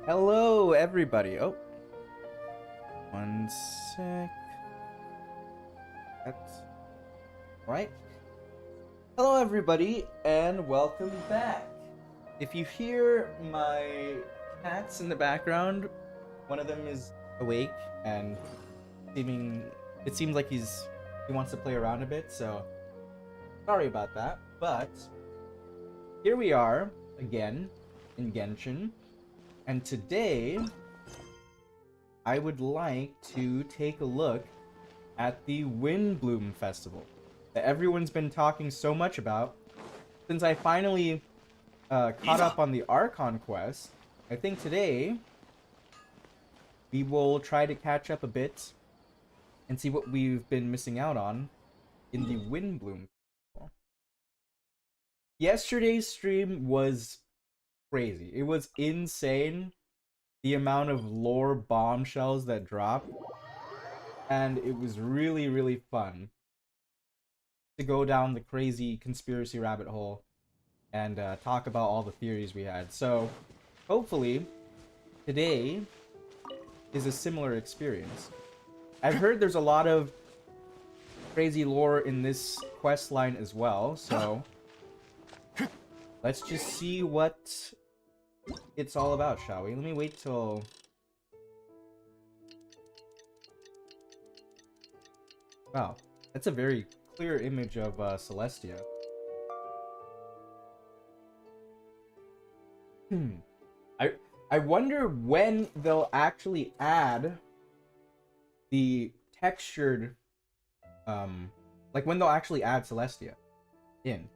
Hello, everybody. Oh, one sec. That's right. Hello, everybody, and welcome back. If you hear my cats in the background, one of them is awake and it seems like he wants to play around a bit, so sorry about that. But here we are again in Genshin. And today, I would like to take a look at the Windblume Festival that everyone's been talking so much about. Since I finally caught up on the Archon quest, I think today we will try to catch up a bit and see what we've been missing out on in the Windblume Festival. Yesterday's stream was crazy. It was insane, the amount of lore bombshells that dropped, and it was really, really fun to go down the crazy conspiracy rabbit hole and talk about all the theories we had. So hopefully today is a similar experience. I've heard there's a lot of crazy lore in this quest line as well, so let's just see what it's all about, shall we? Let me wait till... Wow, that's a very clear image of Celestia. I wonder when they'll actually add the textured... like when they'll actually add Celestia in.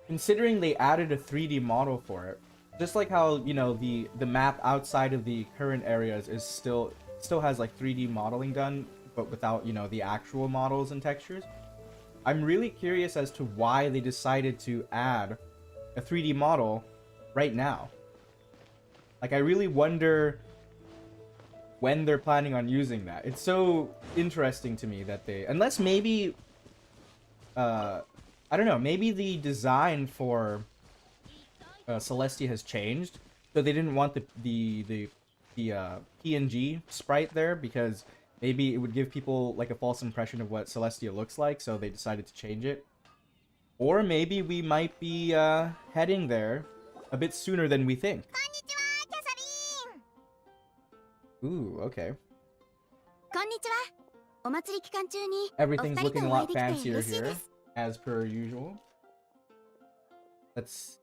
Considering they added a 3D model for it, just like how, you know, the map outside of the current areas is still has like 3D modeling done, but without, you know, the actual models and textures. I'm really curious as to why they decided to add a 3D model right now. Like, I really wonder when they're planning on using that. It's so interesting to me that they, unless maybe I don't know, maybe the design for Celestia has changed, so they didn't want the PNG sprite there because maybe it would give people like a false impression of what Celestia looks like, so they decided to change it. Or maybe we might be heading there a bit sooner than we think. Ooh, okay. Everything's looking a lot fancier here, as per usual. Let's...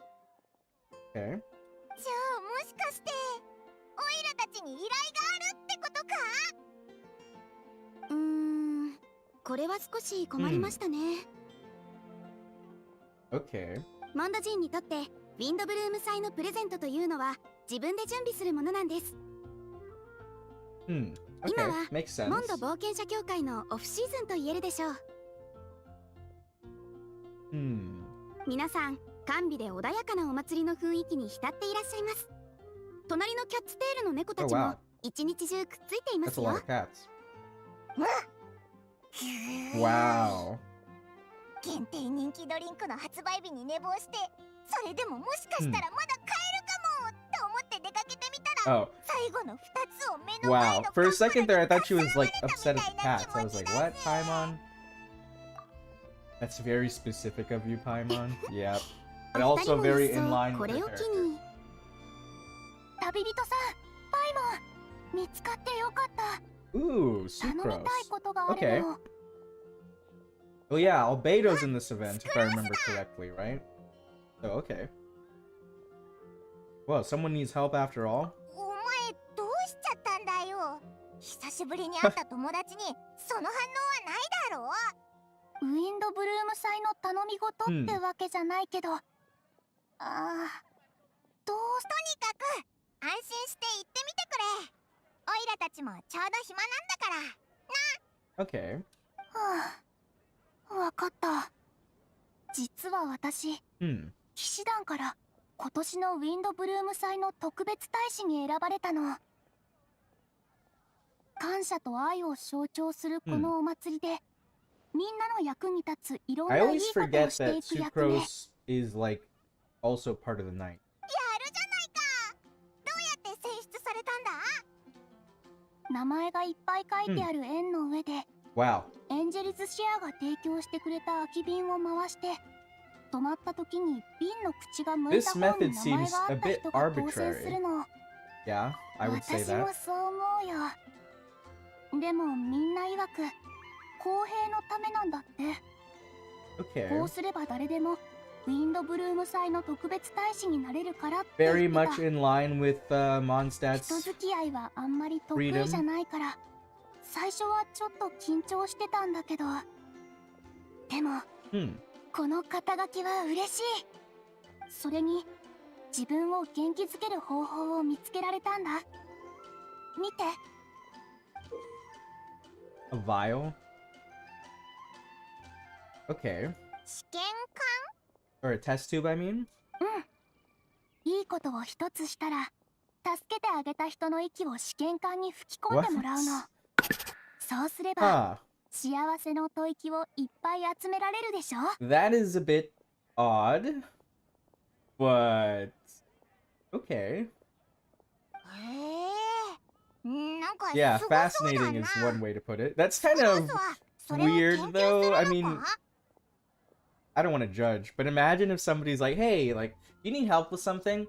Okay. Okay. モンド人にとってウィンドブルーム祭のプレゼントというのは自分で準備するものなんです。今はモンド冒険者協会のオフシーズンと言えるでしょう。皆さん、甘美で穏やかなお祭りの雰囲気に浸っていらっしゃいます。隣のキャッツテールの猫たちも一日中くっついていますよ。Wow. 限定人気ドリンクの発売日に寝坊して、それでももしかしたらまだ買えるかもと思って出かけてみたら、最後の2つを目の前の Wow. For a second there, I thought she was like upset at the cats. I was like, what, Paimon? That's very specific of you, Paimon. Yep. But also very in line with her character. 旅人さん、パイモン、見つかってよかった。Ooh, Sucrose. Okay. Well, yeah, Albedo's in this event, if I remember correctly, right? So, okay. Well, someone needs help after all. お前どうしちゃったんだよ。久しぶりに会った友達にその反応はないだろう。ウィンドブルーム祭の頼み事ってわけじゃないけど、どうとにかく安心して行ってみてくれ。オイラたちもちょうど暇なんだからな。Okay. わかった。実は私、騎士団から今年のウィンドブルーム祭の特別大使に選ばれたの。感謝と愛を象徴するこのお祭りで、みんなの役に立ついろんないいことをしていく役目。 Sucrose is like also part of the night. やるじゃないか。名前がいっぱい書いてある円の上で、Wow. エンジェルズシェアが提供してくれた空き瓶を回して、止まった時に瓶の口が向いた This 方に method 名前 seems があ a った bit 人が当選す arbitrary. るの。 Yeah, I would say 私も that. そう思うよ。でもみんな曰く公平のためなんだって。 Okay. こうすれば誰でもウィンドブルーム祭の特別大使になれるからって言 Very ってた。 much in line with 人 MONDSTAT's 付き合いはあんまり得意 freedom. じゃないから最初はちょっと緊張してたんだけど、でも この肩書きは嬉しい。それに自分を元気づける方法を見つけられたんだ。見て。 A vial? Okay. 試験 Or a test tube, I mean? いいことを一つしたら助けてあげた人の息を試験管に吹き込んでもらうの。そうすれば 幸せの吐息をいっぱい集められるでしょ。 That is a bit odd. But... Okay. なんか Yeah, すごそうだ fascinating な。 is one way to put it. That's kind of それを研 weird 究する though. の I か？ mean, I don't want to judge, but imagine if somebody's like, hey, like, you need help with something?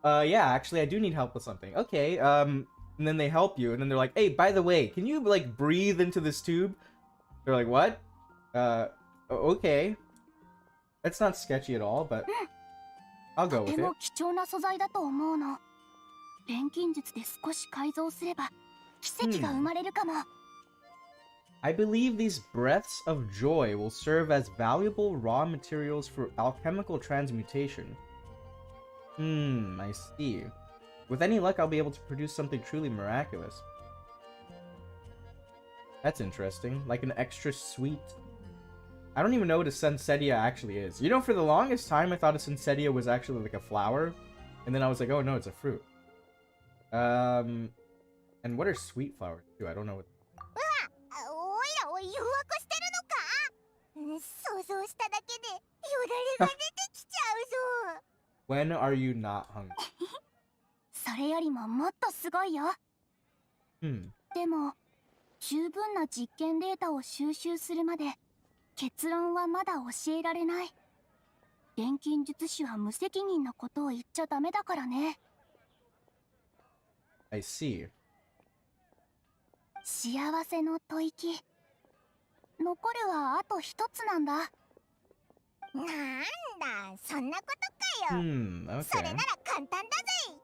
Yeah, actually, I do need help with something. Okay, and then they help you, and then they're like, hey, by the way, can you, like, breathe into this tube? They're like, what? Okay. That's not sketchy at all, but I'll go と with て it. も貴重な素材だと思うの。錬金術で少し改造すれば奇跡が生まれるかも。 I believe these breaths of joy will serve as valuable raw materials for alchemical transmutation. I see. With any luck, I'll be able to produce something truly miraculous. That's interesting. Like an extra sweet... I don't even know what a Sunsetia actually is. You know, for the longest time, I thought a Sunsetia was actually like a flower. And then I was like, oh no, it's a fruit. And what are sweet flowers too? I don't know what... おいらを誘惑してるのか？想像しただけでよだれが出てきちゃうぞ。 When are you not hungry? それよりももっとすごいよ。 でも十分な実験データを収集するまで結論はまだ教えられない。錬金術師は無責任なことを言っちゃダメだからね。 I see. 幸せの吐息。残るはあと一つなんだ。なんだ、そんなことかよ。 Okay. それなら簡単だぜ。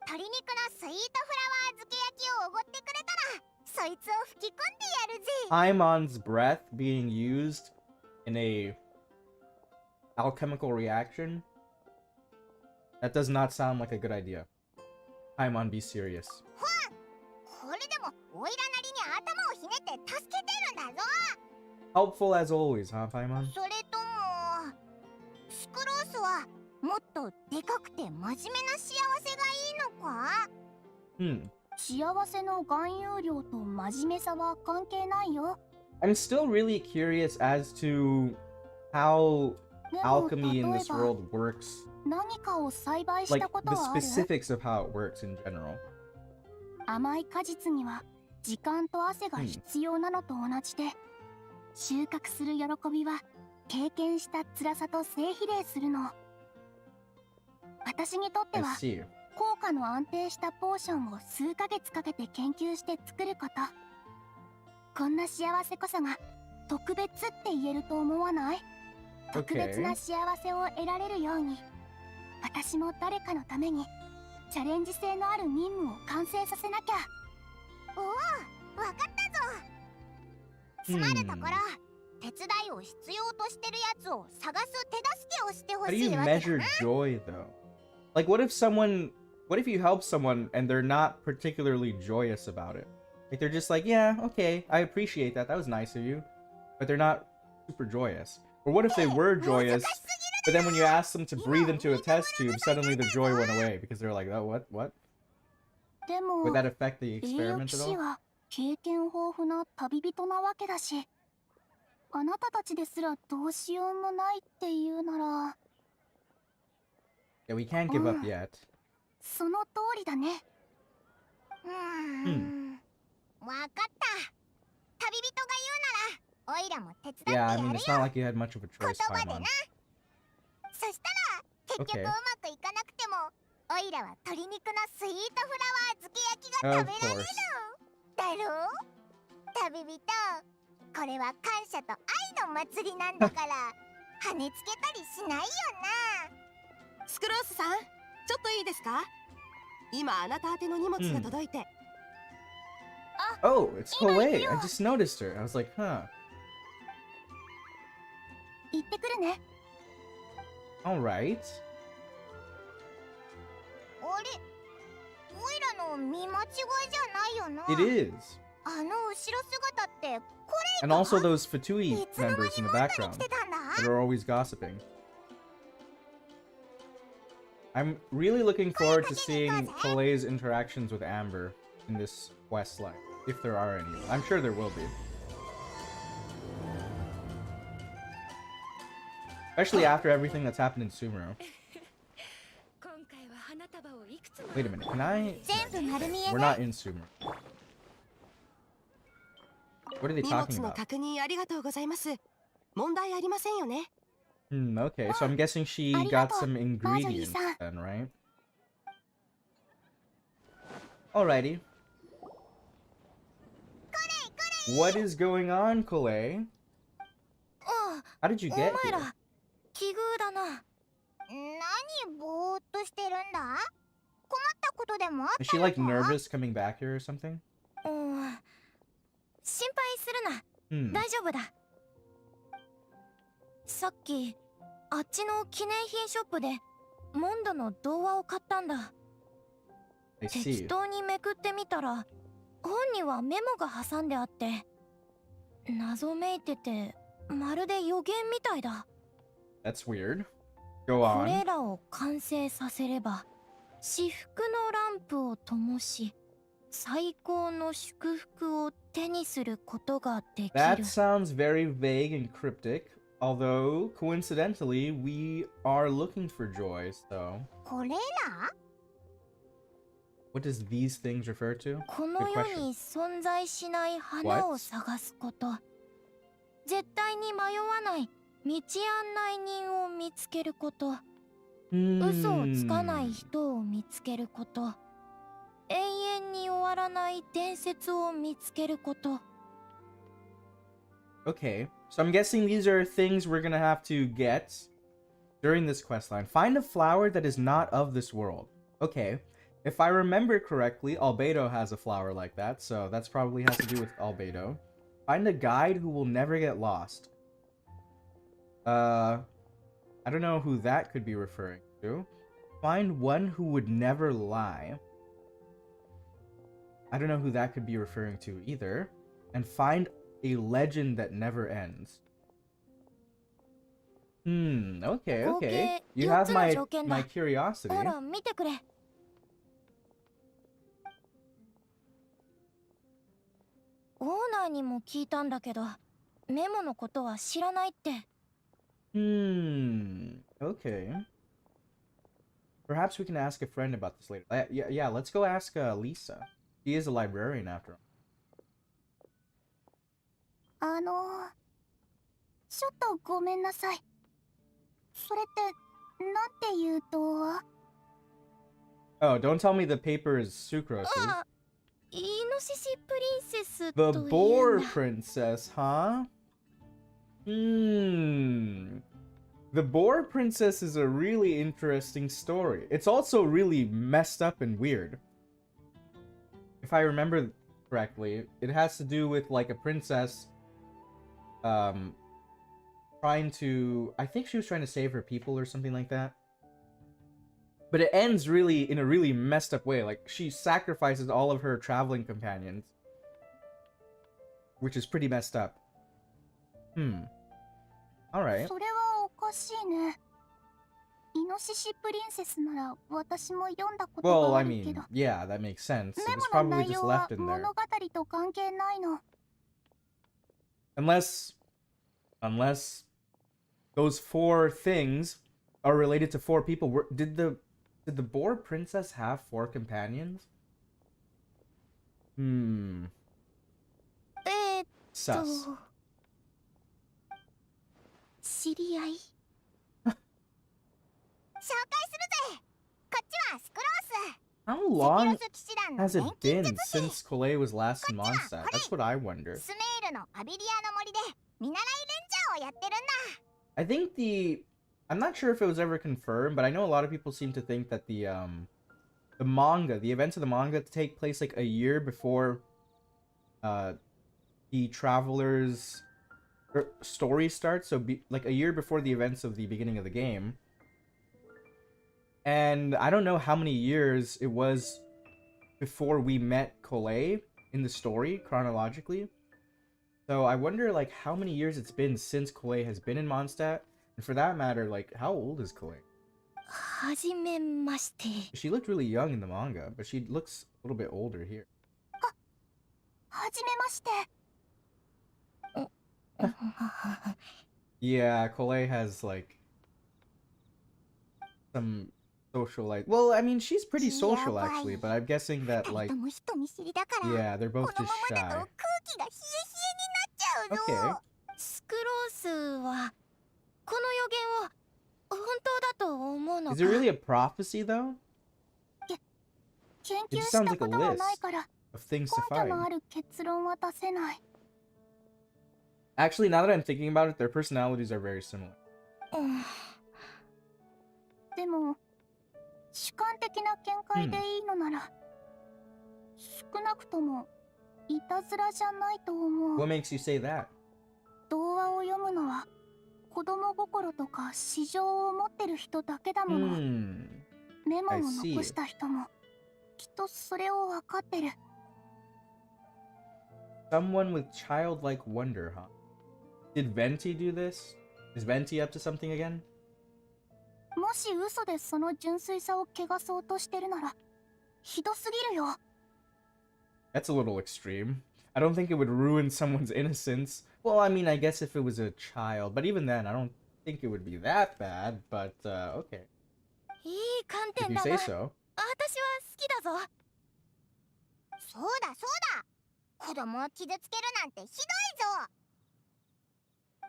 鶏肉のスイートフラワー漬け焼きをおごってくれたら、そいつを吹き込んでやるぜ。 Paimon's breath being used in a alchemical reaction? That does not sound like a good idea. Paimon, be serious. これでもオイラなりに頭をひねって助けてるんだぞ。 Helpful as always, huh, Paimon? それともスクロースはもっとでかくて真面目な幸せがいいのか？ 幸せの含有量と真面目さは関係ないよ。 I'm still really curious as to how でも alchemy in 例え this ば world works. 何かを栽培し Like たこと the はある？ specifics of how it works in general. 甘い果実には時間と汗が必要なのと同じで、収穫する喜びは経験した辛さと正比例するの。私にとって I は see. 効果の安定したポーションを数ヶ月かけて研究して作ること。こんな幸せこそが特別って言えると思わない？ 特別な幸せを得られるように、私も誰かのためにチャレンジ性のある任務を完成させなきゃ。おお、わかったぞ。つまるところ、手伝いを必要としてるやつを探す手助けをしてほ How do し you いわけだ measure な。 joy, though? Like, what if you help someone and they're not particularly joyous about it? Like, they're just like, yeah, okay, I appreciate that. That was nice of you. But they're not super joyous. Or what if they were joyous, but then when you ask them to breathe into a test tube, suddenly the joy went away because they're like, oh, what? でも Would that affect the 栄養 experiment 騎 at 士 all? は経験豊富な旅人なわけだし、あなたたちですらどうしようもないっていうなら、 Yeah, we can't give up yet. その通りだね。わかった。旅人が言うなら、オイラも手伝ってや Yeah, I る mean, よ。 it's not like you had much of a 言 choice 葉 time で on. な。そしたら、結局 Okay. うまくいかなくても、オイラは鶏肉のスイートフラワー漬け焼きが Of 食べられる。 course. だろう？旅人、これは感謝と愛の祭りなんだから、跳ねつけたりしないよな。スクロースさん、ちょっといいですか？今あなた宛ての荷物が届いて。Oh, it's Chloe. I just noticed her. I was like, huh. 行ってくるね。 All right. あれ？オイラの見間違いじゃないよな。 It is. あの後ろ姿ってこれ And also those Fatui いつの間 members に in モ the ンドに来 background てたんだ？ that are always gossiping. I'm really looking forward to seeing Chloe's interactions with Amber in this quest line, if there are any. I'm sure there will be. Especially after everything that's happened in Sumeru. Wait a minute, can I? 全部丸見え We're ね。 not in Sumeru. What are they 荷 talking 物の about? 確認ありがとうございます。問題ありませんよね。Okay, so I'm guessing she got some ingredients then, right? Alrighty. What is going on, Chloe? あ、 How did you お get 前 here? ら奇遇だな。何ぼーっとしてるんだ？困ったことでもあっ Is た she の like か？ nervous coming back here or something? 心配するな。 Hmm. 大丈夫だ。さっきあっちの記念品ショップでモンドの童話を買ったんだ。 I 適 see. 当にめくってみたら本にはメモが挟んであって謎めいててまるで予言みたいだ。 That's weird. Go こ on. れらを完成させれば至福のランプを灯し最高の祝福を手にすることができ That る。 sounds very vague and cryptic. Although, coincidentally, we are looking for joy, so... これら？ What does these things refer to? この Good 世 question. に存在しない花を探すこと。絶対に迷わない道案内人を見つけること。嘘をつかない人を見つけること。永遠に終わらない伝説を見つけること。 Okay, so I'm guessing these are things we're gonna have to get during this quest line. Find a flower that is not of this world. Okay, if I remember correctly, Albedo has a flower like that, so that's probably has to do with Albedo. Find a guide who will never get lost. I don't know who that could be referring to. Find one who would never lie. I don't know who that could be referring to either. And find a legend that never ends. Okay, okay. You have my curiosity. ほら見てくれ。オーナーにも聞いたんだけど、メモのことは知らないって。Okay. Perhaps we can ask a friend about this later. Yeah, let's go ask Lisa. She is a librarian after all. ちょっとごめんなさい。それってなんて言うと？ Oh, don't tell me the paper is Sucrose's. あ、イノシシプリンセス The というん Boar だ。 Princess, huh? The Boar Princess is a really interesting story. It's also really messed up and weird. If I remember correctly, it has to do with like a princess trying to, I think she was trying to save her people or something like that. But it ends really in a really messed up way. Like she sacrifices all of her traveling companions, which is pretty messed up. All right. それはおかしいね。イノシシプリンセスなら私も読んだこと Well, があ I るけ mean, ど。 yeah, that makes sense. メ It was モの probably 内 just 容は left in there. 物語と関係ないの。 Unless those 4 things are related to 4 people. Did the Boar Princess have 4 companions? Hmm. えーっ Sus. と知り合い紹介するぜ。こっちはスクロース。 How セピロ long ス騎士団の has 錬 it 金 been 術師。 since Colette was last in Mondstadt? That's what I wonder. スメールのアビリアの森で見習いレンジャーをやってるんだ。 I think I'm not sure if it was ever confirmed, but I know a lot of people seem to think that the manga, the events of the manga take place like a year before the traveler's story starts, so like a year before the events of the beginning of the game. And I don't know how many years it was before we met Colette in the story chronologically. So I wonder like how many years it's been since Colette has been in Mondstadt, and for that matter, like how old is Colette? はじめまして She looked really young in the manga, but she looks a little bit older here. はじめまして。 Yeah, Colette has like some social life. Well, I mean, she's pretty social actually, but I'm guessing that 二 like 人とも人見知りだから。 yeah, they're こ both の just ままだ shy. と空気が冷え冷えになっちゃうぞ。 Okay. スクロースはこの予言は本当だと思うの Is か it really a prophecy though? 研 It 究 just し sounds た like a ことは list ないから of things to 根拠の find. ある結論は出せない。 Actually, now that I'm thinking about it, their personalities are very similar. でも主観的な見解でいいのなら、少なくともいたずらじゃないと思う。 What makes you say that? 童話を読むのは子供心とか市場を持ってる人だけだもの。 メモを I see. 残した人もきっとそれを分かってる。 Someone with childlike wonder, huh? Did Venti do this? Is Venti up to something again? もし嘘でその純粋さを汚そうとしてるならひどすぎるよ。 That's a little extreme. I don't think it would ruin someone's innocence. Well, I mean, I guess if it was a child, but even then, I don't think it would be that bad, but, okay. いい観 If 点 you だ say な so. 私は好きだぞ。そうだそうだ。子供を傷つけるなんてひどいぞ。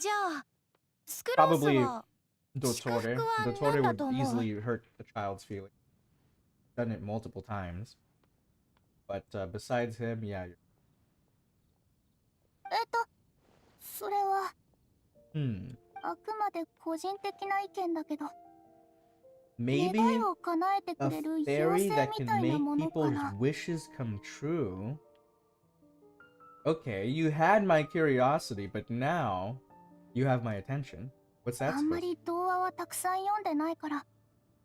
じゃあスクロース Probably は Dottore. Shikaku Dottore would は何だと思う？ easily hurt the child's feelings. Done it multiple times. But, besides him, yeah. それは Hmm. あくまで個人的な意見だけど、 Maybe 願いを叶えて a くれる妖 fairy 精 that み can たいな make ものか people's な。 wishes come true. Okay, you had my curiosity, but now you have my attention. What's that あんま supposed to り童話はたくさん読んでないから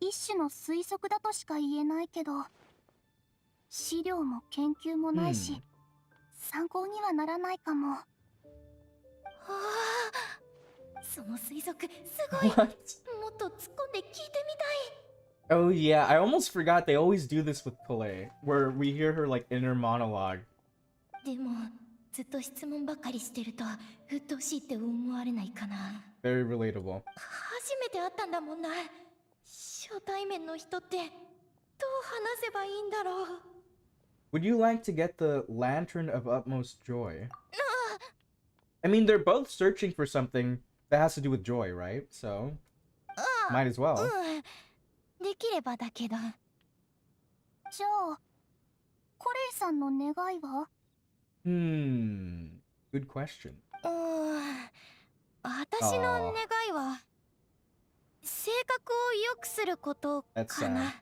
一種の推測だとしか言えないけど、資料も研究もないし、参考にはならないかも。はあ、その推測すごい。 What? もっと突っ込んで聞いてみたい。 Oh yeah, I almost forgot they always do this with Colette, where we hear her like inner monologue. でもずっと質問ばかりしてると鬱陶しいって思われないかな。 Very relatable. 初めて会ったんだもんな。初対面の人ってどう話せばいいんだろう。 Would you like to get the Lantern of Utmost Joy? I mean, they're both searching for something that has to do with joy, right? So, might as well. できればだけど。じゃあコレイさんの願いは？ Good question. 私の願いは性格を良くすることか That's な。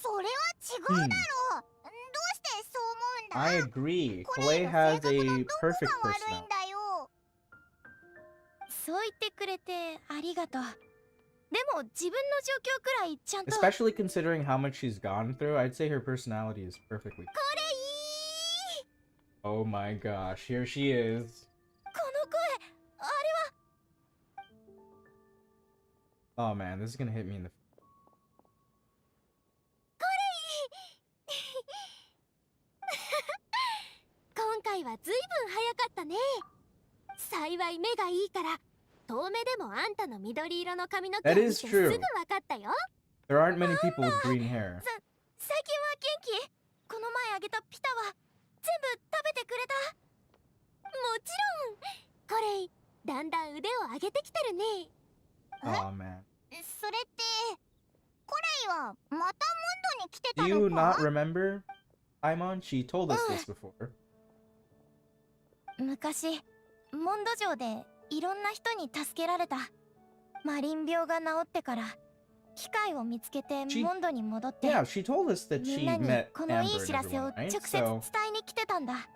それは違うだろう。どうしてそう思うんだ？ I agree. コレイ Colette の has 性格の a どこ perfect が悪い personality. んだよ。そう言ってくれてありがとう。でも自分の状況くらいちゃんと。 Especially considering how much she's gone through, I'd say her personality is perfectly. コレイ Oh my gosh, here she is. この声、あれは。 Oh man, this is gonna hit me in the. 今回はずいぶん早かったね。幸い目がいいから遠目でもあんたの緑色の髪の毛を That 見て is す true. ぐ分かったよ。There aren't many people with green hair. 最近は元気？この前あげたピタは全部食べてくれた？もちろん。これだんだん腕を上げてきてるね。Oh man. それってコレイはまたモンドに来て Do た you の not か？ remember, Aimon? She told us this before. 昔モンド城でいろんな人に助けられた。マリン病が治ってから機会を見つけてモンドに戻って、 Yeah, she told us that み she んなに met このいい Amber 知 and らせを everyone, 直 right? 接伝 So, えに来てたんだ。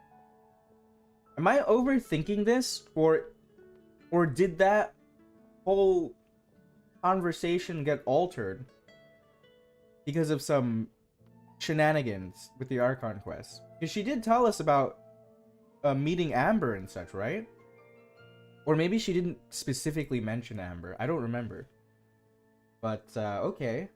am I overthinking this, or did that whole conversation get altered because of some shenanigans with the Archon quest? Because she did tell us about meeting Amber and such, right? Or maybe she didn't specifically mention Amber. I don't remember. But, okay.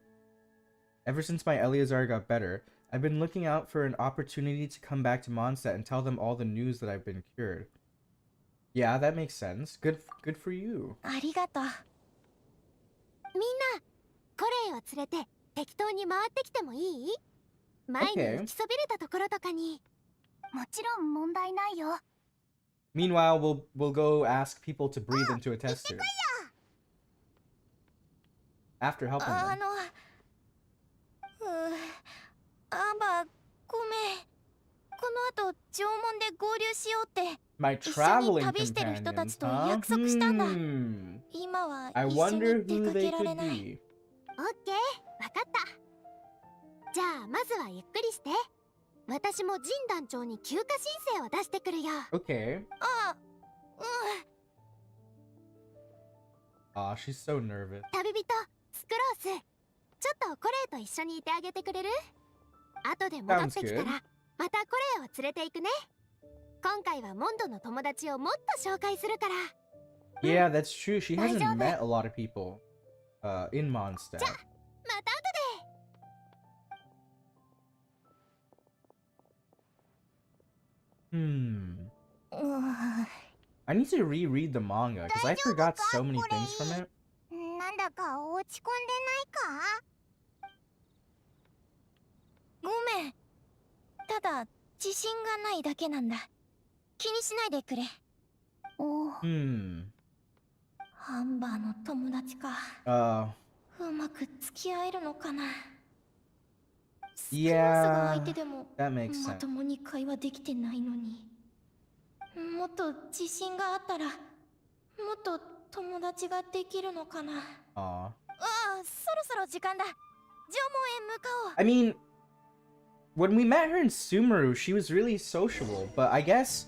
Ever since my Eleazar got better, I've been looking out for an opportunity to come back to MONDSTAT and tell them all the news that I've been cured. Yeah, that makes sense. Good for you. ありがとう。みんなコレイを連れて適当に回ってきてもいい？前に行きそびれたところとかに。もちろん問題ないよ。 Meanwhile, we'll go ask people to breathe into a test tube. After helping あ them. の、アンバーごめん。この後縄文で合流しようって My 一緒に traveling 旅してる人た companions, ちと huh? 約束したんだ。 Hmm. 今は I 一緒 wonder に出 who か they けられ could ない。 be. オッケー、わかった。じゃあまずはゆっくりして。私もジン団長に休暇申請を出してくるよ。 Okay. ああ、Aw, she's so nervous. 旅人、スクロース。ちょっとコレイと一緒にいてあげてくれる？後で戻ってきた Sounds ら、またコレイを連れて行くね。今回はモンドの友達をもっと紹介するから。 Yeah, that's true. She hasn't 大丈夫。 met a lot of people in MONDSTAT. また後で。Hmm. I need to reread the manga because I forgot so many things from it. なんだか落ち込んでないか？ごめん。ただ自信がないだけなんだ。気にしないでくれ。お Hmm. アンバーの友達か。 うまく付き合えるのかな。スクロースが相手でも that makes ま sense. ともに会話できてないのに。もっと自信があったらもっと友達ができるのかな。 Aw. ああ、そろそろ時間だ。縄文へ向かおう。 I mean, when we met her in Sumeru, she was really sociable, but I guess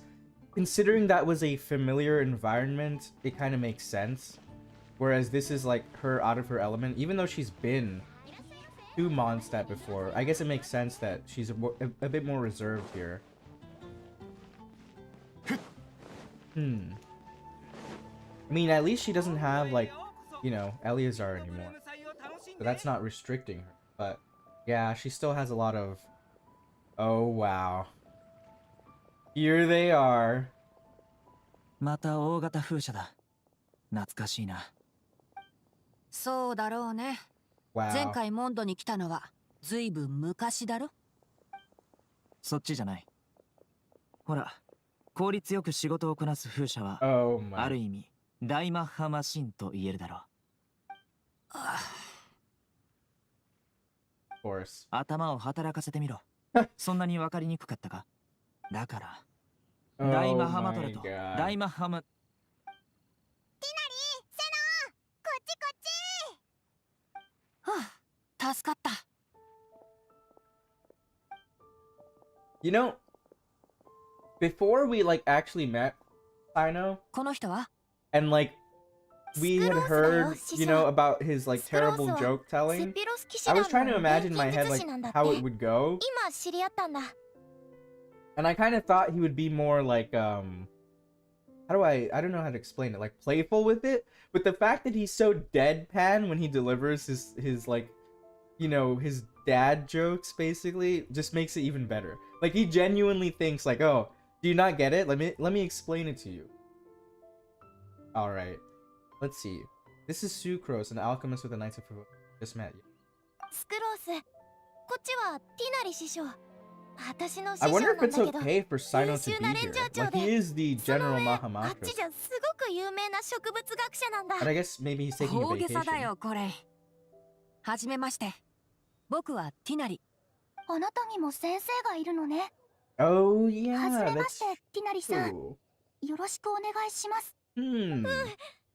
considering that was a familiar environment, it kind of makes sense. Whereas this is like her out of her element, even though she's been to MONDSTAT before, I guess it makes sense that she's a bit more reserved here. I mean, at least she doesn't have, like, you know, Eleazar anymore. So that's not restricting her. But, yeah, she still has a lot of... Oh, wow. Here they are. また大型風車だ。懐かしいな。そうだろうね。前 Wow. 回モンドに来たのはずいぶん昔だろ。そっちじゃない。ほら、効率よく仕事をこなす風車は、 Oh ある my. 意味、大マッハマシンと言えるだろう。Of course. 頭を働かせてみろ。そんなに分かりにくかったか。だから、 Oh 大マハマト my レと god. 大マハマ、こっちこっち。はあ、助かった。You know, before we, like, actually met Sino, この人は and, like, we had heard, you know, about his, like, terrible joke セ telling, ピロス騎士 I 団 was trying to の imagine 錬 in my 金 head, 術 like, 師なんだっ how て。 it would go. 今知り合ったんだ。 And I kind of thought he would be more like, how do I don't know how to explain it, like playful with it. But the fact that he's so deadpan when he delivers his like, you know, his dad jokes basically just makes it even better. Like he genuinely thinks like, oh, do you not get it? Let me explain it to you. All right, let's see. This is Sucrose, an alchemist with the Knights of just met you. スクロース、こっちはティナリ師匠。私の師 I 匠 wonder な if ん it's だけど、 okay for Sino 優 to 秀 be なレン here. ジャー長 Like, で、 he is the その general 上あっ Mahamatra. ちじゃすごく有名な植物学者なんだ。 And I guess maybe he's taking a 大げさだ vacation. よこれ。はじめまして。僕はティナリ。あなたにも先生がいるのね。 Oh はじ yeah, めま that's して、ティナリさん。 true. よろしくお願いします。 Hmm.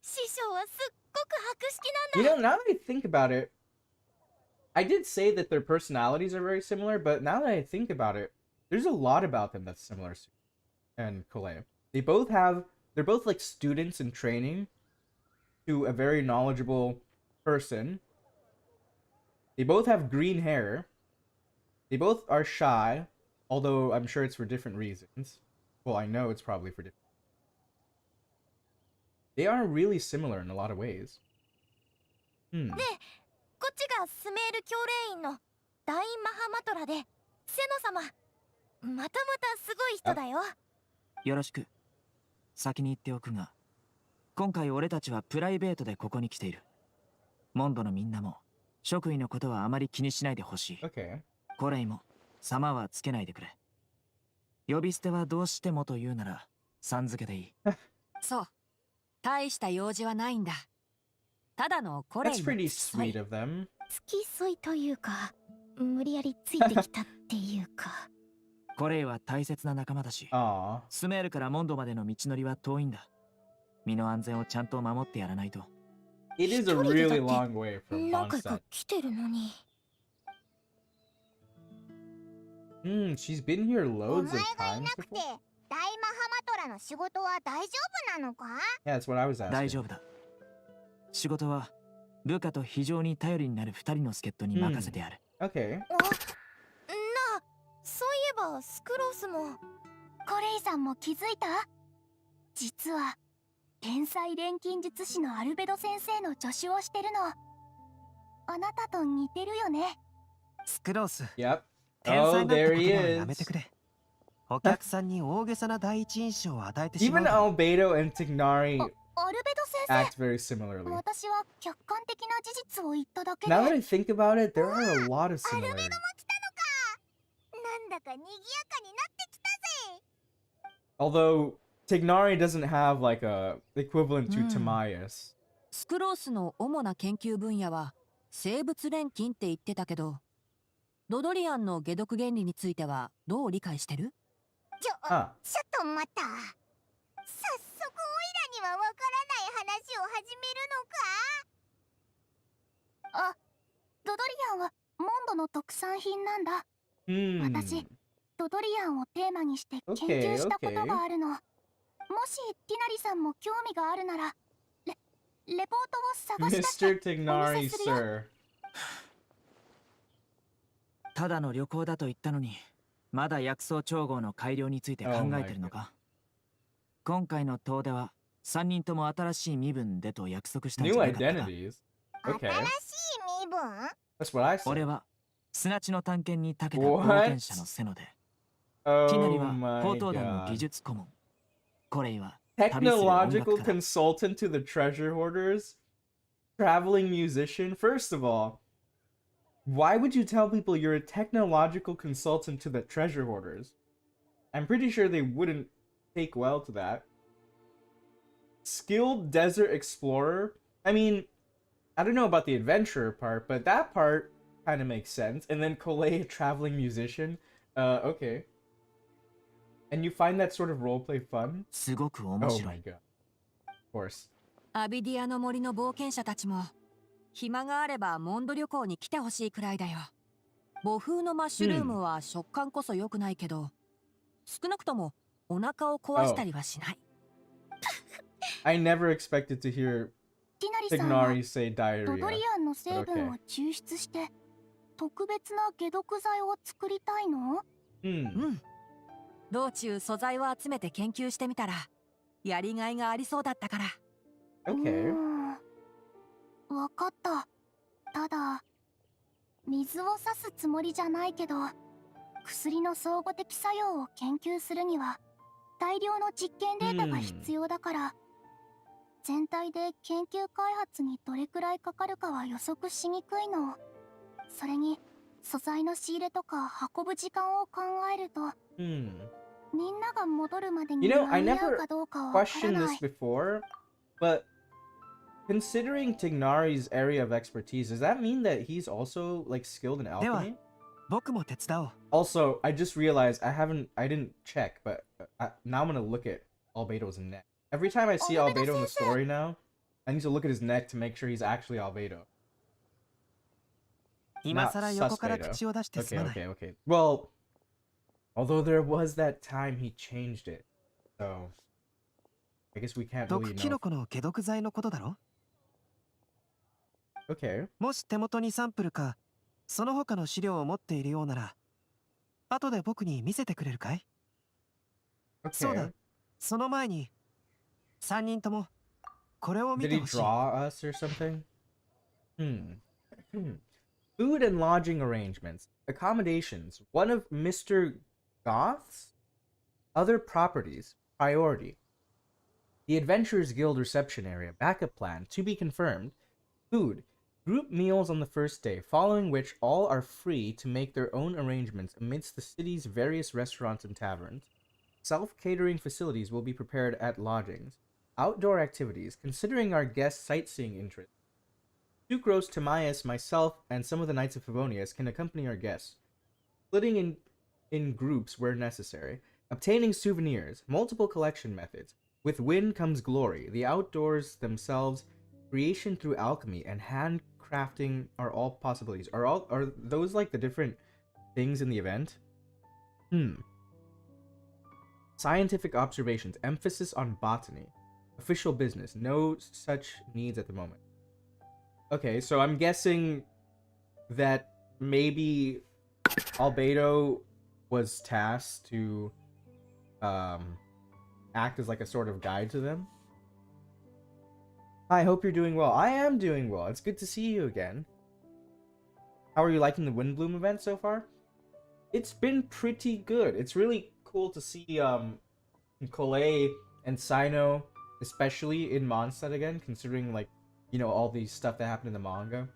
師匠はすっごく博識 You なんだ。 know, now that I think about it, I did say that their personalities are very similar, but now that I think about it, there's a lot about them that's similar to and Kole. They're both like students in training to a very knowledgeable person. They both have green hair. They both are shy, although I'm sure it's for different reasons. Well, I know it's probably for different. They are really similar in a lot of ways. で、こっちがスメール教令員の大マハマトラで、セノ様。またまたすごい人だよ。よろしく。先に言っておくが、今回俺たちはプライベートでここに来ている。モンドのみんなも職位のことはあまり気にしないでほしい。Okay. コレイも様はつけないでくれ。呼び捨てはどうしてもと言うならさん付けでいい。そう。大した用事はないんだ。ただのコレイ That's の pretty 付き添い sweet of them. 付き添いというか、無理やりついてきたっていうか。コレイは大切な仲間だし、 Aw. スメールからモンドまでの道のりは遠いんだ。身の安全をちゃんと守ってやらないと。It is a really long way from 何回か Mondstadt. 来てるのに。She's been here お loads 前 of がい times なくて、 before. 大マハマトラの仕事は大丈夫なのか？ Yeah, that's what I was asking. 大丈夫だ。仕事は部下と非常に頼りになる二人の助っ人に任せてある。Okay. あ、なあ、そういえばスクロースも。コレイさんも気づいた？実は天才錬金術師のアルベド先生の助手をしてるの。あなたと似てるよね。スクロース、 Yep. 天 Oh, 才だって there こと he はやめて is. くれ。お客さんに大げさな第一印象を与えてしま Even うだろ。 Albedo and Tignari アルベド先 act very similarly. 生、私は客観的な事実を言っただけ Now で。 that I think about it, there are a lot of アルベドも来たの similarities. か。なんだか賑やかになってきたぜ。 Although Tignari doesn't have like a equivalent to Timaeus. スクロースの主な研究分野は生物錬金って言ってたけど、ドドリアンの解毒原理についてはどう理解してる？ちょっと待った。早速オイラにはわからない話を始めるのか？あ、ドドリアンはモンドの特産品なんだ。 私、ドドリアンをテーマにして研究したことがあるの。もしティナリさんも興味があるなら、レポートを探し出して Mr. Tignari, sir. ただの旅行だと言ったのに、まだ薬草調合の改良について考えてるのか？今回の遠出は3人とも新しい身分でと約束したんじ New ゃなかったか？ identities. 新 Okay. しい身分？ That's what I 俺 said. は砂地の探検に長けた What? 冒険者のセノで、ティナリ Oh は my 宝刀団の技 god. 術顧問、コレイは旅する音 Technological 楽家だ。 consultant to the treasure hoarders? Traveling musician? First of all, why would you tell people you're a technological consultant to the treasure hoarders? I'm pretty sure they wouldn't take well to that. Skilled desert explorer? I mean, I don't know about the adventurer part, but that part kind of makes sense. And then Kolei, traveling musician? Okay. And you find that sort of roleplay fun? すごく面 Oh 白 my い。 god. Of course. アビディアの森の冒険者たちも暇があればモンド旅行に来てほしいくらいだよ。母風のマッシュルームは食感こそ良くないけど、少なくともお腹を壊したりはしない。I never expected to hear ティナリさんは Tignari say ド diarrhea. ドリアンの成分を Okay. 抽出して特別な解毒剤を作りたいの？ Hmm. 道中素材を集めて研究してみたらやりがいがありそうだったから。Okay. わかった。ただ水を差すつもりじゃないけど、薬の相互的作用を研究するには大量の実験データが必要だから、全体で研究開発にどれくらいかかるかは予測しにくいの。それに素材の仕入れとか運ぶ時間を考えると、 Hmm. みんなが戻るまでに You know, 間 I に合う never かどうかはわから questioned な this い。 before, but considering Tignari's area of expertise, does that mean that he's also like skilled in alchemy? 僕も手伝おう。 Also, I just realized I didn't check, but now I'm gonna look at Albedo's neck. Every time I see Albedo in the story now, I need to look at his neck to make sure he's actually Albedo. 今 Not さら横から Suspedo. 口を出してす Okay, まない。 okay, okay. Well, although there was that time he changed it, so I guess we can't 毒 really キ know. ノコの解毒剤のことだろ。 Okay. もし手元にサンプルかその他の資料を持っているようなら、後で僕に見せてくれるかい？ そうだ。 Okay. その前に3人ともこれを見 Did て he ほしい。 draw us or something? Food and lodging arrangements. Accommodations. One of Mr. Goth's other properties. Priority. The Adventurers Guild reception area. Backup plan. To be confirmed. Food. Group meals on the first day, following which all are free to make their own arrangements amidst the city's various restaurants and taverns. Self-catering facilities will be prepared at lodgings. Outdoor activities, considering our guests' sightseeing interests. Sucrose, Timaeus, myself, and some of the Knights of Favonius can accompany our guests, splitting in groups where necessary. Obtaining souvenirs, multiple collection methods. With wind comes glory. The outdoors themselves, creation through alchemy, and handcrafting are all possibilities. Are those like the different things in the event? Scientific observations, emphasis on botany. Official business, no such needs at the moment. Okay, so I'm guessing that maybe Albedo was tasked to act as like a sort of guide to them. I hope you're doing well. I am doing well. It's good to see you again. How are you liking the Windblume event so far? It's been pretty good. It's really cool to see Collet and Sino, especially in MONDSTADT again, considering like, you know, all these stuff that happened in the manga.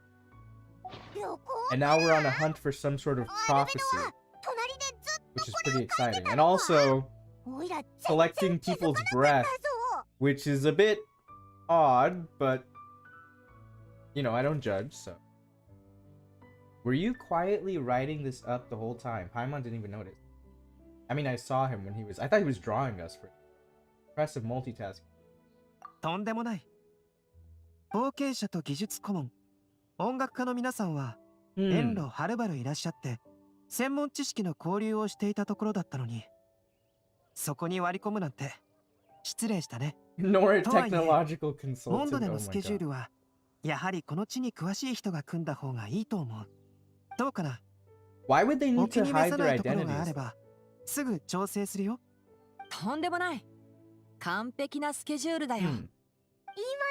And now we're on a hunt for some sort of prophecy, which is pretty exciting. And also collecting people's breath, which is a bit odd, but you know, I don't judge, so. Were you quietly writing this up the whole time? Paimon didn't even notice. I mean, I saw him when he was... I thought he was drawing us for impressive multitasking. とんでもない。冒険者と技術顧問、音楽家の皆さんは遠路はるばるいらっしゃって専門知識の交流をしていたところだったのに、そこに割り込むなんて失礼したね。 Nor a とはいえ、 technological モンド consultant. で Oh のスケ my ジュー god. ルはやはりこの地に詳しい人が組んだ方がいいと思う。どうかな。 Why would they お need 気 to に召 hide さ their ないところがあ identities? ればすぐ調整するよ。とんでもない。完璧なスケジュールだよ。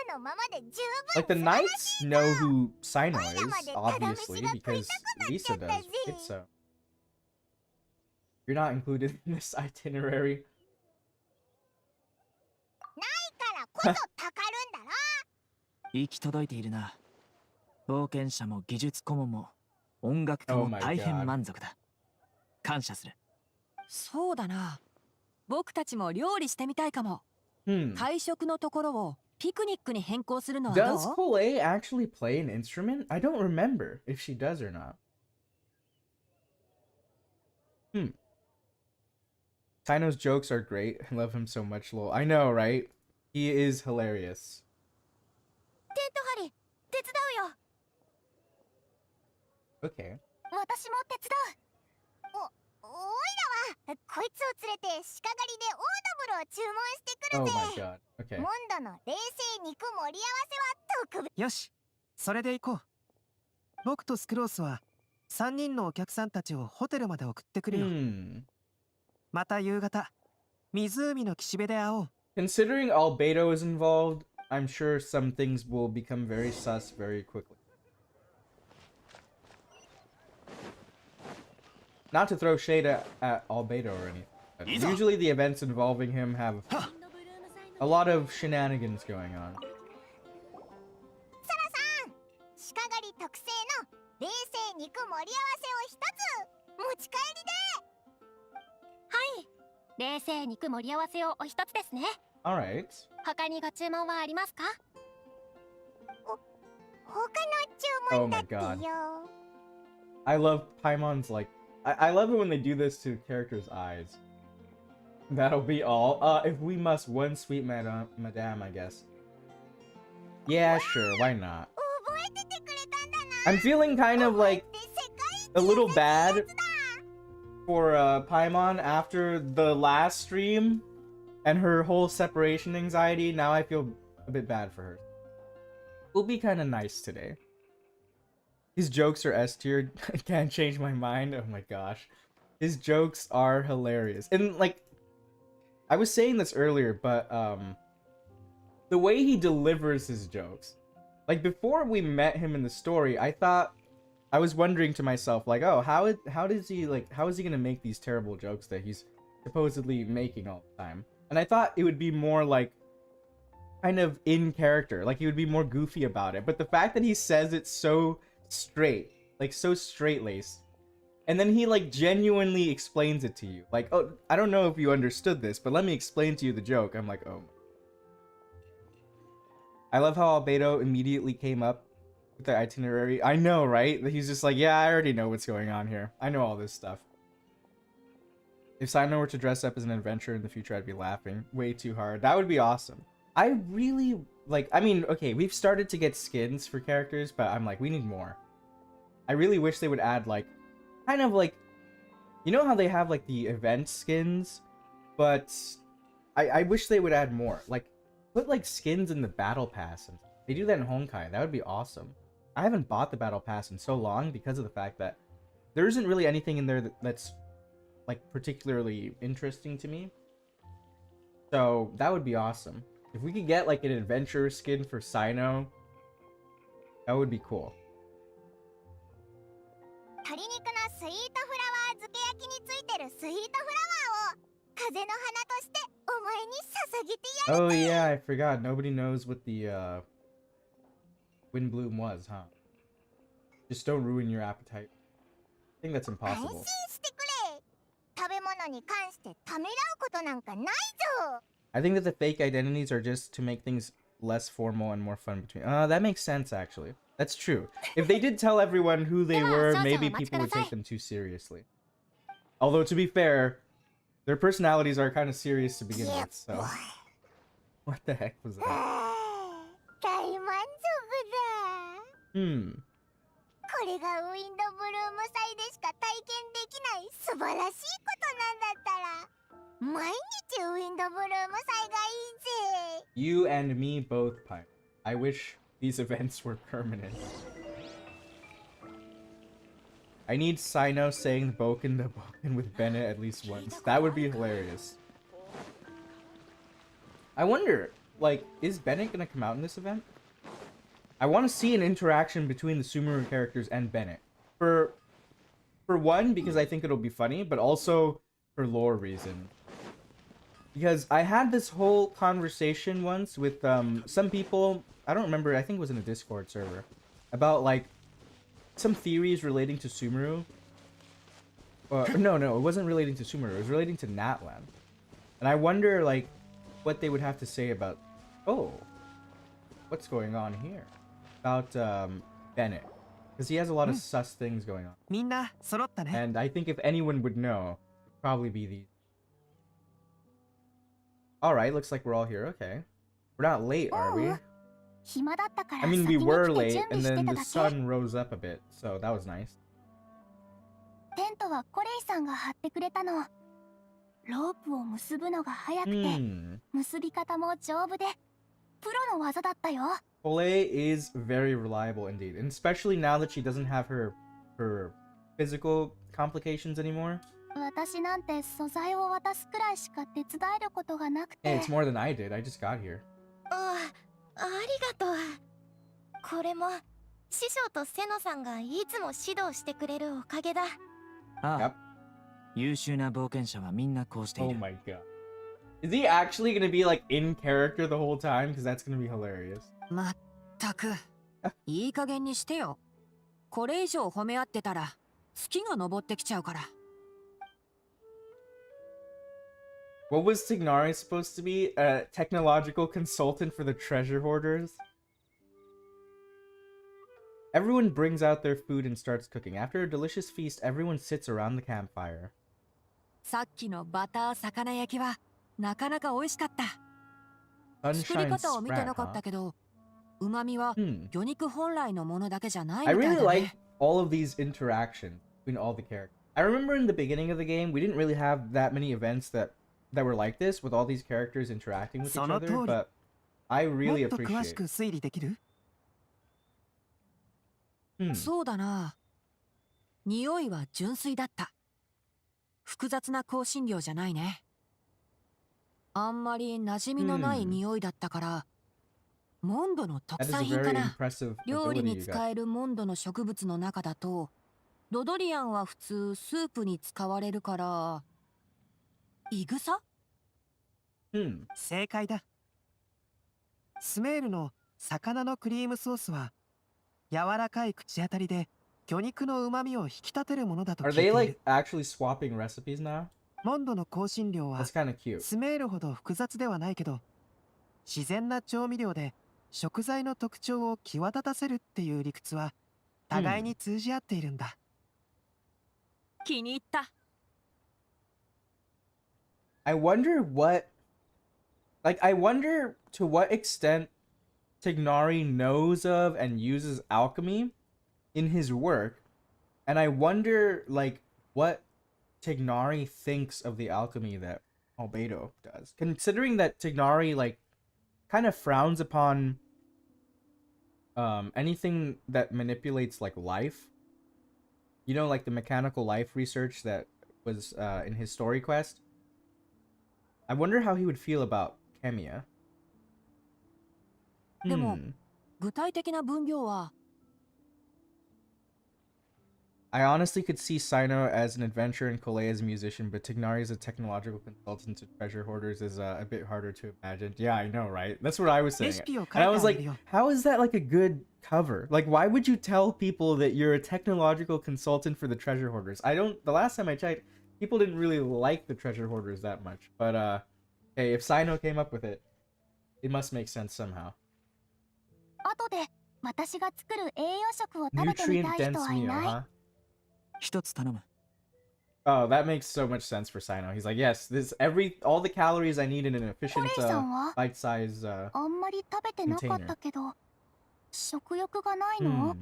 今のままで十 Like the 分 knights know who Sino is, まで obviously, ただ飯が食い because たくなっち Lisa ゃった does, ぜ。 right? So you're not included in this itinerary. からこそたかるんだろ。行き届いているな。冒険者も技術顧問も音楽家 Oh も my 大変 god. 満足だ。感謝する。そうだな。僕たちも料理してみたいかも。会食のところをピクニックに変更するのはど Does う？ Collet actually play an instrument? I don't remember if she does or not. Sino's jokes are great. I love him so much, lol. I know, right? He is hilarious. テント張り手伝うよ。 Okay. 私も手伝う。おいらはこいつを連れて鹿狩りでオードブルを注文してく Oh る my ぜ。 god. Okay. モンドの冷製肉盛り合わせは特別。よし、それで行こう。僕とスクロースは3人のお客さんたちをホテルまで送ってくるよ。また夕方、湖の岸辺で会おう。 Considering Albedo is involved, I'm sure some things will become very sus very quickly. Not to throw shade at Albedo or anything, but usually the events involving him have a lot of shenanigans going on. サラさん、鹿狩り特製の冷製肉盛り合わせを一つ持ち帰りで。はい、冷製肉盛り合わせをお一つですね。 Alright. 他にご注文はありますか？他の注文だってよ。 I love Paimon's like I love it when they do this to characters' eyes. That'll be all. If we must, one sweet madame, I guess. Yeah, sure, why not? 覚えててくれたんだな。 I'm feeling kind of like で世界 a 一 little 優しい bad やつだ。 for Paimon after the last stream and her whole separation anxiety. Now I feel a bit bad for her. We'll be kind of nice today. His jokes are S tier. I can't change my mind. Oh my gosh. His jokes are hilarious. And like, I was saying this earlier, but the way he delivers his jokes. Like before we met him in the story, I was wondering to myself, like, oh, how is he gonna make these terrible jokes that he's supposedly making all the time? And I thought it would be more like kind of in character, like he would be more goofy about it. But the fact that he says it so straight, like so straight-laced, and then he like genuinely explains it to you, like, oh, I don't know if you understood this, but let me explain to you the joke. I'm like, oh. I love how Albedo immediately came up with the itinerary. I know, right? He's just like, yeah, I already know what's going on here. I know all this stuff. If Sino were to dress up as an adventurer in the future, I'd be laughing way too hard. That would be awesome. I really, like, I mean, okay, we've started to get skins for characters, but I'm like, we need more. I really wish they would add, like, kind of like, you know how they have, like, the event skins? But I wish they would add more. Like, put, like, skins in the battle pass. And they do that in Honkai. That would be awesome. I haven't bought the battle pass in so long because of the fact that there isn't really anything in there that's, like, particularly interesting to me. So, that would be awesome. If we could get, like, an adventurer skin for Sino, that would be cool. 鶏肉のスイートフラワー漬け焼きについてるスイートフラワーを風の花としてお前に捧げてやる。 Oh yeah, I forgot. Nobody knows what the Windblume was, huh? Just don't ruin your appetite. I think that's 安 impossible. 心してくれ。食べ物に関してためらうことなんかないぞ。 I think that the fake identities are just to make things less formal and more fun between. That makes sense actually. That's true. If they did tell everyone who they were, maybe people would take them too seriously. Although to be fair, their personalities are kind of serious to begin with, so. What the heck was that? 大満足だ。これがウィンドブルーム祭でしか体験できない素晴らしいことなんだったら、毎日ウィンドブルーム祭がいいぜ。 You and me both, Pipe. I wish these events were permanent. I need Sino saying Boken to Boken with Bennett at least once. That would be hilarious. I wonder, like, is Bennett gonna come out in this event? I want to see an interaction between the Sumeru characters and Bennett. For one, because I think it'll be funny, but also for lore reason. Because I had this whole conversation once with some people, I don't remember, I think it was in a Discord server, about like some theories relating to Sumeru. No, it wasn't relating to Sumeru, it was relating to Natlan. And I wonder like what they would have to say about, oh, what's going on here? About Bennett. Because he has a lot of sus things going on. みんな揃ったね。 And I think if anyone would know, it'd probably be these. Alright, looks like we're all here. Okay. We're not late, are we? 暇だったから I mean, 先 we に were 来て late, 準 and 備して then た the だけ。 sun rose up a bit, so that was nice. テントはコレイさんが張ってくれたの。ロープを結ぶのが早くて、結び方も丈夫で、プロの技だったよ。 Pole is very reliable indeed, and especially now that she doesn't have her physical complications anymore. 私なんて素材を渡すくらいしか手伝えることがなくて。 Hey, it's more than I did. I just got here. ありがとう。これも師匠とセノさんがいつも指導してくれるおかげだ。ああ Yep. 優秀な冒険者はみんなこうしてい Oh る。 my god. Is he actually gonna be like in character the whole time? Because that's gonna be hilarious. まったくいい加減にしてよ。これ以上褒め合ってたら月が昇ってきちゃうから。What was Tignari supposed to be? A technological consultant for the treasure hoarders? Everyone brings out their food and starts cooking. After a delicious feast, everyone sits around the campfire. さっきのバター魚焼きはなかなか美味しかった。作り Sunshine 方を見てな Sprat, かっ huh? たけど、旨味は 魚肉本来のものだけじゃない I みたい really だ like ね。 all of these interactions between all the characters. I remember in the beginning of the game, we didn't really have that many events that were like this, with all these characters interacting with each その other, 通り。 but I も really っと詳し appreciate く推理できる？ it. そうだな。匂いは純粋だった。複雑な香辛料じゃないね。あんまり馴染みのない匂いだったから、モンドの特 That is 産 a 品か very な。 impressive 料理 ability に you got. 使えるモンドの植物の中だと、ドドリアンは普通スープに使われるから、イグサ？正解だ。スメールの魚のクリームソースは柔らかい口当たりで魚肉の旨味を引き立てるものだと聞 Are いて they い like る。 actually swapping recipes now? モンドの香辛料は That's kind of cute. スメールほど複雑ではないけど、自然な調味料で食材の特徴を際立たせるっていう理屈は互いに通じ合っているんだ。気に入った。I wonder I wonder to what extent Tignari knows of and uses alchemy in his work, and I wonder, like, what Tignari thinks of the alchemy that Albedo does. Considering that Tignari, like, kind of frowns upon anything that manipulates, like, life. You know, like the mechanical life research that was in his story quest. I wonder how he would feel about Kemia. でも、具体的な分量は I honestly could see Sino as an adventurer and Kolei as a musician, but Tignari as a technological consultant to treasure hoarders is a bit harder to imagine. Yeah, I know, right? That's what I was saying. レシピを書いて And I あ was げ like, るよ。 how is that like a good cover? Like, why would you tell people that you're a technological consultant for the treasure hoarders? The last time I checked, people didn't really like the treasure hoarders that much. But, hey, if Sino came up with it, it must make sense somehow. 後で私が作る栄養食を食べてみ Nutrient たい dense 人はい meal, ない？ huh? 一つ頼む。 Oh, that makes so much sense for Sino. He's like, yes, all the calories I need in an コ efficient レイさんは bite-size あんまり食べてなかったけど、食欲がないの？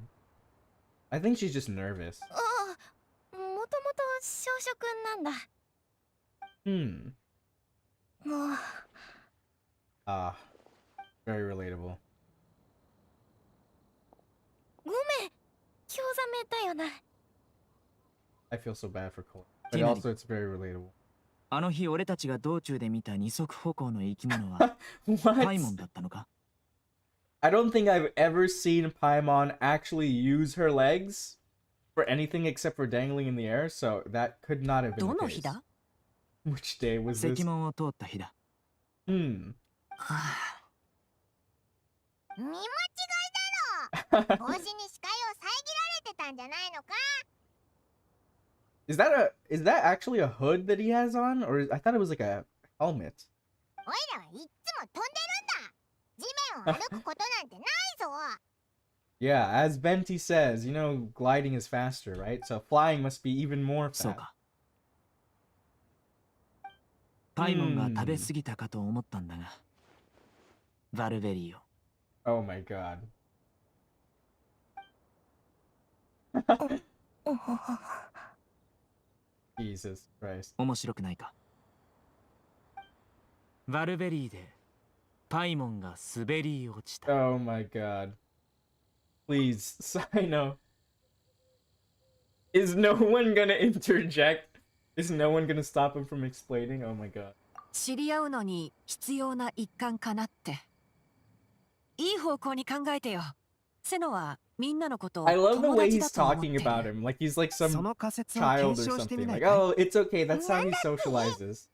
I think she's just nervous. ああ、もともと小食なんだ。もう Ah, very relatable. ごめん、興ざめだよな。I feel so bad for Cole. But Dinari. also it's very relatable. あの日俺たちが道中で見た二足歩行の生き物は What? パイモンだったのか？ I don't think I've ever seen Paimon actually use her legs for anything except for dangling in the air, so that could not have been ど the の case. 日だ？ Which day was this? 石門を通った日だ。見間違いだろ。帽子に視界を遮られてたんじゃないのか？ Is that actually a hood that he has on? Or I thought it was like a helmet. おいらはいっつも飛んでるんだ。地面を歩くことなんてないぞ。 Yeah, as Venti says, gliding is faster, right? So flying must be even more そう fast. か。パイモンが食べ過ぎたかと思ったんだが。バルベリーを。Oh my god. Jesus Christ. 面白くないか？バルベリーでパイモンが滑り落ちた。 Oh my god. Please, Sino. Is no one gonna interject? Is no one gonna stop him from explaining? Oh my god. 知り合うのに必要な一環かなって。いい方向に考えてよ。セノはみんなのことを I love the 友 way 達 he's だと思って talking る。 about him. Like he's like そ some の仮説を child 検 or 証してみ something. ない Like, かい？ oh, it's okay. That's how he socializes.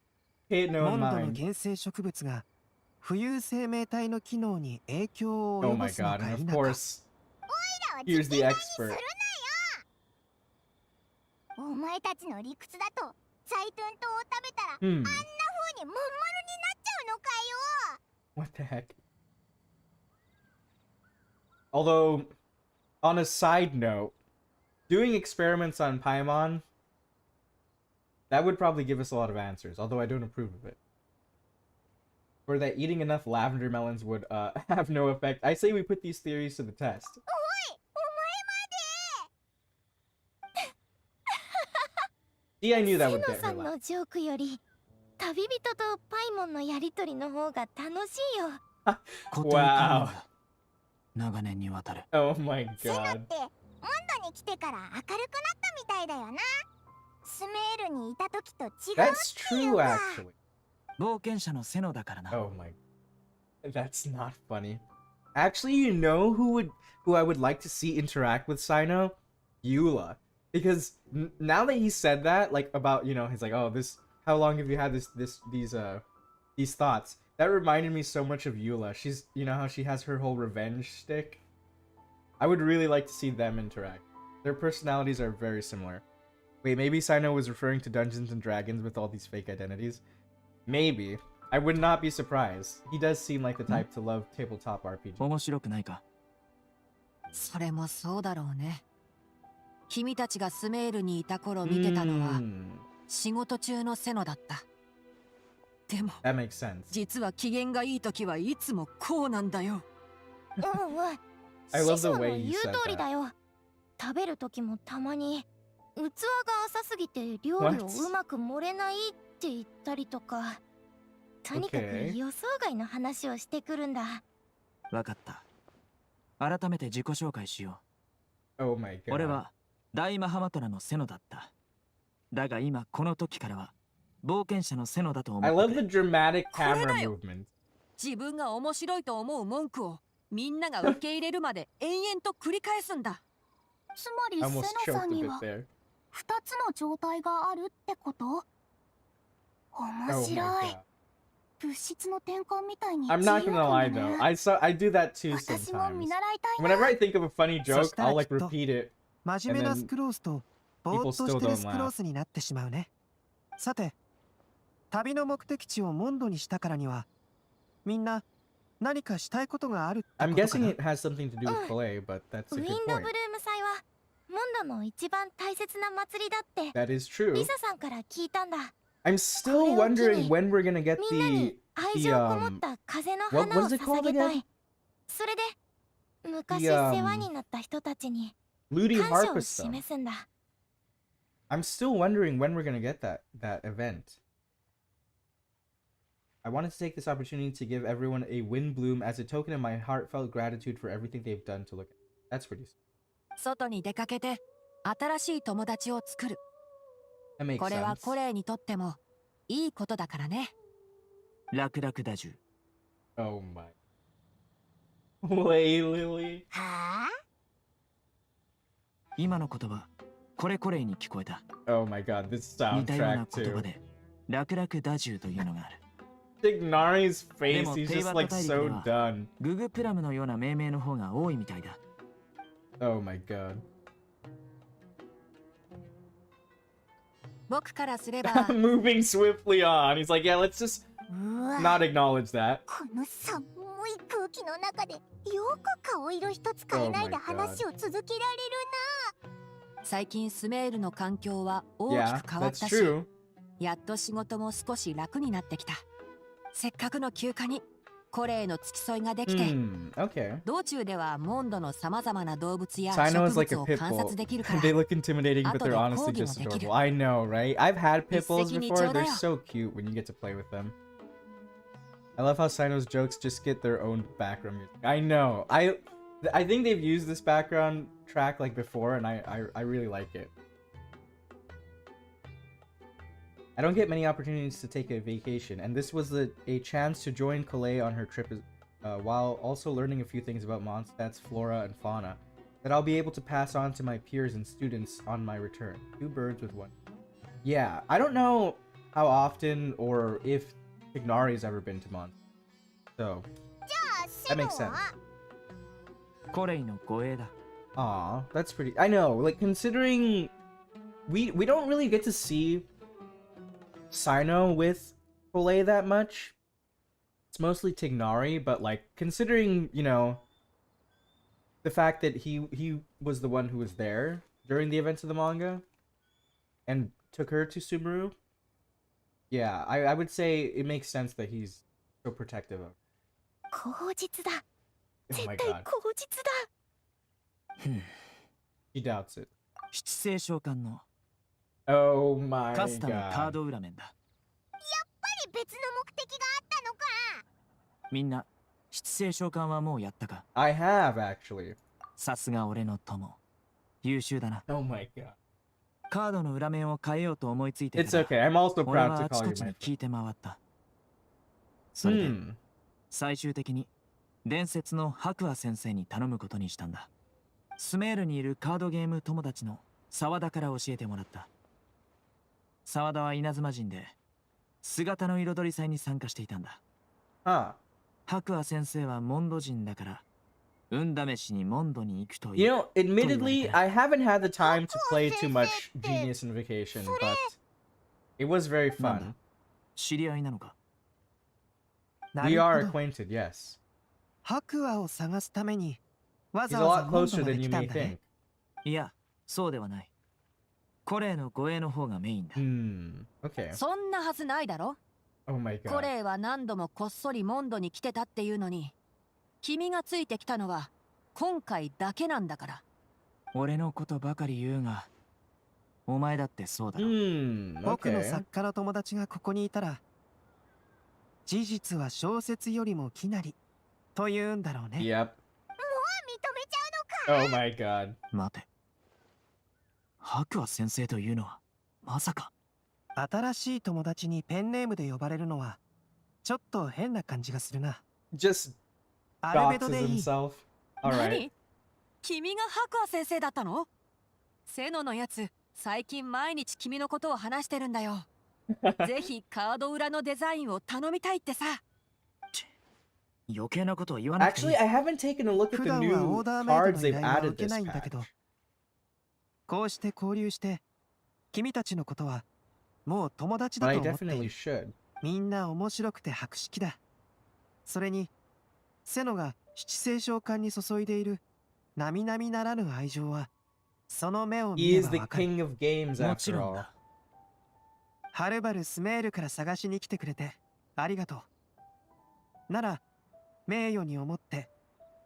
Hey, no モ one ンドの mind. 原生植物が浮遊生命体の機能に影響を Oh 及ぼ my すの god. か And 否 of か。 course, おいらは here's 実 the 験台にする expert. なよ。前たちの理屈だとザイトゥン島を食べたらあんな風にまん丸になっちゃうのかよ。 What the heck? Although, on a side note, doing experiments on Paimon, that would probably give us a lot of answers, although I don't approve of it. Or that eating enough lavender melons would have no effect. I say we put these theories to the test. おい、お前まで。 See, I knew that セ would ノ get さ her ん laugh. のジョークより旅人とパイモンのやりとりの方が楽しいよ。固定観念だ。長年にわたる。Oh my セノっ god. てモンドに来てから明るくなったみたいだよな。スメールにいた時と違う That's っていう true, か。 actually. 冒険者のセノだからな。 Oh my. That's not funny. Actually, you know who I would like to see interact with Sino? Eula. Because now that he said that, like about, you know, he's like, oh, how long have you had these thoughts? That reminded me so much of Eula. She's, you know how she has her whole revenge stick? I would really like to see them interact. Their personalities are very similar. Wait, maybe Sino was referring to Dungeons and Dragons with all these fake identities? Maybe. I would not be surprised. He does seem like the type to love tabletop RPG. 面白くないか。それもそうだろうね。君たちがスメールにいた頃見てたのは仕事中のセノだった。でも That makes sense. 実は機嫌がいい時はいつもこうなんだよ。うんうん。 I love 師 the 匠の way 言 he う said 通り that. だよ。食べる時もたまに器が浅すぎて料理をうまく盛れないって言ったりとか。とにかく Okay. 予想外の話をしてくるんだ。わかった。改めて自己紹介しよ Oh my う。 god. 俺は大マハマトラのセノだった。だが今この時からは冒険者のセノだと思 I って love く the れ。 dramatic これ camera だよ。 movement. 自分が面白いと思う文句をみんなが受け入れるまで延々と繰り返すんだ。つまり I セ almost ノ choked さ a んに bit は there. 2つの状態があるってこと？ Oh 面 my 白い。 god. 物質の転換みたいに I'm 自 not 由 gonna だ lie ね。 though. I do that too 私も sometimes. 見習いたいな。 Whenever I think of a funny joke, そしたら I'll like きっと repeat it. 真面目 And な then スクロースとぼーっ people とし still てる don't スクロースになってしまうね。さて、旅の目的地をモンドにしたからにはみんな何かしたいことがあるってこ I'm とか guessing な。 it has something to do with Clay, but that's ウ a ィン good ドブル point. ーム祭はモンドの一番大切な祭りだって That is true. リサさんから聞いたんだ。 I'm still wondering when we're gonna get みんなに the 愛情こもった風の花を what was it called 捧げた again? い。それで昔 The, 世話になった人たちに Ludi 感謝を Harpist stuff. 示すんだ。 I'm still wondering when we're gonna get that event. I wanted to take this opportunity to give everyone a Windblume as a token of my heartfelt gratitude for everything they've done to look at. That's pretty sweet. 外に出かけて新しい友達を作る。 That makes これは sense. コレイにとってもいいことだからね。楽々だじゅ。 Oh my. Way Lily. はあ？今の言葉、これこれに聞こえた。 Oh my god, this 似たような soundtrack 言葉 too. で、楽々だじゅというのがある。 Tignari's face, Demo, he's just Teiba like so Tatari done. ググプラムのような命名の方が多いみたいだ。Oh my god. 僕からすれば Moving swiftly on. He's like, yeah, let's just うわ。 not acknowledge that. この寒い空気の中でよく顔色一つ変えないで Oh my God. 話を続けられる最近スメールの環境は大 Yeah, きく変わっ that's たし、 true. やっと仕事も少し楽になってきた。せっかくの休暇にコレイの付き添いができて、 Okay. 道中ではモンドのさまざまな動物や Sino 植 is like 物 a を pit 観 bull. 察できるから They look intimidating, but they're After the honestly corgi just もできる。 adorable. I know, right? I've had pit bulls 一石二 before. 鳥だ They're よ。 so cute when you get to play with them. I love how Sino's jokes just get their own background music. I know. I think they've used this background track like before, and I really like it. I don't get many opportunities to take a vacation, and this was a chance to join Kalei on her trip while also learning a few things about MONDSTATT's flora and fauna that I'll be able to pass on to my peers and students on my return. 2 birds with 1. Yeah, I don't know how often or if Tignari's ever been to MONDSTATT. So, じゃあセ that ノ makes sense. は？コレイの護衛だ。 Aw, that's pretty. I know, like, considering we don't really get to see Sino with Kolei that much. It's mostly Tignari, but like considering, you know, the fact that he was the one who was there during the events of the manga and took her to Subaru. Yeah, I would say it makes sense that he's so protective of. 口実だ Oh 絶 my 対 god. 口実だ He doubts it. 七星召喚の Oh my カスタムカー god. ド裏面だ。別の目的があったのか。みんな七星召喚はもうやったか。 I have actually. さすが俺の友。優秀だな。 Oh my god. カードの裏面を変えようと思いついて It's から okay. I'm also 俺 proud は to あち call こ you ち my に聞いて回った。それで Hmm. 最終的に伝説の白亜先生に頼むことにしたんだ。スメールにいるカードゲーム友達の沢田から教えてもらった。沢田は稲妻人で姿の彩り祭に参加していたんだ。 Huh. 白亜先生はモンド人だから運試しにモンドに行くとい You う。 know, admittedly, I haven't had the time to play too much Genius Invocation, but it was very なんだ fun. 知り合いなのか。な We る are ほど。 acquainted, yes. 白亜を探すためにわ He's ざ a わざ lot モンド closer まで than 来 you た may んだね。 think. いや、そうではない。コレーの護衛の方がメインだ。 Hmm. Okay. そんなはずないだろ。 Oh my コ god. レイは何度もこっそりモンドに来てたっていうのに、君がついてきたのは今回だけなんだから。俺のことばかり言うが、お前だってそうだろ。Hmm. 僕の Okay. 作家の友達がここにいたら、事実は小説よりもきなりと言うんだろうね。Yep. 認めちゃうのか。 Oh my god. 待て。白亜先生というのは、まさか。新しい友達にペンネームで呼ばれるのはちょっと変な感じがするな。 Just アルベド doxes でいい。 himself. Alright. 何？君が白亜先生だったの？セノのやつ、最近毎日君のことを話してるんだよ。ぜひカード裏のデザインを頼みたいってさ。余計なことを言わなくていい。 Actually, I haven't taken a look at 普 the 段は new オーダーメイド cards の依 they've 頼は added 受け this ないんだ patch. けど、こうして交流して君たちのことはもう友達 But だ I と思ってい definitely る。 should. みんな面白くて博識だ。それにセノが七星召喚に注いでいる並々ならぬ愛情はその目を見 He れ is ば the わかる。 king of games もち after ろん all. だ。はるばるスメールから探しに来てくれてありがとう。なら名誉に思って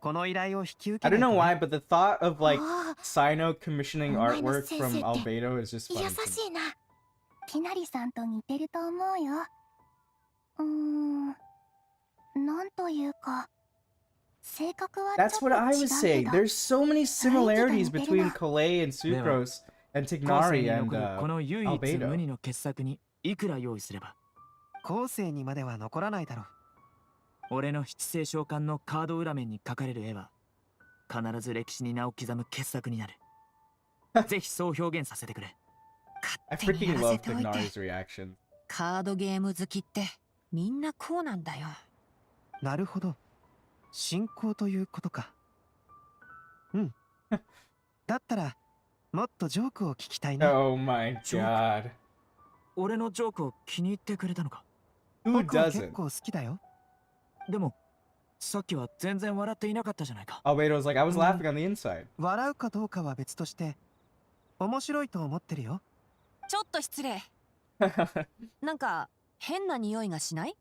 この依頼を引き受 I け don't ない know と why, ね。 but the thought of like あ Sino commissioning お前の artwork 先 from 生って Albedo is just 優 funny. to me. しいなきなりさんと似てると思うよ。なんというか性格はちょっ That's と what 違 I was うけ saying. ど There's so many similarities between Kolei and Yeah. Sucrose and 後世 Tignari に and 残るこの唯一 Albedo. 無二の傑作にいくら用意すれば、後世にまでは残らないだろう。俺の七星召喚のカード裏面に描かれる絵は、必ず歴史に名を刻む傑作になる。ぜひそう表現させてくれ。 I 勝手に freaking やら love せておいて。 Tignari's reaction. カードゲーム好きってみんなこうなんだよ。なるほど。信仰ということか。うん。だったらもっとジョークを聞きたいな。 Oh my Joke. god. 俺のジョークを気に入ってくれたのか。 Who 僕は結 doesn't? 構好きだよ。でも、さっきは全然笑っていなかったじゃないか。 Albedo's like, I was laughing on the inside. 笑うかどうかは別として面白いと思ってるよ。ちょっと失礼。なんか変な匂いがしない？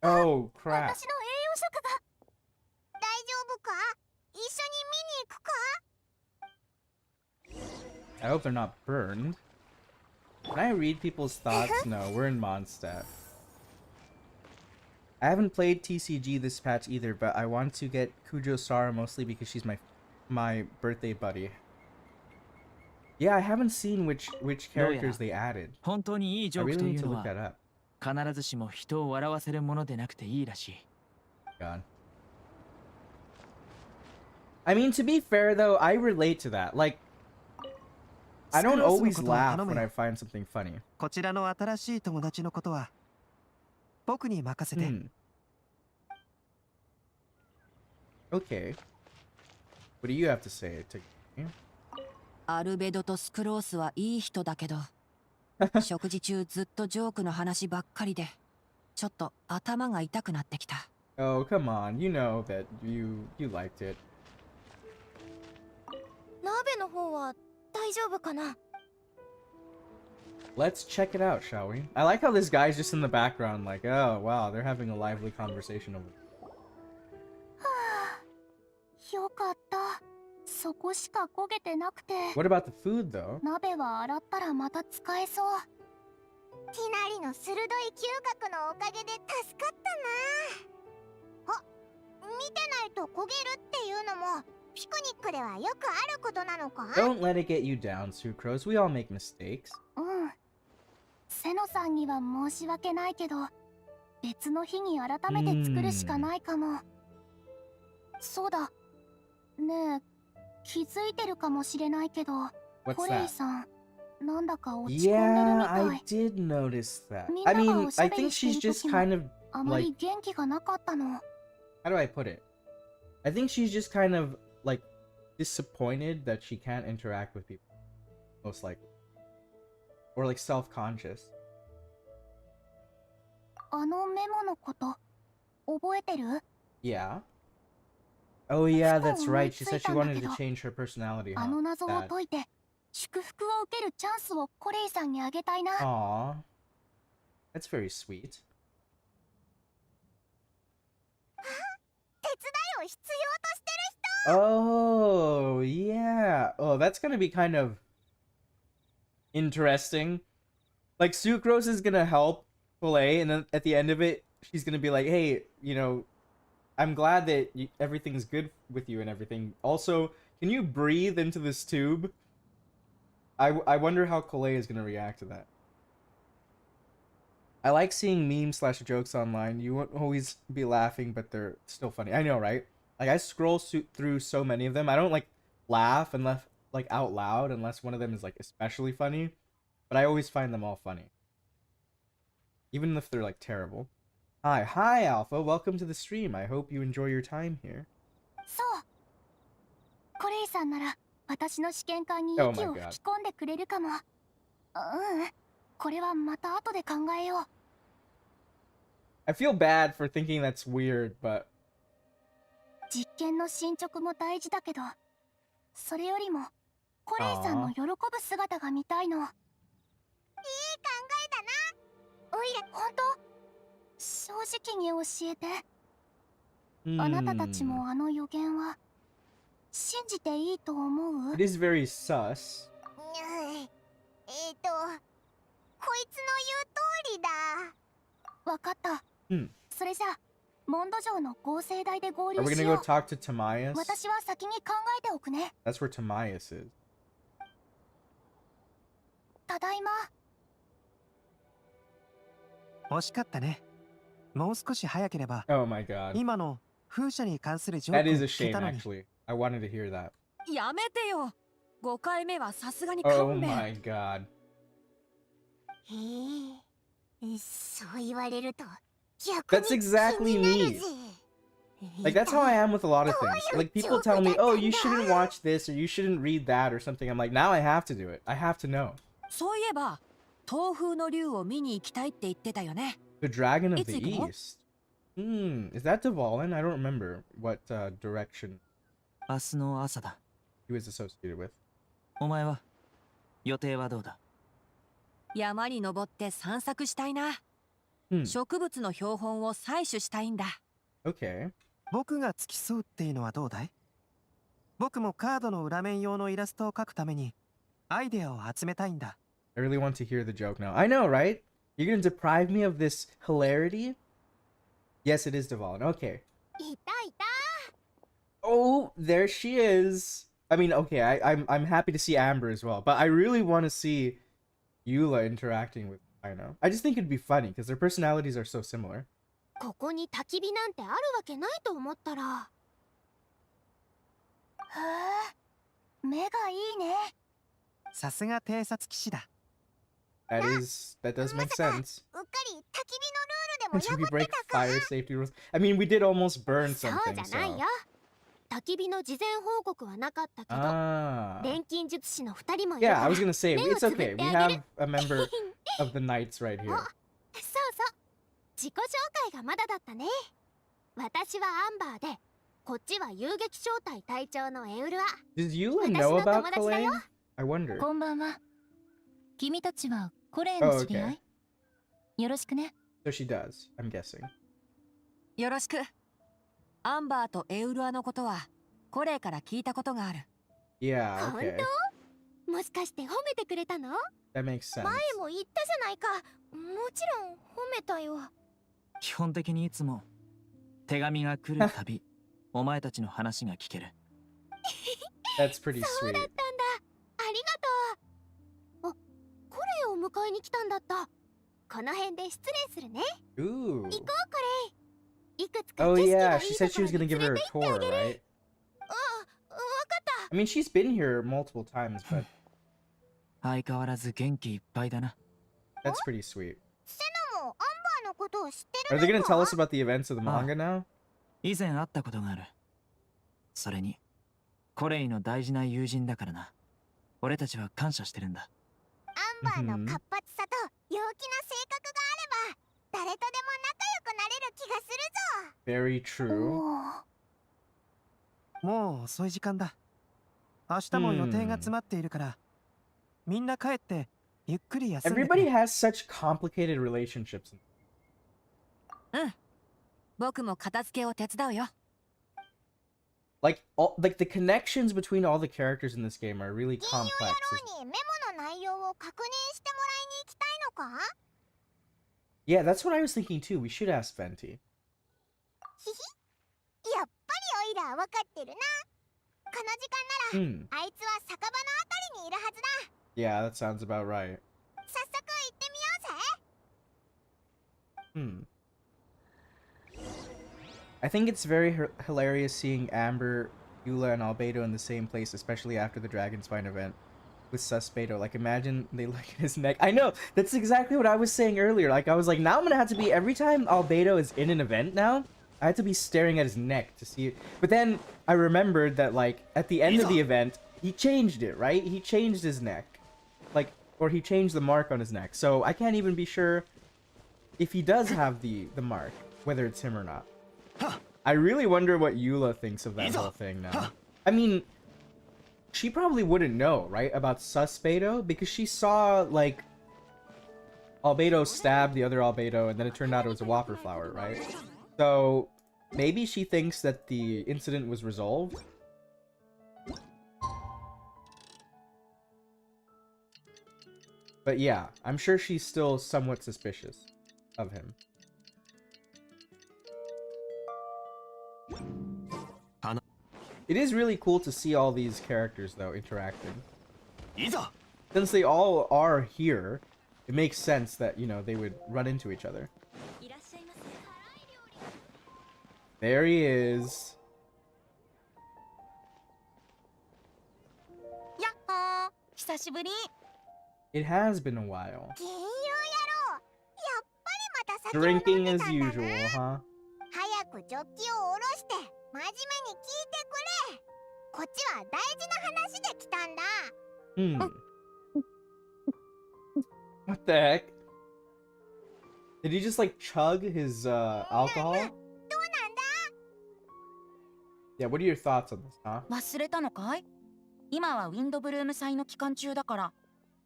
Oh 私 crap. の栄養食が大丈夫か？一緒に見に行くか？ I hope they're not burned. Can I read people's thoughts? No, we're in MONDSTAT. I haven't played TCG this patch either, but I want to get Kujo Sara mostly because she's my birthday buddy. Yeah, I haven't seen which characters they added. 本当にいいジ I ョーク really とい need う to の look は that up. 必ずしも人を笑わせるものでなくていいらしい。 God. I mean, to be fair though, I relate to that. Like, I don't always laugh when I find something funny. こちらの新しい友達のことは僕に任せて。 Hmm. Okay. What do you have to say? アルベドとスクロースはいい人だけど、食事中ずっとジョークの話ばっかりで、ちょっと頭が痛くなってきた。Oh, come on. You know that you liked it. 鍋の方は大丈夫かな？ Let's check it out, shall we? I like how this guy's just in the background, like, oh, wow, they're having a lively conversation over there. よかった。そこしか焦げてなくて。 What about the food, though? 鍋は洗ったらまた使えそう。ティナリの鋭い嗅覚のおかげで助かったな。あ、見てないと焦げるっていうのもピクニックではよくあることなのか？ Don't let it get you down, Sucrose. We all make mistakes. うん。セノさんには申し訳ないけど、別の日に改めて作るしかないかも。そうだ。ねえ、気づいてるかもしれないけど、 What's コレイ that? さん、なんだか落ち込んでるみ Yeah, た I い。 did notice that. みん I なが mean, おしゃ I べり think して she's る just 時も kind of あまり like, 元気がなかったの。 how do I put it? I think she's just kind of like disappointed that she can't interact with people, most likely, or like self-conscious. あのメモのこと覚えてる？ Yeah. Oh yeah, that's right. She 思い said つい she たんだ wanted け to ど、 change her personality, あ huh? の謎を Sad. 解いて祝福を受けるチャンスをコレイさんにあげたいな。 Aw. That's very sweet. 手伝いを必要としてる人。 Oh, yeah. Oh, that's gonna be kind of interesting. Like, Sucrose is gonna help Filet, and then at the end of it, she's gonna be like, hey, you know, I'm glad that everything's good with you and everything. Also, can you breathe into this tube? I wonder how Filet is gonna react to that. I like seeing memes/jokes online. You won't always be laughing, but they're still funny. I know, right? Like, I scroll through so many of them. I don't like laugh unless like out loud unless one of them is like especially funny, but I always find them all funny, even if they're like terrible. Hi Alpha, welcome to the stream. I hope you enjoy your time here. そう。コレイさんなら私の試験管に Oh 息 my を god. 吹き込んでくれるかも。うん、これはまた後で考えよう。 I feel bad for thinking that's weird, but 実験の進捗も大事だけど、それよりもコレイさんの喜ぶ姿が見たいの。いい考えだな。おいら、本当？正直に教えて。あなたたちもあの予言は信じていいと思う？ it is very sus. こいつの言う通りだ。わかった。それじゃあ、モンド城の合成台で合流 Are we し gonna よ go う。 talk to Timaeus? 私は先に考えておくね。 That's where Timaeus is. ただいま。惜しかったね。もう少し早ければ、 Oh my god. 今の風車に関する情報を That is a 聞け shame, たのに。 actually. I wanted to hear that. やめてよ。5回目はさすがに Oh 勘弁。 my god. そう言われると逆に That's exactly 気になる me. ぜ。 Like, that's how I am with a lot of things. Like, people tell me, oh, you shouldn't watch this or you shouldn't read that or something. I'm like, now I have to do it. I have to know. そういえば、東風の竜を見に行きたいって言ってたよね。 The Dragon of It's the equal. East. Is that Dvalin? I don't remember what direction 明日の朝だ。 he was associated with. お前は予定はどうだ？山に登って散策したいな。植物の標本を採取したいんだ。Okay. 僕が付き添うっていうのはどうだい？僕もカードの裏面用のイラストを描くためにアイデアを集めたいんだ。 I really want to hear the joke now. I know, right? You're gonna deprive me of this hilarity? Yes, it is Dvalin. Okay. いたいた。 Oh, there she is. I mean, okay, I'm happy to see Amber as well, but I really want to see Eula interacting with Aina. I just think it'd be funny because their personalities are so similar. ここに焚き火なんてあるわけないと思ったら。へえ、目がいいね。さすが偵察騎士だ。That does make sense. うっかり焚き火のルールでも Did we 破って break たか。 fire safety rules? I mean, we did almost burn そう something, じゃない so. よ。焚き火の事前報告はなかったけど、 Ah. 錬金術師の2人もいるか Yeah, ら。 I was gonna say, 目を it's つぶって okay. We あげる。 have a member of the Knights right here. そうそう、自己紹介がまだだったね。私はアンバーで、こっちは遊撃小隊隊長のエウルア。 Does Eula 私 know の about 友達だ Kalane? よ。 I wonder. こんばんは。君たちはコレイの知り合い？よろしくね。 So she does, I'm guessing. よろしく。アンバーとエウルアのことはコレイから聞いたことがある。 Yeah, 本 okay. 当？もしかして褒めてくれたの？ That makes sense. 前も言ったじゃないか。もちろん褒めたよ。基本的にいつも手紙が来るたびお前たちの話が聞ける。That's pretty そう sweet. だったんだ。ありがとう。あ、コレイを迎えに来たんだった。この辺で失礼するね。 Ooh. 行こう、コレイ。いくつか Oh 景色 yeah, がい she い said と she こ was ろ gonna に give 連 her れ a て行ってあ tour, げる。 right? わかった。 I mean, she's been here multiple times, but 相変わらず元気いっぱいだな。 that's pretty sweet. セナもアンバーのことを知ってる Are they の gonna か？ tell us about the events of the manga now? 以前会ったことがある。それにコレイの大事な友人だからな。俺たちは感謝してるんだ。アンバーの活発さと陽気な性格があれば、誰とでも仲良くなれる気がするぞ。 Very true. もう遅い時間だ。明日も予定が詰まっているから、みんな帰ってゆっくり休んでく Everybody れ。 has such complicated relationships. うん。僕も片付けを手伝うよ。Like the connections between all the characters in this game are really 金曜 complex. 野郎にメモの内容を確認してもらいに行きたいのか？ Yeah, that's what I was thinking too. We should ask Venti. ひひ、やっぱりオイラ分かってるな。この時間なら、 Hmm. あいつは酒場のあたりにいるはずだ。 Yeah, that sounds about right. 早速行ってみようぜ。 Hmm. I think it's very hilarious seeing Amber, Eula, and Albedo in the same place, especially after the Dragon Spine event with Suspedo. Like, imagine they look at his neck. I know! That's exactly what I was saying earlier. Like, I was like, now I'm gonna have to be, every time Albedo is in an event now, I have to be staring at his neck to see it. But then I remembered that, like, at the end of the event, he changed it, right? He changed his neck. Like, or he changed the mark on his neck. So I can't even be sure if he does have the mark, whether it's him or not. I really wonder what Eula thinks of that whole thing now. I mean, she probably wouldn't know, right, about Suspedo, because she saw, like, Albedo stab the other Albedo, and then it turned out it was a Whopper flower, right? So, maybe she thinks that the incident was resolved? But yeah, I'm sure she's still somewhat suspicious of him. It is really cool to see all these characters, though, interacting. Since they all are here, it makes sense that, you know, they would run into each other. There he is. やっほー、久しぶり。 It has been a while. 金曜野郎、やっぱりまた酒を Drinking 飲んで as たんだ usual, な。 huh? 早くジョッキを下ろして真面目に聞いてくれ。こっちは大事な話で来たんだ。 Hmm. What the heck? Did he just, like, chug his, alcohol? どうなんだ？ Yeah, what are your thoughts on this, huh? 忘れたのかい？今はウィンドブルーム祭の期間中だから、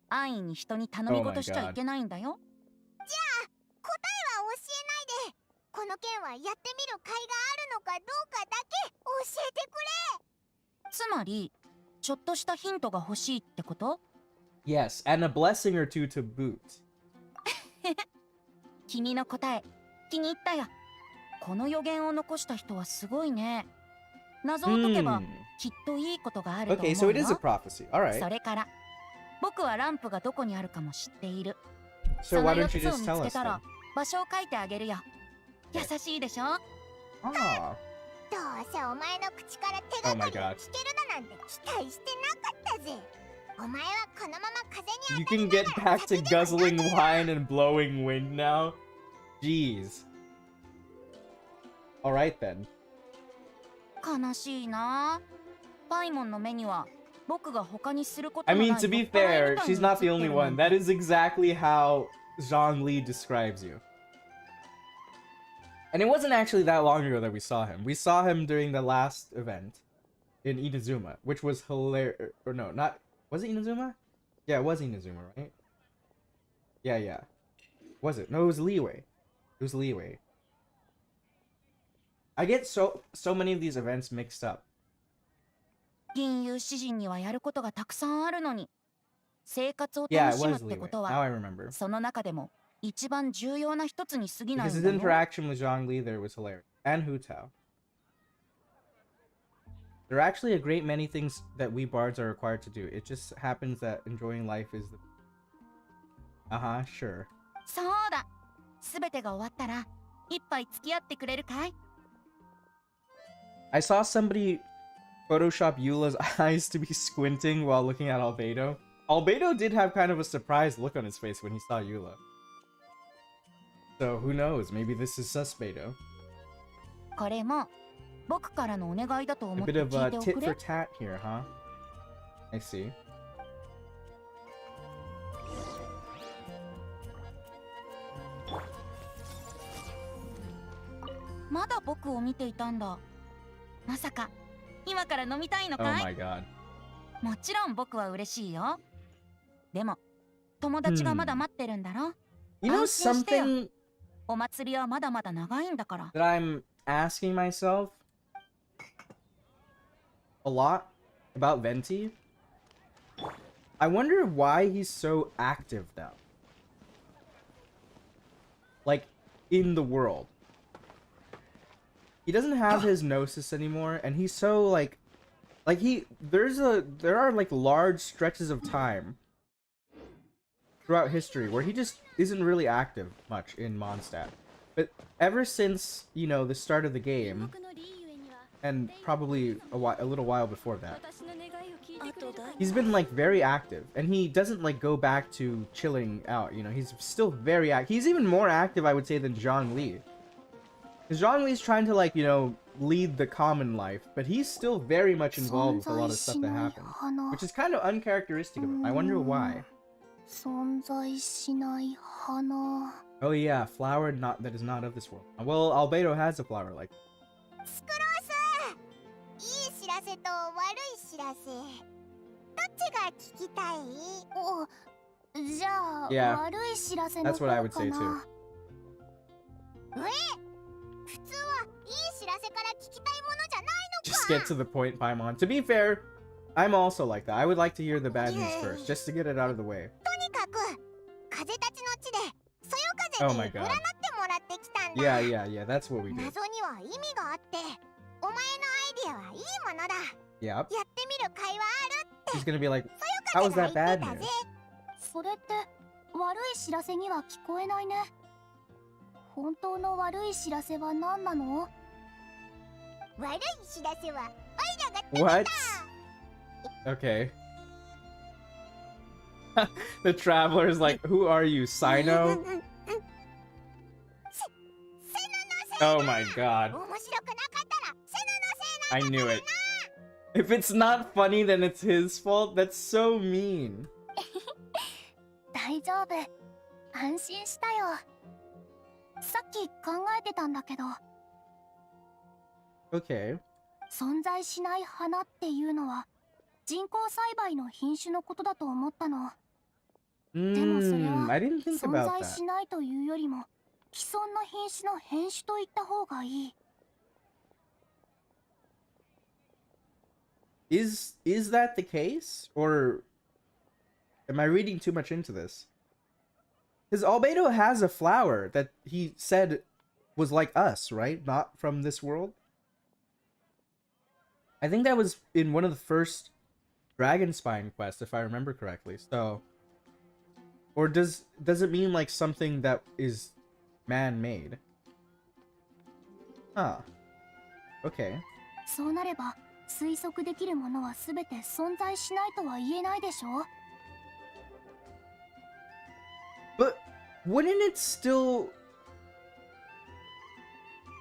安易に人に頼み事しちゃいけないんだよ。じゃあ、答えは教えないで。この件はやってみる甲斐があるのかどうかだけ教えてくれ。つまり、ちょっとしたヒントが欲しいってこと？ Yes, and a blessing or two to boot. 君の答え、気に入ったよ。この予言を残した人はすごいね。謎を解けば、きっといいことがあると思う Okay, よ。 so it is a prophecy. All right. それから、僕はランプがどこにあるかも知っている。 So その why 4 don't you つを just 見 tell つけ us た then? ら、場所を書いてあげるよ。優しいでしょ？ Ah. どうせお前の口から手がかりを聞けるだなんて期待してなかったぜ。お前はこのまま風に You 当たり can な get がら back to 酒でも guzzling 飲んで wine and blowing wind now? Jeez. Alright then. 悲しいな。パイモンの目には僕が他にすること I のな mean, い to be 酔っ払い fair, みたいに she's not the 映って only るな one. ん That て。 is exactly how Zhongli describes you. And it wasn't actually that long ago that we saw him. We saw him during the last event in Inazuma, which was hilarious. Or no, not... Was it Inazuma? Yeah, it was Inazuma, right? Yeah. Was it? No, it was Leeway. It was Leeway. I get so many of these events mixed up. 銀融詩人にはやることがたくさんあるのに、生活を Yeah, 楽 it しむっ was て Leeway. こと Now は I remember. その中でも一番重要な一つに過ぎない Because ん his だよ。 interaction with Zhongli there was hilarious. And Hu Tao. There are actually a great many things that we bards are required to do. It just happens that enjoying life is the... sure. そうだ。すべてが終わったら一杯付き合ってくれるかい？ I saw somebody Photoshop Eula's eyes to be squinting while looking at Albedo. Albedo did have kind of a surprised look on his face when he saw Eula. So who knows? Maybe this is Susbedo. これも僕からのお願いだと A 思って bit of 聞いて tit おく for れ。 tat here, huh? I see. まだ僕を見ていたんだ。まさか今から飲みたいの Oh かい？ my god. もちろん僕は嬉しいよ。でも友達がまだ待ってるんだろ。 You know 安心してよ。 something お祭りはまだまだ長いんだから。 that I'm asking myself a lot about Venti? I wonder why he's so active now. Like, in the world. He doesn't have his gnosis anymore, and he's so, like there are, like, large stretches of time throughout history where he just isn't really active much in MONDSTADT. But ever since, you know, the start of the game, and probably a little while before that, he's been, like, very active, and he doesn't, like, go back to chilling out, you know. He's still very active. He's even more active, I would say, than Zhongli. Because Zhongli's trying to, like, you know, lead the common life, but he's still very much involved with a lot of stuff that happens, which is kind of uncharacteristic of him. I wonder why. 存在しない花。 Oh yeah, flower that is not of this world. Well, Albedo has a flower like. スクロース、いい知らせと悪い知らせ、どっちが聞きたい？お、じゃあ、 Yeah, 悪い知らせの that's 方 what I か would say too. な。普通はいい知らせから聞きたいものじゃないのか。 Just get to the point, Paimon. To be fair, I'm also like that. I would like to hear the bad news first, just to get it out of the way. とにかく風たちの地でそよ Oh 風 my に占 god. ってもらってきたんだ。 Yeah, that's what we do. 謎には意味があって、お前のアイディアはいいものだ。 Yep. やってみる甲斐はあるって He's gonna be like, そ how よ is 風が that 言っ bad てた news? ぜ。それって悪い知らせには聞こえないね。本当の悪い知らせは何なの？悪い知らせはオイラが What? Okay. The traveler's like, who are you, Sino? Oh my god. 面白くなかったらセノのせい I knew it. If it's not funny, then it's his fault. That's so mean. 大丈夫。安心したよ。さっき考えてたんだけど、 Okay. 存在しない花っていうのは人工栽培の品種のことだと思ったの。でもそれは I didn't think 存 about 在 that. しないというよりも既存の品種の変種と言った方がいい。 Is that the case? Or am I reading too much into this? Because Albedo has a flower that he said was like us, right? Not from this world? I think that was in one of the first Dragon Spine quests, if I remember correctly. So, or does it mean like something that is man-made? Huh. Okay. そうなれば推測できるものは全て存在しないとは言えないでしょ。 But wouldn't it still...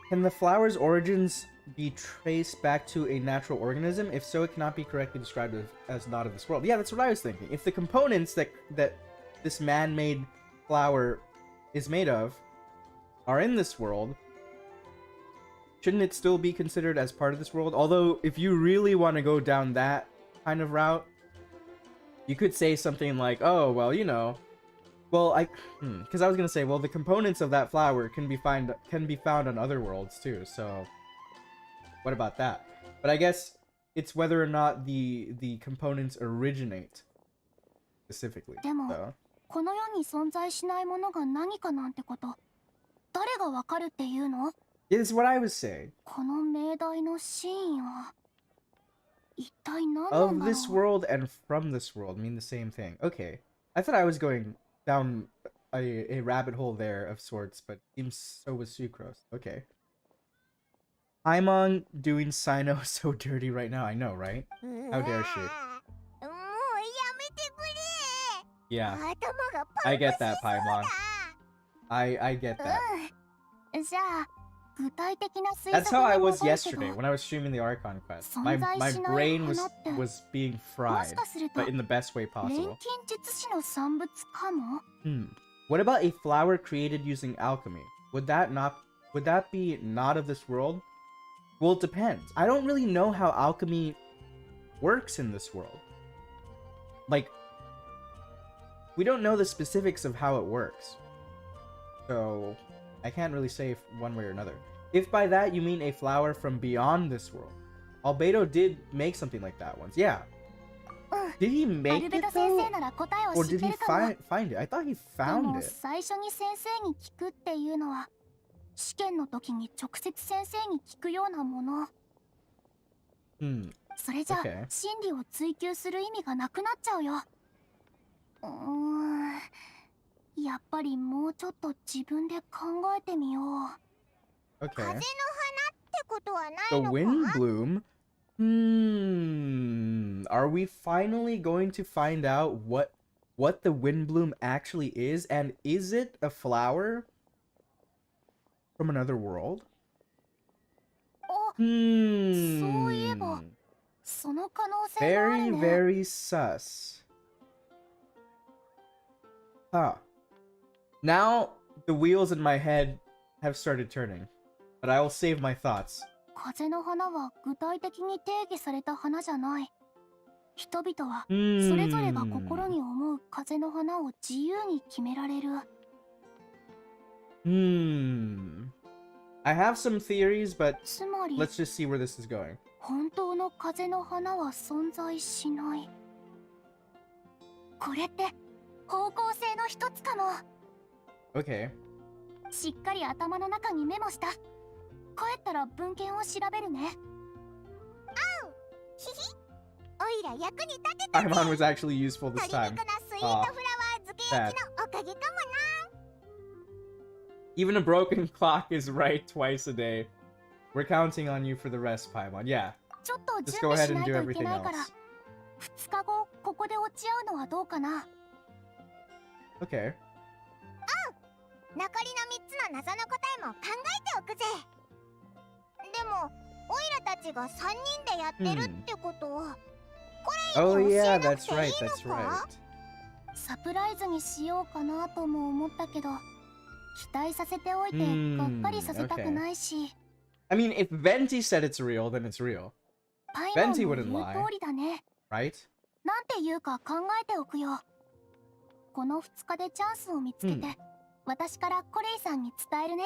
Can the flower's origins be traced back to a natural organism? If so, it cannot be correctly described as not of this world. Yeah, that's what I was thinking. If the components that this man-made flower is made of are in this world, shouldn't it still be considered as part of this world? Although, if you really want to go down that kind of route, you could say something like, oh, well, you know, well, because I was gonna say, well, the components of that flower can be found on other worlds too. So, what about that? But I guess it's whether or not the components originate specifically. So. この世に存在しないものが何かなんてこと、誰がわかるっていうの？ Yeah, this is what I was saying. この命題の真意は一体何なんだ Of ろう？ this world and from this world mean the same thing. Okay. I thought I was going down a rabbit hole there of sorts, but seems so was Sucrose. Okay. Paimon doing Sino so dirty right now. I know, right? How dare she? もうやめてくれ。 Yeah. 頭が I get that, Paimon. I get that. うん。じゃあ具体的な推 That's 測 how I に was 戻るけど、 yesterday when I was streaming the Archon quest. 存 My 在しない brain 花って was being も fried, しかすると but in the best way 錬 possible. 金術師の産物かも？ What about a flower created using alchemy? Would that be not of this world? Well, it depends. I don't really know how alchemy works in this world. Like, we don't know the specifics of how it works. So, I can't really say one way or another. If by that you mean a flower from beyond this world. Albedo did make something like that once. Yeah. Did he ア make ルベ it ド先 though? 生なら答えを Or 知っ did て he るかも。 find it? I thought he で found も it. 最初に先生に聞くっていうのは試験の時に直接先生に聞くようなもの。それじゃ、 Okay. 真理を追求する意味がなくなっちゃうよ。やっぱりもうちょっと自分で考えてみよう。 Okay. 風の花ってことはない The のか？ Windblume? Are we finally going to find out what the Windblume actually is? And is it a flower from another world? お、そういえば、その可能性がある Very, ね。 very sus. Huh. Now, the wheels in my head have started turning. But I will save my thoughts. 風の花は具体的に定義された花じゃない。人々はそれぞれが心に思う風の花を自由に決められる。I have some theories, but つまり、 let's just see where this is going. 本当の風の花は存在しない。これって方向性の一つかも。 Okay. しっかり頭の中にメモした。帰ったら文献を調べるね。あう、ひひ。おいら役に立てたね。 Paimon was actually useful this 鶏 time. 肉のスイートフラワー漬け焼きのおかげかもな。 Even a broken clock is right twice a day. We're counting on you for the rest, Paimon. Yeah. ちょっと Just 準 go 備 ahead しな and い do といけ everything ないから、 else. 2日後ここで落ち合うのはどうかな。 Okay. 残りの3つの謎の答えも考えておくぜ。でも、オイラたちが3人でやってるってことは、これ Oh 以上教 yeah, えなく that's ていい right, の that's か？ right. サプライズにしようかなとも思ったけど、期待させておいてがっかりさせたくないし。I mean, if Venti said it's real, then it's real, パイモンの Venti 言 wouldn't う lie. 通りだね。 right? なんて言うか考えておくよ。この2日でチャンスを見つけて、私からコレイさんに伝えるね。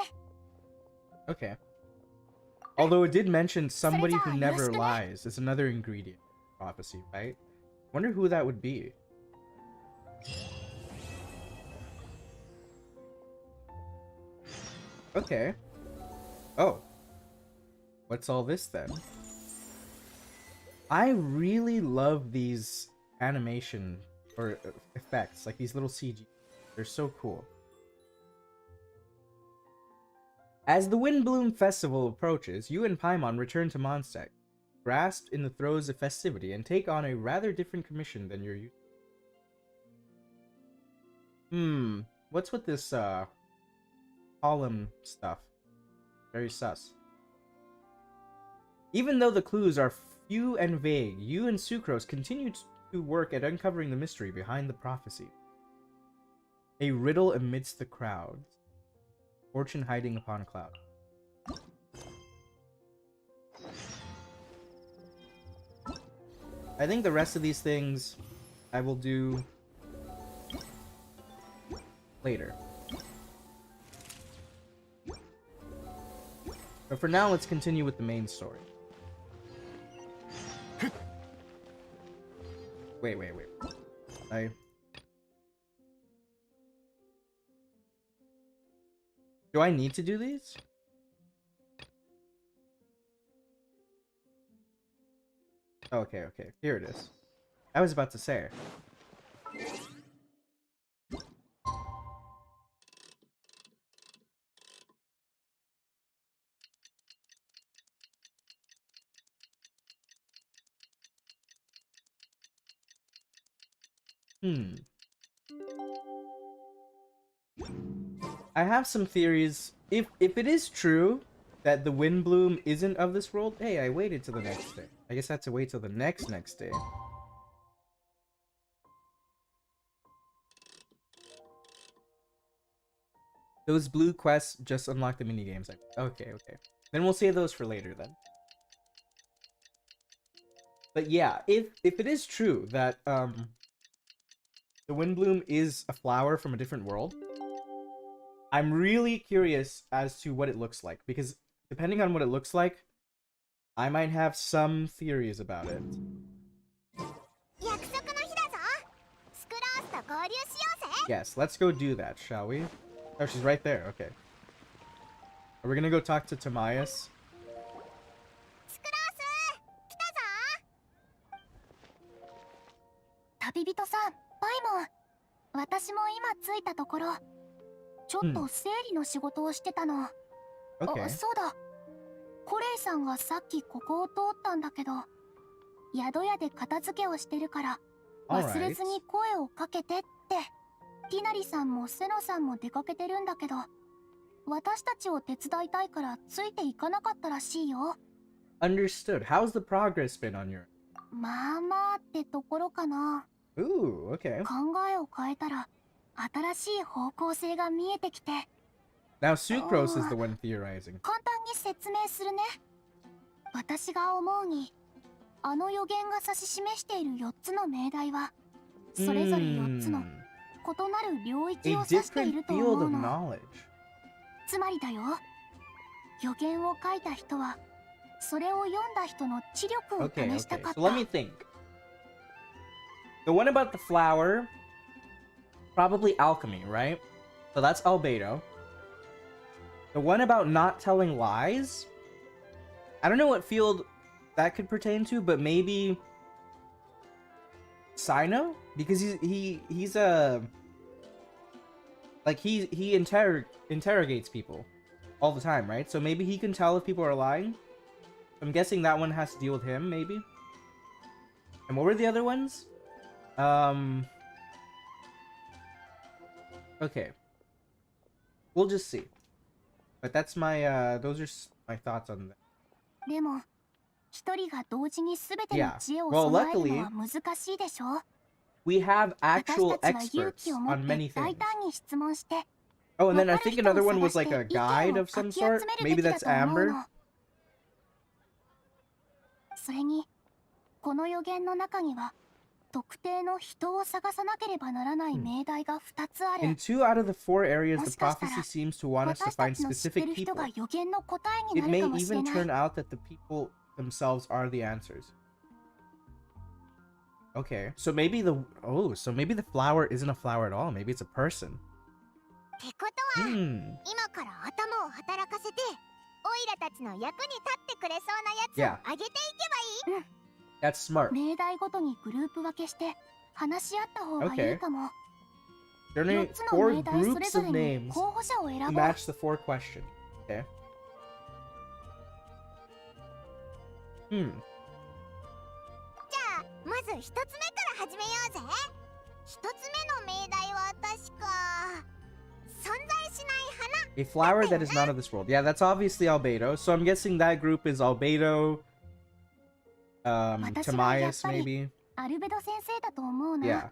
Okay. Although it did mention somebody who Sorry, never Yusuke. lies is another ingredient in prophecy, right? Wonder who that would be. Okay. Oh. What's all this then? I really love these animation or effects, like these little CG. They're so cool. As the Windblume Festival approaches, you and Paimon return to MONDSTADT, grasped in the throes of festivity, and take on a rather different commission than you're used to. What's with this, column stuff? Very sus. Even though the clues are few and vague, you and Sucrose continue to work at uncovering the mystery behind the prophecy. A riddle amidst the crowds. Fortune hiding upon a cloud. I think the rest of these things I will do later. But for now, let's continue with the main story. Wait. Do I need to do these? Okay. Here it is. I was about to say. I have some theories. If it is true that the Windblume isn't of this world, hey, I waited till the next day. I guess I have to wait till the next day. Those blue quests just unlock the minigames. Okay. Then we'll save those for later then. But yeah, if it is true that the Windblume is a flower from a different world, I'm really curious as to what it looks like, because depending on what it looks like, I might have some theories about it. Yes, let's go do that, shall we? Oh, she's right there. Okay. Are we gonna go talk to Timaeus? 旅人さん、バイモン。私も今着いたところ、ちょっと整理の仕事をしてたの。Okay. そうだ。コレイさんがさっきここを通ったんだけど、宿屋で片付けをしてるから忘れずに声をかけてって。ティナリさんもセノさんも出かけてるんだけど、私たちを手伝いたいからついていかなかったらしいよ。Understood. How's the progress been on your... まあまあってところかな。Ooh, okay. 考えを変えたら新しい方向性が見えてきて。Now Sucrose is the one theorizing. 簡単に説明するね。私が思うに、あの予言が指し示している4つの命題は、それぞれ4つの異なる領域を指していると思うの。つまりだよ、予言を書いた人は、それを読んだ人の知力を試したかった。So let me think. The one about the flower, probably alchemy, right? So that's albedo. The one about not telling lies, I don't know what field that could pertain to, but maybe Sino, because he's a like he interrogates people all the time, right? So maybe he can tell if people are lying. I'm guessing that one has to deal with him, maybe. And what were the other ones? Okay. We'll just see. But that's my those are my thoughts on that. でも、一人が同時に全ての知恵を備えるのは難しいでしょ。 We have actual 私たちは勇 experts 気を持 on っ many て大 things. 胆に質問して、 Oh, and then I わかる think 人を another one 探 was して like a 意見 guide を of か some き集 sort. める Maybe べきだ that's と思う Amber. の。それに、この予言の中には、特定の人を探さなければならない命題が2つある。 In 2 out of the 4 areas, も the しかしたら、 prophecy seems to want us to 私た find ちの知って specific る人 people. が予言の答えに It なる may かもしれ even ない。 turn out that the people themselves are the answers. Okay, so maybe so maybe the flower isn't a flower at all. Maybe it's a person. ってことは、今から頭を働かせて、オイラたちの役に立ってくれそうなやつをあげていけばいい。That's smart. 命題ごとにグループ分けして話し合った方がいいかも。 There are 4つの 4命題それ groups ぞ of れに names 候補者を選 to ぼう。 match the 4 questions. Okay. じゃあまず1つ目から始めようぜ。1つ目の命題は確か存在しない花。 A flower that is not of this world. Yeah, that's obviously albedo. So I'm guessing that group is albedo, Timaeus maybe. アルベド先生だと思うな。 Yeah.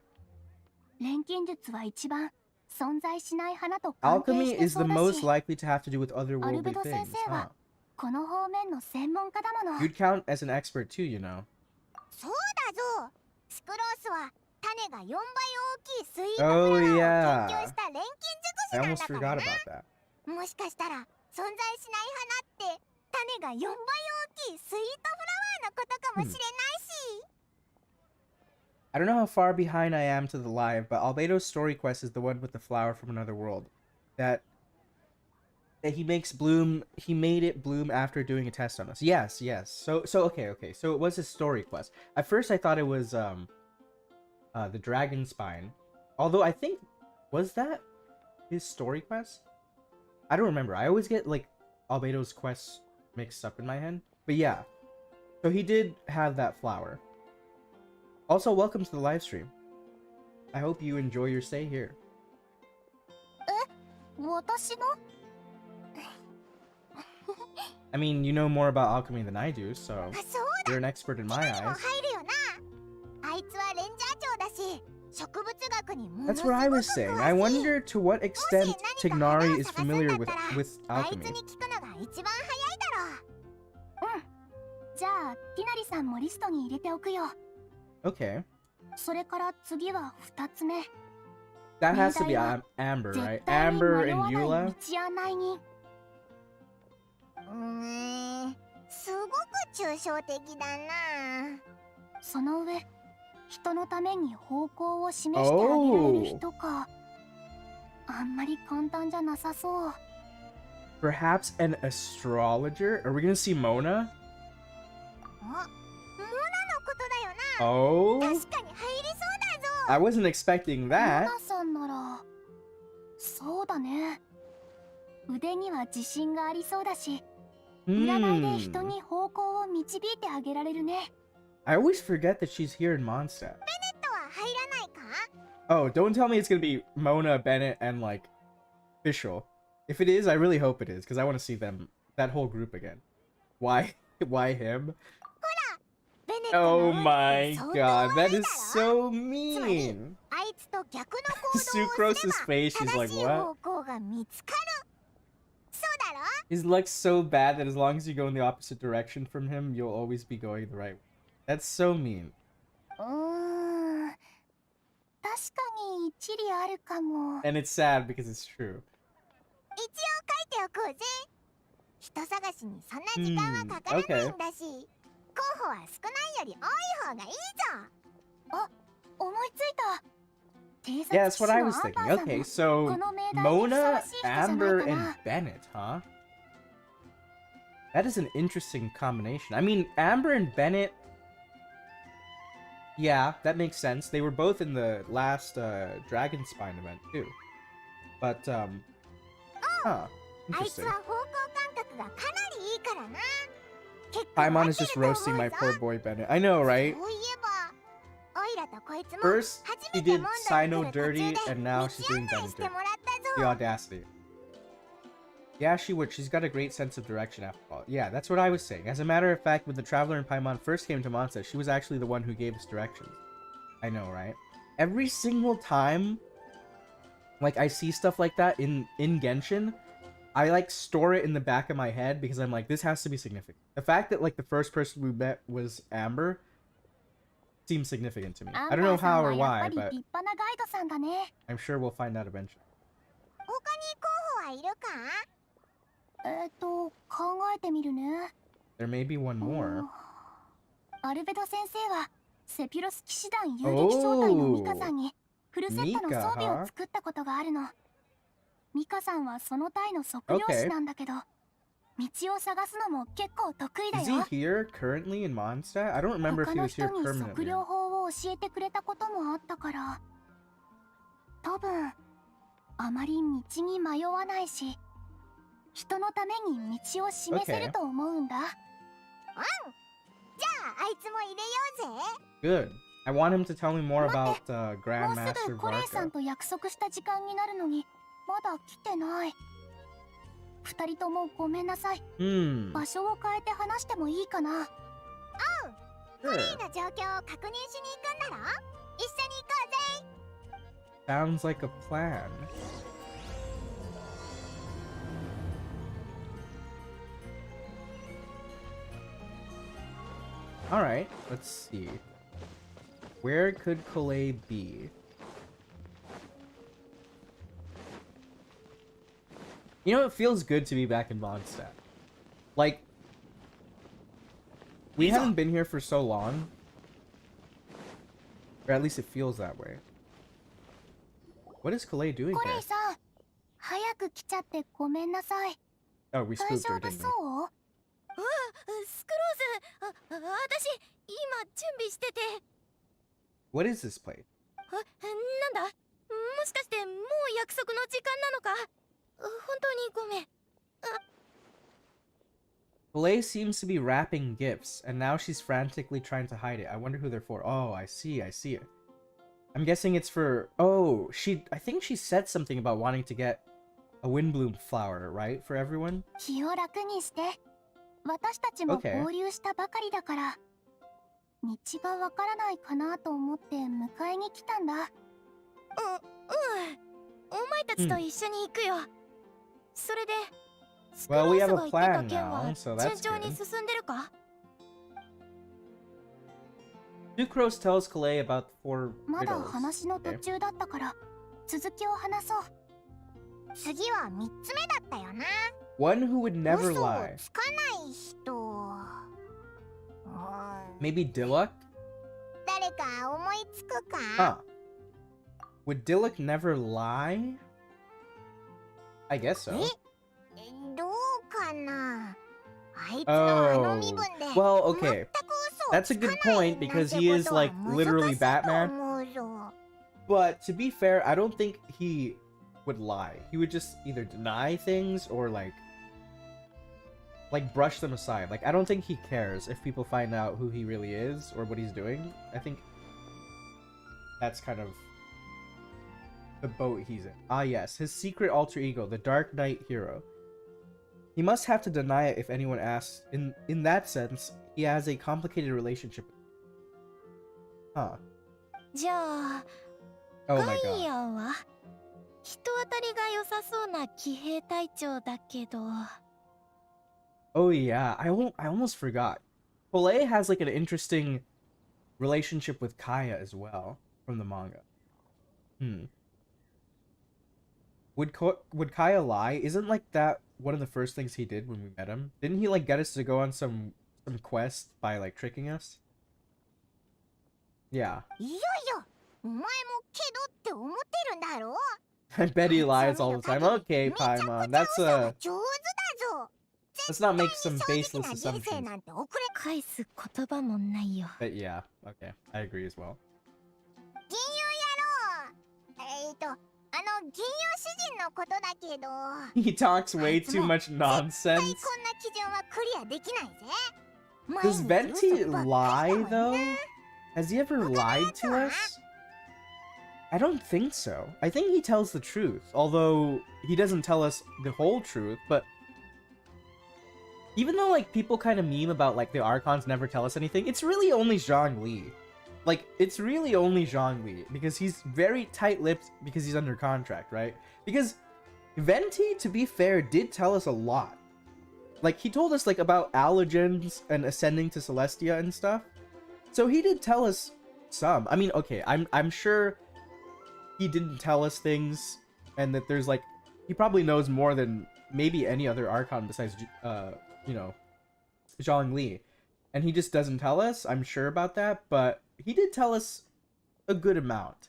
錬金術は一番存在しない花と関係 Alchemy して is そ the うだ most し、 likely to have to do with アル otherworldly ベド先 things, 生 huh? はこの方面の専門家だもの。 You'd count as an expert too, you know. そうだぞ。スクロースは種が4倍大きいスイート Oh フラワーを研 yeah. 究した錬金 I 術 almost 師なんだか forgot らな。 about that. もしかしたら存在しない花って種が4倍大きいスイートフラワーのことかもしれないし。 I don't know how far behind I am to the live, but Albedo's story quest is the one with the flower from another world. That he makes bloom. He made it bloom after doing a test on us. Yes, yes. So okay. So it was his story quest. At first I thought it was the dragon spine. Although I think, was that his story quest? I don't remember. I always get like Albedo's quests mixed up in my head. But yeah. So he did have that flower. Also, welcome to the live stream. I hope you enjoy your stay here. 私の I mean, you know more about alchemy than I do, so あ、そうだ。 you're an expert in my にも eyes. 入るよな。あいつはレンジャー長だし、植物学にもの That's すご what く I 詳 was しい。 saying. I wonder to what extent もし何か花 Tignari を is 探すん familiar だ with ったら、 with あいつ alchemy. に聞くのが一番早いだろう。うん。じゃあ、ティナリさんもリストに入れておくよ。 Okay. それから次は2つ目。 That has to be Midai Amber, 絶 right? 対に Amber 迷 and わない Eula? 道案内人。すごく抽象的だな。その上、人のために方向を示してあげられる人か。あんまり簡単じゃなさそう。 Perhaps an astrologer? Are we gonna see Mona? あ、モナのことだよな。 Oh? 確かに入りそうだぞ。 I wasn't expecting モ that. ナさんなら、そうだね。腕には自信がありそうだし、占いで人 Hmm. に方向を導いてあげられるね。 I always forget that she's here in Mondstadt. ベネットは入らないか？ Oh, don't tell me it's gonna be Mona, Bennett, and like Fischl. If it is, I really hope it is, because I want to see them, that whole group again. Why? Why him? ベネットの Oh 運って my 相当 god, 悪 that いだ is ろ？ so mean. あいつと逆の行動をすれ Sucrose's ば face, she's 正 like, しい what? 方向が見つかる。そうだろ？ His luck's so bad that as long as you go in the opposite direction from him, you'll always be going the right way. That's so mean. 確かに一理あるかも。 And it's sad because it's true. 一応書いておこうぜ。人探しにそんな時間はかからないんだし、候補は少ないより多い方がいいぞ。あ、思いついた。 Yeah, that's what I was thinking. Okay, so Mona, Amber, and Bennett, huh? That is an interesting combination. I mean, Amber and Bennett... Yeah, that makes sense. They were both in the last Dragon Spine event, too. But, huh. あいつ Interesting. は方向感覚がかなりいいからな。結構 Paimon 待 is って just ると思う roasting my ぞ。 poor boy Bennett. I know, right? そういえば、オイラとこいつも First, 初 he めて did モン Sino ドに来る途 dirty, 中で and 道 now 案 she's doing 内 Bennett して dirty. もらった The ぞ。 audacity. Yeah, she would. She's got a great sense of direction after all. Yeah, that's what I was saying. As a matter of fact, when the Traveler and Paimon first came to Mondstadt, she was actually the one who gave us directions. I know, right? Every single time, like, I see stuff like that in Genshin, I, like, store it in the back of my head because I'm like, this has to be significant. The fact that, like, the first person we met was Amber seems significant to me. I don't know how or why, but 立派なガイドさんだね。 I'm sure we'll find out eventually. 他に候補はいるか？考えてみるね。 There may be one more. アルベド先生はセピロス騎士団遊撃小隊のミカさんにフルセットの装備を作ったことがあるの。ミカさんはその隊の測量士なんだけど、道を探すのも結構得意だ Is よ。 he here currently in Mondstadt? I don't remember if 他 he の was 人 here に測 permanently. 量法を教えてくれたこともあったから、多分あまり道に迷わないし、人のために道を示せると思うんだ。うん。じゃああいつも入れようぜ。 Good. I want him to tell me more about もうす Grandmaster ぐコレイさ Varka. んと約束した時間になるのにまだ来てない。二人ともごめんなさい。 Hmm. 場所を変えて話してもいいかな。うん。Sure. の状況を確認しに行くんだろ？一緒に行こうぜ。 Sounds like a plan. Alright, let's see. Where could Kalei be? You know, it feels good to be back in Mondstadt. Like, we haven't been here for so long. Or at least it feels that way. What is Kalei doing コレ here? イさん、早く来ちゃってごめんなさい。 Oh, we 大 spooked 丈 her, 夫 didn't そ we? う？ スクローズ、私今準備してて。 What is this place? なんだ、もしかしてもう約束の時間なのか？本当にごめん。 Kalei seems to be wrapping gifts, and now she's frantically trying to hide it. I wonder who they're for. Oh, I see it. I'm guessing it's for... Oh, I think she said something about wanting to get a Windblume flower, right? For everyone? 気を楽にして。私たちも Okay. 合流したばかりだから。道がわからないかなと思って迎えに来たんだ。お前たちと一緒に行くよ。それで、スク Well, ロ we ー have ズ a が言ってた plan 件 now, は so 順 that's 調に good. 進んでるか？ Sucrose tells Kalei about the four まだ riddles. 話の途中だったから、続きを話そう。次は3つ目だったよな。 One who would never 嘘を lie. つかない人。Maybe Dilluck? 誰か思いつくか？ Huh. Would Dilluck never lie? I guess so. どうかな。あいつのあの身分で。 Well, 全 okay. く嘘を That's a つか good ない point なん because て he こ is とは like literally 難しいと Batman. 思うぞ。 But to be fair, I don't think he would lie. He would just either deny things or like brush them aside. Like I don't think he cares if people find out who he really is or what he's doing. I think that's kind of the boat he's in. Ah yes, his secret alter ego, the Dark Knight hero. He must have to deny it if anyone asks. In that sense, he has a complicated relationship. Huh. じゃあ、 Oh ガ my イ god. アンは人当たりが良さそうな騎兵隊長だけど。 Oh yeah, I almost forgot. Polay has like an interesting relationship with Kaya as well from the manga. Would Kaya lie? Isn't like that one of the first things he did when we met him? Didn't he like get us to go on some quest by like tricking us? Yeah. いやいや、お前もけどって思ってるんだろ？ I bet he lies all the time. Okay, めちゃくちゃ Paimon, 嘘 that's が上手だぞ。 let's not make some 正 baseless 直な人生 assumptions. なんて遅れ。返す言葉もないよ。 But yeah, okay, I agree as well. 銀融野郎。銀融詩人のことだけど。 He talks way too much 絶対 nonsense. こんな基準はクリアできないぜ。 Does 毎日 Venti 嘘ばっかり lie だわ though? ね。 Has he ever lied to us? I don't think so. I think he tells the truth, although he doesn't tell us the whole truth, but even though like people kind of meme about like the Archons never tell us anything, it's really only Zhongli. Like, it's really only Zhongli, because he's very tight-lipped because he's under contract, right? Because Venti, to be fair, did tell us a lot. Like, he told us like about allergens and ascending to Celestia and stuff. So he did tell us some. I mean, okay, I'm sure he didn't tell us things, and that there's like, he probably knows more than maybe any other Archon besides, you know, Zhongli. And he just doesn't tell us, I'm sure about that, but he did tell us a good amount.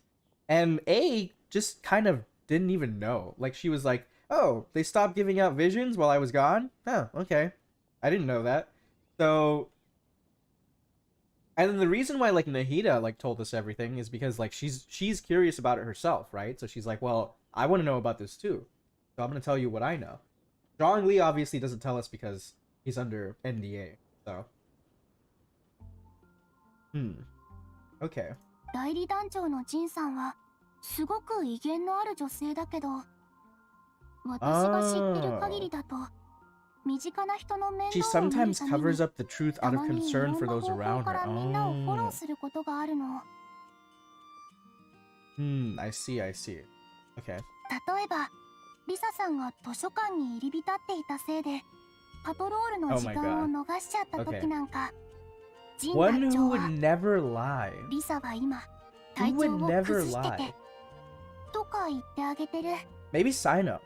And A just kind of didn't even know. Like, she was like, oh, they stopped giving out visions while I was gone? Oh, okay. I didn't know that. So, and then the reason why, like, Nahida, like, told us everything is because, like, she's curious about it herself, right? So she's like, well, I want to know about this too. So I'm going to tell you what I know. Zhongli obviously doesn't tell us because he's under NDA, so. Okay. 代理団長のジンさんはすごく威厳のある女性だけど、私が知ってる限りだと身近な人の面 She 倒を見る sometimes ため covers に up the truth た out of まにい concern ろん for な those 方法 around か her. らみんなをフォロー Oh. することがあるの。 I see, I see. Okay. 例えばリサさんが図書館に入り浸っていたせいでパトロールの Oh 時 my 間を god. 逃しちゃった時なんか、ジン One 団 who 長は would never lie. リサは今 Who 体調 would を never 崩して lie? てとか言ってあげてる。 Maybe Sino.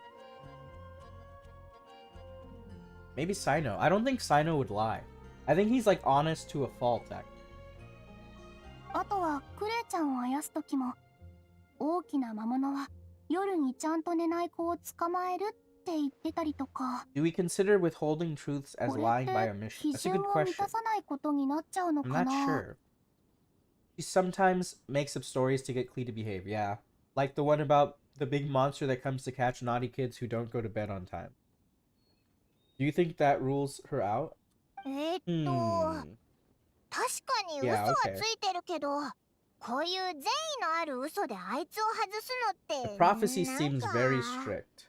Maybe Sino. I don't think Sino would lie. I think he's like honest to a fault, actually. あとはクレイちゃんをあやす時も大きな魔物は夜にちゃんと寝ない子を捕まえるって言ってたりとか、 Do we consider withholding truths as これ lying っ by て omission? 基 That's a 準 good を満 question. たさないことになっちゃうの I'm か not な。 sure. She sometimes makes up stories to get Klee to behave, yeah. Like the one about the big monster that comes to catch naughty kids who don't go to bed on time. Do you think that rules her out? 確 Hmm. かに嘘 Yeah, は okay. ついてるけど、こういう善意のある嘘であいつを外すのっ The て prophecy なん seems か very strict.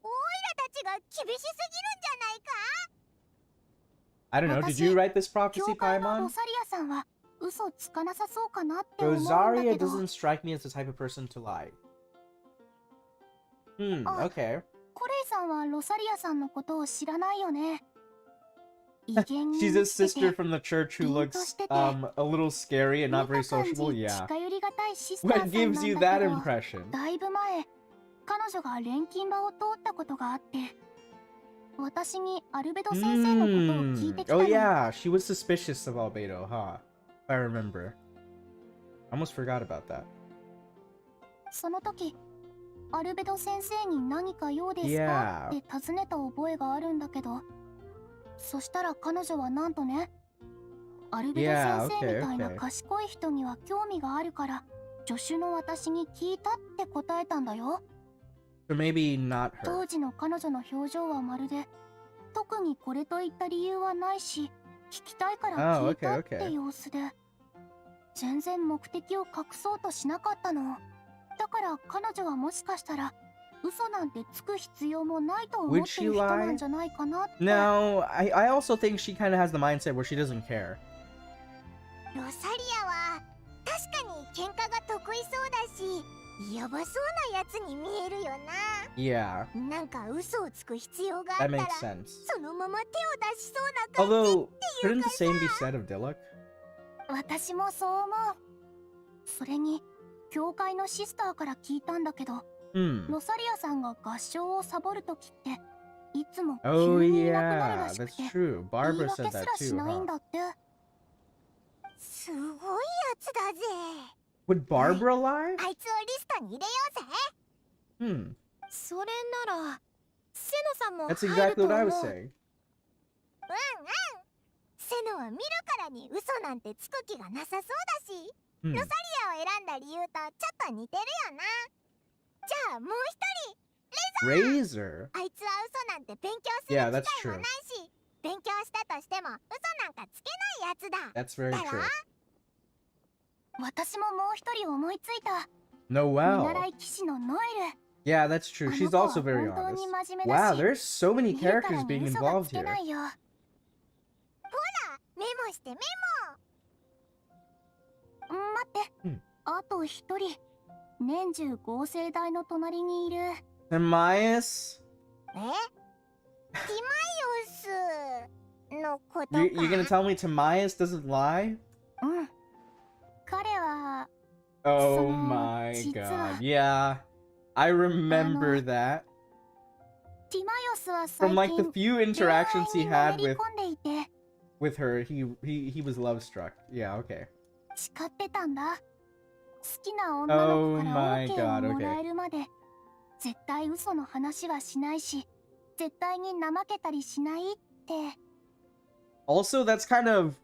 オイラたちが厳しすぎるんじゃないか。 I don't know. Did you write this 教 prophecy, 会の Paimon? ロサリアさんは嘘つかなさそうかなって思うんだ Rosaria けど、 doesn't strike me as the type of person to lie. Okay. コレイさんはロサリアさんのことを知らないよね。威厳に She's 満 a ちて sister て from the church who 凛と looks してて a little scary and 見 not very た感 sociable. じ Yeah. 近寄りがたいシスターさ What ん gives な you ん that だけど、 impression? だいぶ前彼女が錬金場を通ったことがあって、私にアルベド先生のことを聞いてきた Oh の。 yeah, she was suspicious of Albedo, huh? If I remember. I almost forgot about that. その時アルベド先生に何か用ですか Yeah. って尋ねた覚えがあるんだけど、そしたら彼女はなんとね、アルベド Yeah, 先生みたい okay, な okay. 賢い人には興味があるから助手の私に聞いたって答えたんだよ。 So maybe not 当 her. 時の彼女の表情はまるで特にこれといった理由はないし、聞きたいから聞いた Oh, っ okay, て okay. 様子で、全然目的を隠そうとしなかったの。だから彼女はもしかしたら嘘なんてつく必要もないと思っ Would て she る人な lie? んじゃないかなって。 No, I also think she kind of has the mindset where she doesn't care. ロサリアは確かに喧嘩が得意そうだし、やばそうなやつに見えるよ Yeah, な。なんか嘘をつく必要があ that ったら makes sense. そのまま手を出しそうな感じ。 Although, couldn't the same be said of Diluk? 私もそう思う。それに教会のシスターから聞いたんだけど、 Hmm. ロサリアさんが合唱をサボるときっていつも Oh 急にいなくなる yeah, らしく that's て、 true. 言い Barbara 訳 said す that らし too, ないん huh? だって。すごいやつだぜ。 Would Barbara lie? あいつをリストに入れようぜ。 Hmm. それならセノさんも That's 入る exactly と what I 思 was う。 saying. セノは見るからに嘘なんてつく気がなさそうだし、 Hmm. ロサリアを選んだ理由とちょっと似てるよな。じゃあもう一人、 Razor? あいつは嘘なんて勉強する Yeah, 機 that's 会も true. ないし、勉強したとしても嘘なんかつけないやつだ。 That's very だろ？ true. 私ももう一人思いついた。 Noelle. 見習い騎士のノエル。 Yeah, that's true. She's also very 本当に honest. 真面目だ Wow, し、 there's so many 見るから characters に being 嘘が involved つけ here. ないよ。ほら、メモしてメモ。待って、うんあと一人。年中合成台の隣にいる。 Timaeus? ティマイオスのことか。 You're gonna tell me Timaeus doesn't lie? うん。彼は Oh その my 実は god. Yeah. I remember that. ティマイオスは最 From like the 近 few 恋愛 interactions に he の had めり with 込んでいて her, he was love struck. Yeah, okay. 誓ってたんだ。好きな女の子から Oh my OK を god, もら okay. えるまで絶対嘘の話はしないし、絶対に怠けたりしないって。 Also, that's kind of,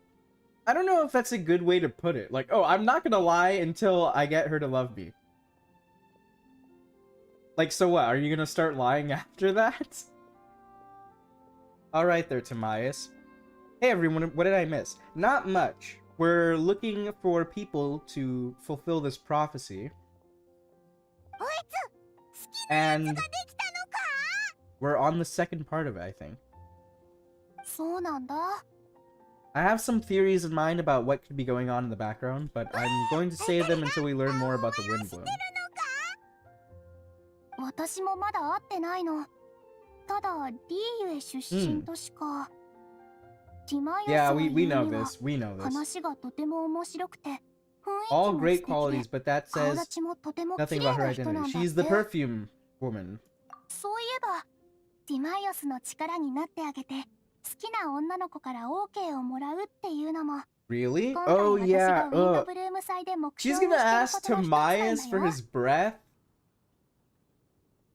I don't know if that's a good way to put it. Like, oh, I'm not gonna lie until I get her to love me. Like, so what? Are you gonna start lying after that? Alright there, Timaeus. Hey everyone, what did I miss? Not much. We're looking for people to fulfill this prophecy. こいつ好きなやつ And ができたのか？ we're on the second part of it, I think. そうなんだ。 I have some theories in mind about what could be going on in the background, but I'm going to save them until we learn more about the Windblume. 私もまだ会ってないの。ただリーユへ出身としか。ティマイア Yeah, スが we 言う know には this. We know this. 話がとても面白くて、雰囲 All 気も great 素敵 qualities, で、 but that 顔 says 立ちもとても nothing 綺麗 about her な人なん identity. だっ She's the て。 perfume woman. そういえば、ティマイアスの力になってあげて、好きな女の子から OK をもらうっていうのも、 Really? 今回 Oh 私が yeah. ウィンドブルーム祭で目 She's 標に gonna してる ask ことの一つなんだ Timaeus for よ。 his breath?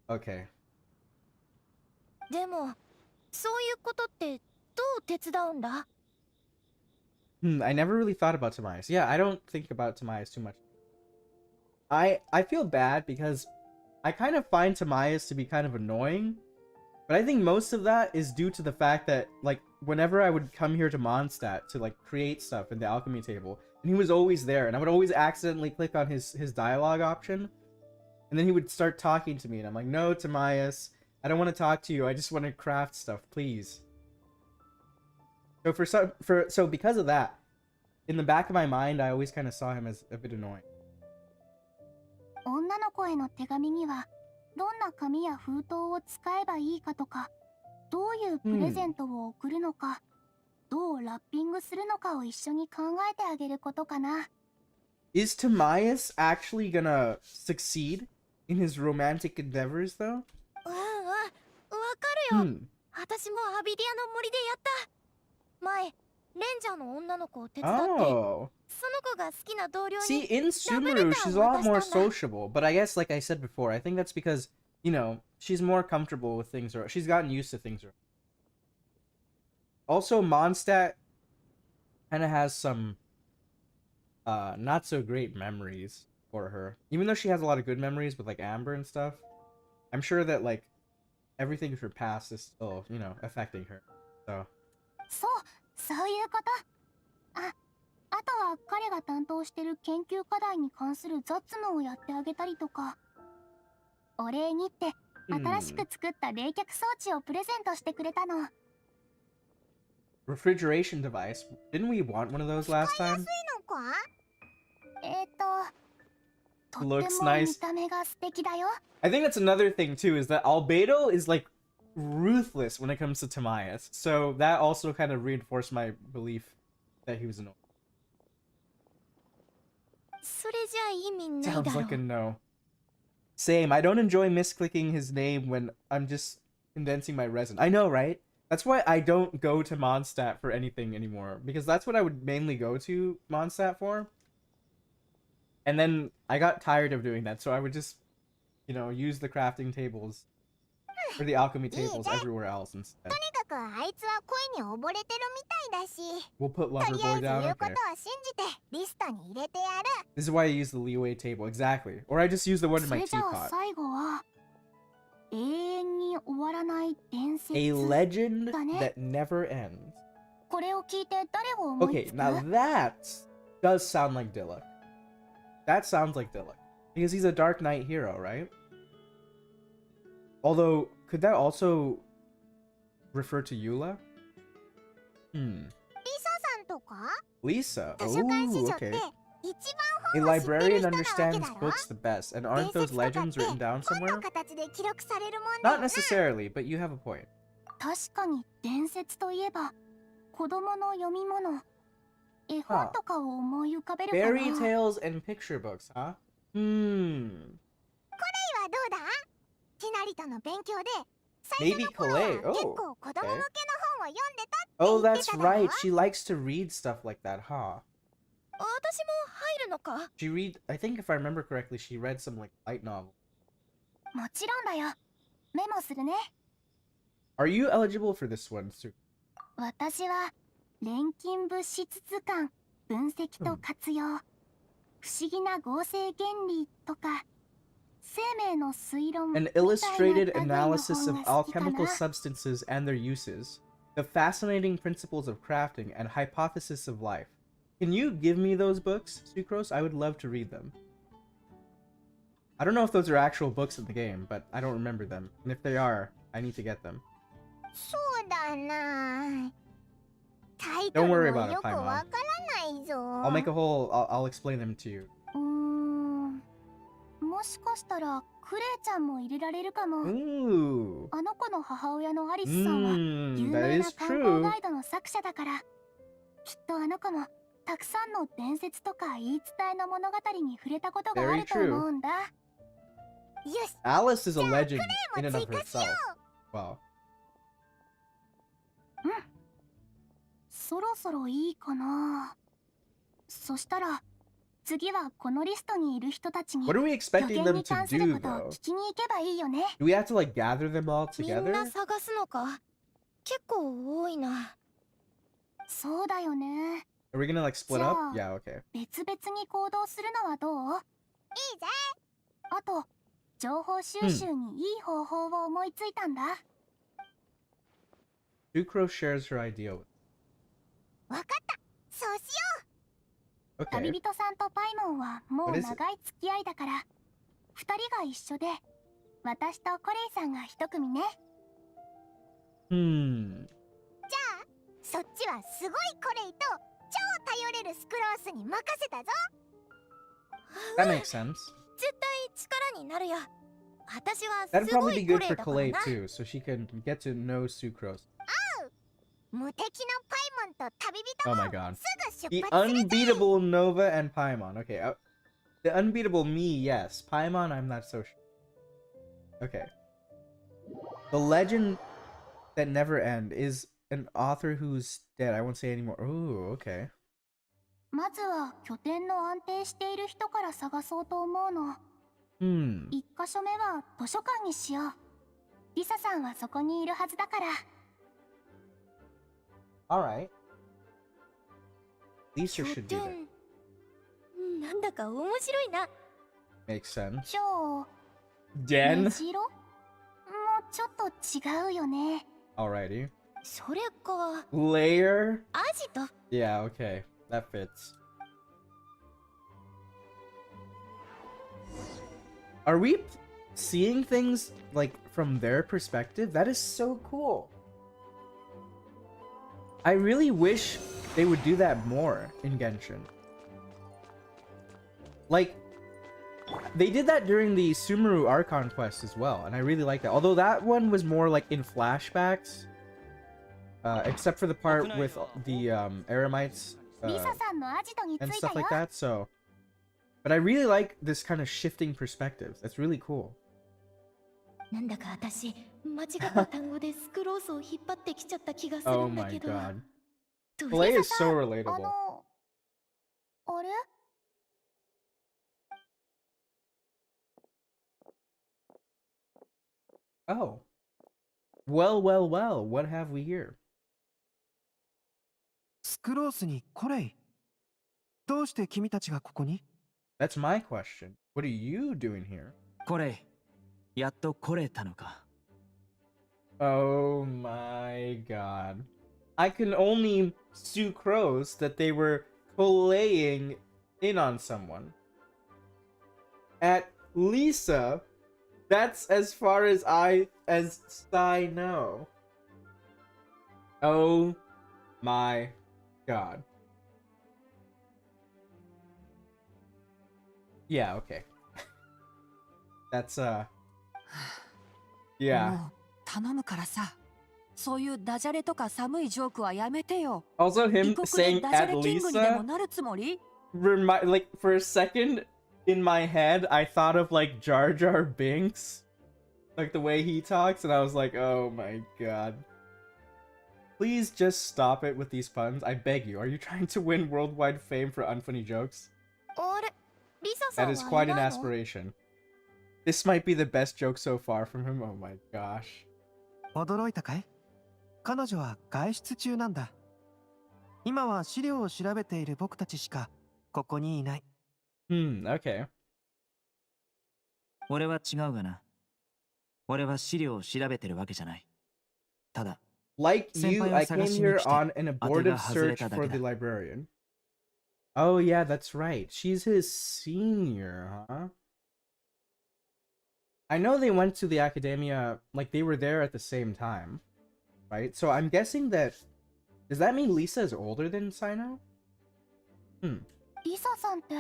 Okay. でもそういうことってどう手伝うんだ？ I never really thought about Timaeus. Yeah, I don't think about Timaeus too much. I feel bad because I kind of find Timaeus to be kind of annoying, but I think most of that is due to the fact that, like, whenever I would come here to MONDSTAT to, like, create stuff in the alchemy table, and he was always there, and I would always accidentally click on his dialogue option, and then he would start talking to me, and I'm like, no, Timaeus, I don't want to talk to you, I just want to craft stuff, please. So because of that, in the back of my mind, I always kind of saw him as a bit annoying. 女の子への手紙には、どんな紙や封筒を使えばいいかとか、どういうプレゼントを送るのか、どうラッピングするのかを一緒に考えてあげることかな。 Is Timaeus actually gonna succeed in his romantic endeavors, though? うんうん、わかるよ。私もアビディアの森でやった。前、レンジャーの女の子を手伝って、その Oh. 子が好きな同僚 See, に in Sumeru, she's a lot more sociable, but I guess, like I said before, I think that's because, you know, she's more comfortable with things, or she's gotten used to things. Also, MONDSTAT kind of has some not so great memories for her. Even though she has a lot of good memories with, like, Amber and stuff, I'm sure that, like, everything of her past is still, you know, affecting her. So. そういうこと。あとは彼が担当してる研究課題に関する雑務をやってあげたりとか。お礼にって新しく作った冷却装置をプレゼントしてくれたの。Refrigeration device. Didn't we want one of those last time? とって Looks も見 nice. た目が素敵だよ。 I think that's another thing too, is that Albedo is like ruthless when it comes to Timaeus. So that also kind of reinforced my belief that he was annoying. それじゃ意味ないだ Sounds ろ like a う。 no. Same. I don't enjoy misclicking his name when I'm just condensing my resin. I know, right? That's why I don't go to MONDSTAT for anything anymore, because that's what I would mainly go to MONDSTAT for. And then I got tired of doing that, so I would just, you know, use the crafting tables or the alchemy tables everywhere else instead. とにかくあいつは恋に溺れてるみたいだし、 We'll put と Lover りあえ Boy ず言 down. うこ Okay. とは信じてリストに入れてやる。 This is why I use the leeway table. Exactly. Or I just use the one in そ my れじゃあ teapot. 最後は永遠に終わらない伝説。 A legend だね。 that never ends. これを聞いて誰を思い Okay, つく？ now that does sound like Dilek. That sounds like Dilek. Because he's a Dark Knight hero, right? Although, could that also refer to Eula? リサさんとか？ Lisa. 図書館史 Oh, 上って okay. 一 A 番本を知ってる librarian 人なわけ understands だろ？ books the best, and 伝 aren't those 説とかって legends written down 本 somewhere? の形で記録されるもんだ Not よな。 necessarily, but you have a point. 確かに伝説といえば子供の読み物、絵本とかを思い浮かべるかな。 Fairy tales and picture books, huh? これはどうだ？ティナリとの勉強で最初 Maybe の頃は Calais. 結 Oh, 構子供向けの本を読んでたって oh, 言って that's ただろ？ right. She likes to read stuff like that, huh? 私も入るのか？ She I think if I remember correctly, she read some like light novel. もちろんだよ。メモするね。 Are you eligible for this one, Sue? 私は錬金物質図鑑分析と活用、不思議な合成原理とか生命の推論 An みたいな illustrated 類の analysis 本 of が好きかな。 alchemical substances and their uses, the fascinating principles of crafting, and hypothesis of life. Can you give me those books, Sucrose? I would love to read them. I don't know if those are actual books in the game, but I don't remember them. And if they are, I need to get them. そうだな。Don't タイトル worry も about it, よくわ Paimon. からないぞ。 I'll make a whole. I'll explain them to you. もしかしたらクレイちゃんも入れられるかも。 Ooh. あの子の母親のアリスさんは有 That 名な is 観光 true. ガイドの作者だから、きっとあの子もたくさんの伝説とか言い伝えの物語に触れたことがあると思うんだ。よし、 Alice is a legend じゃあ in and クレ of イも追加しよ herself. Wow. そろそろいいかな。そしたら次はこのリストにいる人たちに What are we 予 expecting 言 them に to 関する do ことを though? 聞きに行けばいいよね。 Do we have to like gather them all みん together? な探すのか。結構多いな。そうだよね。 Are we gonna like split up? Yeah, okay. 別々に行動するのはどう？いいぜ。あと情報収集にいい方法を思いついたんだ。 Sucrose shares her idea with. わかった。そうしよう。 Okay. 旅人さんとパイモンはもう What is it? 長い付き合いだから、二人が一緒で、私とコレイさんが一組ね。 そっちはすごいコレイと超頼れるスクロースに任せたぞ。 That makes sense. 絶対力になるよ。私は That'd すご probably い be コ good レイ for だから Kalei な。 too, so she can get to know Sucrose. 無敵のパイモンと旅人 Oh も my god. すぐ The 出発するぜ。 unbeatable Nova and Paimon. Okay. The unbeatable me, yes. Paimon, I'm not so sure. Okay. The legend that never end is an author who's dead. I won't say anymore. Ooh, okay. まずは拠点の安定している人から探そうと思うの。 一箇所目は図書館にしよう。リサさんはそこにいるはずだから。 Alright. Lisa 拠 should be there. 点。なんだか面白いな。 Makes sense. じゃあ Den? メジロ？もうちょっと違うよね。 Alrighty. それか。 Layer? アジト。 Yeah, okay. That fits. Are we seeing things like from their perspective? That is so cool. I really wish they would do that more in Genshin. Like, they did that during the Sumeru Archon quest as well, and I really like that. Although that one was more like in flashbacks, except for the part with the Eremites リサさんのアジトに着 and いた stuff よ。 like that. So, but I really like this kind of shifting perspectives. That's really cool. なんだか私、間違った単語でスクロースを引っ張ってきちゃった気がする Oh んだ my けど。 god. どう Play せ is so relatable. あれ？ Oh. Well, well, well. What have we here? スクロースにコレイ。どうして君たちがここに？ That's my question. What are you doing here? これやっと来れたのか。 Oh my god. I can only sucrose that they were playing in on someone. At Lisa, that's as far as I know. Oh my god. Yeah, okay. That's yeah. もう頼むからさ。そういうダジャレとか寒いジョークはやめてよ。 Also 異 him 国 saying でダジャ at レキングにでも Lisa なるつもり？ like for a second in my head I thought of like Jar Jar Binks, like the way he talks, and I was like, oh my god. Please just stop it with these puns. I beg you. Are you trying to win worldwide fame for unfunny jokes? あれ、リサさ That ん is は quite い an ないの？ aspiration. This might be the best joke so far from him. Oh my gosh. 驚いたかい？彼女は外出中なんだ。今は資料を調べている僕たちしかここにいない。Okay. 俺は違うがな。俺は資料を調べてるわけじゃない。ただ、 Like you, I came here on an abortive 当てが外れ search ただけだ。 for the librarian. Oh yeah, that's right. She's his senior, huh? I know they went to the academia, like they were there at the same time, right? So I'm guessing that Does that mean Lisa is older than Sino? リサさんって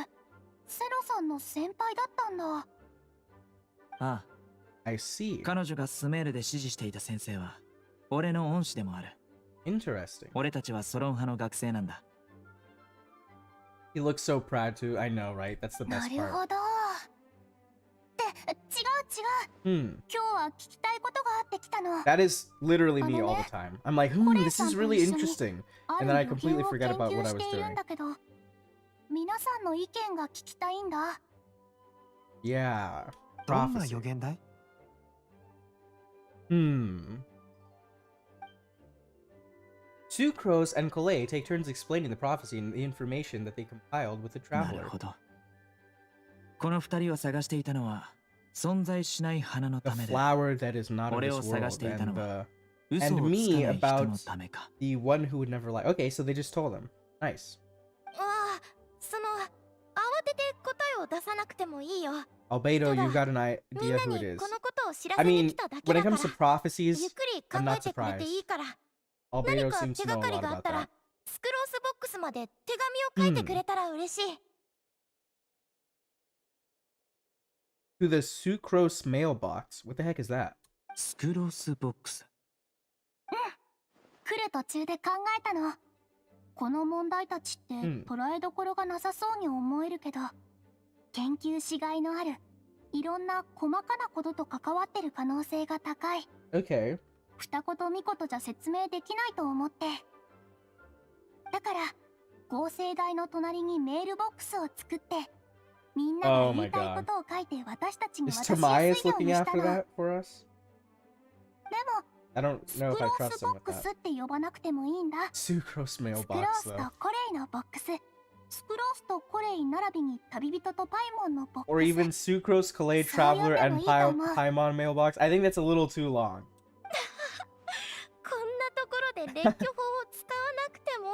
セロさんの先輩だったんだ。ああ、 I see. 彼女がスメールで指示していた先生は俺の恩師でもある。 Interesting. 俺たちはソロン派の学生なんだ。 He looks so proud too. I know, right? That's the な best る part. ほど。って違う違う。 Hmm. 今日は聞きたいことがあって来たの。 That is literally me all the time. I'm like, this is really interesting. あ And then I る completely 予言を forget 研 about what 究 I し was ている doing. んだけど、皆さんの意見が聞きたいんだ。 Yeah. どんな Prophecy. 予言だい？ Sucrose and Collet take turns explaining the prophecy and the information that they compiled with the なる traveler. ほど。この二人を探していたのは存在しない花の The ためで、 flower that is not of 俺 this を探し world ていたの and は the 嘘をつか and ない me 人 about のためか。 the one who would never lie. Okay, so they just told him. Nice. ああ、慌てて答えを出さなくてもいいよ。 Albedo, you got an みん idea な who it に is. このことを知ら I せに mean, 来ただけ when だ it から、 comes to ゆ prophecies, っくり考 I'm え not てくれて surprised. いいから、 Albedo 何か seems 手 to が know か a り lot があっ about たら that. スクロースボックスまで手紙を書いてくれたら嬉しい。To the sucrose mailbox. What the heck is that? スクロースボックス。来る途中で考えたの。この問題たちって捉えどころがなさそうに思えるけど、研究しがいのあるいろんな細かなことと関わってる可能性が高い。 Okay. 二言三言じゃ説明できないと思って。だから合成台の隣にメールボックスを作って、みんなが言いたいことを書いて私たちに Is 渡しや Tobias すいよう looking にした after の。で that for us? も I don't ス know ク if I ロー trust ス him ボッ with ク that. スって呼ばなくてもいいんだ。 Sucrose スクロー mailbox ス though. とコレイのボックス、スクロースとコレイ並びに旅人とパイモンのボックス。 Or even Sucrose, Calais, So Traveler, and you're gonna Paimon mailbox. I think that's a little too long. こんなところで列挙法を使わなくても。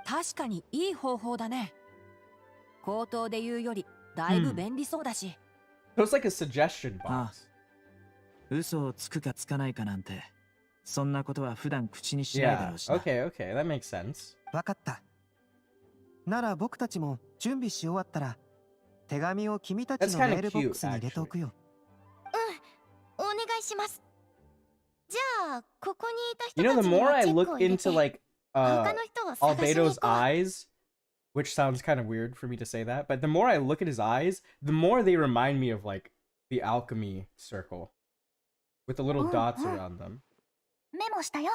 確かにいい方法だね。口頭で言うよりだいぶ便利そうだし。So it's like a suggestion ああ、 box. 嘘をつくかつかないかなんて、そんなことは普段口にしないだ Yeah. ろうしな。 Okay, okay. That makes sense. わかった。なら僕たちも準備し終わったら手紙を君たち That's の kinda メールボックスに入れてお cute, くよ。お願いします。じゃあ、ここにいた人 You た know, ち the に more は I チェック look を入れ into て、 like 他の人を探しに行 Albedo's こう。 eyes, which sounds kind of weird for me to say that, but the more I look at his eyes, the more they remind me of like the alchemy circle with the little dots around them. メモしたよ。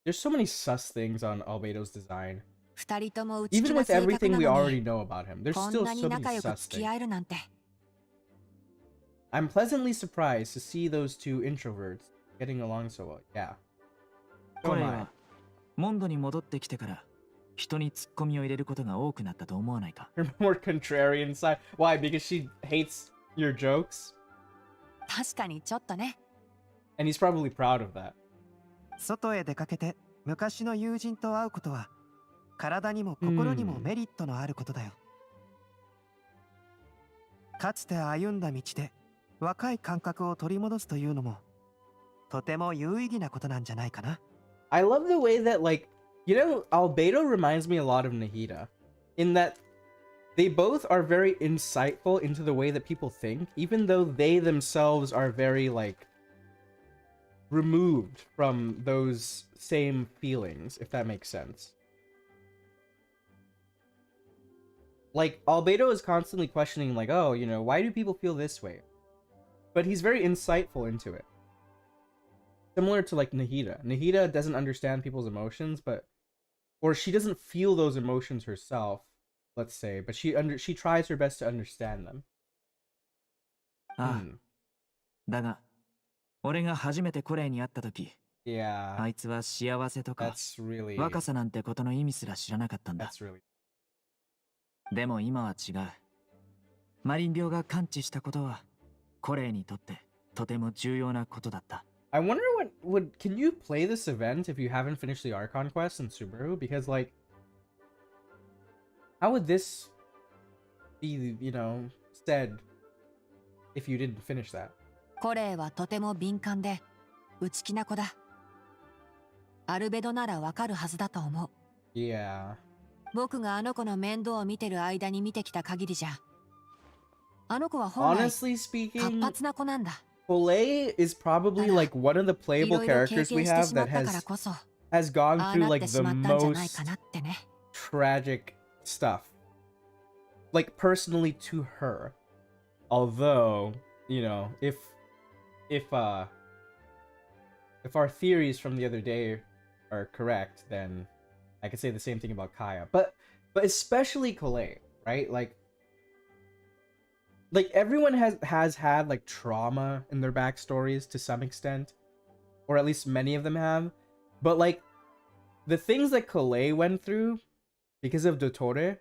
There's so many sus things on Albedo's design. 二人とも内 Even 気な with 性格 everything な we の already に、 know about him, there's こん still なに so 仲 many 良く sus 付き things. 合えるなんて。I'm pleasantly surprised to see those two introverts getting along so well. Yeah. こ So れ am I. はモンドに戻ってきてから人にツッコミを入れることが多くなったと思わないか。 You're more contrarian side. Why? Because she hates your jokes? 確かにちょっとね。 And he's probably proud of that. 外へ出かけて昔の友人と会うことは体にも心にもメリットのあることだよ。かつて歩んだ道で若い感覚を取り戻すというのもとても有意義なことなんじゃないかな。 I love the way that, like, you know, Albedo reminds me a lot of Nahida. In that they both are very insightful into the way that people think, even though they themselves are very, like, removed from those same feelings, if that makes sense. Like, Albedo is constantly questioning, like, oh, you know, why do people feel this way? But he's very insightful into it. Similar to, like, Nahida. Nahida doesn't understand people's emotions, but... Or she doesn't feel those emotions herself, let's say, but she tries her best to understand them. ああ、だが、俺が初めてコレイに会った時、Yeah, あいつは幸せとか that's really... 若さなんてことの意味すら知らなかったんだ。 That's really... でも今は違う。マリン病が完治したことは、コレイにとってとても重要なことだった。I wonder can you play this event if you haven't finished the Archon quest in Subaru? Because, like, how would this be, you know, said if you didn't finish that? コレイはとても敏感で、内気な子だ。アルベドならわかるはずだと思う。Yeah. 僕があの子の面倒を見てる間に見てきた限りじゃ。あの子は本来 Honestly 活 speaking, 発な子なんだ。 Kolei is probably like one of the い playable ろいろ経 characters we 験して have しま that ったから has こそ、 has gone ああ through なっ like て the しまったんじゃないか most なってね。 tragic stuff. Like personally to her. Although, you know, if our theories from the other day are correct, then I could say the same thing about Kaya. But especially Kolei, right? Like everyone has had like trauma in their backstories to some extent, or at least many of them have. But like the things that Kolei went through because of Dottore,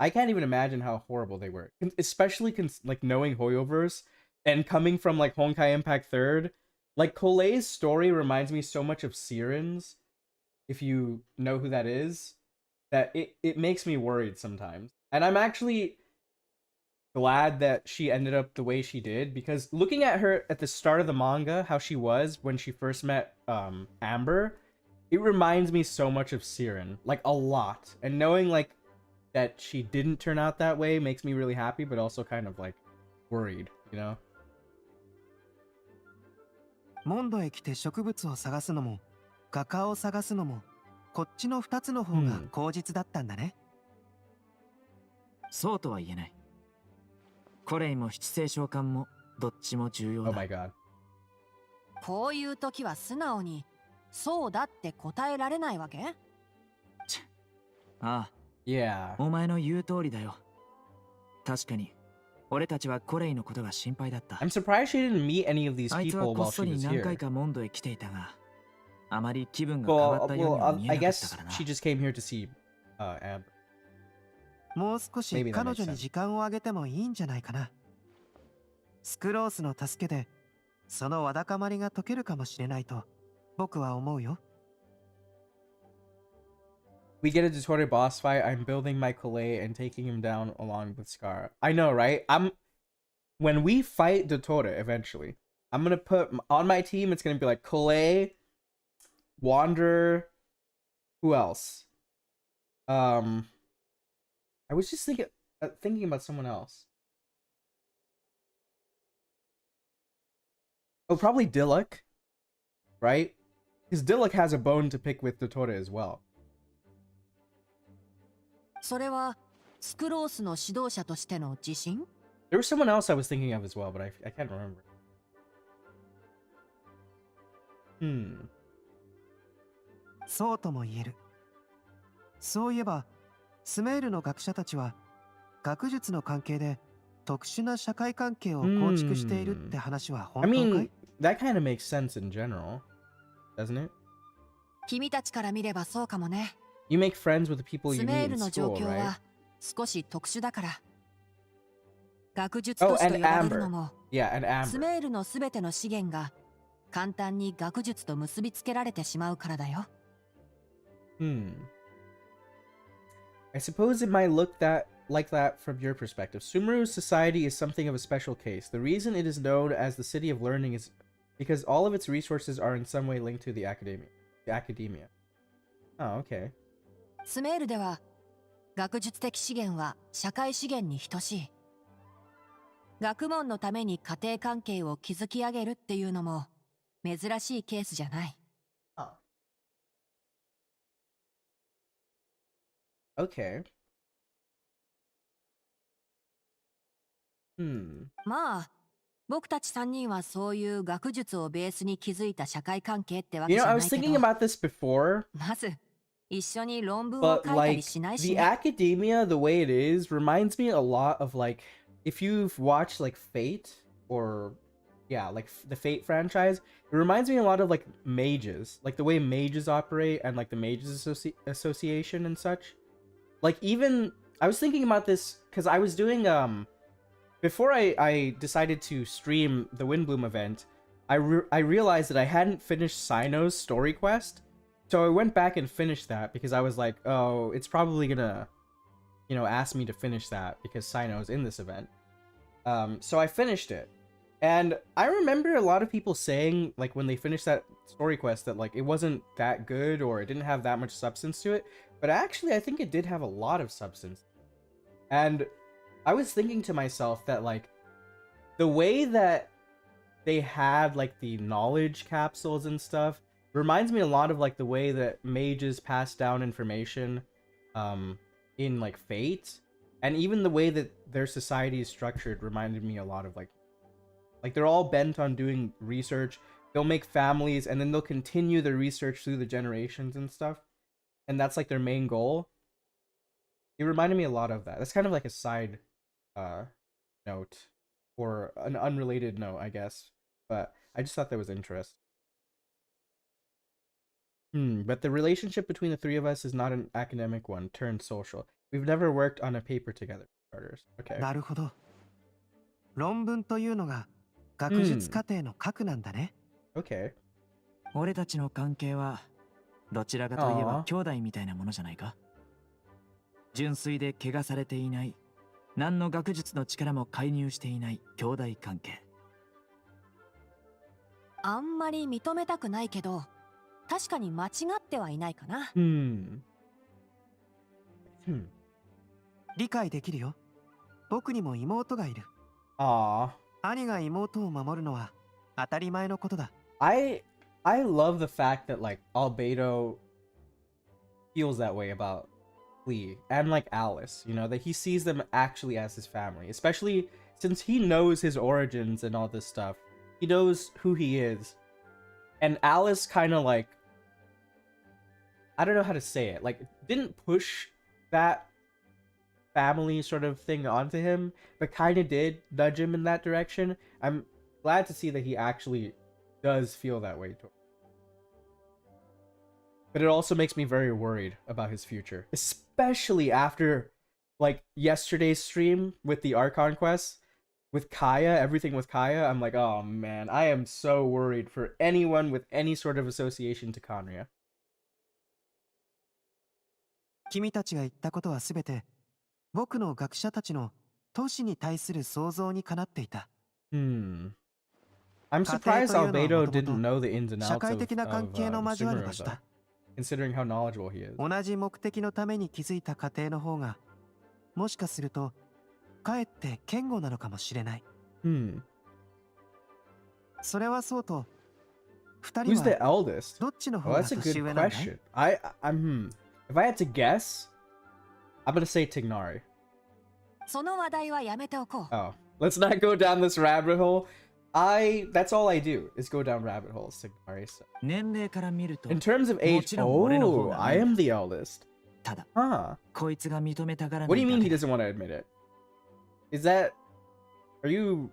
I can't even imagine how horrible they were. Especially like knowing Hoyoverse and coming from like Honkai Impact 3rd. Like Kolei's story reminds me so much of Siren's, if you know who that is, that it makes me worried sometimes. And I'm actually glad that she ended up the way she did, because looking at her at the start of the manga, how she was when she first met Amber, it reminds me so much of Siren, like a lot. And knowing like that she didn't turn out that way makes me really happy, but also kind of like worried, you know? モンドへ来て植物を探すのも画家を探すのもこっちの2つの方が口実だったんだね。そうとは言えない。コレイも七星召喚もどっちも重要 Oh だ。 my god. こういう時は素直にそうだって答えられないわけ？ああ、Yeah. お前の言う通りだよ。確かに俺たちはコレイのことが心配だった。 I'm surprised she didn't meet any of these あいつは people こっ while そ she り was 何回 here. かモンドへ来ていたが、あまり気分が変わったようには見え I なかった guess からな。 she just came here to see Amber. もう少し Maybe that 彼 makes 女に sense. 時間をあげてもいいんじゃないかな。スクロースの助けでそのわだかまりが解けるかもしれないと僕は思うよ。We get a Dottore boss fight. I'm building my Kolei and taking him down along with Scar. I know, right? When we fight Dottore eventually, I'm gonna put on my team. It's gonna be like Kolei, Wanderer. Who else? I was just thinking about someone else. Oh, probably Dilek, right? Because Dilek has a bone to pick with Dottore as well. それはスクロースの指導者としての自信？ There was someone else I was thinking of as well, but I can't remember. そうとも言える。そういえばスメールの学者たちは学術の関係で特殊な社会関係を構築しているって話は I 本当か mean, い？ that kind of makes sense in general, doesn't it? 君たちから見ればそうかもね。 You make friends with the people ス you メ meet ー in ルの状 school, 況 right? は少し特殊だから。学術 Oh, 都市と and 呼ばれる Amber. のも Yeah, and ス Amber. メールのすべての資源が簡単に学術と結びつけられてしまうからだよ。I suppose it might look like that from your perspective. Sumeru's society is something of a special case. The reason it is known as the City of Learning is because all of its resources are in some way linked to the academia. Oh, okay. スメールでは学術的資源は社会資源に等しい。学問のために家庭関係を築き上げるっていうのも珍しいケースじゃない。Oh. Okay. まあ、僕たち3人はそういう学術をベースに築いた社会関係ってわけ You じ know, ゃ I な was いけ thinking ど、 about this before, まず一緒に論文を but 書いたり like しないし the ね。 academia, the way it is, reminds me a lot of like if you've watched like Fate or yeah, like the Fate franchise. It reminds me a lot of like mages, like the way mages operate and like the mages association and such. Like even I was thinking about this because I was doing before I decided to stream the Windblume event. I realized that I hadn't finished Sino's story quest. So I went back and finished that because I was like, oh, it's probably gonna, you know, ask me to finish that because Sino's in this event. So I finished it. And I remember a lot of people saying, like, when they finished that story quest, that, like, it wasn't that good or it didn't have that much substance to it. But actually, I think it did have a lot of substance. And I was thinking to myself that, like, the way that they had, like, the knowledge capsules and stuff reminds me a lot of, like, the way that mages pass down information in, like, Fate. And even the way that their society is structured reminded me a lot of, like, they're all bent on doing research. They'll make families, and then they'll continue the research through the generations and stuff. And that's, like, their main goal. It reminded me a lot of that. That's kind of like a side note, or an unrelated note, I guess. But I just thought that was interesting. But the relationship between the three of us is not an academic one, turned social. We've never worked on a paper together, starters. Okay. なるほど。論文というのが学術過程の核なんだね。Okay. 俺たちの関係はどちらかといえば兄弟みたいなものじゃないか。純粋で怪我されていない、何の学術の力も介入していない兄弟関係。あんまり認めたくないけど、確かに間違ってはいないかな。理解できるよ。僕にも妹がいる。兄が妹を守るのは当たり前のことだ。I love the fact that, like, Albedo feels that way about Lee and, like, Alice, you know, that he sees them actually as his family, especially since he knows his origins and all this stuff. He knows who he is. And Alice kind of, like, I don't know how to say it, like, didn't push that family sort of thing onto him, but kind of did nudge him in that direction. I'm glad to see that he actually does feel that way too. But it also makes me very worried about his future, especially after, like, yesterday's stream with the Archon quests, with Kaya, everything with Kaya. I'm like, oh man, I am so worried for anyone with any sort of association to Conria. 君たちが言ったことはすべて僕の学者たちの都市に対する想像にかなっていた。I'm surprised Albedo didn't know the ins and outs of Sumeru, though, considering how knowledgeable he is. 同じ目的のために築いた家庭の方が、もしかするとかえって堅固なのかもしれない。それはそうと、二人はどっちの方が年上なんだい？ If I had to guess, I'm gonna say Tignari. その話題はやめておこう。Oh, let's not go down this rabbit hole. That's all I do is go down rabbit holes, Tignari. So. 年齢から見ると、 In terms of age, I am the eldest. ただ、 こいつが認めたがらない。 What do you mean he doesn't want to admit it? Is that... Are you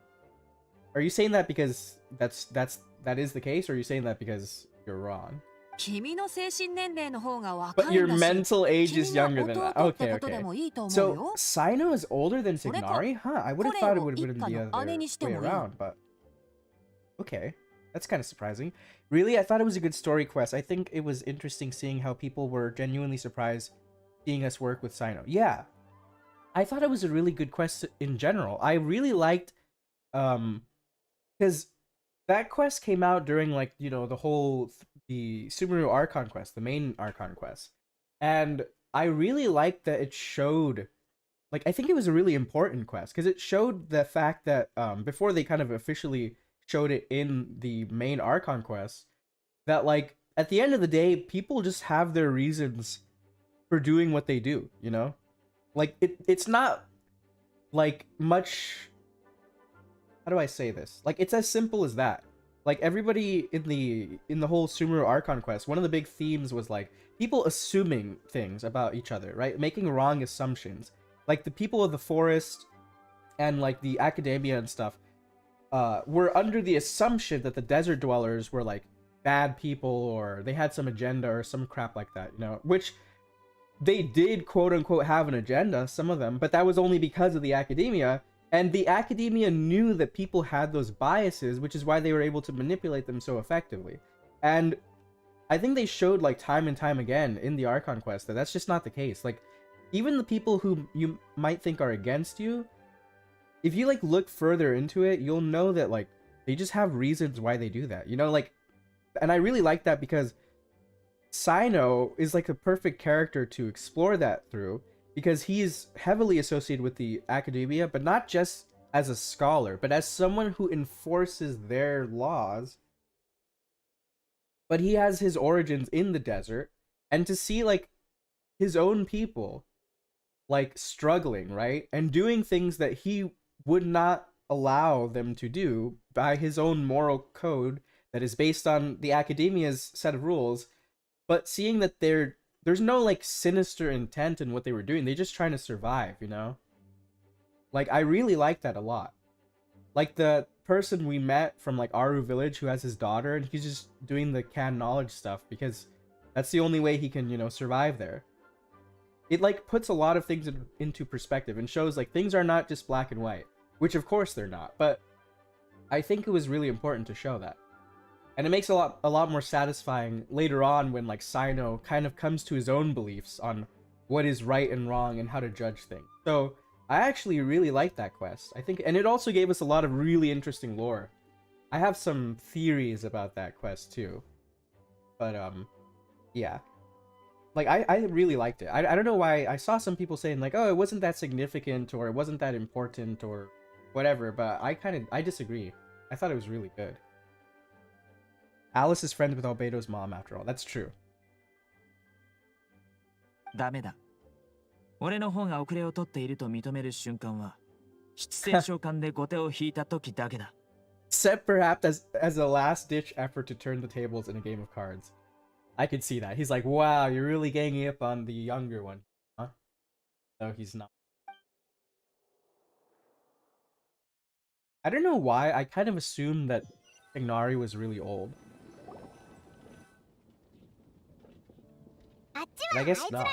saying that because that is the case, or are you saying that because you're wrong? 君の精神年齢の方が若いんだし。 But your mental age is younger than that. Okay, okay. So, Sino is older than Tignari? Huh, I would have thought it would have been the other way around, but... Okay, that's kind of surprising. Really, I thought it was a good story quest. I think it was interesting seeing how people were genuinely surprised seeing us work with Sino. Yeah, I thought it was a really good quest in general. I really liked, because that quest came out during, like, you know, the Sumeru Archon quest, the main Archon quest. And I really liked that it showed, like, I think it was a really important quest, because it showed the fact that, before they kind of officially showed it in the main Archon quest, that, like, at the end of the day, people just have their reasons for doing what they do, you know? Like, it's not, like, much... How do I say this? Like, it's as simple as that. Like, everybody in the whole Sumeru Archon quest, one of the big themes was, like, people assuming things about each other, right? Making wrong assumptions. Like, the people of the forest and, like, the academia and stuff were under the assumption that the desert dwellers were, like, bad people, or they had some agenda or some crap like that, you know? Which they did, quote-unquote, have an agenda, some of them, but that was only because of the academia. And the academia knew that people had those biases, which is why they were able to manipulate them so effectively. And I think they showed, like, time and time again in the Archon quest that that's just not the case. Like, even the people who you might think are against you, if you like look further into it, you'll know that like they just have reasons why they do that. You know, like, and I really like that because Sino is like a perfect character to explore that through, because he's heavily associated with the academia, but not just as a scholar, but as someone who enforces their laws. But he has his origins in the desert, and to see like his own people like struggling, right? And doing things that he would not allow them to do by his own moral code that is based on the academia's set of rules, but seeing that there's no like sinister intent in what they were doing. They're just trying to survive, you know? Like, I really like that a lot. Like the person we met from like Aru village who has his daughter, and he's just doing the canned knowledge stuff because that's the only way he can, you know, survive there. It like puts a lot of things into perspective and shows like things are not just black and white, which of course they're not, but I think it was really important to show that. And it makes a lot more satisfying later on when like Sino kind of comes to his own beliefs on what is right and wrong and how to judge things. So I actually really like that quest. I think, and it also gave us a lot of really interesting lore. I have some theories about that quest too. But yeah. Like I really liked it. I don't know why. I saw some people saying like, oh, it wasn't that significant or it wasn't that important or whatever, but I disagree. I thought it was really good. Alice is friends with Albedo's mom after all. That's true. ダメだ。俺の方が遅れを取っていると認める瞬間は、七星召喚で後手を引いた時だけだ。Except perhaps as a last-ditch effort to turn the tables in a game of cards. I could see that. He's like, wow, you're really ganging up on the younger one. Huh? No, he's not. I don't know why. I kind of assumed that Ignari was really old. But I guess not.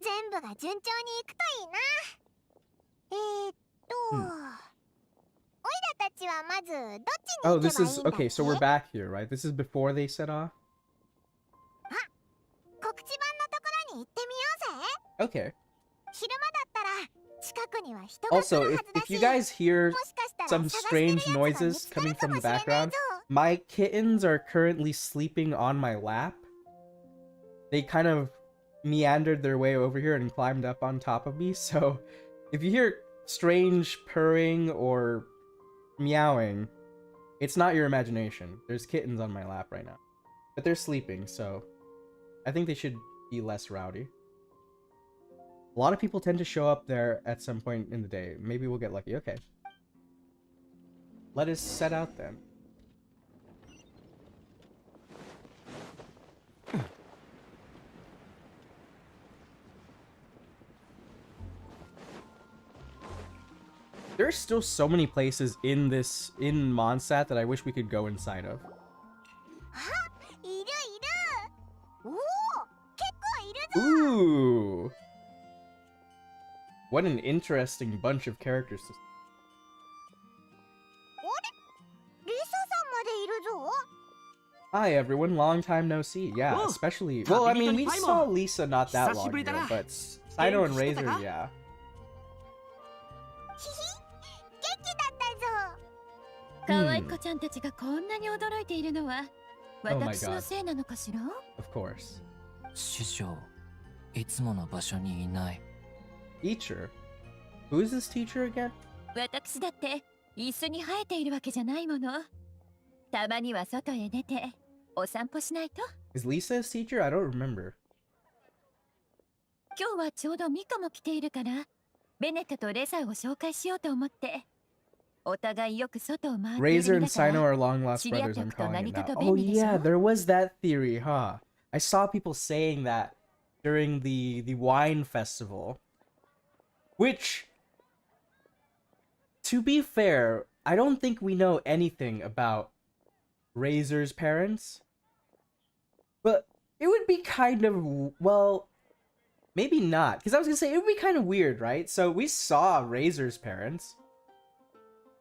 全部が順調にいくといいな。おいらたちはまずどっちに行けばいいんだっけ? Oh, this is okay. So we're back here, right? This is before they set off. あ、告知板のところに行ってみようぜ。 Okay. 昼間だったら近くには人が来 Also, るはずだ if し、 you guys hear もしかしたら some 探してる strange やつが見 noises つか coming るか from も the しれない background, ぞ。 my kittens are currently sleeping on my lap. They kind of meandered their way over here and climbed up on top of me. So if you hear strange purring or meowing, it's not your imagination. There's kittens on my lap right now. But they're sleeping, so I think they should be less rowdy. A lot of people tend to show up there at some point in the day. Maybe we'll get lucky. Okay. Let us set out then. There's still so many places in MONDSTAT that I wish we could go inside of. いるいる。おお、結構いるぞ。 Ooh! What an interesting bunch of characters. あれ、リサさんまでいるぞ。 Hi everyone, long time no see. Yeah, Whoa. especially... Well, I mean, we saw Lisa not that long ago, 久しぶりだな。 but Sino and Razor, yeah. ひひ、元気だったぞ。可愛い子ちゃんたちがこんなに驚いているのは Oh my 私のせいなのかしら? Of course. 師匠、いつもの場所にいない。 Teacher? Who is this teacher again? 私だって椅子に生えているわけじゃないもの。たまには外へ出てお散歩しないと。 Is Lisa his teacher? I don't remember. 今日はちょうどミカも来ているから、ベネットとレザーを紹介しようと思って。お互いよく外を回っている Razor 身 and だから Sino are long lost 知り合っ brothers, てお I'm くと calling it 何か now. と Oh 便利でしょ? yeah, there was that theory, huh? I saw people saying that during the wine festival. Which, to be fair, I don't think we know anything about Razor's parents. But it would be kind of, well, maybe not. Because I was going to say, it would be kind of weird, right? So we saw Razor's parents.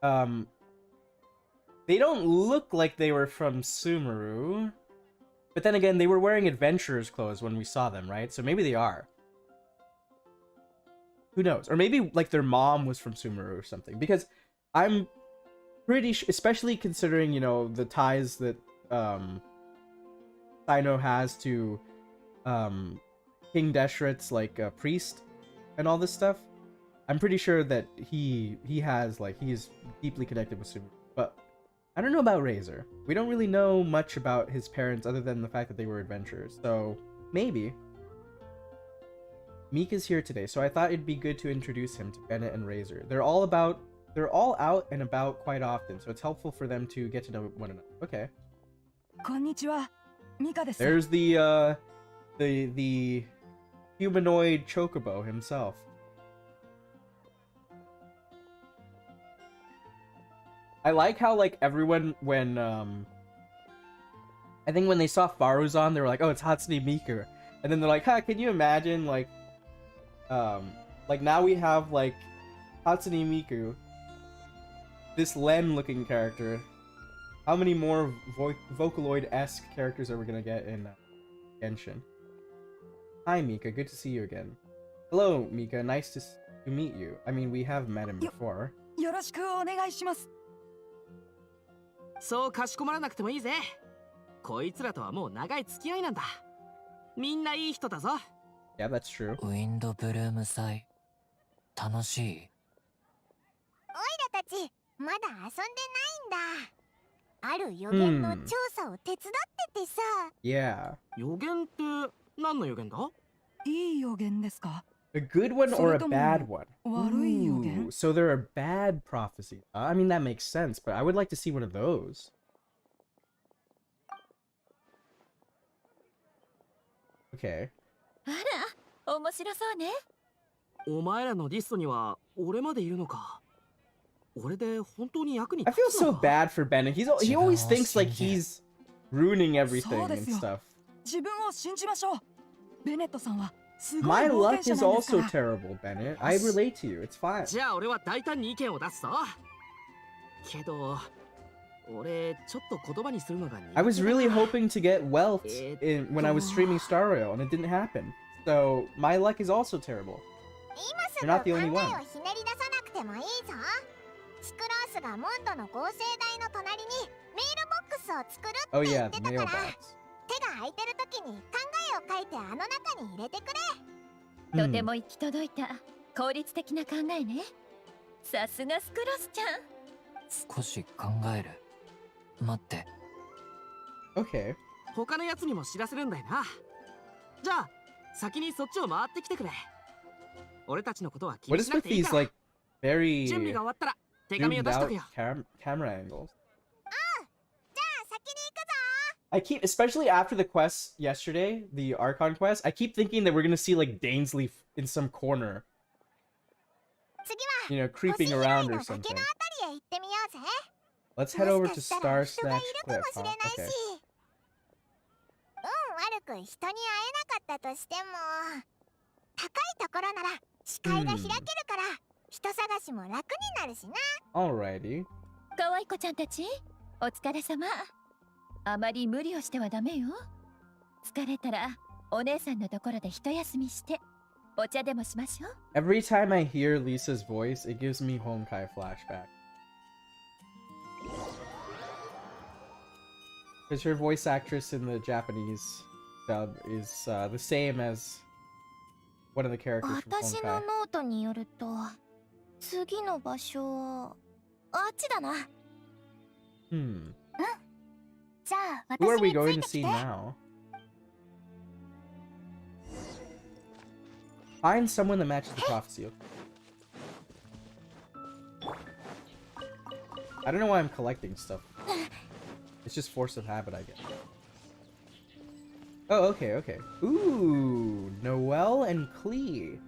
They don't look like they were from Sumeru. But then again, they were wearing adventurer's clothes when we saw them, right? So maybe they are. Who knows? Or maybe like their mom was from Sumeru or something. Because I'm pretty sure, especially considering, you know, the ties that Sino has to King Deshret's like priest and all this stuff. I'm pretty sure that he has like he's deeply connected with Sumeru. But I don't know about Razor. We don't really know much about his parents other than the fact that they were adventurers. So maybe. Mika's here today, so I thought it'd be good to introduce him to Bennett and Razor. They're all out and about quite often, so it's helpful for them to get to know one another. Okay. Konnichiwa. Mika desu. There's the humanoid chocobo himself. I like how like everyone when I think when they saw Faruzan, they were like, "Oh, it's Hatsune Miku," and then they're like, "Huh, can you imagine like now we have like Hatsune Miku, this Len-looking character. How many more Vocaloid-esque characters are we gonna get in Genshin?" Hi, Mika. Good to see you again. Hello, Mika. Nice to meet you. I mean, we have met him before. よろしくお願いします。そうかしこまらなくてもいいぜ。こいつらとはもう長い付き合いなんだ。みんないい人だぞ。Yeah, that's true. ウィンドブルーム祭楽しい？オイラたちまだ遊んでないんだ。ある予言の調査を手伝っててさ。Yeah. 予言って何の予言だ？いい予言ですか？ A good one or a bad one? 悪い予言？ Ooh, so there are bad prophecies. I mean, that makes sense, but I would like to see one of those. Okay. あら、面白そうね。お前らのリストには俺までいるのか。俺で本当に役に I 立 feel つ so のか？ bad for Bennett. He always thinks like he's ruining everything and そうですよ。 stuff. 自分を信じましょう。ベネットさんはすごい My 冒 luck 険 is 者なんですか also ら。 terrible, Bennett. I relate to you. It's fine. じゃあ俺は大胆に意見を出すぞ。けど俺ちょっと言葉にするのが苦手だ。 I was really hoping to get wealth when I was streaming えっと。 Star Rail, and it didn't happen. So my luck is also terrible. 今す You're ぐ not 考 the え only を one. ひねり出さなくてもいいぞ。スクロースがモンドの合成台の隣にメールボックスを作る Oh って言 yeah, って the たから、 mailbox. 手が空いてる時に考えを書いてあの中に入れてくれ。とても行き届いた効率的な考えね。さすがスクロスちゃん。少し考える。待って。Okay. 他のやつにも知らせるんだよな。じゃあ先にそっちを回ってきてくれ。俺たちのことは気 What に is しなく with ていい these から。 like very 準備が終わったら手紙を zoomed 出しと out くよ。camera angles? じゃあ先に行くぞ。 I keep, especially after the quest yesterday, the Archon quest, I keep thinking that we're gonna see like Dainsley in some corner, 次 you know, は星 creeping 拾い around の or 崖の something. あたりへ行ってみようぜ。 Let's head over も to しかしたら Star 人がい Snatch るか Cliff, もしれ huh? ないし、 Okay. 悪く人に会えなかったとしても、高いところなら視界が開けるから、人探しも楽になるしな。 Alrighty. 可愛い子ちゃんたち、お疲れ様。あまり無理をしてはダメよ。疲れたらお姉さんのところで一休みしてお茶でもしましょう。 Every time I hear Lisa's voice, it gives me Honkai flashback. Because her voice actress in the Japanese dub is the same as one of the characters from 私の Honkai. ノートによると、次の場所はあっちだな。Hmm. じゃあ Who are 私 we につ going い to てき see て。 now? Find someone that matches the prophecy. I don't know why I'm collecting stuff. It's just force of habit, I guess. Oh, okay, okay. Ooh, Noelle and Klee.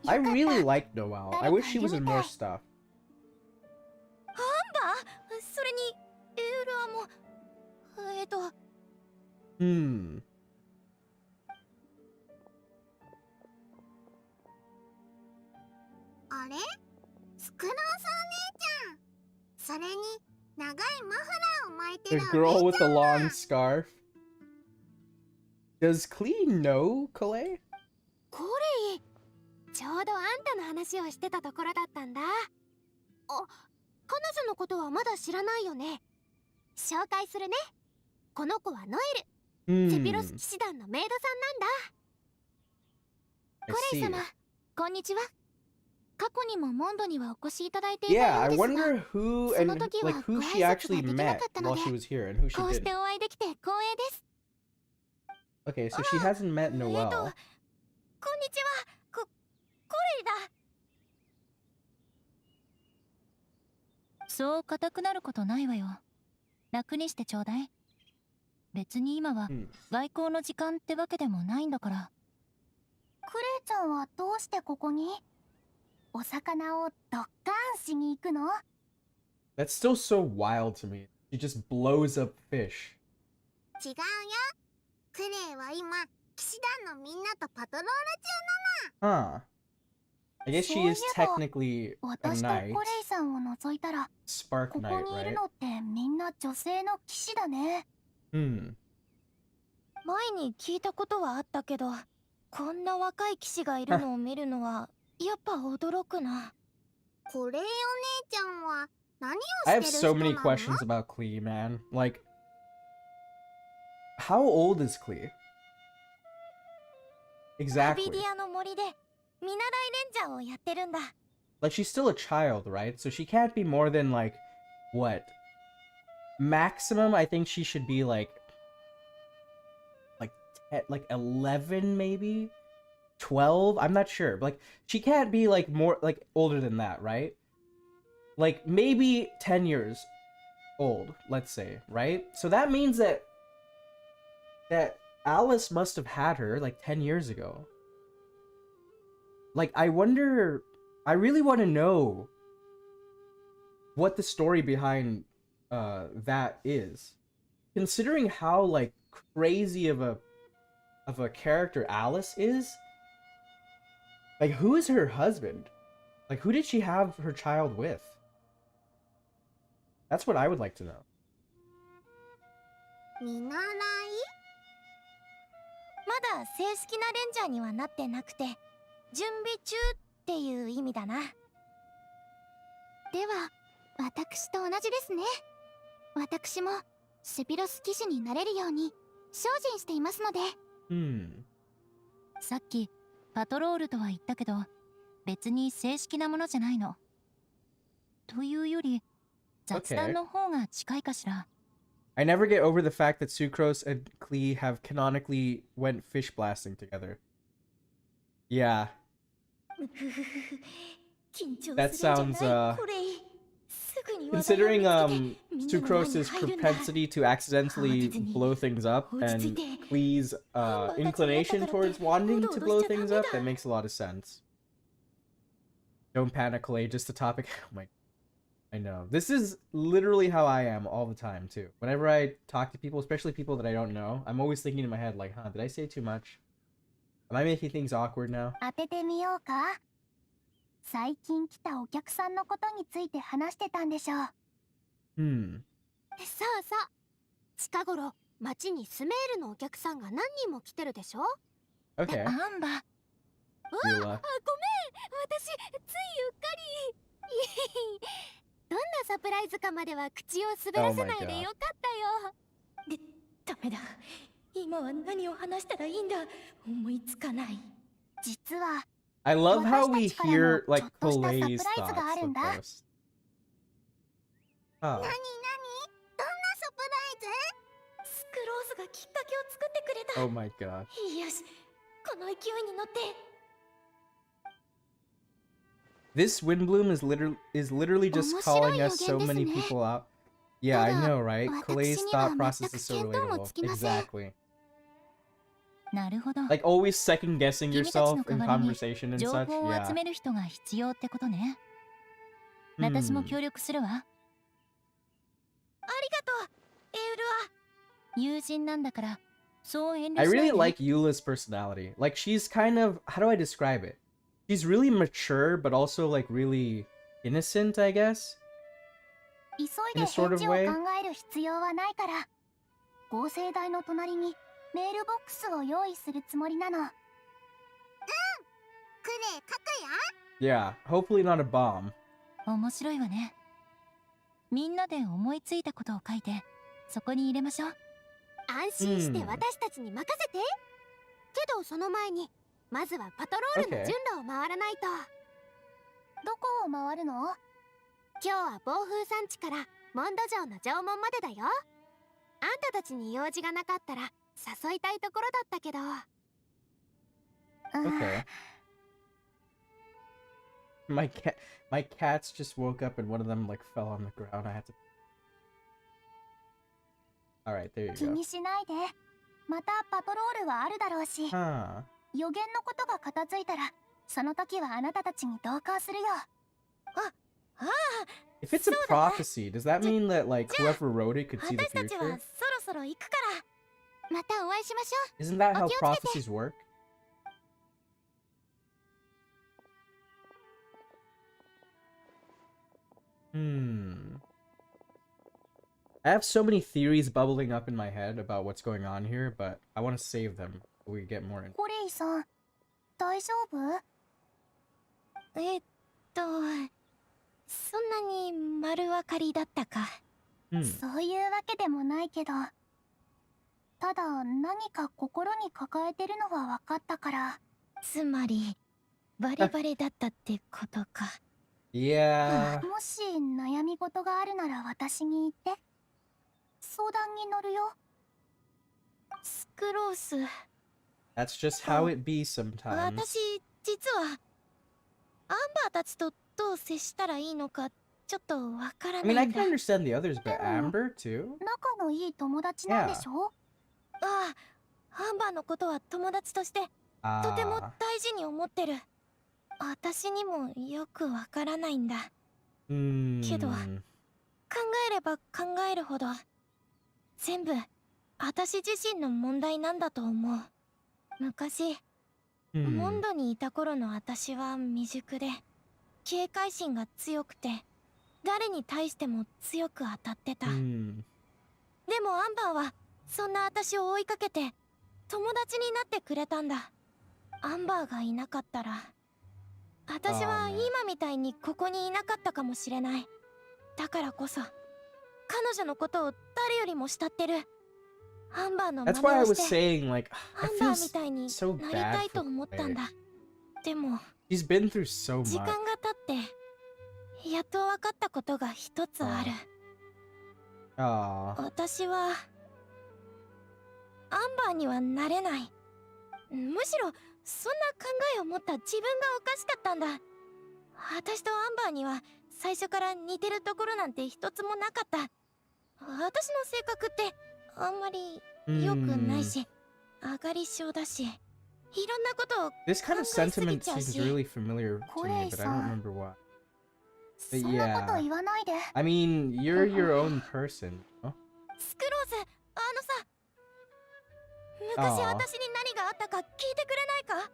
I really like Noelle. I wish she was in more stuff. アンバー、それにエウラも、Hmm. あれ？スクロースお姉ちゃん。それに長いマフラーを巻いて The る girl お with 姉ち the ゃんだ。 long scarf. Does Klee know Klee? コレイ、ちょうどあんたの話をしてたところだったんだ。彼女のことはまだ知らないよね。紹介するね。この子はノエル、セピロス騎士団のメイドさんなんだ。コレイ様、こんにちは。過去にもモンドにはお越しいただいていた Yeah, よ I うですが、 wonder who そ and の時 like は who ご she 挨拶 actually ができな met かったの while で、 she was here and who she こうして didn't. お会いできて光栄です。Okay, so she hasn't met こんに Noelle. ちは。コレイだ。そう固くなることないわよ。楽にしてちょうだい。別に今は外交の時間ってわけでもないんだから。クレイちゃんはどうしてここに？お魚をドッカンしに行くの？ That's still so wild to me. She just blows up fish. 違うよ。クレイは今、騎士団のみんなとパトロール Huh. I guess she is technically a 私と knight. コレイさんを除いたら、 Spark ここ knight, にいる right? のってみんな女性の騎士だね。Hmm. 前に聞いたことはあったけど、こんな若い騎士がいるのを見るのはやっぱ驚くな。コレイお姉ちゃんは何を I し have てる so 人な many の？ questions about Klee, man. Like, how old is Klee? ア Exactly. ビディアの森で見習いレンジャーをやってるんだ。Like, she's still a child, right? So she can't be more than, like, what? Maximum, I think she should be, like 11, maybe? 12? I'm not sure. But, like, she can't be, like, more, like, older than that, right? Like, maybe 10 years old, let's say, right? So that means that Alice must have had her, like, 10 years ago. Like, I wonder... I really want to know what the story behind that is. Considering how, like, crazy of a character Alice is, like, who is her husband? Like, who did she have her child with? That's what I would like to know. 見習い？まだ正式なレンジャーにはなってなくて、準備中っていう意味だな。では、私と同じですね。私もセピロス騎士になれるように精進していますので。さっきパトロールとは言ったけど、別に正式なものじゃないの。というより雑談の方が近いかしら。I never get over the fact that Sucrose and Klee have canonically went fish blasting together. Yeah. That sounds, considering, Sucrose's propensity to accidentally blow things up and Klee's, inclination towards wanting to blow things up, that makes a lot of sense. Don't panic, Klee, just a topic. Oh my... I know. This is literally how I am all the time, too. Whenever I talk to people, especially people that I don't know, I'm always thinking in my head, like, huh, did I say too much? Am I making things awkward now? 当ててみようか。最近来たお客さんのことについて話してたんでしょう。Hmm. そうそう。近頃、町にスメールのお客さんが何人も来てるでしょ？ Okay. アンバ。Yula. ごめん、私、ついうっかり。どんなサプライズかまでは口を滑らせないでよかったよ。ダメだ。今は何を話したらいいんだ。思いつかない。実は、 I love how we hear, like, Klee's thoughts the most. 何？どんなサプライズ？スクローズがきっかけを作ってくれた。 Oh my god. よし、この勢いに乗って。This Windblume is literally just calling us so many people out. Yeah, I know, right? Klee's thought process is so relatable. Exactly. なるほど。 Like, always second guessing yourself in conversation and 情 such. 報を Yeah. 集める人が必要ってことね。私も協力するわ。ありがとう、エウルは。友人なんだから、そう遠慮しないで。 I really like Eula's personality. Like, she's kind of... How do I describe it? She's really mature, but also, like, really innocent, I guess? 急い In で a sort 返 of 事を way? 考える必要はないから。合成台の隣にメールボックスを用意するつもりなの。うん。クレイ、書く Yeah, hopefully not a bomb. 面白いわね。みんなで思いついたことを書いてそこに入れましょう。安心して私たちに任せて。けどその前にまずはパトロールの順路を回らないと。どこを回るの？今日は暴風山地からモンド城の城門までだよ。あんたたちに用事がなかったら誘いたいところだったけど。Okay. My cats just woke up and one of them like fell on the ground. I had to. All right, there you 気 go. にしないで。またパトロールはあるだろうし。 Huh. 予言のことが片付いたらその時はあなたたちに同行するよ。If it's a prophecy, does that mean that like whoever wrote it could see the 私たちは future? そろそろ行くから。またお会いしましょ Isn't that how お気をつけて。 prophecies work? I have so many theories bubbling up in my head about what's going on here, but I want to save them before we get more in. コレイさん、大丈夫？そんなに丸分かりだったか。そういうわけでもないけど、ただ何か心に抱えてるのは分かったから。つまりバレバレだったってことか。Yeah. もし悩み事があるなら私に言って。相談に乗るよ。スクロース。That's just how it be sometimes. 私実はアンバーたちとどう接したらいいのかちょっとわから I ない mean, I ん can だ。 understand the others, but Amber too? 仲のいい友達なんでしょ？ああ、アンバーのことは友達としてとても大事に思ってる。私にもよくわからないんだ。けど考えれば考えるほど全部私自身の問題なんだと思う。昔モンドにいた頃の私は未熟で警戒心が強くて誰に対しても強く当たってた。でもアンバーはそんな私を追いかけて友達になってくれたんだ。アンバーがいなかったら私は今みたいにここにいなかったかもしれない。だからこそ彼女のことを誰よりも慕ってる。アンバーの真 That's why I 似を was して saying, like, ア I ンバ feel ーみたいに so なりた bad いと for 思ったん Claire. だ。でも She's been through so 時 much. 間が経ってやっと分かったことが一つある。私はアンバーにはなれない。むしろそんな考えを持った自分がおかしかったんだ。私とアンバーには最初から似てるところなんて一つもなかった。私の性格ってあんまり良くないし、上がり症だし、いろんなことを This kind of 考えすぎ sentiment ちゃう seems し。 really familiar to me, but I don't remember why. そんなこと言わないで。 I mean, you're your own person. Huh? スクローズ、さ、昔私に何があったか聞いてくれないか？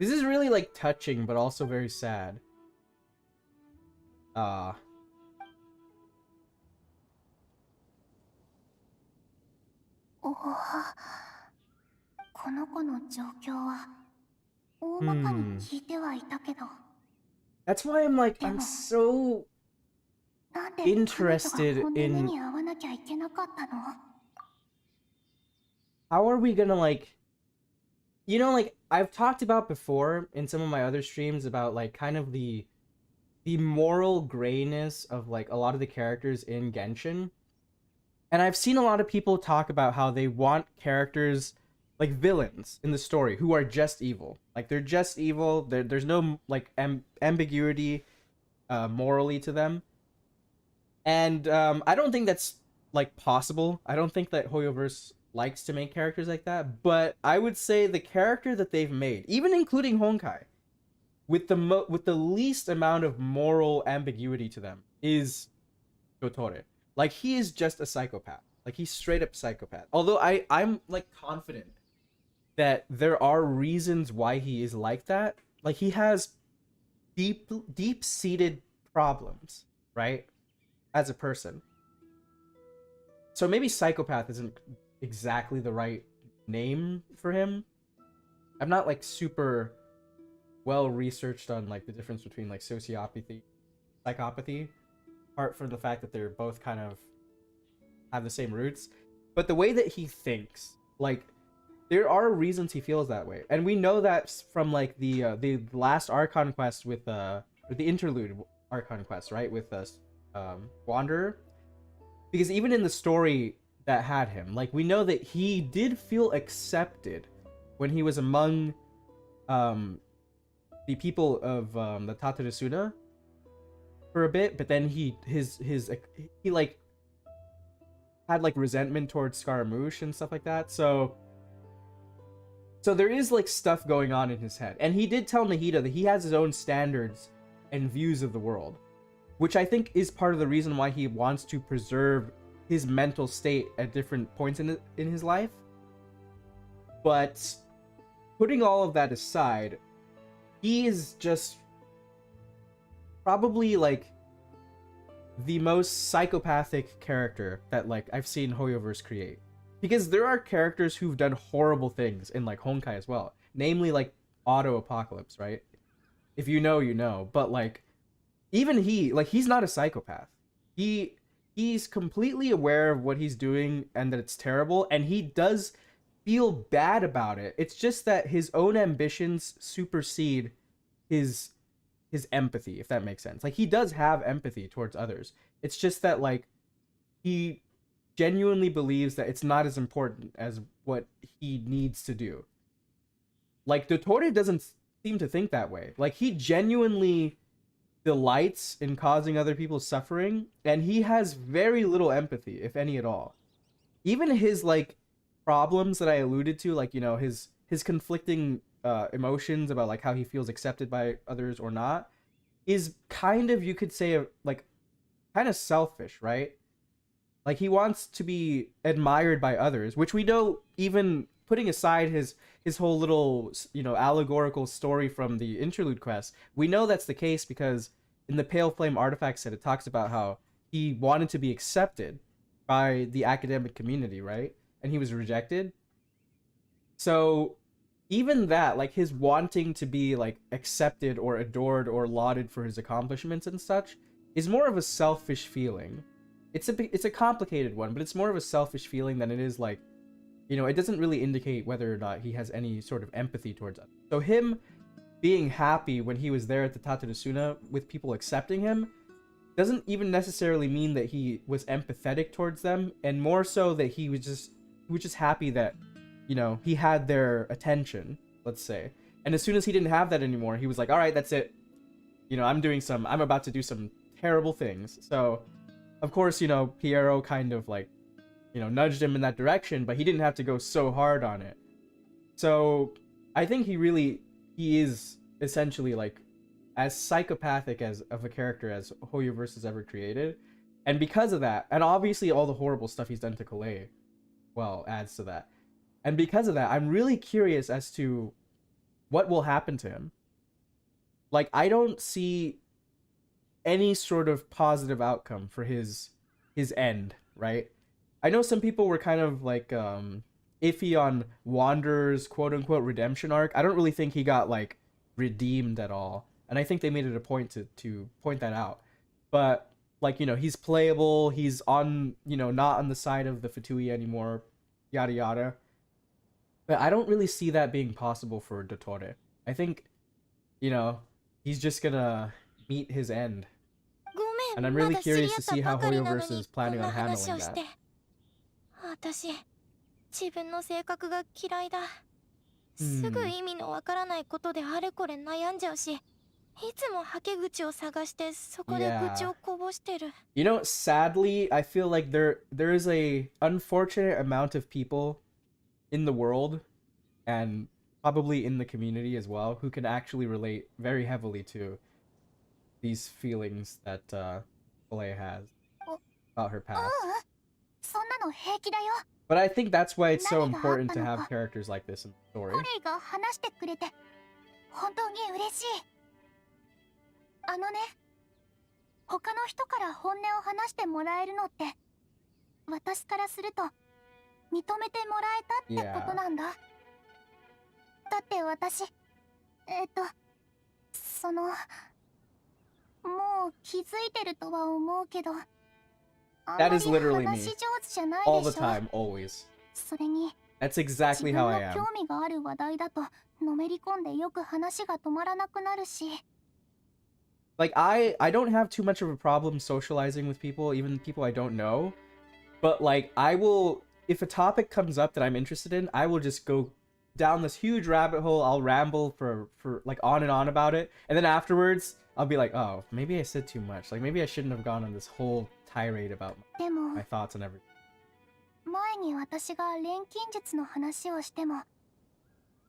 This is really like touching, but also very sad. この子の状況は大まかに聞いてはいたけど。That's why I'm like, I'm so なんで彼女が interested こんな目 in に遭わなきゃいけなかったの？ how are we gonna like, you know, like I've talked about before in some of my other streams about like kind of the moral grayness of like a lot of the characters in Genshin. And I've seen a lot of people talk about how they want characters like villains in the story who are just evil. Like they're just evil. There's no like ambiguity morally to them. And I don't think that's like possible. I don't think that hoyoverse likes to make characters like that. But I would say the character that they've made, even including Honkai, with the least amount of moral ambiguity to them, is Dotore. Like he is just a psychopath. Like he's straight up psychopath. Although I'm like confident that there are reasons why he is like that. Like he has deep-seated problems, right? As a person. So maybe psychopath isn't exactly the right name for him. I'm not like super well researched on like the difference between like sociopathy, psychopathy, apart from the fact that they're both kind of have the same roots. But the way that he thinks, like, there are reasons he feels that way, and we know that from like the last Archon quest with or the interlude Archon quest, right, with Wanderer, because even in the story that had him, like, we know that he did feel accepted when he was among the people of the Tatarasuna for a bit, but then he like had like resentment towards Scaramouche and stuff like that. So there is like stuff going on in his head, and he did tell Nahida that he has his own standards and views of the world, which I think is part of the reason why he wants to preserve his mental state at different points in his life. But putting all of that aside, he is just probably like the most psychopathic character that like I've seen Hoyoverse create. Because there are characters who've done horrible things in like Honkai as well. Namely like Auto Apocalypse, right? If you know, you know. But like even he's not a psychopath. He's completely aware of what he's doing and that it's terrible, and he does feel bad about it. It's just that his own ambitions supersede his empathy, if that makes sense. Like, he does have empathy towards others. It's just that like he genuinely believes that it's not as important as what he needs to do. Like, Dottore doesn't seem to think that way. Like, he genuinely delights in causing other people suffering, and he has very little empathy, if any at all. Even his like problems that I alluded to, like, you know, his conflicting emotions about like how he feels accepted by others or not, is kind of, you could say, like kind of selfish, right? Like, he wants to be admired by others, which we know, even putting aside his whole little, you know, allegorical story from the interlude quest, we know that's the case because in the Pale Flame artifact set, it talks about how he wanted to be accepted by the academic community, right? And he was rejected. So even that, like, his wanting to be like accepted or adored or lauded for his accomplishments and such, is more of a selfish feeling. It's a complicated one, but it's more of a selfish feeling than it is like, you know, it doesn't really indicate whether or not he has any sort of empathy towards us. So him being happy when he was there at the Tatarasuna with people accepting him doesn't even necessarily mean that he was empathetic towards them, and more so that he was just happy that, you know, he had their attention, let's say. And as soon as he didn't have that anymore, he was like, all right, that's it. You know, I'm about to do some terrible things. So of course, you know, Piero kind of like, you know, nudged him in that direction, but he didn't have to go so hard on it. So I think he is essentially like as psychopathic of a character as Hoyoverse has ever created. And because of that, and obviously all the horrible stuff he's done to Calais, well, adds to that. And because of that, I'm really curious as to what will happen to him. Like, I don't see any sort of positive outcome for his end, right? I know some people were kind of like iffy on Wanderer's quote-unquote redemption arc. I don't really think he got like redeemed at all, and I think they made it a point to point that out. But like, you know, he's playable, he's on, you know, not on the side of the Fatui anymore, yada yada. But I don't really see that being possible for Dottore. I think, you know, he's just gonna meet his end. And I'm really curious to see how Hoyoverse is planning on handling that. 私、自分の性格が嫌いだ。すぐ意味のわからないことであれこれ悩んじゃうし、いつもはけ口を探してそこで愚痴をこぼしてる。You know, sadly, I feel like there is a unfortunate amount of people in the world, and probably in the community as well, who can actually relate very heavily to these feelings that Calais has about her past. But I think that's why it's so important to have characters like this in the story. あのね、他の人から本音を話してもらえるのって、私からすると認めてもらえたってことなんだ。だって私、もう気づいてるとは思うけど、あんま That り is literally 話 me. 上手じゃない All で the しょ。 time, always. それに That's 自 exactly 分 how の I am. 興味がある話題だとのめり込んでよく話が止まらなくなるし。 Like, I don't have too much of a problem socializing with people, even people I don't know. But, like, I will... If a topic comes up that I'm interested in, I will just go down this huge rabbit hole. I'll ramble for like, on and on about it. And then afterwards, I'll be like, oh, maybe I said too much. Like, maybe I shouldn't have gone on this whole tirade about でも my thoughts and everything. 前に私が錬金術の話をしても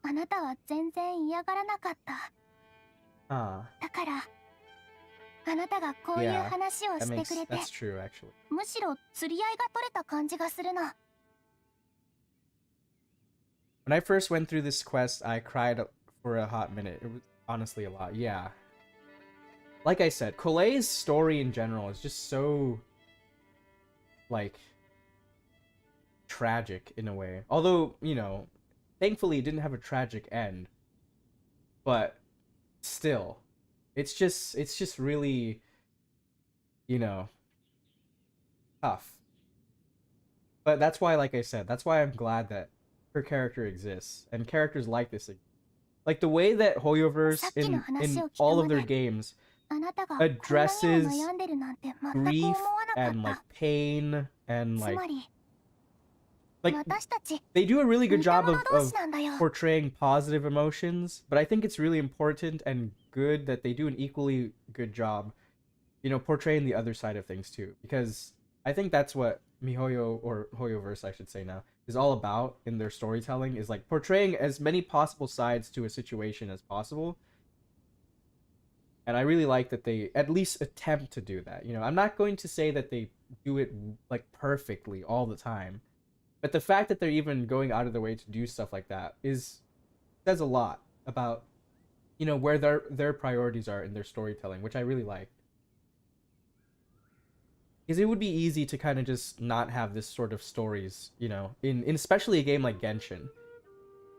あなたは全然嫌がらなかった。 Ah, だからあなたがこういう Yeah, 話をしてくれて that's true, actually. むしろ釣り合いが取れた感じがするの。 When I first went through this quest, I cried for a hot minute. It was honestly a lot, yeah. Like I said, Colet's story in general is just so, like, tragic in a way. Although, you know, thankfully it didn't have a tragic end. But still, it's just really, you know, tough. But that's why, like I said, that's why I'm glad that her character exists, and characters like this, like the way that hoyoverse in all of their games あなたがこんなにも addresses 悩んでるなんて全く grief 思わなか and っ like た。 pain and つ like まり like 私たち they do a really good 似た job 者同 of 士なんだよ。 portraying positive emotions, but I think it's really important and good that they do an equally good job, you know, portraying the other side of things too, because I think that's what mihoyo, or hoyoverse I should say now, is all about in their storytelling, is like portraying as many possible sides to a situation as possible. And I really like that they at least attempt to do that. You know, I'm not going to say that they do it like perfectly all the time, but the fact that they're even going out of their way to do stuff like that says a lot about, you know, where their priorities are in their storytelling, which I really like. Because it would be easy to kind of just not have this sort of stories, you know, in especially a game like Genshin,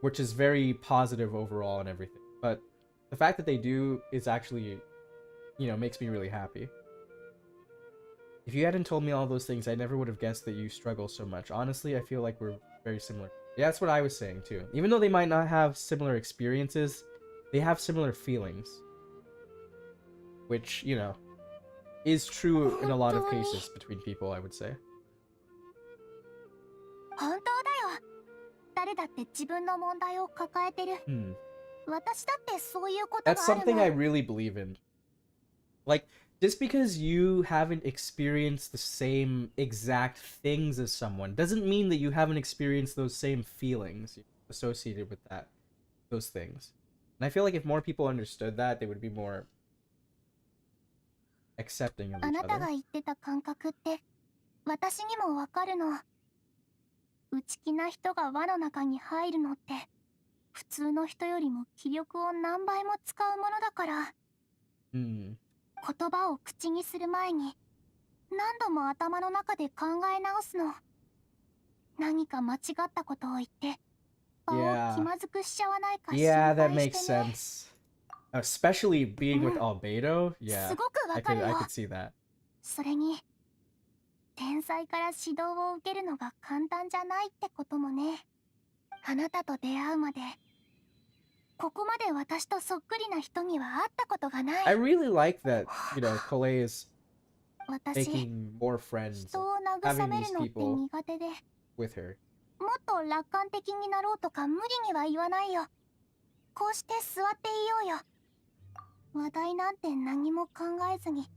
which is very positive overall and everything. But the fact that they do is actually, you know, makes me really happy. If you hadn't told me all those things, I never would have guessed that you struggle so much. Honestly, I feel like we're very similar. Yeah, that's what I was saying too. Even though they might not have similar experiences, they have similar feelings. Which, you know, is true in a lot of cases between people, I would say. 本当だよ。誰だって自分の問題を抱えてる。 私だってそういうことが That's ある something の。 I really believe in. Like, just because you haven't experienced the same exact things as someone doesn't mean that you haven't experienced those same feelings associated with those things. And I feel like if more people understood that, they would be more accepting of あ each なたが other. 言ってた感覚って私にもわかるの。内気な人が輪の中に入るのって普通の人よりも気力を何倍も使うものだから、言葉を口にする前に何度も頭の中で考え直すの。何か間違ったことを言って場を気まずくしちゃわないか心 Yeah, that 配 makes してね。 sense. Especially being with Albedo, yeah, すごくわかる I よ。 could see that. それに天才から指導を受けるのが簡単じゃないってこともね。あなたと出会うまでここまで私とそっくりな人には会ったことがない。 I really like that, you know, Colette is 私 making more friends, 人を慰めるのって苦手で、 with her. もっと楽観的になろうとか無理には言わないよ。こうして座っていようよ。話題なんて何も考えずに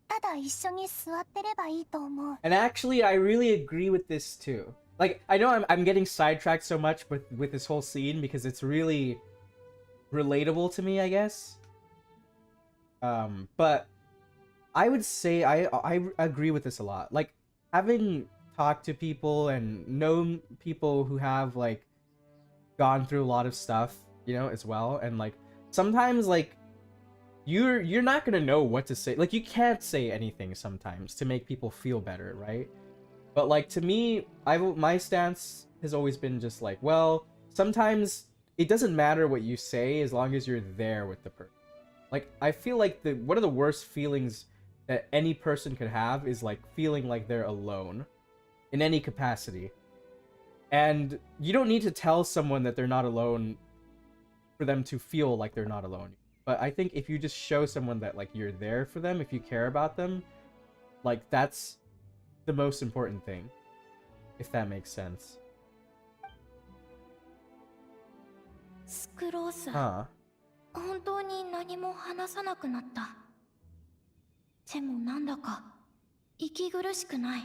ただ一緒に座ってればいいと思う。 And actually, I really agree with this too. Like, I know I'm getting sidetracked so much with this whole scene because it's really relatable to me, I guess. But I would say I agree with this a lot. Like, having talked to people and known people who have like gone through a lot of stuff, you know, as well, and like sometimes like you're not gonna know what to say. Like, you can't say anything sometimes to make people feel better, right? But like to me, my stance has always been just like, well, sometimes it doesn't matter what you say as long as you're there with the person. Like I feel like one of the worst feelings that any person could have is like feeling like they're alone in any capacity. And you don't need to tell someone that they're not alone for them to feel like they're not alone. But I think if you just show someone that like you're there for them, if you care about them, like that's the most important thing, if that makes sense. スクロース、 Huh. 本当に何も話さなくなった。でもなんだか息苦しくない。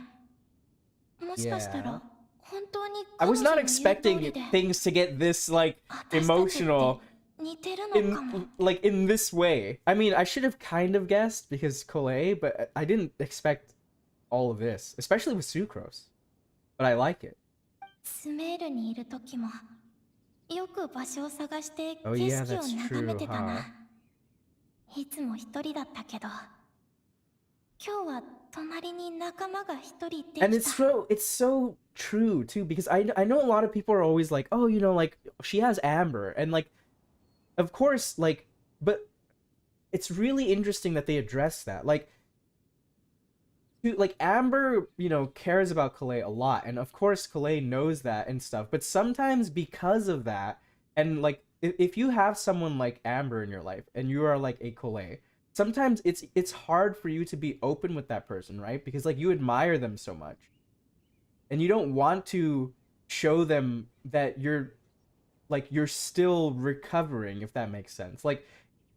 もしかしたら Yeah. 本当に I 彼 was 女 not の言う通 expecting りで things to get this like 私たちって emotional 似てるのかも。 in this way. I mean, I should have kind of guessed because Kole, but I didn't expect all of this, especially with Sucrose. But I like it. スメールにいる時もよく場所を探して景 Oh yeah, 色を that's 眺め true, てた huh? な。いつも一人だったけど、今日は隣に仲間が一人で And き it's た。 so true too, because I know a lot of people are always like, oh, you know, like she has Amber, and like, of course, like, but it's really interesting that they address that, like Amber, you know, cares about Kalei a lot, and of course Kalei knows that and stuff, but sometimes because of that, and like if you have someone like Amber in your life and you are like a Kalei, sometimes it's hard for you to be open with that person, right? Because like you admire them so much and you don't want to show them that you're still recovering, if that makes sense. Like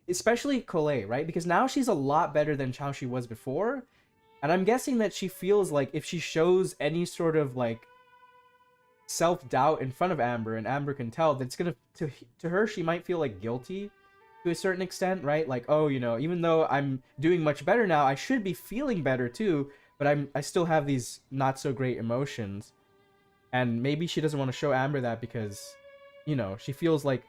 especially Kalei, right? Because now she's a lot better than how she was before. And I'm guessing that she feels like if she shows any sort of like self-doubt in front of Amber, and Amber can tell, that it's gonna to her, she might feel like guilty to a certain extent, right? Like, oh, you know, even though I'm doing much better now, I should be feeling better too, but I still have these not so great emotions. And maybe she doesn't want to show Amber that because, you know, she feels like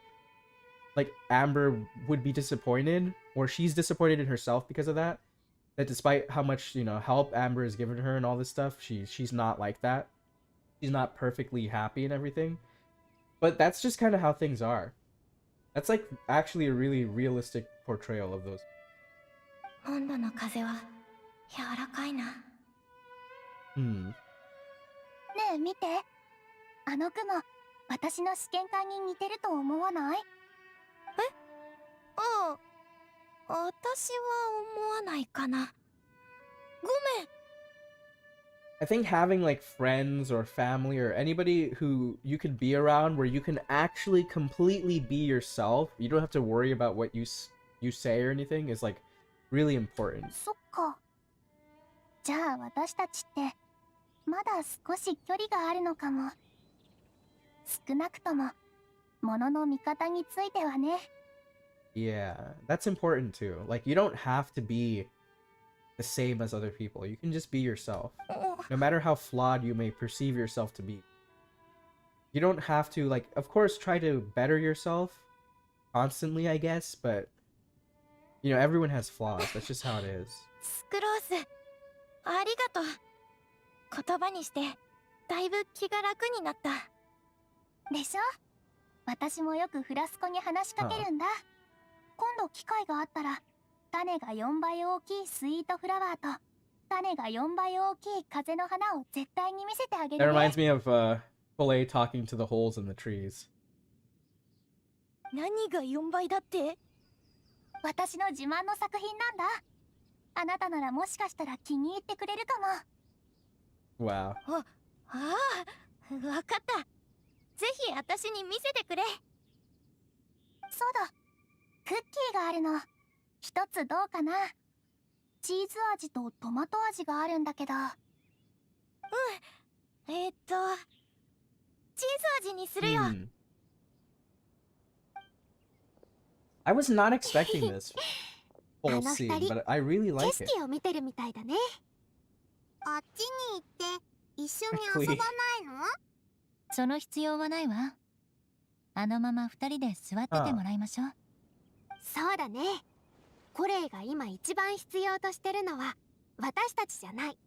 Amber would be disappointed, or she's disappointed in herself because of that. That despite how much, you know, help Amber has given her and all this stuff, she's not like that. She's not perfectly happy and everything. But that's just kind of how things are. That's like actually a really realistic portrayal of those. 温度の風は柔らかいな。ねえ見て、あの雲、私の試験管に似てると思わない？ああ、私は思わないかな。ごめん。 I think having like friends or family or anybody who you can be around where you can actually completely be yourself, you don't have to worry about what you say or anything, is like really important. そっか。じゃあ私たちってまだ少し距離があるのかも。少なくとも物の見方についてはね。 Yeah, that's important too. Like you don't have to be the same as other people. You can just be yourself. No matter how flawed you may perceive yourself to be. You don't have to, like, of course, try to better yourself constantly, I guess, but, you know, everyone has flaws. That's just how it is. スクロース、ありがとう。言葉にしてだいぶ気が楽になった。でしょ？私もよくフラスコに話しかけるんだ。今度機会があったら、種が4倍大きいスイートフラワーと種が4倍大きい風の花を絶対に見せてあげる That ね。 reminds me of Filet talking to the holes in the trees. 何が4倍だって？私の自慢の作品なんだ。あなたならもしかしたら気に入ってくれるかも。 Wow. ああ、わかった。ぜひ私に見せてくれ。そうだ、クッキーがあるの。一つどうかな。チーズ味とトマト味があるんだけど。チーズ味にするよ。あ I was not expecting this whole の二 scene, 人 but I really 景 like it. 色を見てるみたいだね。あっちに行って一緒に遊ばないの？その必要はないわ。あのまま2人で座っててもらいましょう。そうだね。コレイが今一番必要としてるのは私たちじゃない。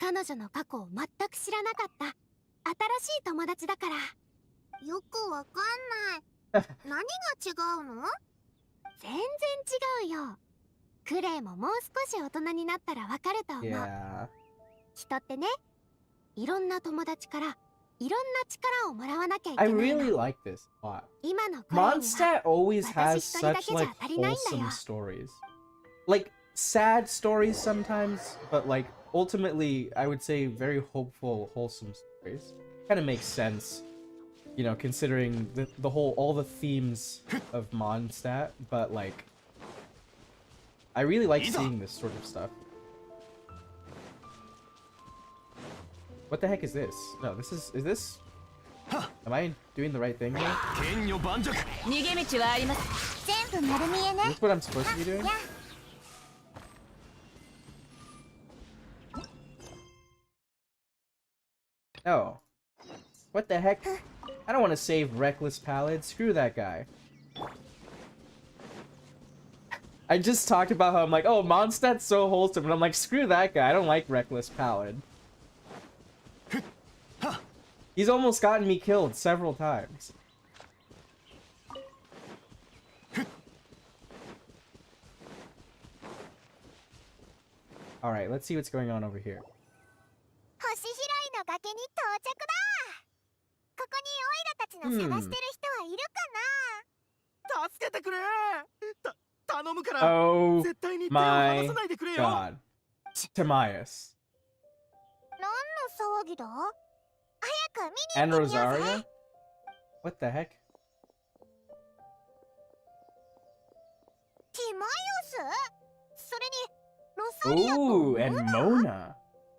彼女の過去を全く知らなかった新しい友達だから。よくわかんない。何が違うの？全然違うよ。クレイももう少し大人になったらわかると思う。Yeah. 人ってね、いろんな友達からいろんな力をもらわなきゃいけ I ない really の。 like this a lot. 今のクレイには MONDSTAT always has such like wholesome stories. Like sad stories sometimes, but like ultimately I would say very hopeful, wholesome stories. Kind of makes sense, you know, considering the whole all the themes of MONDSTAT, but like I really like seeing this sort of stuff. What the heck is this? No, this is this? Am I doing the right thing here? 逃げ道はあります。全部丸見えね。 Is this what I'm supposed to be doing? No. What the heck? I don't want to save Reckless Pallid. Screw that guy. I just talked about how I'm like, oh, MONDSTAT's so wholesome, and I'm like, screw that guy. I don't like Reckless Pallid. He's almost gotten me killed several times. Alright, let's see what's going on over here. 星拾いの崖に到着だ。ここにオイラたちの探してる人はいるかな？助けてくれ。頼むから。 Oh 絶対に手を my 離さないでくれよ。 god. Timaeus. 何の騒ぎだ？早く見 And に行ってみようぜ。 Rosaria? What the heck? ティマイオス？それにロサリアと Ooh, and モナ？ Mona.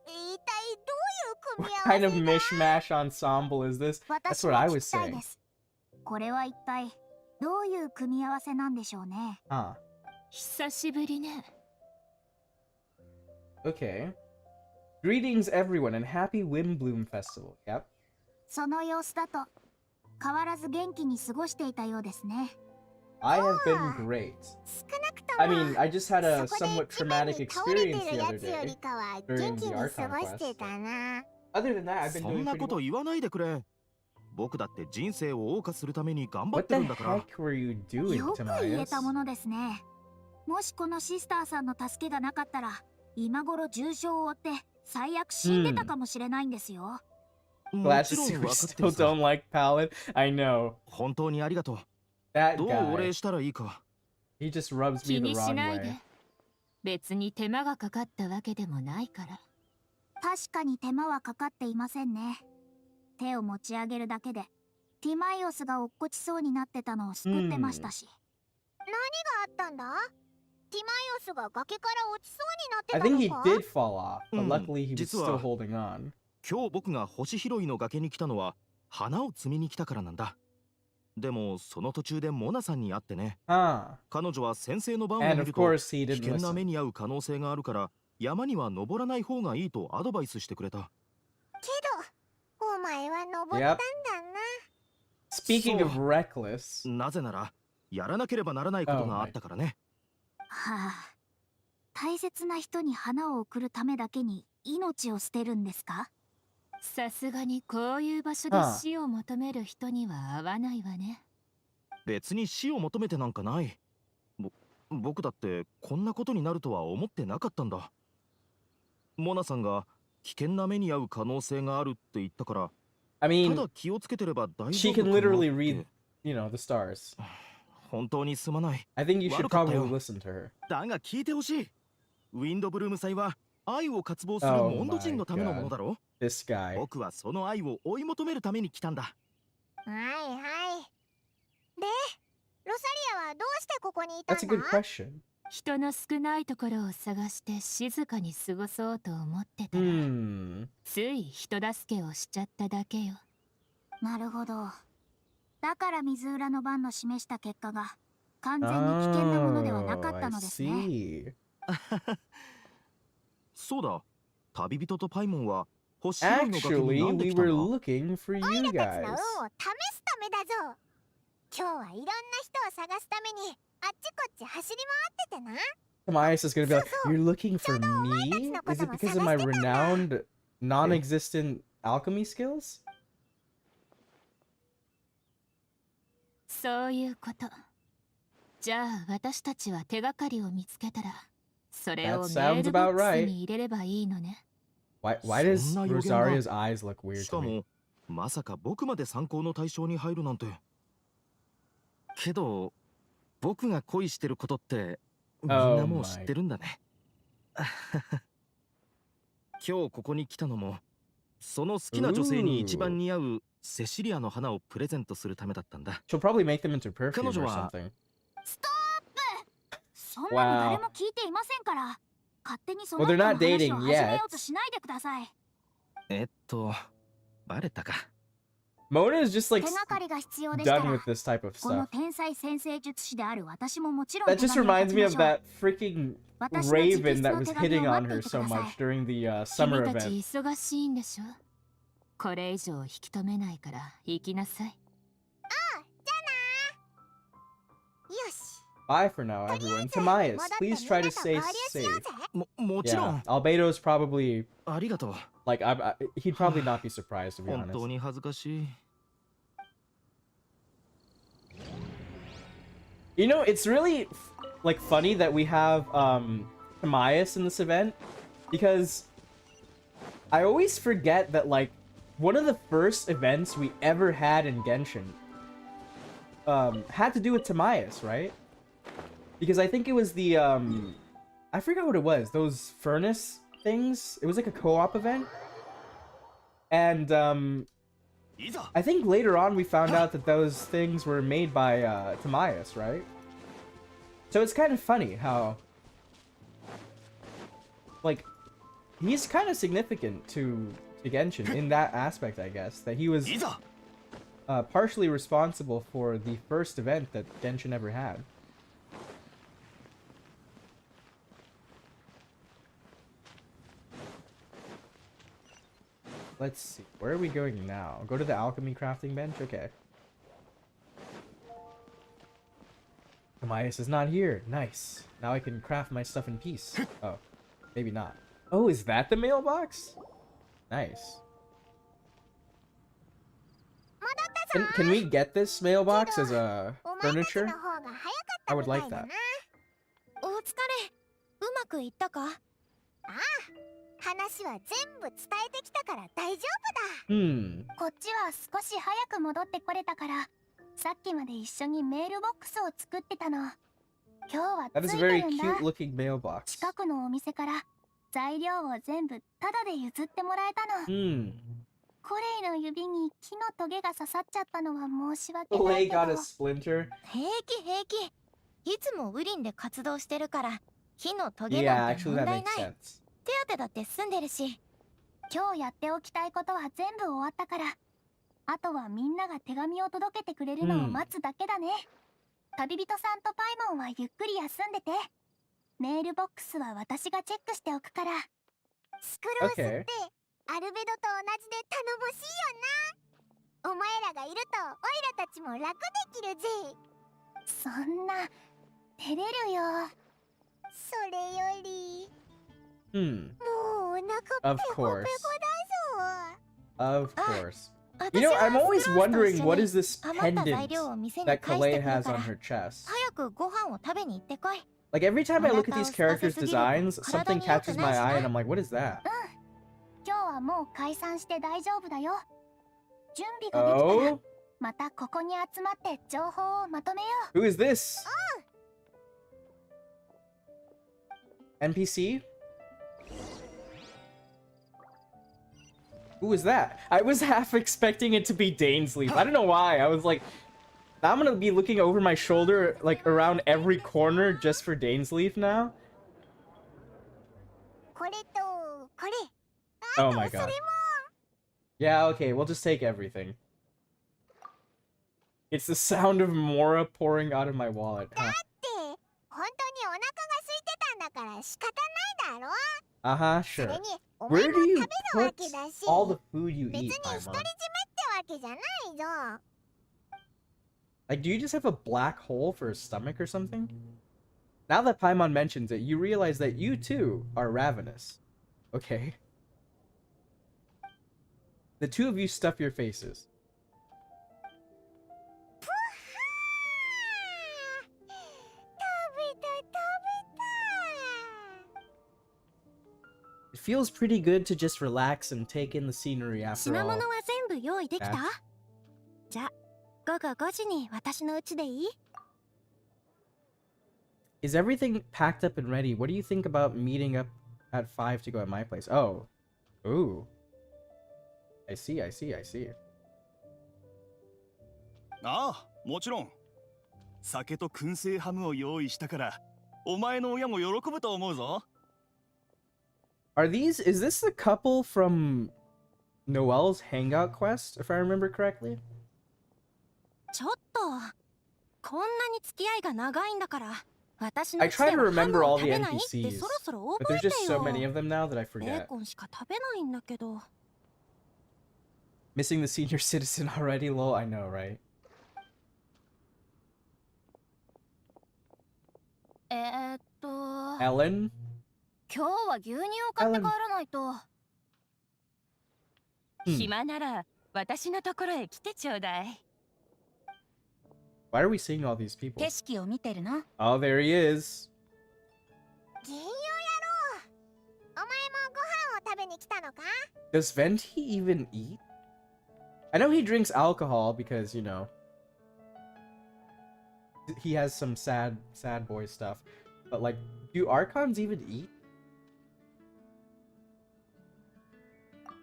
一体どういう組 What み合わ kind せ of だ？ mishmash ensemble is this? That's 私 what も I 聞 was きたい saying. です。これは一体どういう組み合わせなんでしょうね。 Huh. 久しぶりね。 Okay. Greetings, everyone, and happy Windblume Festival. Yep. その様子だと変わらず元気に過ごしていたようですね。 I have been great. 少なくとも I mean, I just had a そこで somewhat 地面 traumatic に倒れて experience る the や other つより day. かは during 元気 the に Archon 過ごして quest. たな。 Other than that, I've been そ doing んな pretty こと well. 言わないでくれ。僕だって人生を謳歌するために頑張っ What て the るんだから。 heck were you doing, よく言えたも Timaeus? のですね。もしこのシスターさんの助けがなかったら今頃重傷を負って最悪死んでたかもしれないんですよ。も Glad ち to ろん see 分 we かって still るさ。 don't like Pallid. I know. 本当にありがとう。 That どうお guy. 礼したらいいか。 He just rubs 気 me に the し wrong ない way. で。別に手間がかかったわけでもないから。確かに手間はかかっていませんね。手を持ち上げるだけでティマイオスが落っこちそうになってたのを救ってましたし。何があったんだ？ティマイオスが崖から落ちそうになって I た think の he か？ did fall off, but うん、 luckily he was 実 still は holding on. 今日僕が星拾いの崖に来たのは花を摘みに来たからなんだ。でもその途中でモナさんに会ってね。 Huh. 彼女は先生の番を And 見 of ると course he 危 didn't 険な目 listen. に遭う可能性があるから山には登らない方がいいとアドバイスしてくれた。けどお前は登ったん Yep. だな。 Speaking of reckless. なぜならやらなければならないことがあったからね。はあ、大切な人に花を贈るためだけに命を捨てるんですか？さすがにこういう場所で死を求める人には合わないわね。別に死を求めてなんかない。僕だってこんなことになるとは思ってなかったんだ。モナさんが危険な目に遭う可能性があるって言ったから、 I た mean, だ気をつけてれば大丈 she 夫 can かなっ literally て。 read, you know, the stars. 本当にすまない。 I think you should 悪かった probably よ。 listen to her. だが聞いてほしい。ウィンドブルーム祭は愛を渇望する Oh モンド人のためのものだろ。 This guy. 僕はその愛を追い求めるために来たんだ。はいはい。で、ロサリアはどうしてここにいたん That's a だ？ good question. 人の少ないところを探して静かに過ごそうと思ってたら、 Hmm. つい人助けをしちゃっただけよ。なるほど。だから水浦の番の示した結果が完全に危険なものではなかっ Oh, た I のですね。 see. そうだ。旅人とパイモンは星拾いの崖に Actually, なんで we 来たん were だ？ looking for オイ you ラたちの運を guys. 試すためだぞ。今日はいろんな人を探すためにあっちこっち走り回っててな。 Timaeus is gonna be like, So, you're looking for me? Is it because of my renowned non-existent alchemy skills? そういうこと。じゃあ私たちは手がかりを見つけたら、それ That をメ sounds ールボッ about クス right. に入れればいいのね。Why does そんな予言が Rosaria's eyes look weird し to か me? もまさか僕まで参考の対象に入るなんて。けど僕が恋してることってみんなもう知ってるんだね。今日ここに来たのもその好きな女性に一番似合うセシリアの花をプレゼントするためだったんだ。 She'll probably make them into perfume 彼 or 女は something. ストップ。そんなの誰も聞いていませんから。勝手にその Well, 人 they're の not 話 dating を始め yet. ようとしないでください。バレたか。Mona is just like 手がかりが必要でした done ら with this type of この stuff. 天才先生術師である私ももちろん That just 手紙を reminds me 書 of きましょう。 that freaking 私の直筆 raven that の was 手紙 hitting を on 待って her いてく so ださ much い。 during the summer 君たち event. 忙しいんでしょ。これ以上引き止めないから行きなさい。よし。 Bye for now, everyone. Timaeus, please try to stay safe. もちろ Yeah, ん。 Albedo's probably ありがとう。 like he'd probably not be surprised to be 本 honest. 当に恥ずかしい。You know, it's really like funny that we have Timaeus in this event because I always forget that like one of the first events we ever had in Genshin had to do with Timaeus, right? Because I think it was the I forgot what it was, those furnace things. It was like a co-op event. And I think later on we found out that those things were made by Timaeus, right? So it's kind of funny how like he's kind of significant to Genshin in that aspect, I guess, that he was partially responsible for the first event that Genshin ever had. Let's see, where are we going now? Go to the alchemy crafting bench? Okay. Timaeus is not here. Nice. Now I can craft my stuff in peace. Oh, maybe not. Oh, is that the mailbox? Nice. Can we get this mailbox as a furniture? I would like that. お疲れ。うまくいったか？話は全部伝えてきたから大丈夫だ。Hmm. こっちは少し早く戻ってこれたから、さっきまで一緒にメールボックスを作ってたの。今日は That つ is い a very てるんだ。 cute looking mailbox. 近くのお店から材料を全部タダで譲ってもらえたの。 Hmm. コレイの指に木のトゲが刺さっちゃったのは申し訳 The ない leg けど。 got a splinter. 平気平気。いつもウリンで活動してるから火のトゲ Yeah, なんて actually 問 that 題 makes ない。 sense. 手当てだって済んでるし。今日やっておきたいことは全部終わったから、あとはみんなが手紙を届けてくれるのを待つだけだね。旅人さんとパイモンはゆっくり休んでて。メールボックスは私がチェックしておくから。スクロースって、アルベドと同じで頼もしいよな。お前らがいるとオイラたちも楽できるぜ。そんな照れるよ。それより Hmm. もうお腹 Of ペコペコ course. だぞ。 Of course. 私 You know, は I'm ス always クロースと wondering 一緒 what に is this 余った材 pendant 料を店に that 返して Kalei くる has から on her chest. 早くご飯を食べに行ってこい。 Like every time I look at these characters' お腹を空かせすぎると designs, 体 something に良く catches ない my しな。 eye and I'm like, what is that? 今日はもう解散して大丈夫だよ。準備ができたら Oh? またここに集まって情報をまとめよう。 Who is this? NPC? Who is that? I was half expecting it to be Dainsleif. I don't know why. I was like, I'm gonna be looking over my shoulder, like around every corner just for Dainsleif now. これとこれ。 Oh my god. Yeah, okay, we'll just take everything. It's the sound of Mora pouring out of my wallet. Huh. って本当にお腹が空いてたんだから仕方ないだろ。 Uh-huh, そ sure. れにお Where 前も do you 食べるわ put けだし。 all the food you 別 eat, に独り占めって Paimon? わけじゃないぞ。 Like, do you just have a black hole for a stomach or something? Now that Paimon mentions it, you realize that you too are ravenous. Okay. The two of you stuff your faces. It feels pretty good to just relax and take in the scenery after 品 all. 物は全部用意できた？ That's- じゃあ午後5時に私の家でいい？ Is everything packed up and ready? What do you think about meeting up at 5 to go at my place? Oh. Ooh. I see, I see, I see. ああ、もちろん。酒と燻製ハムを用意したから、お前の親も喜ぶと思うぞ。Is this the couple from Noelle's hangout quest, if I remember correctly? ちょっとこんなに付き合いが長いんだから私の I 家 try で to はハ remember ムを all 食 the べないって NPCs, そろそろ but 覚 there's えて just so よ。 many of them now that I ベー forget. コンしか食べないんだけど。 Missing the senior citizen already, lol. I know, right? 今 Ellen? 日は牛乳を買って帰らないと。暇なら私のところへ来てちょうだい。 Why are we seeing all these people? 景色を見てるの。 Oh, there he is. 銀融野郎お前もご飯を食べに来たのか？ Does Venti even eat? I know he drinks alcohol because, you know, he has some sad boy stuff. But, like, do Archons even eat?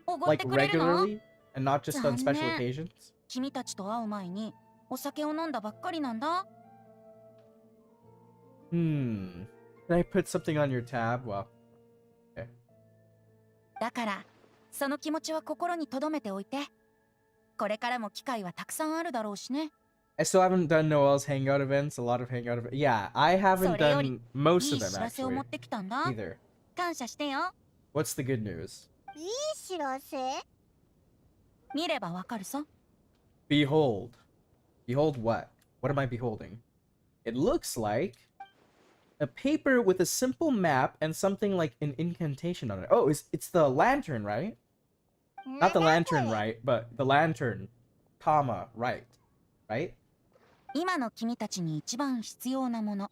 おごっ Like, てくれるの？ regularly? And not just on special 残念。 occasions? 君たちと会う前にお酒を飲んだばっかりなんだ。 Can I put something on your tab? Well, okay. だからその気持ちは心に留めておいて。これからも機会はたくさんあるだろうしね。 I still haven't done Noelle's hangout events. A lot of hangout events. Yeah, I haven't それより done most いい of 知 them らせを actually. 持ってきたんだ。 Either. 感謝してよ。 What's the good news? いい知らせ？見ればわかるさ。 Behold. Behold what? What am I beholding? It looks like a paper with a simple map and something like an incantation on it. Oh, it's the lantern, right? Not the lantern, right? But the lantern, comma, right. Right? 今の君たちに一番必要なもの。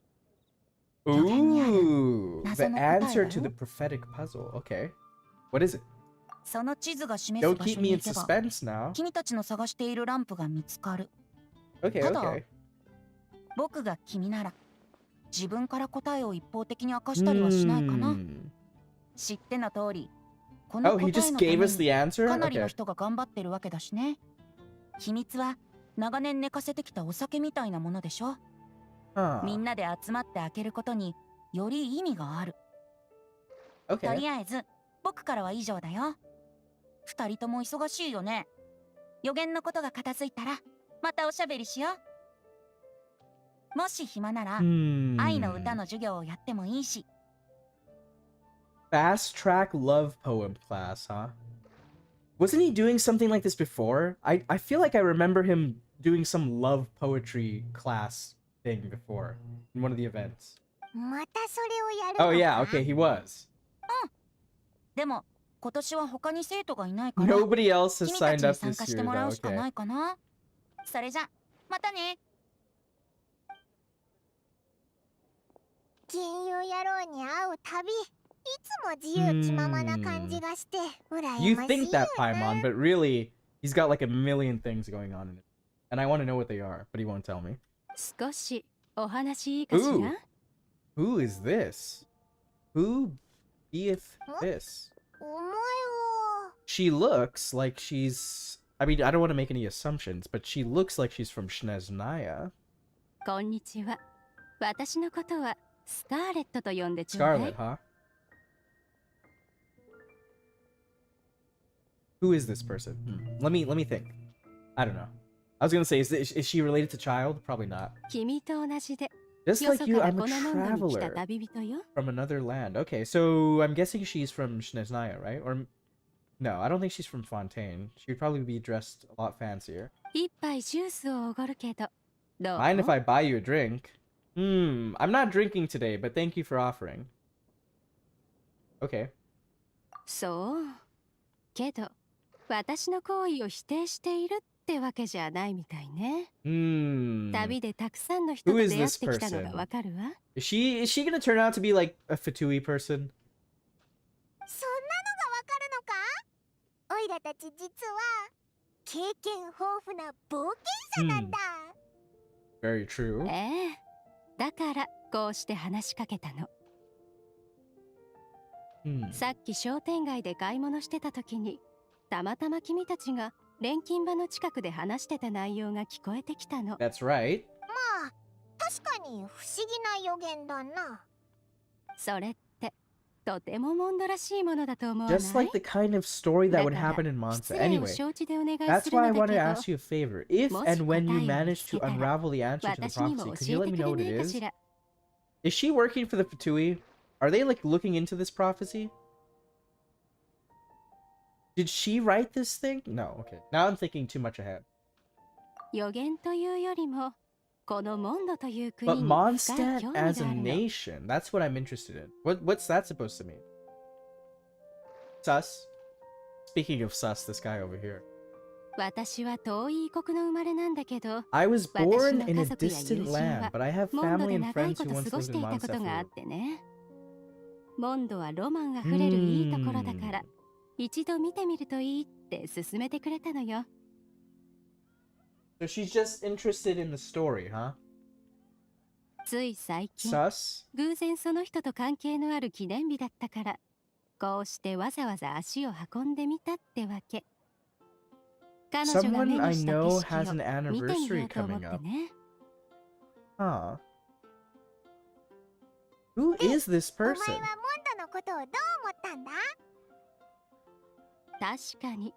Ooh, the 謎の答えだよ。 answer to the prophetic puzzle. Okay. What is it? その地図が示す Don't 場 keep 所 me に in 行けば suspense now. 君たちの探しているランプが見つかる。 Okay, ただ okay. 僕が君なら自分から答えを一方的に明かしたりはしないかな。 知っての通り、この Oh, 答 he え just のため gave us に the answer? かなりの Okay. 人が頑張ってるわけだしね。秘密は長年寝かせてきたお酒みたいなものでしょ。 Huh. みんなで集まって開けることにより意味がある。と Okay. りあえず僕からは以上だよ。二人とも忙しいよね。予言のことが片付いたらまたおしゃべりしよう。もし暇なら愛の歌の授業をやってもいいし。 Fast track love poem class, huh? Wasn't he doing something like this before? I feel like I remember him doing some love poetry class thing before in one of the events. またそれをやるのか？ Oh yeah, okay, he was. でも今年は他に生徒がいないから Nobody else has 君た signed ちに up 参 this 加して year もら though. うしか Okay. ないかな。それじゃまたね。金融野郎に会うたびいつも自由気ままな感じがして羨ましい You よ think that, な。 Paimon, but really, he's got like a million things going on in it. And I want to know what they are, but he won't tell me. 少しお話いいかしら？ Ooh. Who is this? Who beeth this? お前は She looks like she's... I mean, I don't want to make any assumptions, but she looks like she's from Sneznaya. こんにちは。私のことはスカーレットと呼んでちょうだい。 Scarlet, huh? Who is this person? Let me think. I don't know. I was gonna say, is she related to Child? Probably not. 君と同じで、 Just よ like そ you, から I'm こ a のモンドに来た traveler 旅人よ。 from another land. Okay, so I'm guessing she's from Sneznaya, right? Or no, I don't think she's from Fontaine. She'd probably be dressed a lot fancier. 一杯ジュースをおごるけど、どう？ Mind if I buy you a drink? I'm not drinking today, but thank you for offering. Okay. そう。けど、私の行為を否定しているってわけじゃないみたいね。Hmm. 旅でたくさんの人と Who 出 is 会っ this てきたのが person? わかるわ。Is she gonna turn out to be like a Fatui person? そんなのがわかるのか？オイラたち実は経験豊富な冒険者なんだ。Very true. ええ。だからこうして話しかけたの。さっき商店街で買い物してた時に、たまたま君たちが錬金場の近くで話してた内容が聞こえてきたの。That's right. まあ、確かに不思議な予言だな。それってとてもモンドらしいものだと思わない？ Just like the kind of story that would happen in Monster. Anyway, that's why I want to ask you a favor. If and when you manage to unravel the answer to the prophecy, could you let me know what it is? Is she working for the Fatui? Are they like looking into this prophecy? Did she write this thing? No, okay. Now I'm thinking too much ahead. 予言というよりも、このモンドという国 But に深い MONDSTAT 興味が as あ a るの。 nation, that's what I'm interested in. What's that supposed to mean? Sus? Speaking of sus, this guy over here. 私は遠い異国の生まれなんだけど、 I was 私 born の in 家 a 族や distant 友人 land, は but I have モンド family で and 長い friends こ who と過 once ごし lived て in いたことがあっ MONDSTAT. てね。モンドはロマンあふれるいいところだから、一度見てみるといいって勧めてくれたのよ。So she's just interested in the story, huh? つい最近、 Sus? 偶然その人と関係のある記念日だったから、こうしてわざわざ足を運んでみたってわけ。彼女が目 Someone I にした know 景 has 色 an を見てみよ anniversary うと思っ coming て up. ね。 Huh. Who is this お前 person? はモンドのことをどう思ったんだ？確かに、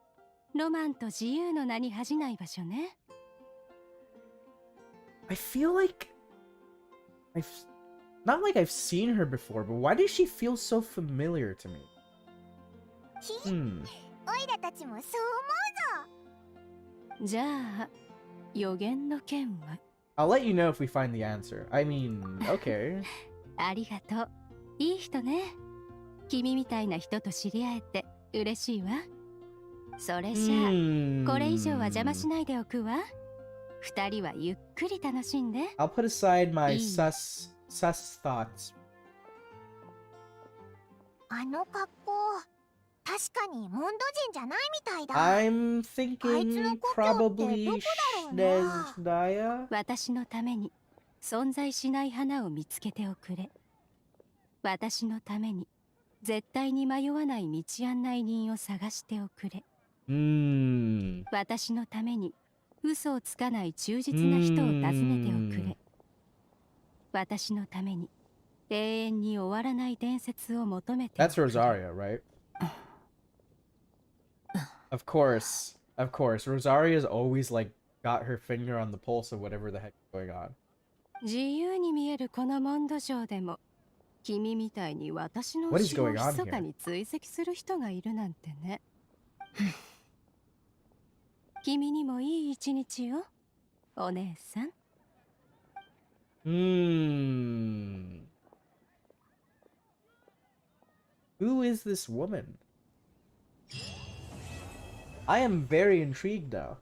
ロマンと自由の名に恥じない場所ね。I feel like not like I've seen her before, but why does she feel so familiar to me? オイラたちもそう思うぞ。じゃあ、予言の件は？ I'll let you know if we find the answer. I mean, okay. ありがとう。いい人ね。君みたいな人と知り合えて嬉しいわ。それじゃあ、これ以上は邪魔しないでおくわ。二人はゆっくり楽しんで。I'll put aside my sus thoughts. あの格好、確かにモンド人じゃないみたいだ。 I'm thinking probably Shnezdaya. 私のために存在しない花を見つけておくれ。私のために絶対に迷わない道案内人を探しておくれ。私のために嘘をつかない忠実な人を訪ねておくれ。私のために永遠に終わらない伝説を求めておくれ。 That's Rosaria, right? Of course. Rosaria's always like got her finger on the pulse of whatever the heck is going on. 自由に見えるこのモンド上でも、君みたいに私の What is 後ろを going on 密かに追跡する人がいるなんてね。君にもいい一日よ、お姉さん。Who is this woman? I am very intrigued now.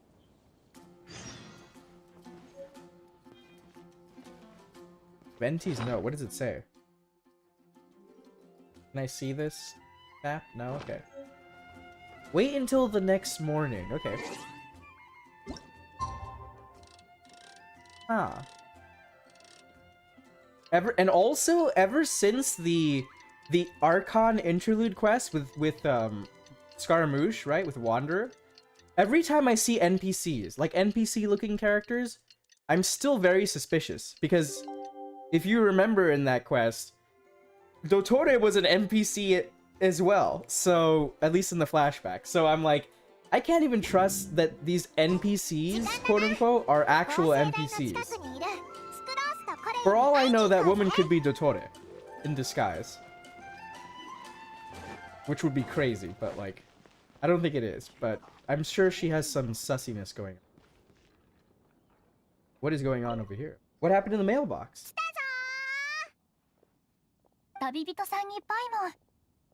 Venti's note. What does it say? Can I see this map? No? Okay. Wait until the next morning. Okay. Huh. Ever since the Archon interlude quest with Scaramouche, right? With Wanderer. Every time I see NPCs, like NPC looking characters, I'm still very suspicious because if you remember in that quest, Dottore was an NPC as well. So, at least in the flashback. So I'm like, I can't even trust that these NPCs, quote unquote, are actual NPCs. For all I know, that woman could be Dottore in disguise. Which would be crazy, but like, I don't think it is, but I'm sure she has some sussiness going on. What is going on over here? What happened in the mailbox? 旅人さんにパイも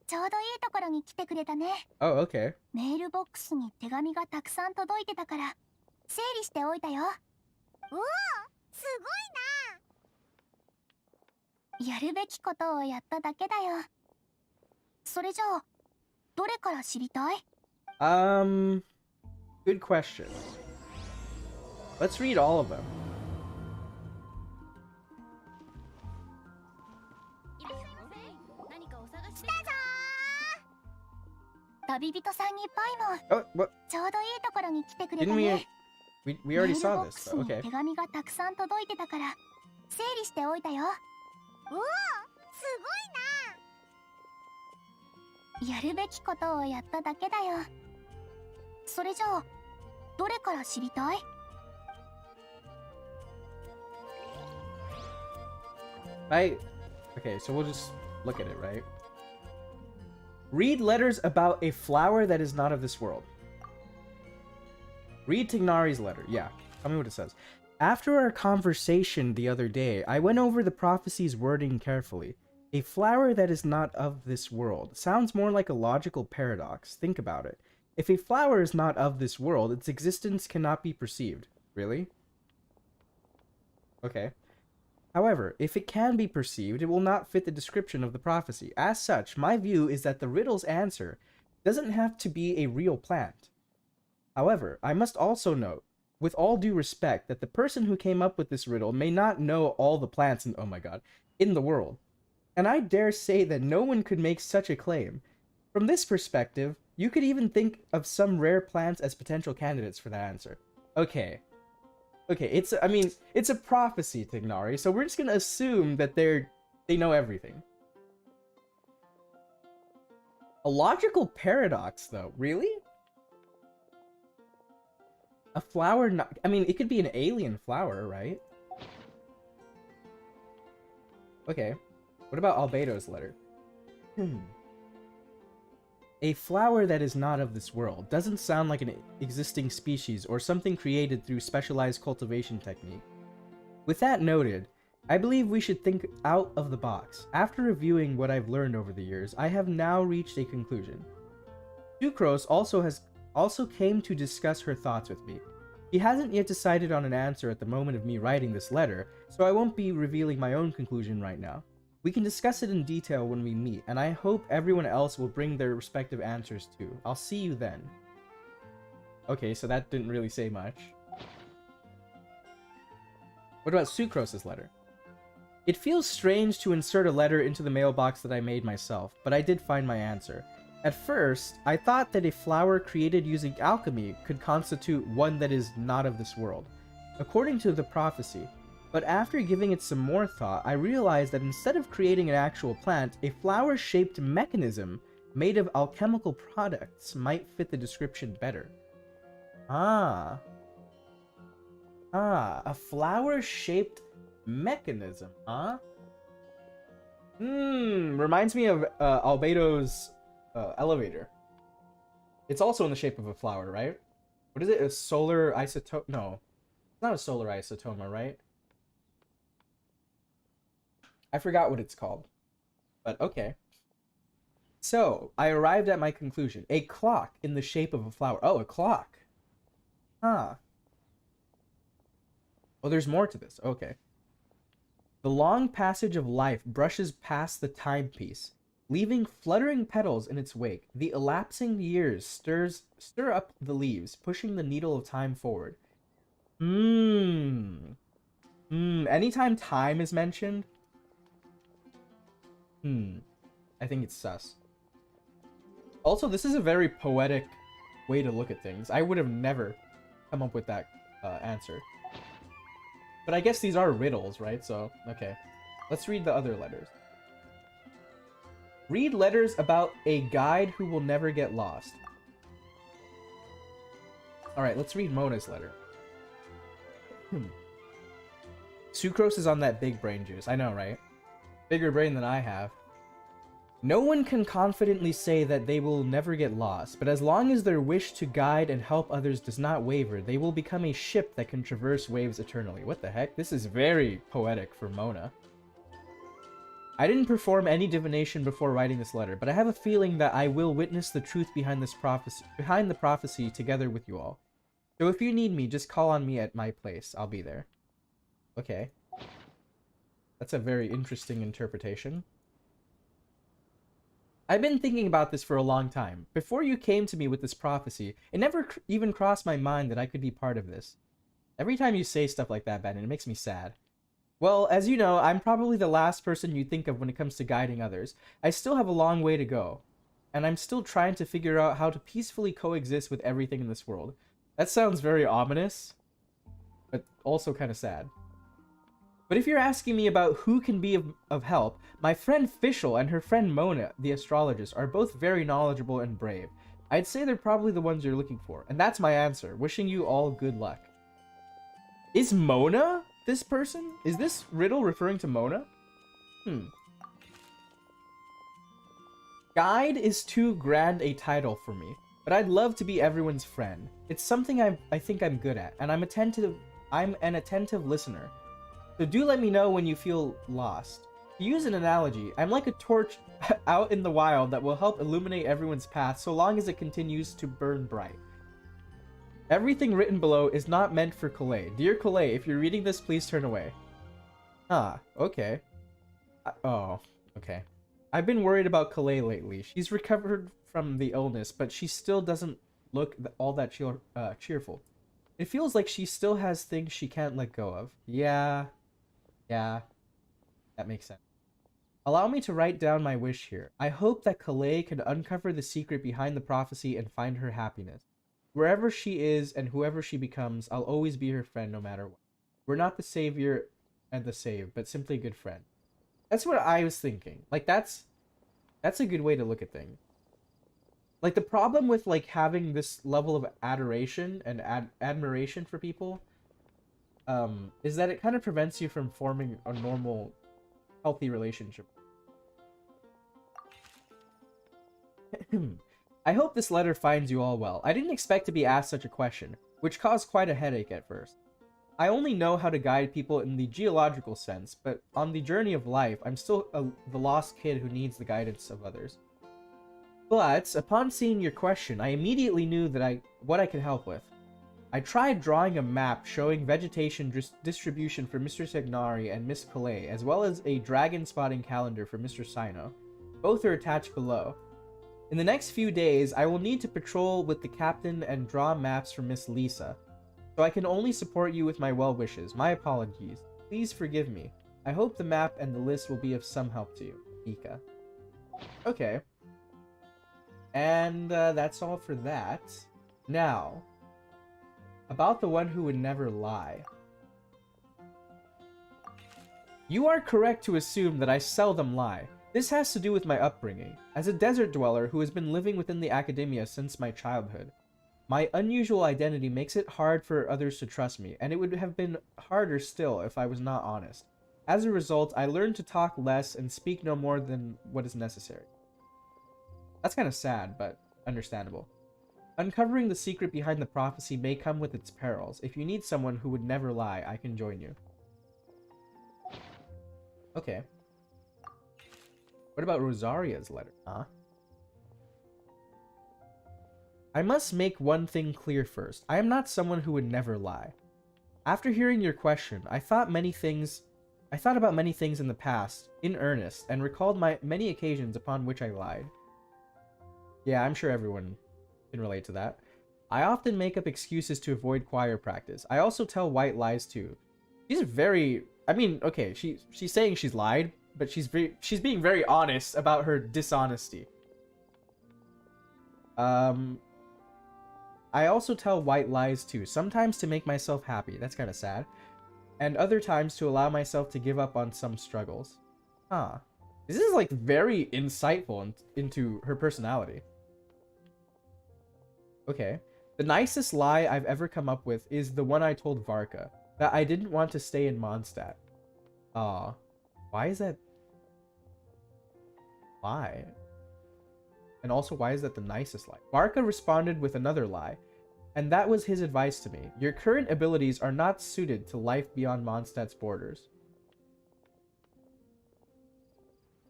ちょうどいいところに来てくれたね。 Oh, okay. メールボックスに手紙がたくさん届いてたから整理しておいたよ。おお、すごいな。やるべきことをやっただけだよ。それじゃあどれから知りたい？ Good question. Let's read all of them. 旅人さんにパイも Oh, what? ちょうどいいところに来てくれた Didn't ね。 we メー already ル saw ボッ this? クス So, に okay. 手紙がたくさん届いてたから整理しておいたよ。おお、すごいな。やるべきことをやっただけだよ。それじゃあどれから知りたい？ Okay, so we'll just look at it, right? Read letters about a flower that is not of this world. Read Tignari's letter. Yeah, tell me what it says. After our conversation the other day, I went over the prophecy's wording carefully. A flower that is not of this world sounds more like a logical paradox. Think about it. If a flower is not of this world, its existence cannot be perceived. Really? Okay. However, if it can be perceived, it will not fit the description of the prophecy. As such, my view is that the riddle's answer doesn't have to be a real plant. However, I must also note, with all due respect, that the person who came up with this riddle may not know all the plants in, oh my god, in the world. And I dare say that no one could make such a claim. From this perspective, you could even think of some rare plants as potential candidates for that answer. Okay, it's a prophecy, Tignari, so we're just gonna assume that they know everything. A logical paradox, though, really? A flower not... I mean, it could be an alien flower, right? Okay, what about Albedo's letter? A flower that is not of this world doesn't sound like an existing species or something created through specialized cultivation technique. With that noted, I believe we should think out of the box. After reviewing what I've learned over the years, I have now reached a conclusion. Sucrose also came to discuss her thoughts with me. He hasn't yet decided on an answer at the moment of me writing this letter, so I won't be revealing my own conclusion right now. We can discuss it in detail when we meet, and I hope everyone else will bring their respective answers too. I'll see you then. Okay, so that didn't really say much. What about Sucrose's letter? It feels strange to insert a letter into the mailbox that I made myself, but I did find my answer. At first, I thought that a flower created using alchemy could constitute one that is not of this world, according to the prophecy. But after giving it some more thought, I realized that instead of creating an actual plant, a flower-shaped mechanism made of alchemical products might fit the description better. A flower-shaped mechanism, huh? Reminds me of Albedo's elevator. It's also in the shape of a flower, right? What is it? A solar isotome? No, it's not a solar isotoma, right? I forgot what it's called, but okay. So, I arrived at my conclusion. A clock in the shape of a flower. Oh, a clock. Huh. Oh, there's more to this. Okay. The long passage of life brushes past the timepiece, leaving fluttering petals in its wake. The elapsing years stir up the leaves, pushing the needle of time forward. Anytime time is mentioned, I think it's sus. Also, this is a very poetic way to look at things. I would have never come up with that answer. But I guess these are riddles, right? So, okay. Let's read the other letters. Read letters about a guide who will never get lost. Alright, let's read Mona's letter. Sucrose is on that big brain juice. I know, right? Bigger brain than I have. No one can confidently say that they will never get lost, but as long as their wish to guide and help others does not waver, they will become a ship that can traverse waves eternally. What the heck? This is very poetic for Mona. I didn't perform any divination before writing this letter, but I have a feeling that I will witness the truth behind the prophecy together with you all. So if you need me, just call on me at my place. I'll be there. Okay. That's a very interesting interpretation. I've been thinking about this for a long time. Before you came to me with this prophecy, it never even crossed my mind that I could be part of this. Every time you say stuff like that, Ben, it makes me sad. Well, as you know, I'm probably the last person you think of when it comes to guiding others. I still have a long way to go, and I'm still trying to figure out how to peacefully coexist with everything in this world. That sounds very ominous, but also kind of sad. But if you're asking me about who can be of help, my friend Fischl and her friend Mona, the astrologist, are both very knowledgeable and brave. I'd say they're probably the ones you're looking for, and that's my answer. Wishing you all good luck. Is Mona this person? Is this riddle referring to Mona? Guide is too grand a title for me, but I'd love to be everyone's friend. It's something I think I'm good at, and I'm an attentive listener. So do let me know when you feel lost. To use an analogy, I'm like a torch out in the wild that will help illuminate everyone's path so long as it continues to burn bright. Everything written below is not meant for Kalei. Dear Kalei, if you're reading this, please turn away. Ah, okay. Oh, okay. I've been worried about Kalei lately. She's recovered from the illness, but she still doesn't look all that cheerful. It feels like she still has things she can't let go of. Yeah, that makes sense. Allow me to write down my wish here. I hope that Kalei can uncover the secret behind the prophecy and find her happiness. Wherever she is and whoever she becomes, I'll always be her friend no matter what. We're not the savior and the saved, but simply a good friend. That's what I was thinking. Like, that's a good way to look at things. Like, the problem with, like, having this level of adoration and admiration for people is that it kind of prevents you from forming a normal, healthy relationship. I hope this letter finds you all well. I didn't expect to be asked such a question, which caused quite a headache at first. I only know how to guide people in the geological sense, but on the journey of life, I'm still the lost kid who needs the guidance of others. But, upon seeing your question, I immediately knew that what I could help with. I tried drawing a map showing vegetation distribution for Mr. Segnari and Miss Kalei, as well as a dragon spotting calendar for Mr. Sino. Both are attached below. In the next few days, I will need to patrol with the captain and draw maps for Miss Lisa, so I can only support you with my well wishes. My apologies. Please forgive me. I hope the map and the list will be of some help to you. Ika. Okay. And that's all for that. Now, about the one who would never lie. You are correct to assume that I seldom lie. This has to do with my upbringing. As a desert dweller who has been living within the academia since my childhood, my unusual identity makes it hard for others to trust me, and it would have been harder still if I was not honest. As a result, I learned to talk less and speak no more than what is necessary. That's kind of sad, but understandable. Uncovering the secret behind the prophecy may come with its perils. If you need someone who would never lie, I can join you. Okay. What about Rosaria's letter, huh? I must make one thing clear first. I am not someone who would never lie. After hearing your question, I thought about many things in the past, in earnest, and recalled my many occasions upon which I lied. Yeah, I'm sure everyone can relate to that. I often make up excuses to avoid choir practice. I also tell white lies too. She's very... I mean, okay, she's saying she's lied, but she's being very honest about her dishonesty. I also tell white lies too, sometimes to make myself happy, that's kind of sad, and other times to allow myself to give up on some struggles. Huh. This is like very insightful into her personality. Okay. The nicest lie I've ever come up with is the one I told Varka, that I didn't want to stay in Mondstadt. Aw. Why is that? Why? And also, why is that the nicest lie? Varka responded with another lie, and that was his advice to me. Your current abilities are not suited to life beyond Mondstadt's borders.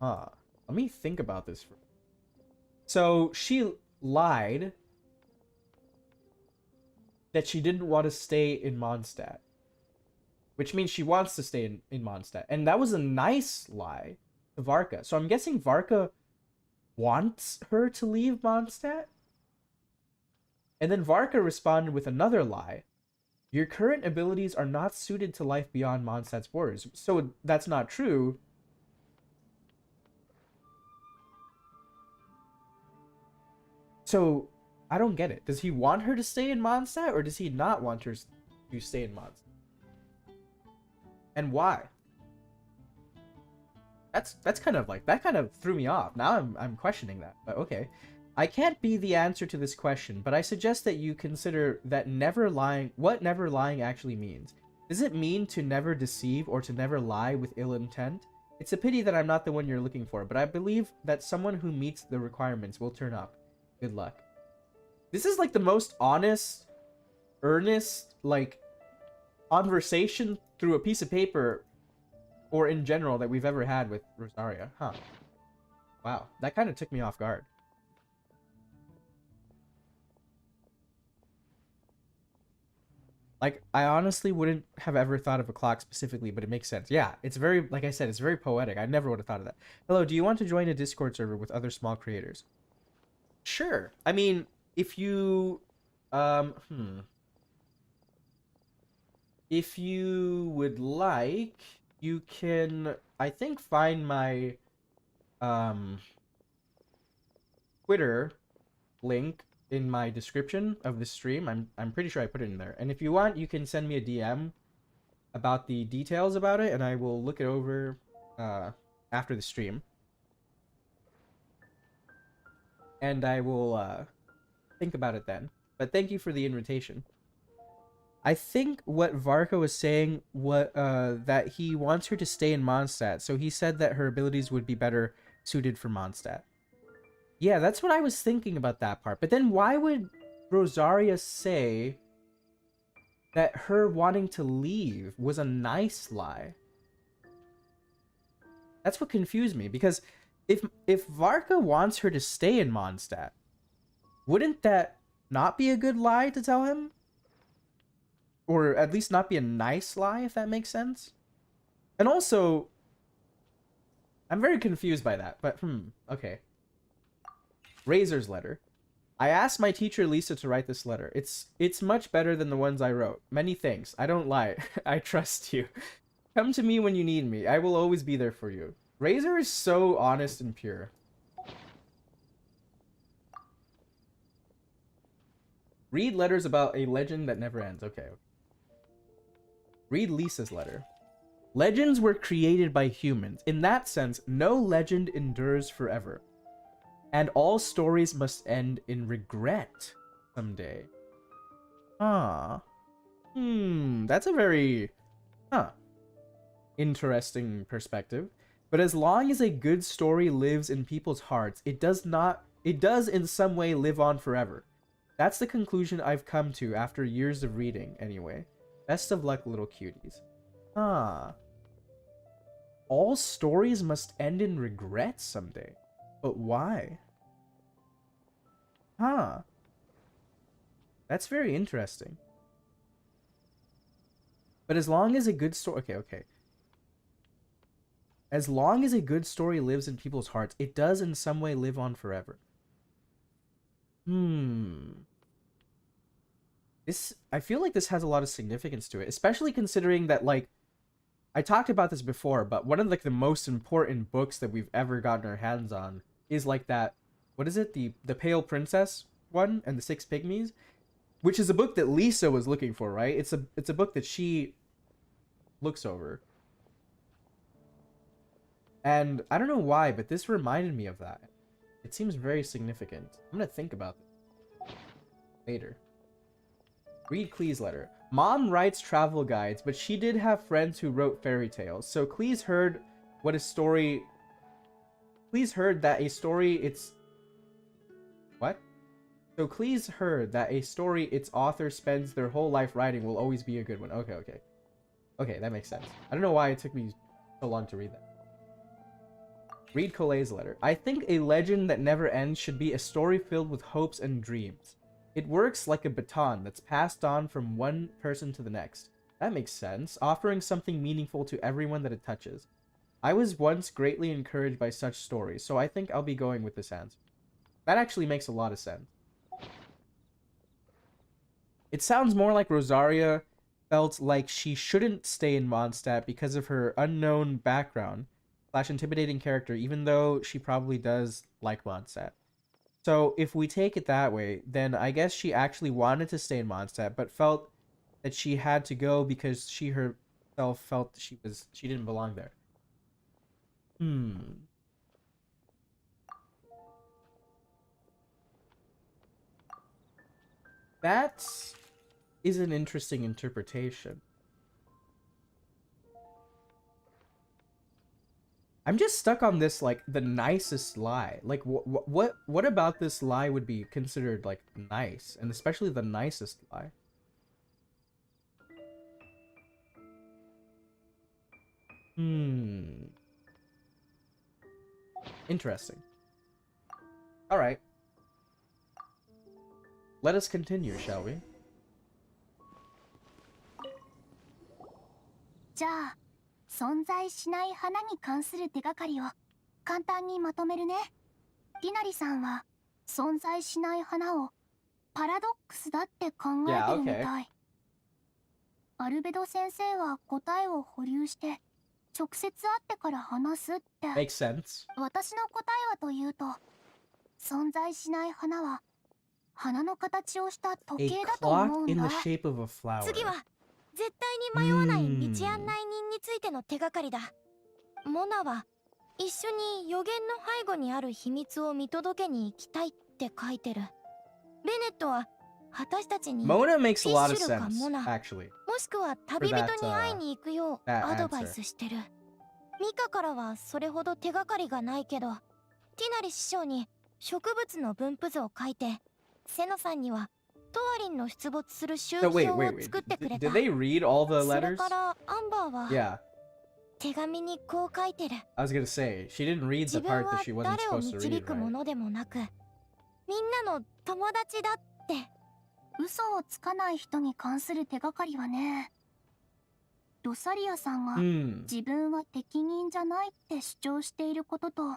Let me think about this. So she lied that she didn't want to stay in Mondstadt, which means she wants to stay in Mondstadt. And that was a nice lie to Varka. So I'm guessing Varka wants her to leave Mondstadt? And then Varka responded with another lie. Your current abilities are not suited to life beyond Mondstadt's borders. So that's not true. So I don't get it. Does he want her to stay in Mondstadt, or does he not want her to stay in Mondstadt? And why? That's kind of like, that kind of threw me off. Now I'm questioning that. But okay. I can't be the answer to this question, but I suggest that you consider that never lying, what never lying actually means. Does it mean to never deceive or to never lie with ill intent? It's a pity that I'm not the one you're looking for, but I believe that someone who meets the requirements will turn up. Good luck. This is like the most honest, earnest, like, conversation through a piece of paper, or in general, that we've ever had with Rosaria. Huh. Wow, that kind of took me off guard. Like, I honestly wouldn't have ever thought of a clock specifically, but it makes sense. Yeah, it's very, like I said, it's very poetic. I never would have thought of that. Hello, do you want to join a Discord server with other small creators? Sure. I mean, if you, if you would like, you can, I think, find my, Twitter link in my description of this stream. I'm pretty sure I put it in there. And if you want, you can send me a DM about the details about it, and I will look it over after the stream. And I will think about it then. But thank you for the invitation. I think what Varka was saying, that he wants her to stay in Mondstadt. So he said that her abilities would be better suited for Mondstadt. Yeah, that's what I was thinking about that part. But then why would Rosaria say that her wanting to leave was a nice lie? That's what confused me, because if Varka wants her to stay in Mondstadt, wouldn't that not be a good lie to tell him? Or at least not be a nice lie, if that makes sense? And also, I'm very confused by that, but okay. Razor's letter. I asked my teacher Lisa to write this letter. It's much better than the ones I wrote. Many thanks. I don't lie. I trust you. Come to me when you need me. I will always be there for you. Razor is so honest and pure. Read letters about a legend that never ends. Okay. Read Lisa's letter. Legends were created by humans. In that sense, no legend endures forever. And all stories must end in regret someday. That's a very, interesting perspective. But as long as a good story lives in people's hearts, it does in some way live on forever. That's the conclusion I've come to after years of reading, anyway. Best of luck, little cuties. All stories must end in regret someday. But why? That's very interesting. But as long as a good story... Okay. As long as a good story lives in people's hearts, it does in some way live on forever. I feel like this has a lot of significance to it, especially considering that, like, I talked about this before, but one of, like, the most important books that we've ever gotten our hands on is, like, that, what is it? The Pale Princess one and the Six Pygmies, which is a book that Lisa was looking for, right? It's a book that she looks over. And I don't know why, but this reminded me of that. It seems very significant. I'm gonna think about this later. Read Clee's letter. Mom writes travel guides, but she did have friends who wrote fairy tales. So Clee's heard that a story So Clee's heard that a story its author spends their whole life writing will always be a good one. Okay. Okay, that makes sense. I don't know why it took me so long to read that. Read Colet's letter. I think a legend that never ends should be a story filled with hopes and dreams. It works like a baton that's passed on from one person to the next. That makes sense, offering something meaningful to everyone that it touches. I was once greatly encouraged by such stories, so I think I'll be going with this answer. That actually makes a lot of sense. It sounds more like Rosaria felt like she shouldn't stay in Mondstadt because of her unknown background / intimidating character, even though she probably does like Mondstadt. So if we take it that way, then I guess she actually wanted to stay in Mondstadt, but felt that she had to go because she herself felt she didn't belong there. That is an interesting interpretation. I'm just stuck on this, like, the nicest lie. Like, what about this lie would be considered, like, nice? And especially the nicest lie. Interesting. Alright. Let us continue, shall we? じゃあ、存在しない花に関する手がかりを簡単にまとめるね。ティナリさんは存在しない花をパラドックスだって考えてるみたい。アルベド先生は答えを保留して直接会ってから話すって。Makes sense. 私の答えはというと、存在しない花は花の形をした時計だと思うんだ。 A clock in the shape of a flower. 次は絶対に迷わない道案内人についての手がかりだ。モナは一緒に予言の背後にある秘密を見届けに行きたいって書いてる。ベネットは私たちに Mona フィ makes ッ a シ lot of ュルか sense, モナ、 actually. もしくは旅人に会いに行くよう that アドバイスしてる。ミカからはそれほど手がかりがないけど、ティナリ師匠に植物の分布図を書いて、セノさんにはトワリンの出没する周期表を作ってくれた。 Did they read all the それ letters? からアンバーは Yeah. 手紙にこう書いてる。 I was gonna say, she didn't read 自 the 分 part は that she wasn't 誰を supposed to 導 read, くも right? のでもなく、みんなの友達だって。嘘をつかない人に関する手がかりはね、ロサリアさんが自分は適任じゃないって主張していることと、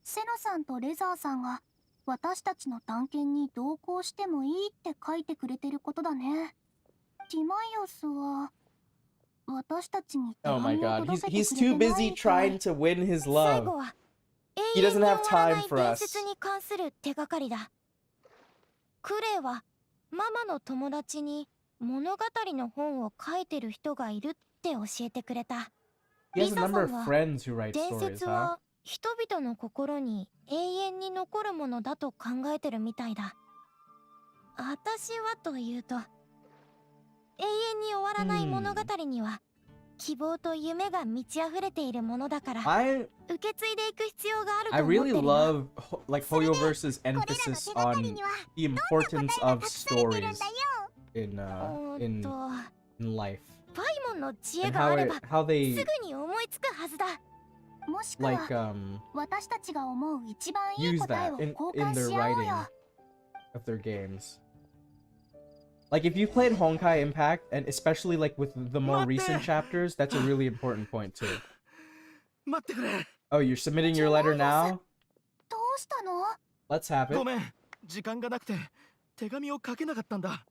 セノさんとレザーさんが私たちの探検に同行してもいいって書いてくれてることだね。ティマイオスは私たちに手 Oh my 紙を god, 届けて he's くれ too てない busy みたい。 trying to win his 最 love. 後は He 永遠 doesn't に have 終わらな time い for 伝 us. 説に関する手がかりだ。クレイはママの友達に物語の本を書いてる人がいるって教えてくれた。 He has a リサ number さ of んは friends who write 伝 stories, 説 huh? は人々の心に永遠に残るものだと考えてるみたいだ。私はというと、永遠に終わらない物語には希望と夢が満ち溢れているものだから、 I 受け継いでいく必要があると I 思って really るよ。 love like hoyoverse's emphasis これらの手がか on りには the importance of 隠されてるん stories だよ。 in と in life パイモンの知恵 and があ how れ it, ば how す they ぐに思いつくはずだ。もしくは like 私たちが思う一番いい use 答え that を in 交 in 換 their し合おう writing よ。 of their games. Like if you played Honkai Impact and especially like with the more recent chapters, that's a really important point too. 待ってくれ。 Oh, you're submitting your letter now? どうしたの？ Let's have ご it. めん、時間がなくて手紙を書けなかったんだ。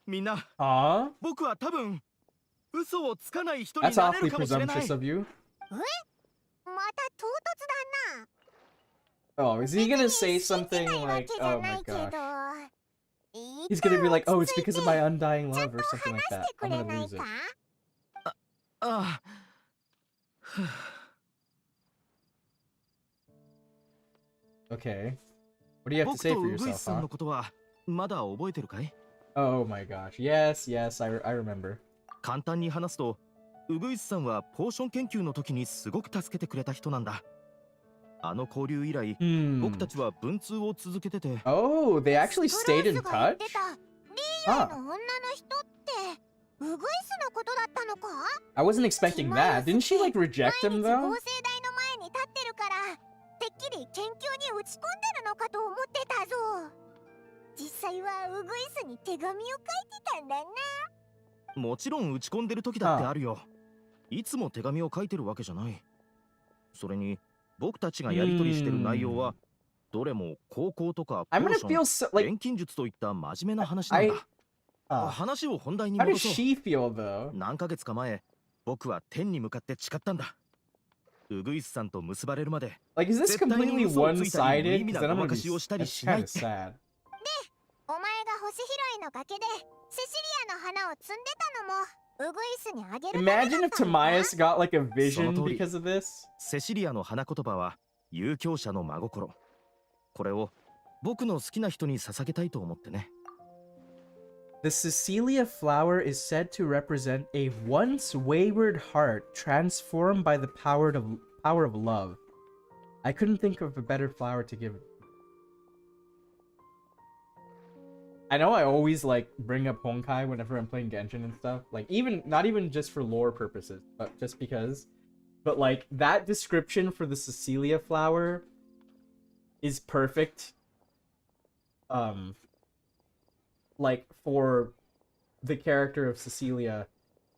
みんな、 Huh? 僕は多分嘘をつかない人に That's なれ awfully るかもしれない。 presumptuous of you. また唐突だな。 Oh, is he gonna say 信じ something ないわ like, けじゃ oh な my いけ gosh. ど。 He's gonna be like, oh, it's because of my undying love or something like 話し that. てく I'm れ gonna ない lose it. か？ああ。 Okay. What do you have to 僕 say と for ウグイス yourself, さん huh? のことはまだ覚えてるかい？ Oh my gosh. Yes, yes, I remember. 簡単に話すと、ウグイスさんはポーション研究の時にすごく助けてくれた人なんだ。あの交流以来、僕たちは文通を続けてて。Oh, they actually スプ stayed ロー in スが言っ touch? てたリーヤ Huh. の女の人ってウグイスのことだったのか？ I wasn't expecting that. Didn't she like reject 毎 him 日 though? 合成大のもちろん打ち込んでる時だってあるよ。いつも手紙を書いてるわけじゃない。それに僕たちがやり取りしてる内容はどれも高校とかポ I'm ー gonna シ feel ョ so ン、 like 錬金術といった真面目な話なんだ。話を本題に how 戻 does そう。 she feel though? 何ヶ月か前、僕は天に向かって誓ったんだ。ウグイスさんと結ばれるまで Like, is this 絶対に completely 嘘をついたり無意 one-sided? 味 Because な then ご I'm ま gonna か be しをしたり that's しな kind いっ of て。 sad. お前が星拾いの崖でセシリアの花を摘んでたのもウグイスにあげるためだった Imagine の if か？ Tamias got like a vision その通り。 because of this. セシリアの花言葉は遊興者の真心。これを僕の好きな人に捧げたいと思ってね。 The Cecilia flower is said to represent a once wayward heart transformed by the power of love. I couldn't think of a better flower to give. I know I always like bring up Honkai whenever I'm playing Genshin and stuff. Like not even just for lore purposes, but just because. But like that description for the Cecilia flower is perfect. Like for the character of Cecilia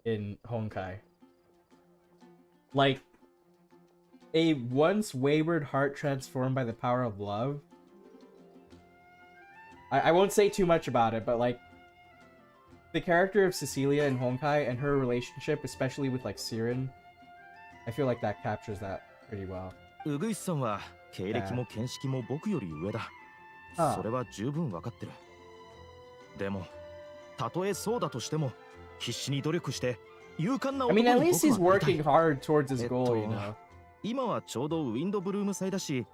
in Honkai. Like a once wayward heart transformed by the power of love. I won't say too much about it, but like the character of Cecilia in Honkai and her relationship, especially with like Siren, I feel like that captures that pretty well. ウグイスさんは経歴も見識も僕より上だ。それは十分わかってる。でも、たとえそうだとしても、必死に努力して勇敢な I 男 mean, に at least 僕は he's なりたい。 working hard towards his goal, you know. 今はちょうどウィンドブルーム祭だし、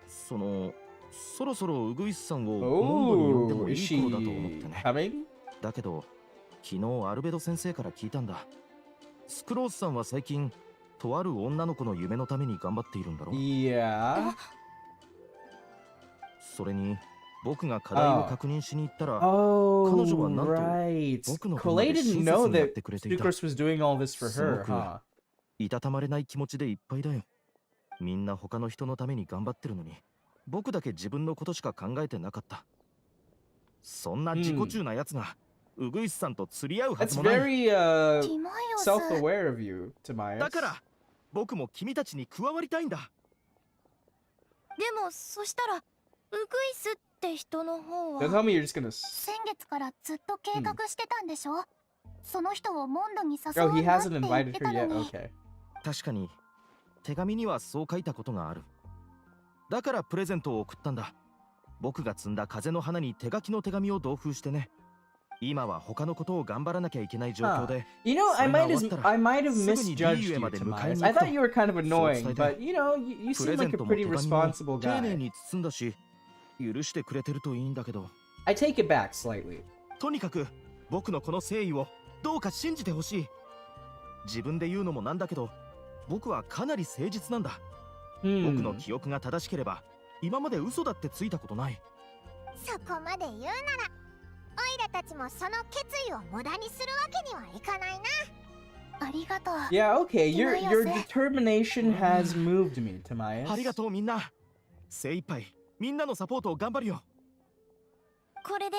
そろそろウグイスさんをモンドに呼んでも Oh, い is い頃だと思って she ね。 coming? だけど、昨日アルベド先生から聞いたんだ。スクロースさんは最近、とある女の子の夢のために頑張っているんだろう。 Yeah. それに、僕が課題を確認しに行ったら、 Oh, 彼女はなんと right. 僕の分ま Colette で didn't 親 know 切にやっ that てくれていた。 Sucrose was doing all this for す her, ごく huh? いたたまれない気持ちでいっぱいだよ。みんな他の人のために頑張ってるのに、僕だけ自分のことしか考えてなかった。そんな自己中なやつが、ウグイスさんと釣り合うは That's ずもない。 very ティマイオス self-aware of you, Tamias. だから、僕も君たちに加わりたいんだ。でもそしたらウグイスって人の方 Don't は tell me you're just gonna. 先月からずっと計画してたんでしょ、その人をモンドに誘 Oh, う he なって hasn't 言っ invited て her たの yet. に Okay. 確かに、手紙にはそう書いたことがある。だからプレゼントを送ったんだ。僕が積んだ風の花に手書きの手紙を同封してね。今は他のことを頑張らなきゃいけない状況で。You know, I might have すぐに misjudged リー you, ユへまで迎え Tamias. に I 行くと。 thought you were kind of そう annoying, 伝えたい。 but you know, you プレ seem ゼ like ン a トも pretty 手紙も responsible 丁寧 guy. に包んだし、許してくれてるといいんだけど。 I take it back slightly. とにかく僕のこの誠意をどうか信じてほしい。自分で言うのもなんだけど、僕はかなり誠実なんだ。僕の記憶が正しければ、今まで嘘だってついたことない。そこまで言うならオイラたちもその決意を無駄にするわけにはいかないな。ありがとう。 Yeah, okay. Your Tamias. determination has moved me, Tamias. ありがとうみんな。精一杯みんなのサポートを頑張るよ。これで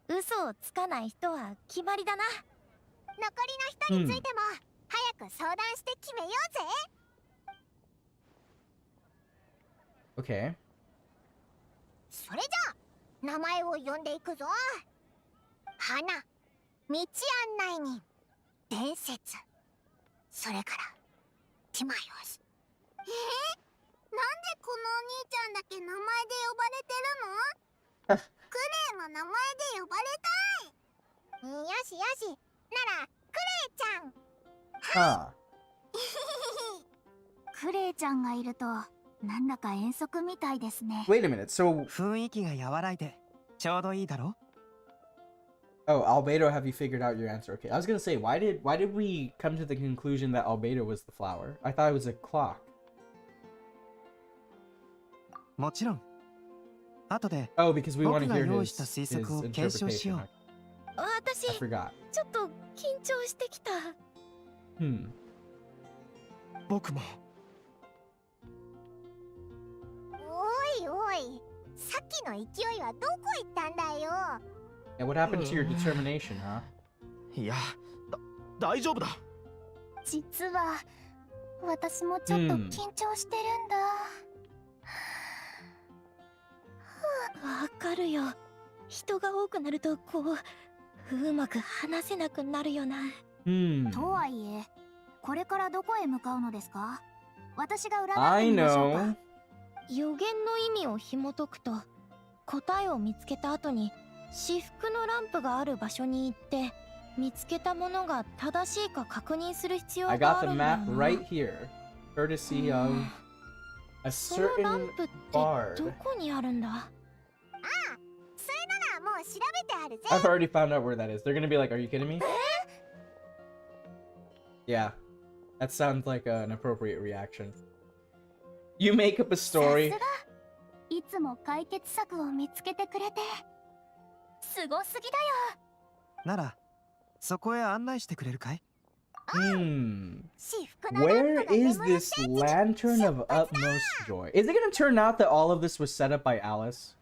嘘をつかない人は決まりだな。残りの人についても早く相談して決めようぜ。Okay. それじゃあ名前を呼んでいくぞ。花、道案内人、伝説、それからティマイオス。なんでこのお兄ちゃんだけ名前で呼ばれてるの？クレイも名前で呼ばれたい。よしよし、ならクレイちゃん。Huh. クレイちゃんがいるとなんだか遠足みたいですね。 Wait a minute. So, 雰囲気が和らいでちょうどいいだろ。 oh, Albedo, have you figured out your answer? Okay. I was gonna say, why did we come to the conclusion that Albedo was the flower? I thought it was a clock. もちろん。後で Oh, because we want 僕 to が hear 用 his, 意した his 推測を検証し interpretation. よう。 私 I forgot. ちょっと緊張してきた。Hmm. 僕も。おいおい、さっきの勢いはどこ行ったんだよ。 And what happened to your determination, huh? いや、大丈夫だ。実は私もちょっと緊張してるんだ。わかるよ。人が多くなるとこううまく話せなくなるよな。とはいえ、これからどこへ向かうのですか？私が占って I みましょうか。 know. 予言の意味を紐解くと、答えを見つけた後に至福のランプがある場所に行って見つけたものが正しいか確認する必要 I が got あ the るんだよ map な。 right here, courtesy of a そのラ certain ンプって bard. どこにあるんだ？それならもう調べてあるぜ。 I've already found out where that is. They're gonna be like, "Are you kidding me?" Yeah, that sounds like an appropriate reaction. You make up a さ story. すが、いつも解決策を見つけてくれてすごすぎだよ。ならそこへ案内してくれるかい？ 至福のラン Where プが is 眠る this 聖地に lantern of 出発だ。 utmost joy? Is it gonna turn out that all of this was set up by Alice?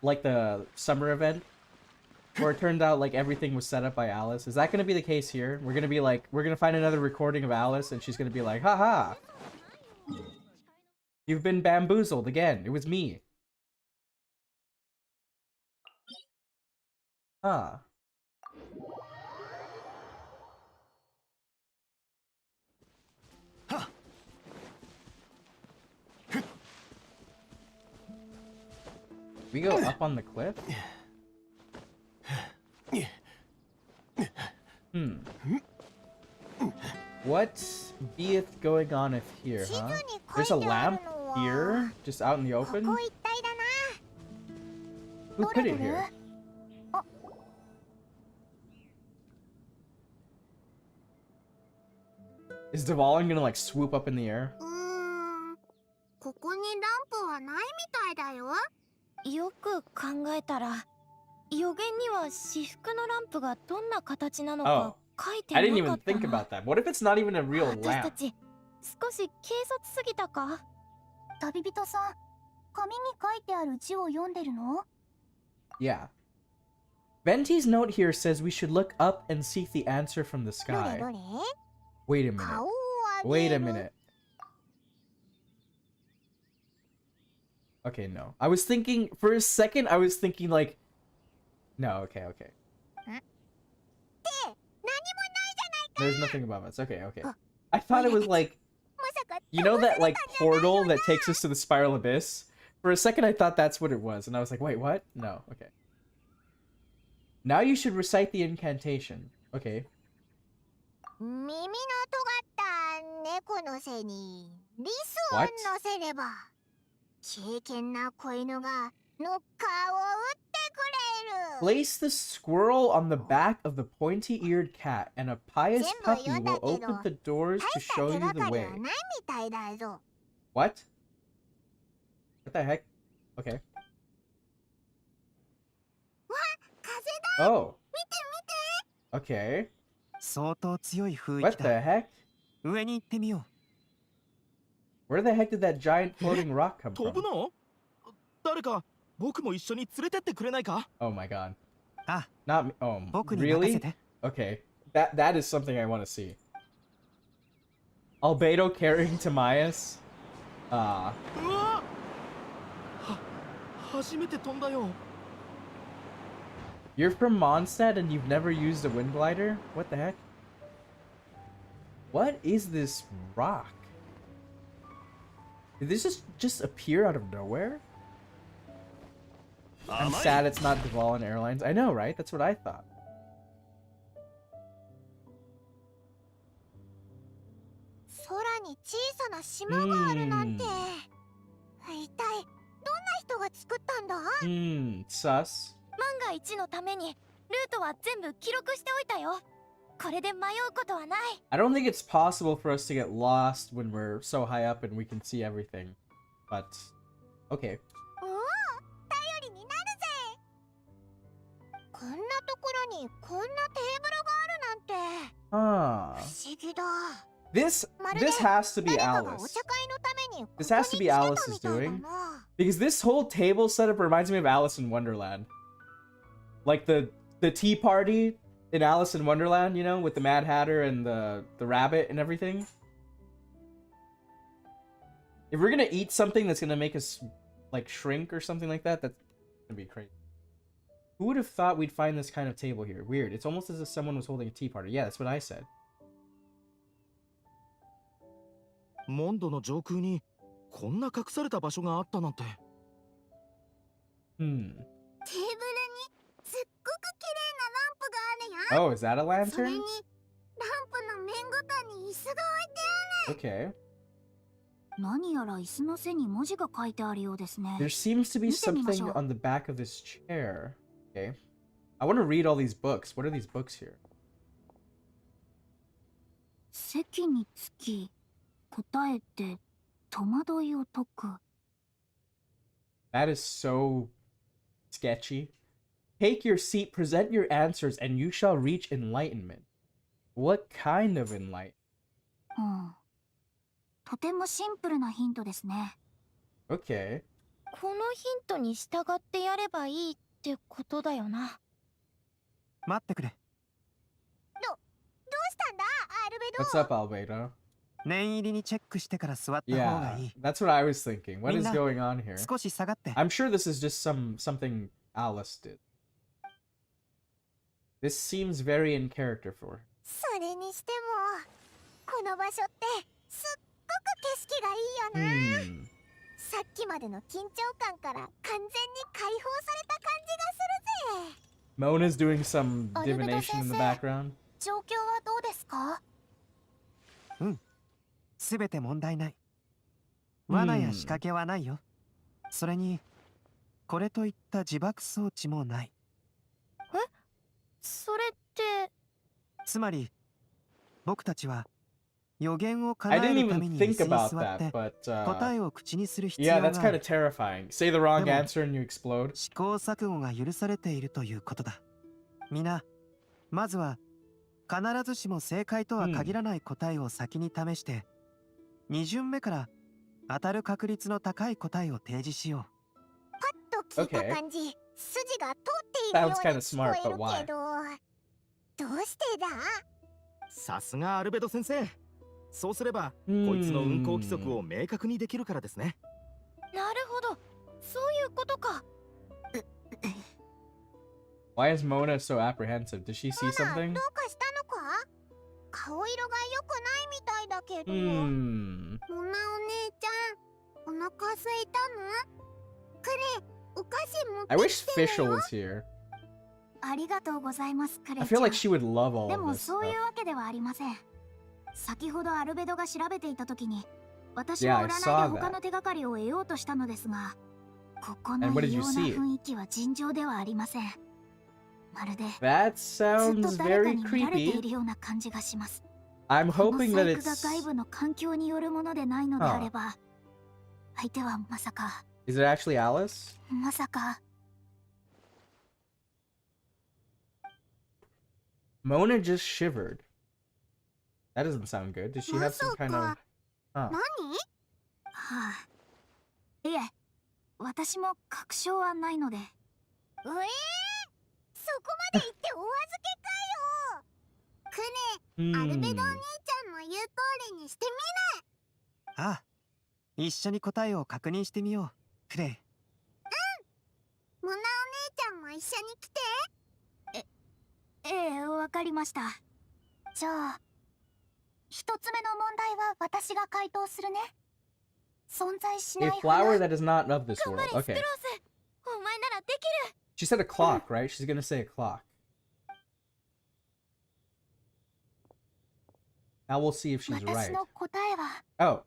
Like the summer event? Or it turned out like everything was set up by Alice? Is that gonna be the case here? We're gonna be like, we're gonna find another recording of Alice and she's gonna be like, haha! You've been bamboozled again. It was me. Huh. We go up on the cliff? What beeth going on if here, 地図 huh? に There's 書 a いてある lamp のは here? Just out in the こ open? こ一帯だな。 Who ど put れ it どれ？ here? Is Dvalin gonna like swoop up in the air? ここにランプはないみたいだよ。よく考えたら、予言には至福のランプがどんな形なのか書いてな I か didn't った even think な。 about that. What if it's not even a real 私た lamp? ち少し軽率すぎたか？旅人さん、紙に書いてある字を読んでるの？ Yeah. Venti's note here says we should look up and seek the answer from the どれ sky. どれ？ Wait a minute. 顔を Wait 上 a げる。 minute. Okay, no. I was thinking, for a second, I was thinking like, no, okay, okay. 何もないじゃないか。 There's nothing above us. Okay, okay. Huh. I thought it was like, まさか you know that like portal that takes us to the spiral abyss? For a second, I thought that's what it was, and I was like, wait, what? No, okay. Now you should recite the incantation. Okay. 耳の尖った猫の背にリスを What? 乗せれば敬虔な子犬がノッカーを打ってくれる。 Place the squirrel on the back of the pointy-eared cat, and a pious puppy will open the doors 大 to した show 手 you が the かり way. はないみたいだぞ。 What? What the heck? Okay. わ、風だ。 Oh. 見て見て。 Okay. 相当強い風 What 域 the だ。 heck? 上に行ってみよ Where the heck did that giant floating rock come 飛ぶ from? の？誰か僕も一緒に連れてってくれないか？ Oh my god. う。あ、 Not me. Oh, 僕に任せ really? て。 Okay. That is something I want to see. Albedo carrying Timaeus? うわ！初めて飛んだよ。 You're from Mondstadt and you've never used a wind glider? What the heck? What is this rock? Did this just appear out of nowhere? I'm sad it's not Dvalin Airlines. I know, right? That's what I thought. 空に小さな島があるなんて。一体どんな人が作ったんだ？ Sus. 万が一のためにルートは全部記録しておいたよ。これで迷うことはない。 I don't think it's possible for us to get lost when we're so high up and we can see everything. But, okay. おお、頼りになるぜ。こんなところにこんなテーブルがあるなんて Huh. 不思議だ。 This has to be 誰かがお Alice. 茶会のためにここに This has to 来 be てた Alice's みたいだ doing. な。 Because this whole table setup reminds me of Alice in Wonderland. Like the tea party in Alice in Wonderland, you know, with the Mad Hatter and the rabbit and everything. If we're gonna eat something that's gonna make us like shrink or something like that, that's gonna be crazy. Who would have thought we'd find this kind of table here? Weird. It's almost as if someone was holding a tea party. Yeah, that's what I said. モンドの上空にこんな隠された場所があったなんて。テーブルにすっごく綺麗なランプがあるよ。 Oh, is that a それに lantern? ランプの面ごとに椅子が置いてある。 Okay. 何やら椅子の背に文字が書いてあるようですね。 There seems to be 見てみまし something ょう。 on the back of this chair. Okay. I want to read all these books. What are these books here? 席につき答えて戸惑いを解く。 That is so sketchy. Take your seat, present your answers, and you shall reach enlightenment. What kind of enlightenment? とてもシンプルなヒントですね。 Okay. このヒントに従ってやればいいってことだよな。待ってくれ。どうしたんだ、アルベド。 What's up, Albedo? 念入りにチェックしてから座った方 Yeah, がいい。 that's what I was thinking. What is みんな、 going on here? 少し下がって。 I'm sure this is just something Alice did. This seems very in character for her. それにしてもこの場所ってすっごく景色がいいよな。 さっきまでの緊張感から完全に解放された感じがするぜ。 Mona's doing some Albedo divination in the 先生。 background. 状況はどうですか？すべて問題ない。罠や仕掛けはないよ。それに、これといった自爆装置もない。それって。つまり、僕たちは予言を I 叶え didn't るた even めに think 椅子に about 座っ that, て but 答えを口にする必 yeah, 要が that's あ kind る。 of terrifying. Say the wrong でも、 answer and you explode. 試行錯誤が許されているということだ。皆、まずは必ずしも正解とは限らない答えを先に試して、2巡目から当たる確率の高い答えを提示しよパッと聞いた感じ、筋が通っているように Sounds kinda 聞こ smart, え but る why? けど、どうしてだ？さすがアルベド先生。そうすればこいつの運行規則を明確にできるからですね。なるほど、そういうことか。 Why is Mona so apprehensive? Did she see モナ、 something? どうかしたのか？顔色が良くないみたいだけど。 Hmm. モナお姉ちゃん、お腹空いたの？クレ、お菓子持って I wish きて Fischl よ。 was here. ありがとうございます、クレ I ちゃ feel ん。 like she would love all で of も this そうい stuff. うわけではありません。先ほどアルベドが調べていたときに、私 Yeah, は I 占い saw で他の手がかりを得ようとしたのですが、ここの And what did 異 you 様な see? 雰囲気は尋常ではありません。まるで That ずっ sounds と誰か very に見られてい creepy. るような感じがします。 I'm この hoping 細 that 工が it's... 外部の環境によるものでないのであれば、相手はまさか、 Is it actually Alice? まさか。 Mona just shivered. That doesn't sound good. Did she have some kind of... Huh. 何？はあ、いえ、私も確証はないので。そこまで言ってお預けかよ。クレ、アルベドお兄ちゃんの言う通りにしてみう。ああ、一緒に答えを確認してみよう、クレイ。モナお姉ちゃんも一緒に来て。ええ、わかりました。じゃあ、一つ目の問題は私が回答するね。存在しな A い flower that is not of this 頑 world. 張れ、ス Okay. テロース。お前ならできる。 She said a clock, right? She's gonna say a clock. Now we'll see if she's 私 right. の答えは、 Oh.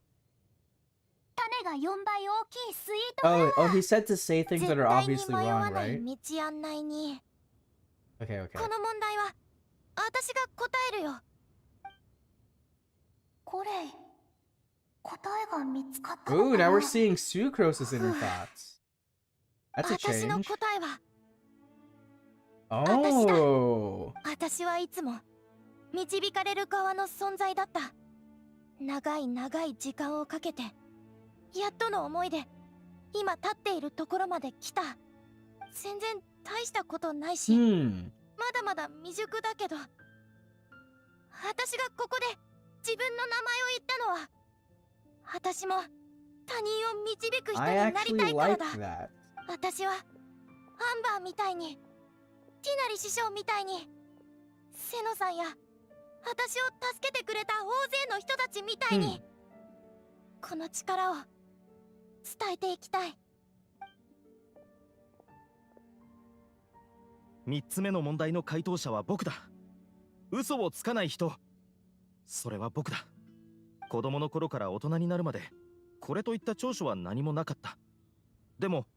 種が4倍大きいスイートフラワ Oh, ー。 he said to say things 絶 that are 対に obviously 迷わ wrong, ない right? 道案内に。 Okay, okay. この問題は私が答えるよ。これ、答えが見つかったの Ooh, かな？ now we're seeing Sucrose's inner thoughts. That's a 私の change. 答えは、 Oh. 私はいつも導かれる側の存在だった。長い長い時間をかけて、やっとの思いで今立っているところまで来た。全然大したことないし、 Hmm. まだまだ未熟だけど、私がここで自分の名前を言ったのは、私も他人を導く人に I なり actually たいから like だ。 that. 私はアンバーみたいに、ティナリ師匠みたいに、セノさんや私を助けてくれた大勢の人たちみたいに、この力を伝えていきたい。3つ目の問題の回答者は僕だ。嘘をつかない人。それは僕だ。子供の頃から大人になるまでこれといった長所は何もなかった。でも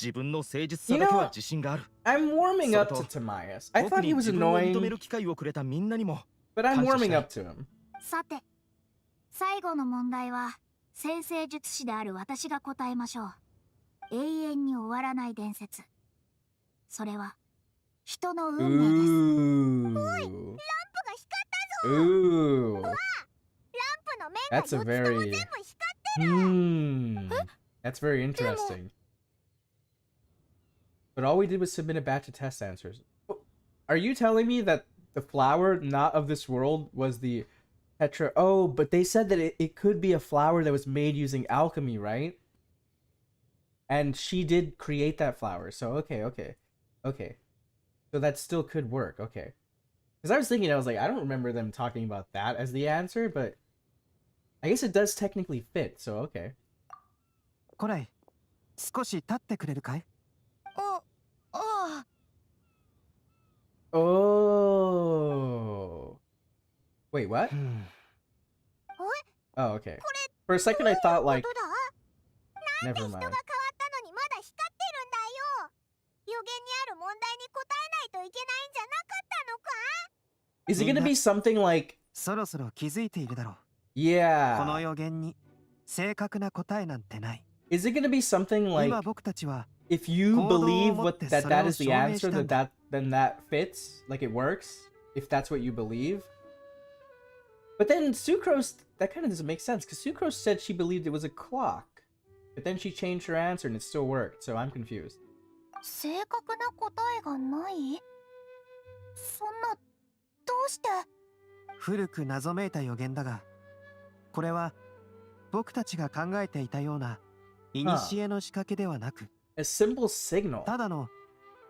自分の誠実さだけは自信がある。I'm warming up to Timaeus. I thought he was annoying, 認める機会をくれたみんなにも but I'm warming up to him. さて、最後の問題は先生術師である私が答えましょう。永遠に終わらない伝説。それは人の運命です。おい、ランプが光ったぞ。Ooh. ランプの面が4つとも全部 That's 光ってる。That's very interesting. But all we did was submit a batch of test answers. Are you telling me that the flower not of this world was the Petra? Oh, but they said that it could be a flower that was made using alchemy, right? And she did create that flower. So, okay. So that still could work. Okay. Because I was thinking, I was like, I don't remember them talking about that as the answer, but I guess it does technically fit. So, okay. これ、少し立ってくれるかい？ Oh. Wait, what? Oh, okay. For a second I thought like... Never mind. 人が変わったのにまだ光ってるんだよ。予言にある問題に答えないといけないんじゃなかったのか？ Is it gonna be something like... そろそろ気づいているだろう。この Yeah. 予言に正確な答えなんてない。 Is it gonna be something like... 今僕たちは If you believe that is the answer, 行動をもってそれを証明したんだ。 then that fits, like it works, if that's what you believe. But then Sucrose, that kind of doesn't make sense, because Sucrose said she believed it was a clock, but then she changed her answer and it still worked, so I'm confused. 正確な答えがない？そんな、どうして？古く謎めいた予言だが、これは僕たちが考えていたような古の仕掛けではなく、 A simple signal. ただの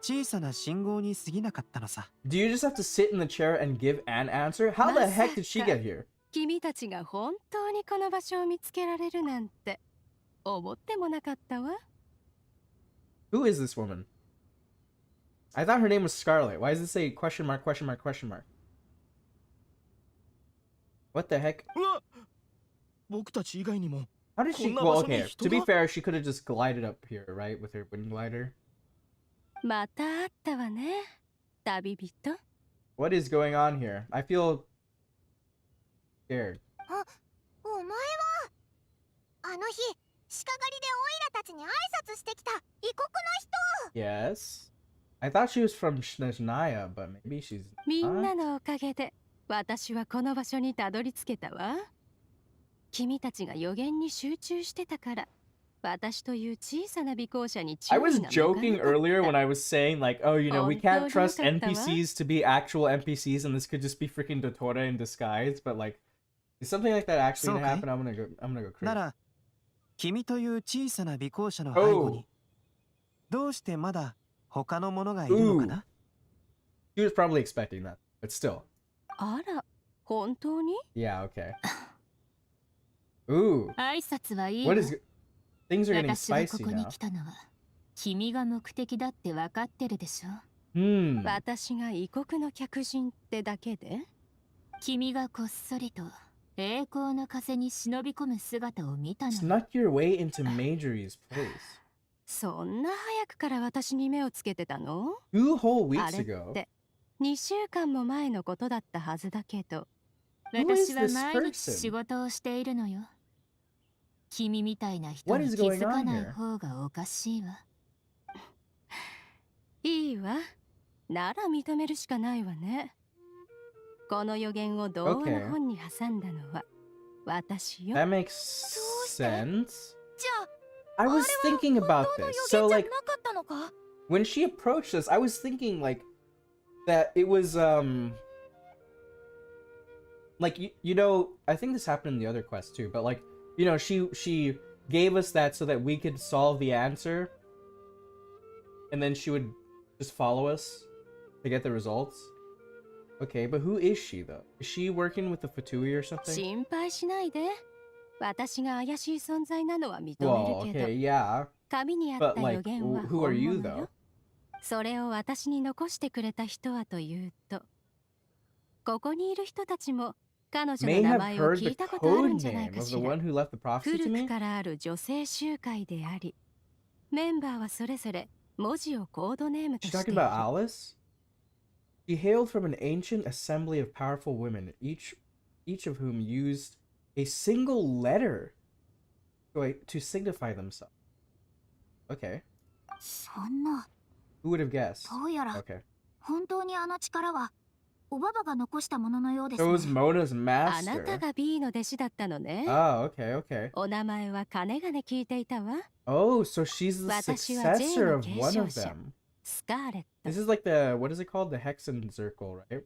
小さな信号に過ぎなかったのさ。 Do you just have to sit in the chair and give an answer? How the heck did she get here? 君たちが本当にこの場所を見つけられるなんて思ってもなかったわ。 Who is this woman? I thought her name was Scarlet. Why does it say question mark, question mark, question mark? What the heck? うわ、僕たち以外にも How did she... Well, okay, to be fair, she could have just glided up here, right? With her wind glider. また会ったわね、旅人。 What is going on here? I feel scared. お前はあの日、鹿狩りでオイラたちに挨拶してきた異国の人。 Yes. I thought she was from Snezhnaya, but maybe she's みん not. なのおかげで私はこの場所にたどり着けたわ。君たちが予言に集中してたから、私という小さな尾行者に注 I 意 was が向かなか joking った。 earlier when I was saying like, oh, you know, we can't trust 本当によかったわ。 NPCs to be actual NPCs and this could just be freaking Dotora in disguise, but like, is something like that actually gonna happen? I'm gonna go な crazy. ら、君という小さな尾行者の背後に、どうしてまだ他の者がいるのかな？ She was probably expecting that, but still. あら、本当に？ Yeah, okay. Ooh. 挨拶はいい What わ。 is... Things are getting 私がこ spicy こに now. 来たのは君が目的だって分かってるでしょ。 Hmm. 私が異国の客人ってだけで？君がこっそりと栄光の風に忍び込む姿を見たの。 Snuck your way into Majory's place. そんな早くから私に目をつけてたの？ 2 whole あ weeks れ ago. って2週間も前のことだったはずだけど。 Who is 私は this 毎日仕 person? 事をしているのよ。君みたいな人 What に is 気 going づか on ない here? 方がおかしいわ。いいわ。なら認めるしかないわね。この予言を童話の本に挟んだのは私よ。 That makes sense. じゃ I あ、 was あれ thinking は about 本当の this. 予 So 言じゃ like なかったのか？ when she approached us, I was thinking like that it was like you know, I think this happened in the other quest too, but like, you know, she gave us that so that we could solve the answer, and then she would just follow us to get the results. Okay, but who is she though? Is she working with the Fatui or something? 心配しないで。私が怪しい存在なのは認める Well, けど、 okay, yeah, 紙にあっ but た予 like, 言は who 本 are you 物 though? よ。それを私に残してくれた人はというと、ここにいる人たちも彼女の May 名 have 前を heard 聞 the いたことある code んじゃない name か of し the ら。 one who left the prophecy to 古 me. くからある女性集会であり、メンバーはそれぞれ文字をコードネームと She's して talking いる。 about Alice? She hailed from an ancient assembly of powerful women, each of whom used a single letter to signify themselves. Okay. そんな、 Who would have guessed? どうやら Okay. 本当にあの力はおばばが残したもののようです So it ね。 was Mona's あなた master. が B の弟子だったのね。 Oh, okay, okay. お名前は金がね聞いていたわ。 Oh, so she's the 私は successor of ジェーンの one 継 of 承者。 them. スカーレット。 This is like the, what is it called? The Hexen Circle, right?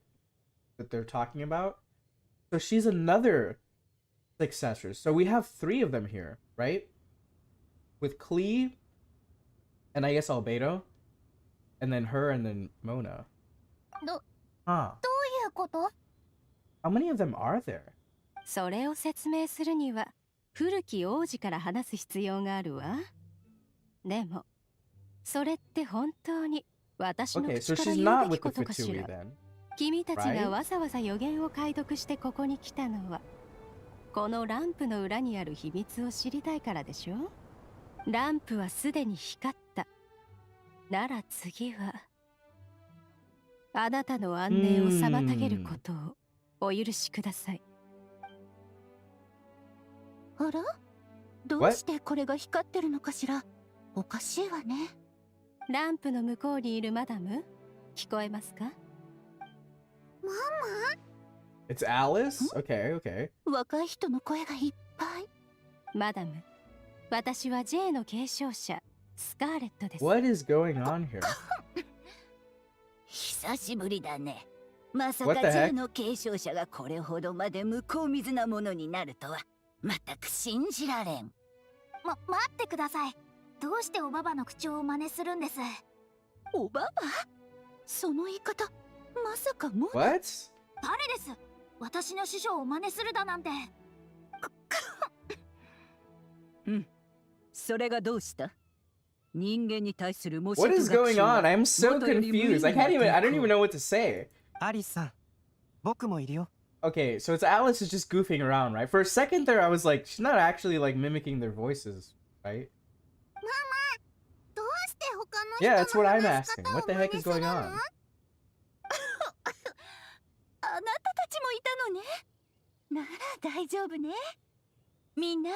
That they're talking about? So she's another successor. So we have 3 of them here, right? With Klee, and I guess Albedo, and then her, and then Mona. どう Huh. いうこと？ How many of them are there? それを説明するには古き王子から話す必要があるわ。でもそれって本当に私の Okay, 口 so から she's 言う not べき with こ the とかし Fatui ら。 then. 君たち Right? がわざわざ予言を解読してここに来たのはこのランプの裏にある秘密を知りたいからでしょ。ランプはすでに光った。なら次はあなたの安寧を妨げることをお許しください。あら？どうしてこれが光ってるのかしら？おかしいわね。ランプの向こうにいるマダム、聞こえますか？ It's Alice? Okay, okay. 若い人の声がいっぱい。マダム、私は J の継承者、スカーレットです。 What is going on here? 久しぶりだね。まさ What か the ジェ heck? の継承者がこれほどまで向こう水なものになるとは全く信じられん。待ってください。どうしておばばの口調を真似するんです？おばば？その言い方、まさかも。 What? 誰です？私の師匠を真似するだなんて。それがどうした？人間に対する模 What is going on? I'm so confused. I don't even know what to say. アリスさん、僕もいるよ。 Okay, so it's Alice is just goofing around, right? For a second there, I was like, she's not actually like mimicking their voices, right? どうして他の人 Yeah, の that's what I'm 話し asking. 方を What the 真 heck 似 is する going の？ on? あなたたちもいたのね。なら大丈夫ね。みんな、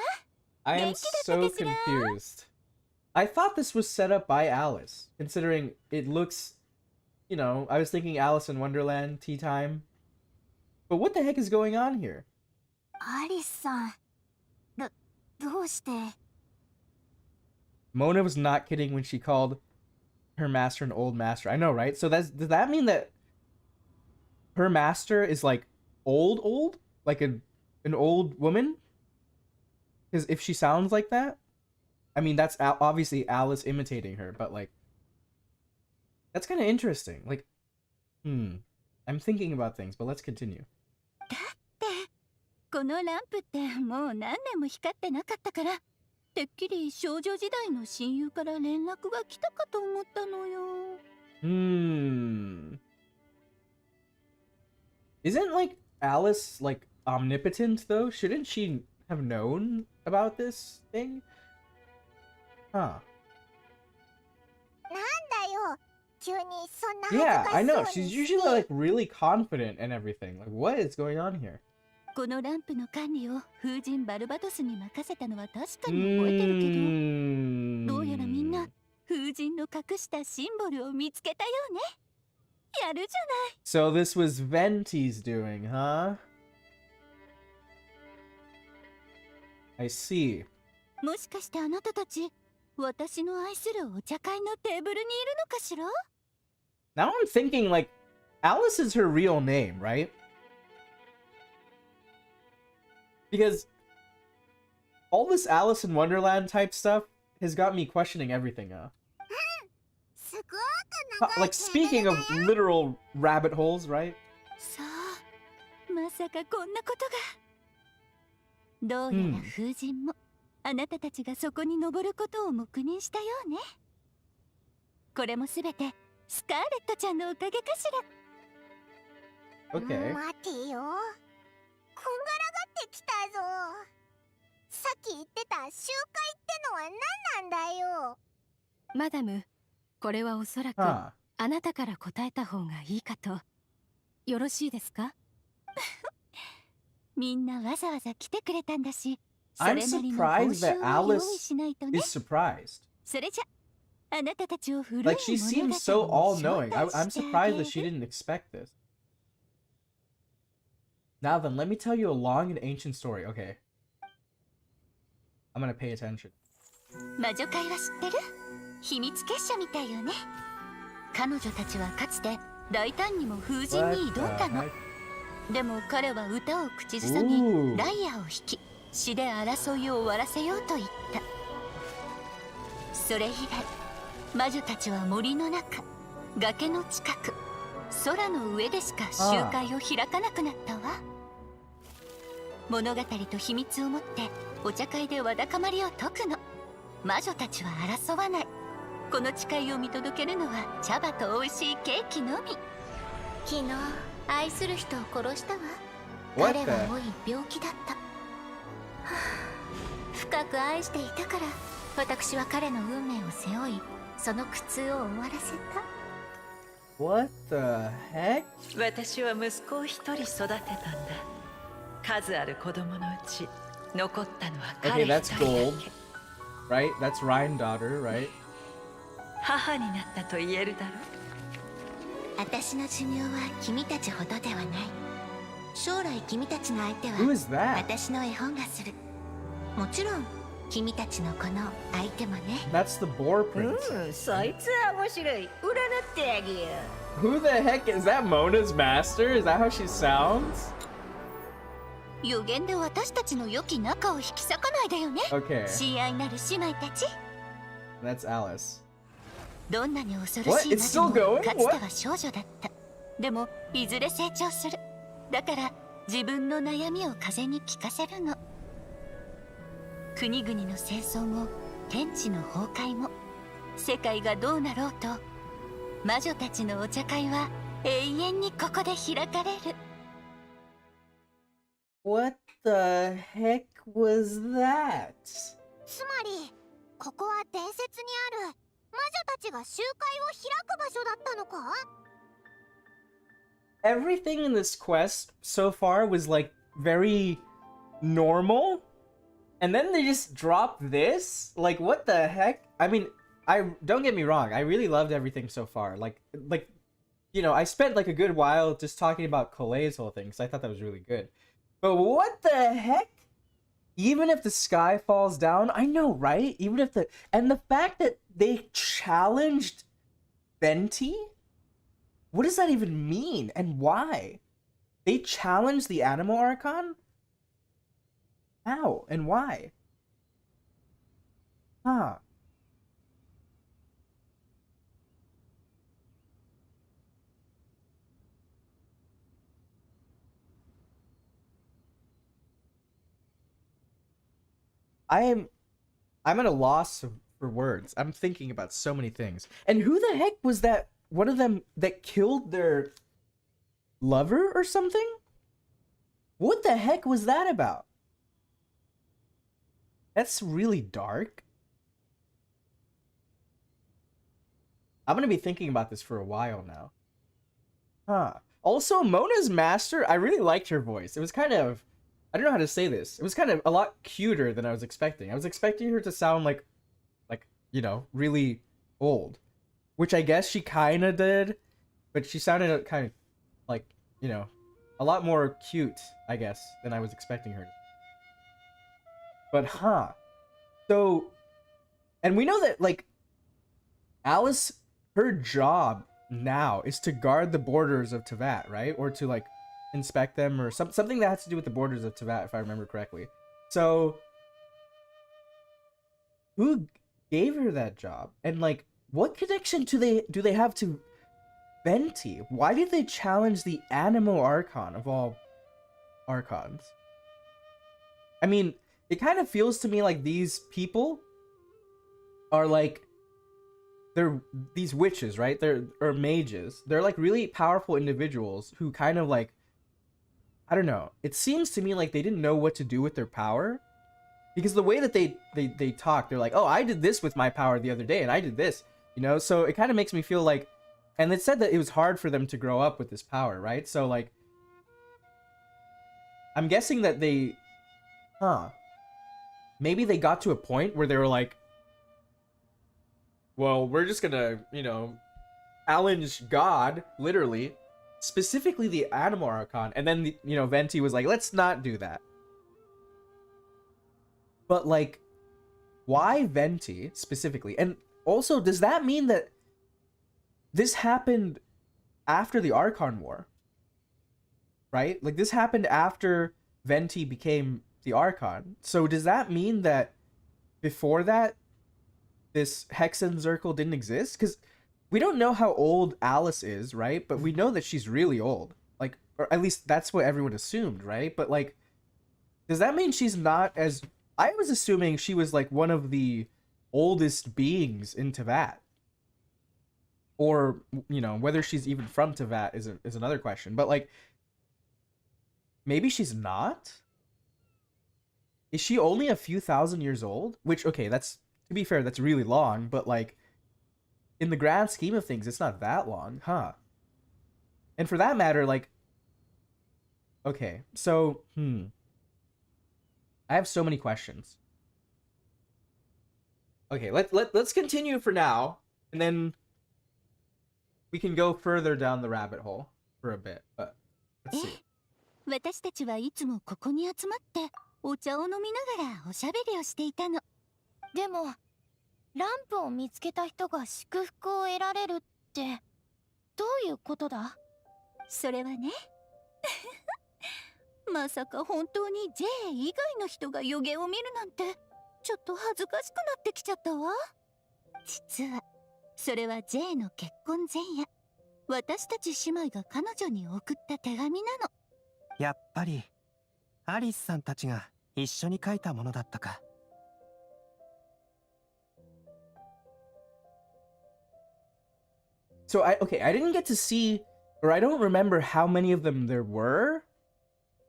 I am so confused. I thought this was set up by Alice, considering it looks, you know, I was thinking Alice in Wonderland, tea time. But what the heck is going on here? アリスさん、どうして？ Mona was not kidding when she called her master an old master. I know, right? So does that mean that her master is like old? Like an old woman? Because if she sounds like that, I mean, that's obviously Alice imitating her, but like, that's kind of interesting. Like, I'm thinking about things, but let's continue. だってこのランプってもう何年も光ってなかったから、てっきり少女時代の親友から連絡が来たかと思ったのよ。Isn't like Alice like omnipotent though? Shouldn't she have known about this thing? Huh. なんだよ。急にそんな Yeah, 恥 I ず know. かしそう She's に usually して。 like really confident and everything. Like, what is going on here? このランプの管理を風神バルバトスに任せたのは確かに覚えてるけど、どうやらみんな風神の隠したシンボルを見つけたようね。やるじゃない。 So this was Venti's doing, huh? I see. もしかしてあなたたち、私の愛するお茶会のテーブルにいるのかしら？ Now I'm thinking like Alice is her real name, right? Because all this Alice in Wonderland type stuff has got me questioning everything. Like, speaking of literal rabbit holes, right? さあ、まさかこんなことが。どうやら風神も、あなたたちがそこに登ることを黙認したようね。これもすべてスカーレットちゃんのおかげかしら。Okay. 待てよ。こんがらがってきたぞ。さっき言ってた集会ってのは何なんだよ。マダム、これはおそらくあなたから答えた方がいいかと。よろしいですか？みんなわざわざ来てくれたんだし、そ I'm れなりの報 surprised 酬 that を用意 Alice しないとね。 is surprised. それじゃ、あなたたちを古い Like, she 物語に seems so 招 all-knowing. 待 I'm してあ surprised げ that she る。 didn't expect this. Now then, let me tell you a long and ancient story. Okay. I'm gonna pay attention. 魔女会は知ってる？秘密結社みたいよね。彼女たちはかつて大胆にも風神に挑んだの。でも彼は歌を口ずさみ、ライアーを弾き、詩で争いを終わらせようと言った。それ以来、魔女たちは森の中、崖の近く、空の上でしか集会を開かなくなったわ。物語と秘密を持ってお茶会でわだかまりを解くの。魔女たちは争わない。この誓いを見届けるのは茶葉と美味しいケーキのみ。昨日愛する人を殺したわ。彼は老い病気だった、はあ、深く愛していたから私は彼の運命を背負い、その苦痛を終わらせた。 What the heck? 私は息子を一人育てたんだ。数ある子供のうち残ったのは彼 Okay, 一 that's 人だ gold. け。 Right? That's Ryan daughter, right? 母になったと言えるだろう。私の寿命は君たちほどではない。将来君たちの相手は Who is that? 私の絵本がする。もちろん君たちのこの相手もね。 That's the Boar Prince. そいつは面白い。占ってあげよう。 Who the heck is that? Mona's master? Is that how she sounds? 予言で私たちの良き仲を引き裂かないでよね。 Okay. 親愛なる姉妹たち。 That's Alice. どんなに恐ろ What? しい It's 魔 still 女も going? かつて What? は少女だった。でもいずれ成長する。だから自分の悩みを風に聞かせるの。国々の戦争も天地の崩壊も世界がどうなろうと魔女たちのお茶会は永遠にここで開かれる。 What the heck was that? つまりここは伝説にある魔女たちが集会を開く場所だったのか？ Everything in this quest so far was like very normal, and then they just dropped this? Like, what the heck? I mean, don't get me wrong, I really loved everything so far. Like you know, I spent like a good while just talking about Colet's whole thing because I thought that was really good. But what the heck? Even if the sky falls down, I know, right? Even if and the fact that they challenged Venti? What does that even mean? And why? They challenged the Animal Archon? How? And why? Huh. I'm at a loss for words. I'm thinking about so many things. And who the heck was that one of them that killed their lover or something? What the heck was that about? That's really dark. I'm gonna be thinking about this for a while now. Huh. Also, Mona's master, I really liked her voice. It was kind of, I don't know how to say this. It was kind of a lot cuter than I was expecting. I was expecting her to sound like, you know, really old. Which I guess she kind of did. But she sounded kind of like, you know, a lot more cute, I guess, than I was expecting her to. But, huh. So, and we know that, like, Alice, her job now is to guard the borders of Teyvat, right? Or to like inspect them, or something that has to do with the borders of Teyvat, if I remember correctly. So who gave her that job? And like, what connection do they have to Venti? Why did they challenge the Animo Archon of all Archons? I mean, it kind of feels to me like these people are like, they're these witches, right? Or mages. They're like really powerful individuals who kind of like, I don't know. It seems to me like they didn't know what to do with their power, because the way that they talk, they're like, oh, I did this with my power the other day, and I did this, you know. So it kind of makes me feel like, and it said that it was hard for them to grow up with this power, right? So like, I'm guessing that maybe they got to a point where they were like, well, we're just gonna, you know, challenge God, literally, specifically the Animo Archon, and then, you know, Venti was like, let's not do that. But like, why Venti specifically? And also, does that mean that this happened after the Archon War? Right? Like, this happened after Venti became the Archon. So does that mean that before that, this Hexen Circle didn't exist? Because we don't know how old Alice is, right? But we know that she's really old. Like, or at least that's what everyone assumed, right? But like, does that mean she's not as... I was assuming she was like one of the oldest beings in Teyvat. Or, you know, whether she's even from Teyvat is another question. But like, maybe she's not? Is she only a few thousand years old? Which, okay, that's, to be fair, that's really long, but like, in the grand scheme of things, it's not that long, huh? And for that matter, like, okay, so, I have so many questions. Okay, let's continue for now, and then we can go further down the rabbit hole for a bit, but let's see. 私たちはいつもここに集まってお茶を飲みながらおしゃべりをしていたの。でもランプを見つけた人が祝福を得られるってどういうことだ？それはねまさか本当に J 以外の人が予言を見るなんてちょっと恥ずかしくなってきちゃったわ。実はそれは J の結婚前夜、私たち姉妹が彼女に送った手紙なの。やっぱりアリスさんたちが一緒に書いたものだったか。So I didn't get to see, or I don't remember how many of them there were,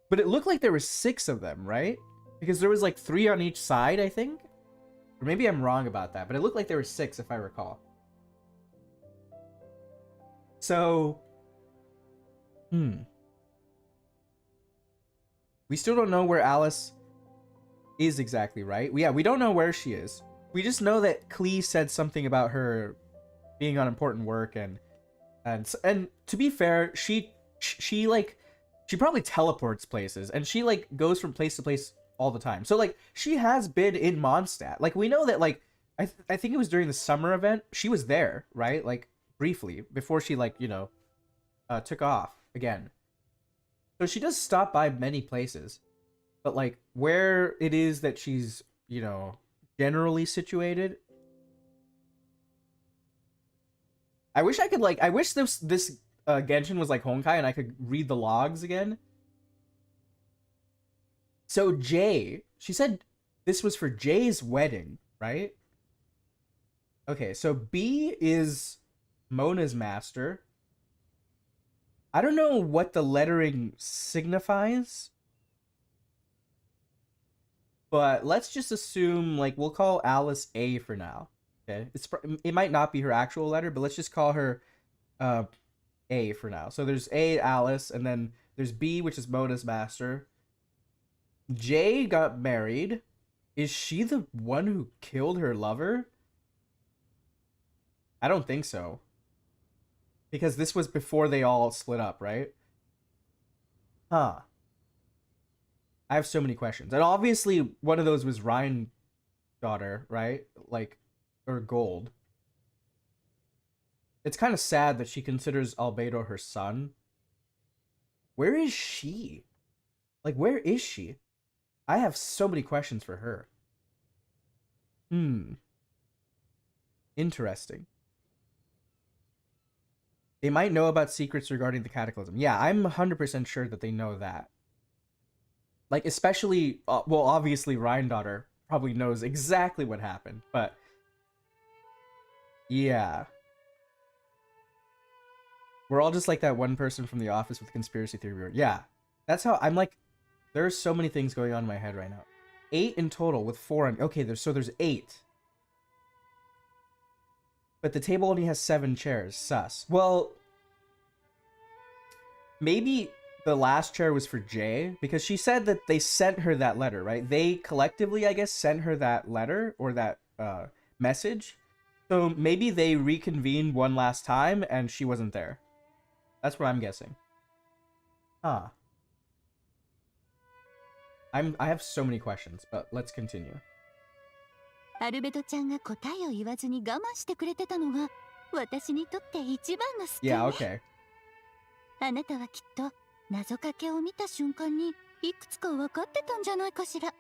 but it looked like there were 6 of them, right? Because there was like 3 on each side, I think? Or maybe I'm wrong about that, but it looked like there were 6 if I recall. So, we still don't know where Alice is exactly, right? Yeah, we don't know where she is. We just know that Klee said something about her being on important work, and to be fair, she probably teleports places, and she like goes from place to place all the time. So like, she has been in Mondstadt. Like, we know that, like, I think it was during the summer event, she was there, right? Like, briefly before she, like, you know, took off again. So she does stop by many places, but like, where it is that she's, you know, generally situated, I wish I could, like, I wish this Genshin was like Honkai and I could read the logs again. So Jay, she said this was for Jay's wedding, right? Okay, so B is Mona's master. I don't know what the lettering signifies, but let's just assume, like, we'll call Alice A for now. Okay, it might not be her actual letter, but let's just call her A for now. So there's A, Alice, and then there's B, which is Mona's master. J got married. Is she the one who killed her lover? I don't think so. Because this was before they all split up, right? Huh. I have so many questions. And obviously, one of those was Ryan's daughter, right? Like, or Gold. it's kind of sad that she considers Albedo her son. Where is she? Like, where is she? I have so many questions for her. Interesting. They might know about secrets regarding the Cataclysm. Yeah, I'm 100% sure that they know that. Like, especially, well, obviously, Ryandotter probably knows exactly what happened, but yeah. We're all just like that one person from The Office with conspiracy theory. Yeah, that's how I'm like, there's so many things going on in my head right now. 8 in total with 4 on, okay, there's 8. But the table only has 7 chairs, sus. Well, maybe the last chair was for Jay, because she said that they sent her that letter, right? They collectively, I guess, sent her that letter or that message. So maybe they reconvened one last time and she wasn't there. That's what I'm guessing. Huh. I have so many questions, but let's continue. アルベドちゃんが答えを言わずに我慢してくれてたのが私にとって一番の救いね。Yeah, okay. あなたはきっと謎かけを見た瞬間にいくつか分かってたんじゃないかしら。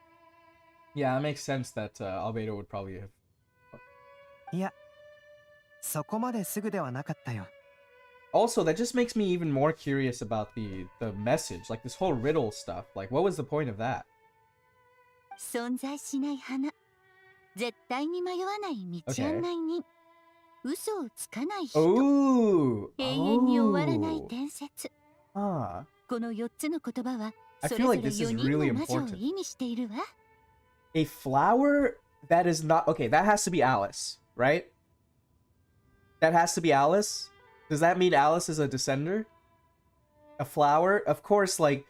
Yeah, it makes sense that Albedo would probably have. いや、そこまですぐではなかったよ。Also, that just makes me even more curious about the message, like this whole riddle stuff. Like, what was the point of that? 存在しない花、絶対に迷わない道案内人、嘘をつかない人、永遠に終わらない伝説。この4つの言葉はそれぞれ4人の魔女を意味しているわ。A flower that is not okay. That has to be Alice, right? That has to be Alice. Does that mean Alice is a descender? A flower? Of course, like,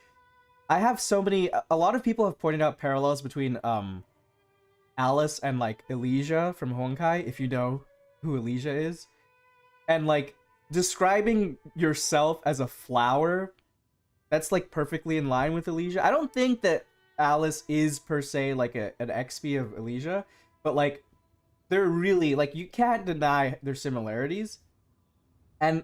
I have so many... A lot of people have pointed out parallels between, Alice and, like, Elysia from Honkai, if you know who Elysia is. And, like, describing yourself as a flower, that's, like, perfectly in line with Elysia. I don't think that Alice is, per se, like, an XP of Elysia, but, like, they're really... Like, you can't deny their similarities. And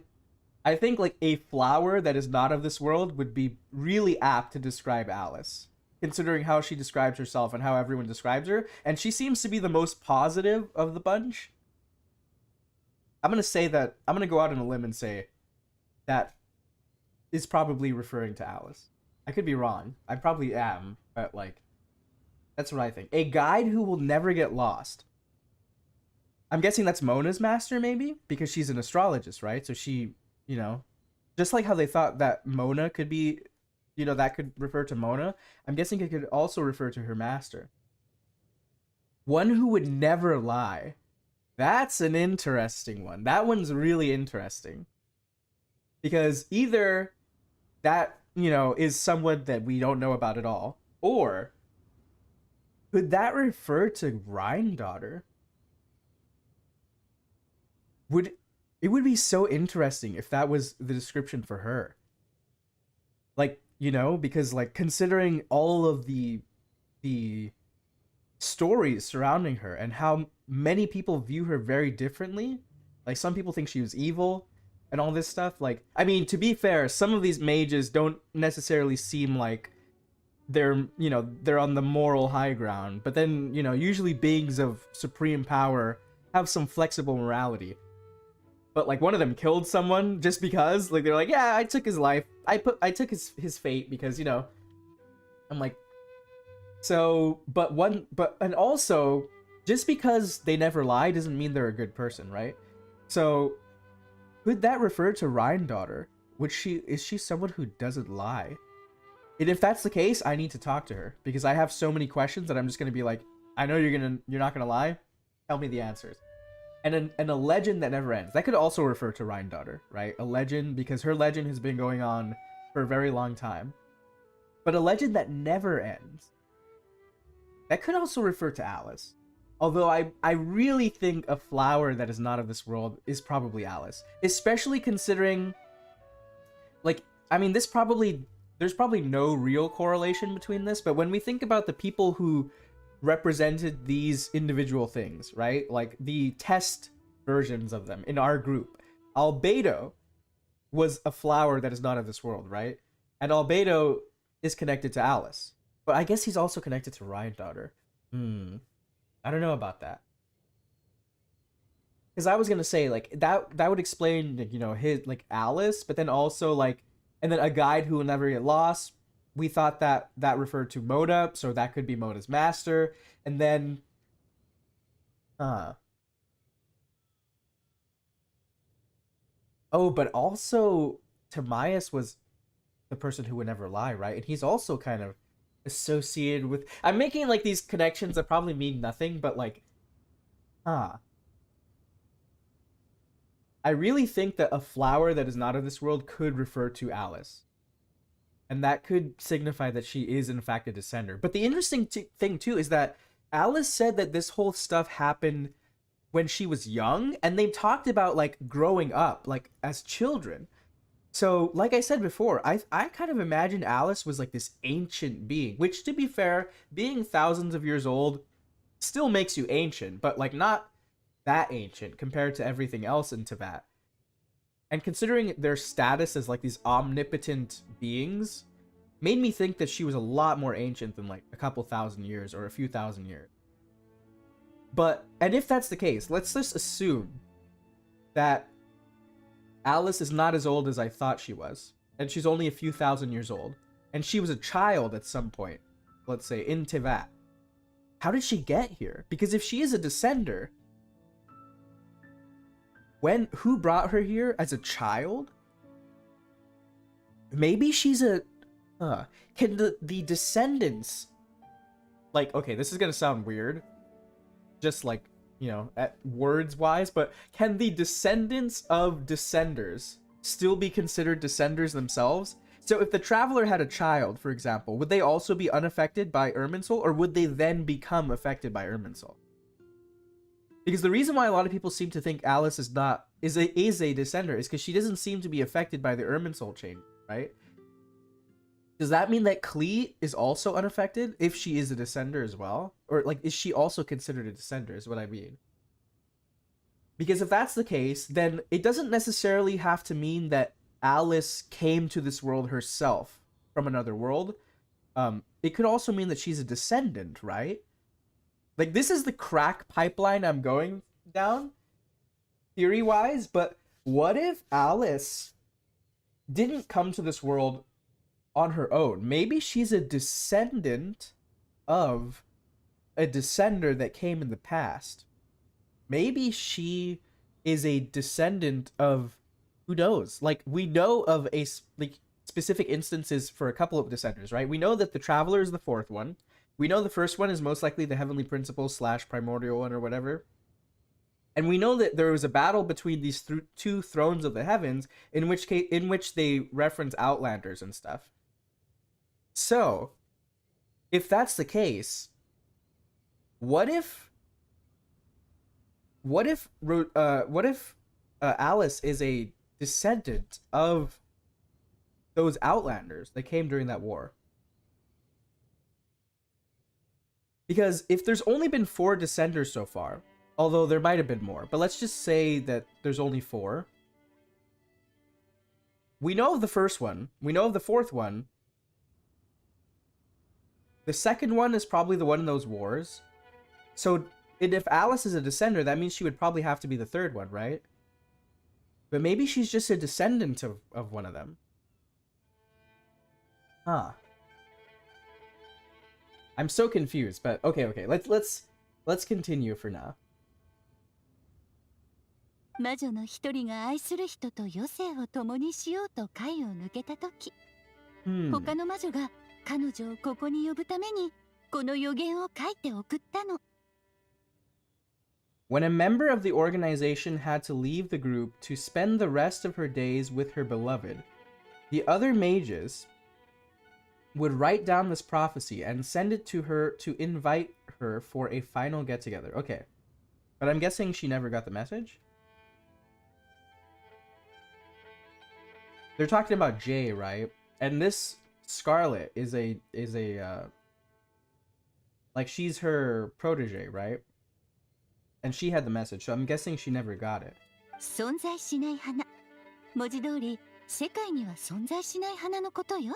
I think, like, a flower that is not of this world would be really apt to describe Alice, considering how she describes herself and how everyone describes her. And she seems to be the most positive of the bunch. I'm going to say that, I'm going to go out on a limb and say that is probably referring to Alice. I could be wrong. I probably am, but, like, that's what I think. A guide who will never get lost. I'm guessing that's Mona's master, maybe? Because she's an astrologist, right? So she, you know, just like how they thought that Mona could be, you know, that could refer to Mona, I'm guessing it could also refer to her master. One who would never lie. That's an interesting one. That one's really interesting. Because either that, you know, is someone that we don't know about at all, or could that refer to Ryandotter? It would be so interesting if that was the description for her. Like, you know, because, like, considering all of the stories surrounding her and how many people view her very differently, like, some people think she was evil and all this stuff. Like, I mean, to be fair, some of these mages don't necessarily seem like they're, you know, they're on the moral high ground, but then, you know, usually beings of supreme power have some flexible morality. But, like, one of them killed someone just because, like, they're like, yeah, I took his life. I took his fate because, you know, I'm like, so, and also, just because they never lie doesn't mean they're a good person, right? So, could that refer to Ryandotter? Is she someone who doesn't lie? And if that's the case, I need to talk to her, because I have so many questions that I'm just gonna be like, I know you're not gonna lie. Tell me the answers. And a legend that never ends. That could also refer to Ryandotter, right? A legend, because her legend has been going on for a very long time. But a legend that never ends. That could also refer to Alice. Although I really think a flower that is not of this world is probably Alice. Especially considering, like, I mean, there's probably no real correlation between this, but when we think about the people who represented these individual things, right? Like the test versions of them in our group. Albedo was a flower that is not of this world, right? And Albedo is connected to Alice. But I guess he's also connected to Riot Daughter. I don't know about that. Because I was gonna say, like, that would explain, you know, his, like, Alice, but then also, like, and then a guide who will never get lost. We thought that referred to Moda, so that could be Moda's master. And then, oh, but also Timaeus was the person who would never lie, right? And he's also kind of associated with... I'm making, like, these connections that probably mean nothing, but, like, I really think that a flower that is not of this world could refer to Alice. And that could signify that she is, in fact, a descender. But the interesting thing, too, is that Alice said that this whole stuff happened when she was young, and they talked about, like, growing up, like, as children. So, like I said before, I kind of imagined Alice was, like, this ancient being, which, to be fair, being thousands of years old still makes you ancient, but, like, not that ancient compared to everything else in Tibet. And considering their status as, like, these omnipotent beings, made me think that she was a lot more ancient than, like, a couple thousand years or a few thousand years. But, and if that's the case, let's just assume that Alice is not as old as I thought she was, and she's only a few thousand years old, and she was a child at some point, let's say, in Tibet. How did she get here? Because if she is a descender, who brought her here as a child? Maybe she's a... can the descendants... Like, okay, this is gonna sound weird. Just like, you know, at words-wise, but can the descendants of descenders still be considered descenders themselves? So if the traveler had a child, for example, would they also be unaffected by Irminsul, or would they then become affected by Irminsul? Because the reason why a lot of people seem to think Alice is a descender is because she doesn't seem to be affected by the Irminsul chain, right? Does that mean that Klee is also unaffected if she is a descender as well? Or, like, is she also considered a descender is what I mean. Because if that's the case, then it doesn't necessarily have to mean that Alice came to this world herself from another world. It could also mean that she's a descendant, right? Like, this is the crack pipeline I'm going down, theory-wise, but what if Alice didn't come to this world on her own? Maybe she's a descendant of a descender that came in the past. Maybe she is a descendant of, who knows? Like, we know of specific instances for a couple of descenders, right? We know that the Traveler is the fourth one. We know the first one is most likely the Heavenly Principle / Primordial one or whatever. And we know that there was a battle between these two thrones of the heavens in which they reference Outlanders and stuff. So, if that's the case, what if Alice is a descendant of those Outlanders that came during that war? Because if there's only been 4 descenders so far, although there might have been more, but let's just say that there's only 4. We know of the first one. We know of the fourth one. The second one is probably the one in those wars. So, if Alice is a descender, that means she would probably have to be the third one, right? But maybe she's just a descendant of one of them. Huh. I'm so confused, but okay. Let's continue for now. 魔女の一人が愛する人と余生を共にしようと階を抜けた時、他の魔女が彼女をここに呼ぶためにこの予言を書いて送ったの。When a member of the organization had to leave the group to spend the rest of her days with her beloved, the other mages would write down this prophecy and send it to her to invite her for a final get-together. Okay. But I'm guessing she never got the message? They're talking about Jay, right? And this Scarlet is a like, she's her protege, right? And she had the message, so I'm guessing she never got it. 存在しない花。文字通り、世界には存在しない花のことよ。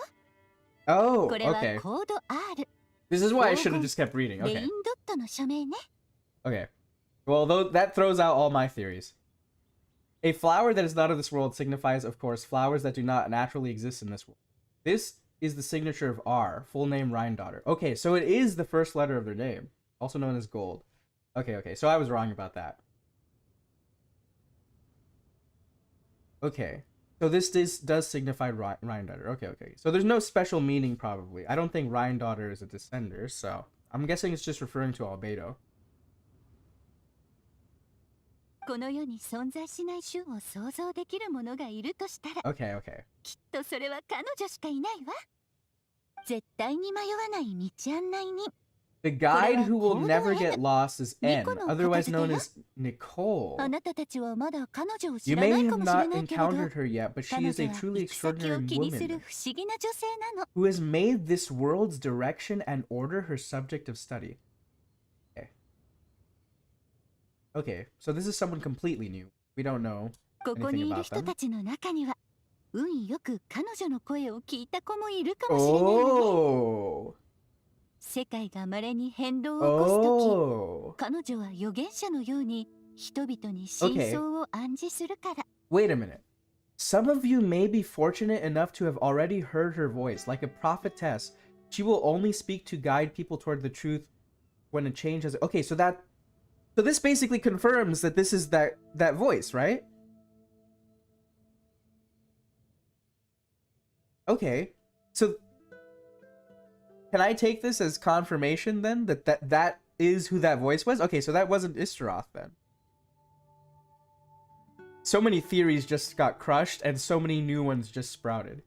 Oh, これは okay. コード R。 This is why I should have just kept reading. レイン Okay. ドットの署名ね。 Okay. Well, that throws out all my theories. A flower that is not of this world signifies, of course, flowers that do not naturally exist in this world. This is the signature of R, full name Rhine-daughter. Okay, so it is the first letter of their name, also known as gold. Okay, so I was wrong about that. Okay, so this does signify Rhine-daughter. Okay. So there's no special meaning, probably. I don't think Rhine-daughter is a descender, so I'm guessing it's just referring to Albedo. この世に存在しない種を想像できる者がいるとしたら、 Okay. きっとそれは彼女しかいないわ。絶対に迷わない道案内人。 The guide who will never get lost is N, otherwise known as Nicole. あなたたちはまだ彼女を知 You らな may いか have もしれ not ないけれど、 encountered her yet, but she 彼 is 女 a は truly 行き先 extraordinary を気にする woman 不思議な女性なの。 who has made this world's direction and order her subject of study. Okay, so this is someone completely new. We don't know ここに anything いる about 人 them. たちの中には、運よく彼女の声を聞いた子もいるかもしれないわね。 Oh. 世界が稀に変動を起こすとき、 Oh. 彼女は預言者のように人々に真相を暗示するから。 Wait a minute. Some of you may be fortunate enough to have already heard her voice. Like a prophetess, she will only speak to guide people toward the truth when a change has... Okay, so this basically confirms that this is that voice, right? Okay, so can I take this as confirmation then that is who that voice was? Okay, so that wasn't Istaroth then. So many theories just got crushed and so many new ones just sprouted.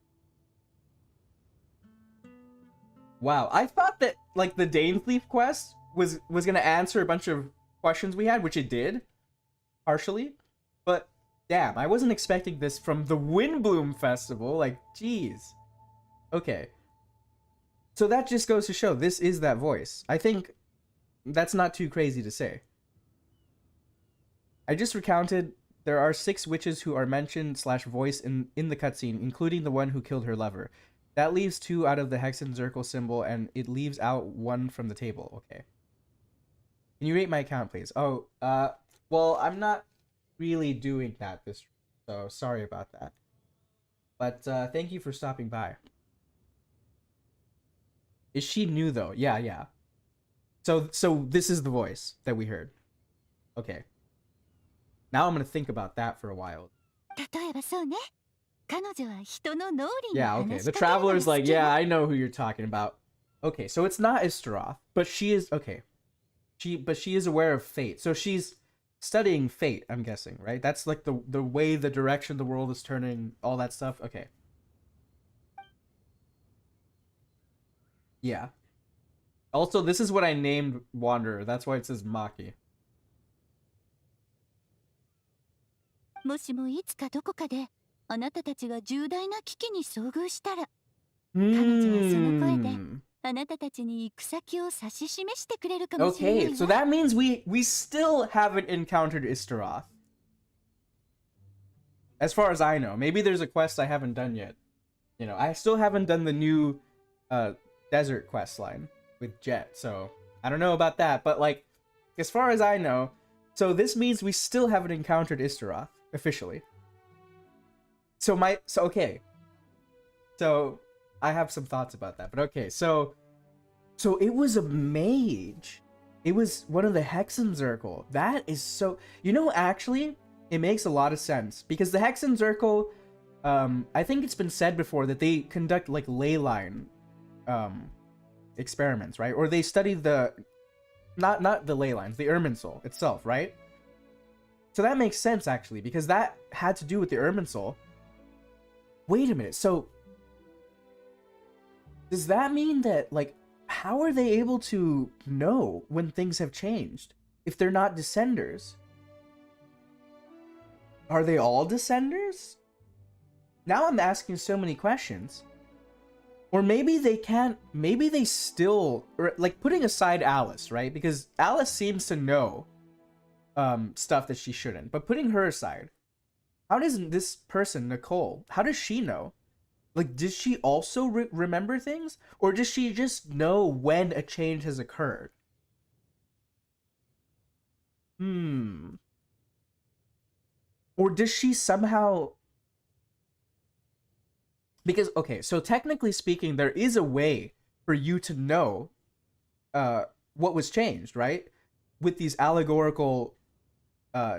Wow, I thought that like the Danethleaf quest was gonna answer a bunch of questions we had, which it did, partially, but damn, I wasn't expecting this from the Windblume festival. Like, jeez. Okay, so that just goes to show this is that voice. I think that's not too crazy to say. I just recounted there are 6 witches who are mentioned / voiced in the cutscene, including the one who killed her lover. That leaves 2 out of the Hexen symbol, and it leaves out 1 from the table. Okay. Can you rate my account, please? Oh, well, I'm not really doing that this, so sorry about that. But thank you for stopping by. Is she new though? Yeah. So this is the voice that we heard. Okay. Now I'm gonna think about that for a while. 例えばそうね。彼女は人の脳裏に Yeah, 話 okay. し The かけるのが Traveler's 好 like, きよ。 yeah, I know who you're talking about. Okay, so it's not Istaroth, but she is okay. But she is aware of fate. So she's studying fate, I'm guessing, right? That's like the way, the direction the world is turning, all that stuff. Okay. Yeah. Also, this is what I named Wanderer. That's why it says Maki. もしもいつかどこかであなたたちが重大な危機に遭遇したら、 彼女はその声であなたたちに行く先を指し示してくれるかもしれない Okay, わ。 so that means we still haven't encountered Istaroth. As far as I know. Maybe there's a quest I haven't done yet. You know, I still haven't done the new desert quest line with Jet, so I don't know about that, but like, as far as I know, so this means we still haven't encountered Istaroth officially. So okay. So I have some thoughts about that, but okay, so it was a mage. It was one of the Hexenzirkel. That is so... You know, actually, it makes a lot of sense. Because the Hexenzirkel, I think it's been said before that they conduct, like, ley line experiments, right? Or they study the... Not the ley lines, the Irminsul itself, right? So that makes sense, actually, because that had to do with the Irminsul. Wait a minute, so... Does that mean that, like, how are they able to know when things have changed if they're not Descenders? Are they all Descenders? Now I'm asking so many questions. Or maybe they can't, maybe they still, or like putting aside Alice, right? Because Alice seems to know stuff that she shouldn't. But putting her aside, how does this person, Nicole, how does she know? Like, does she also remember things? Or does she just know when a change has occurred? Or does she somehow... Because, okay, so technically speaking, there is a way for you to know what was changed, right? With these allegorical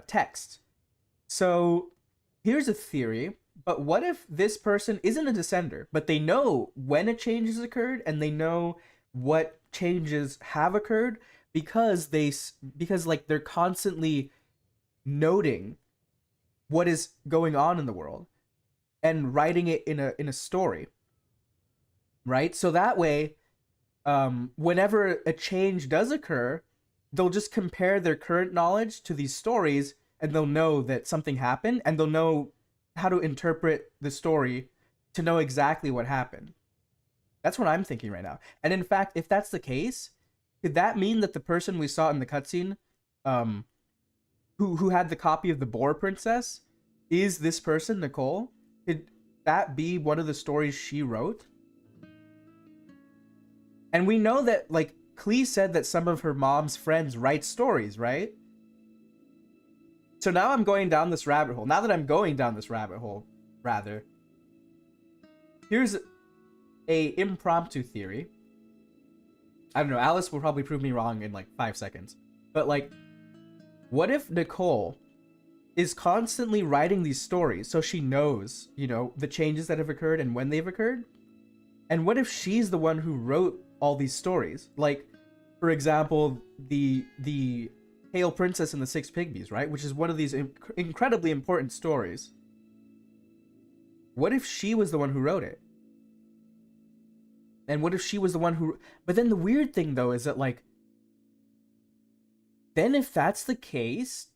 texts. So, here's a theory. But what if this person isn't a descender, but they know when a change has occurred and they know what changes have occurred because like they're constantly noting what is going on in the world and writing it in a story, right? So that way, whenever a change does occur, they'll just compare their current knowledge to these stories and they'll know that something happened and they'll know how to interpret the story to know exactly what happened. That's what I'm thinking right now. And in fact, if that's the case, could that mean that the person we saw in the cutscene, who had the copy of the Boar Princess, is this person, Nicole? Could that be one of the stories she wrote? And we know that, like, Klee said that some of her mom's friends write stories, right? So now I'm going down this rabbit hole. Now that I'm going down this rabbit hole, rather, here's a impromptu theory. I don't know, Alice will probably prove me wrong in like 5 seconds. But like, what if Nicole is constantly writing these stories so she knows, you know, the changes that have occurred and when they've occurred? And what if she's the one who wrote all these stories? Like, for example, the Pale Princess and the Six Pygmies, right? Which is one of these incredibly important stories. What if she was the one who wrote it? And what if she was the one who... But then the weird thing, though, is that, like... Then if that's the case,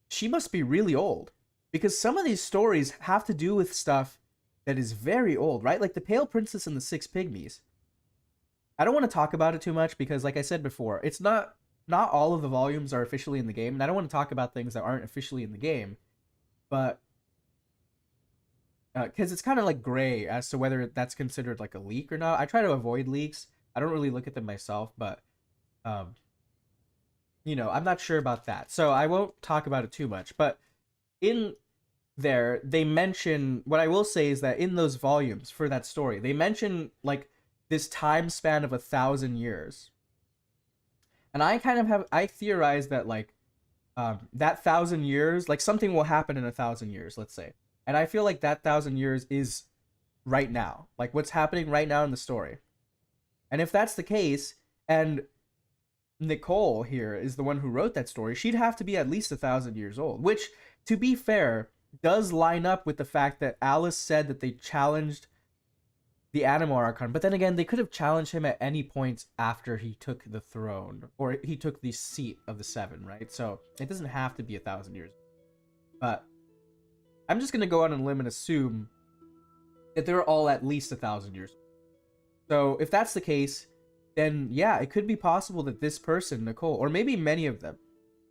she must be really old. Because some of these stories have to do with stuff that is very old, right? Like the Pale Princess and the Six Pygmies. I don't want to talk about it too much because, like I said before, it's not all of the volumes are officially in the game, and I don't want to talk about things that aren't officially in the game, but because it's kind of like gray as to whether that's considered like a leak or not. I try to avoid leaks. I don't really look at them myself, but you know, I'm not sure about that, so I won't talk about it too much. But in there, they mention, what I will say is that in those volumes for that story, they mention like this time span of 1,000 years. And I kind of I theorize that like that 1,000 years, like something will happen in 1,000 years, let's say. And I feel like that 1,000 years is right now, like what's happening right now in the story. And if that's the case, and Nicole here is the one who wrote that story, she'd have to be at least 1,000 years old, which, to be fair, does line up with the fact that Alice said that they challenged the Animal Archon, but then again, they could have challenged him at any point after he took the throne, or he took the seat of the Seven, right? So it doesn't have to be 1,000 years. But I'm just gonna go out on a limb and assume that they're all at least 1,000 years. So if that's the case, then yeah, it could be possible that this person, Nicole, or maybe many of them,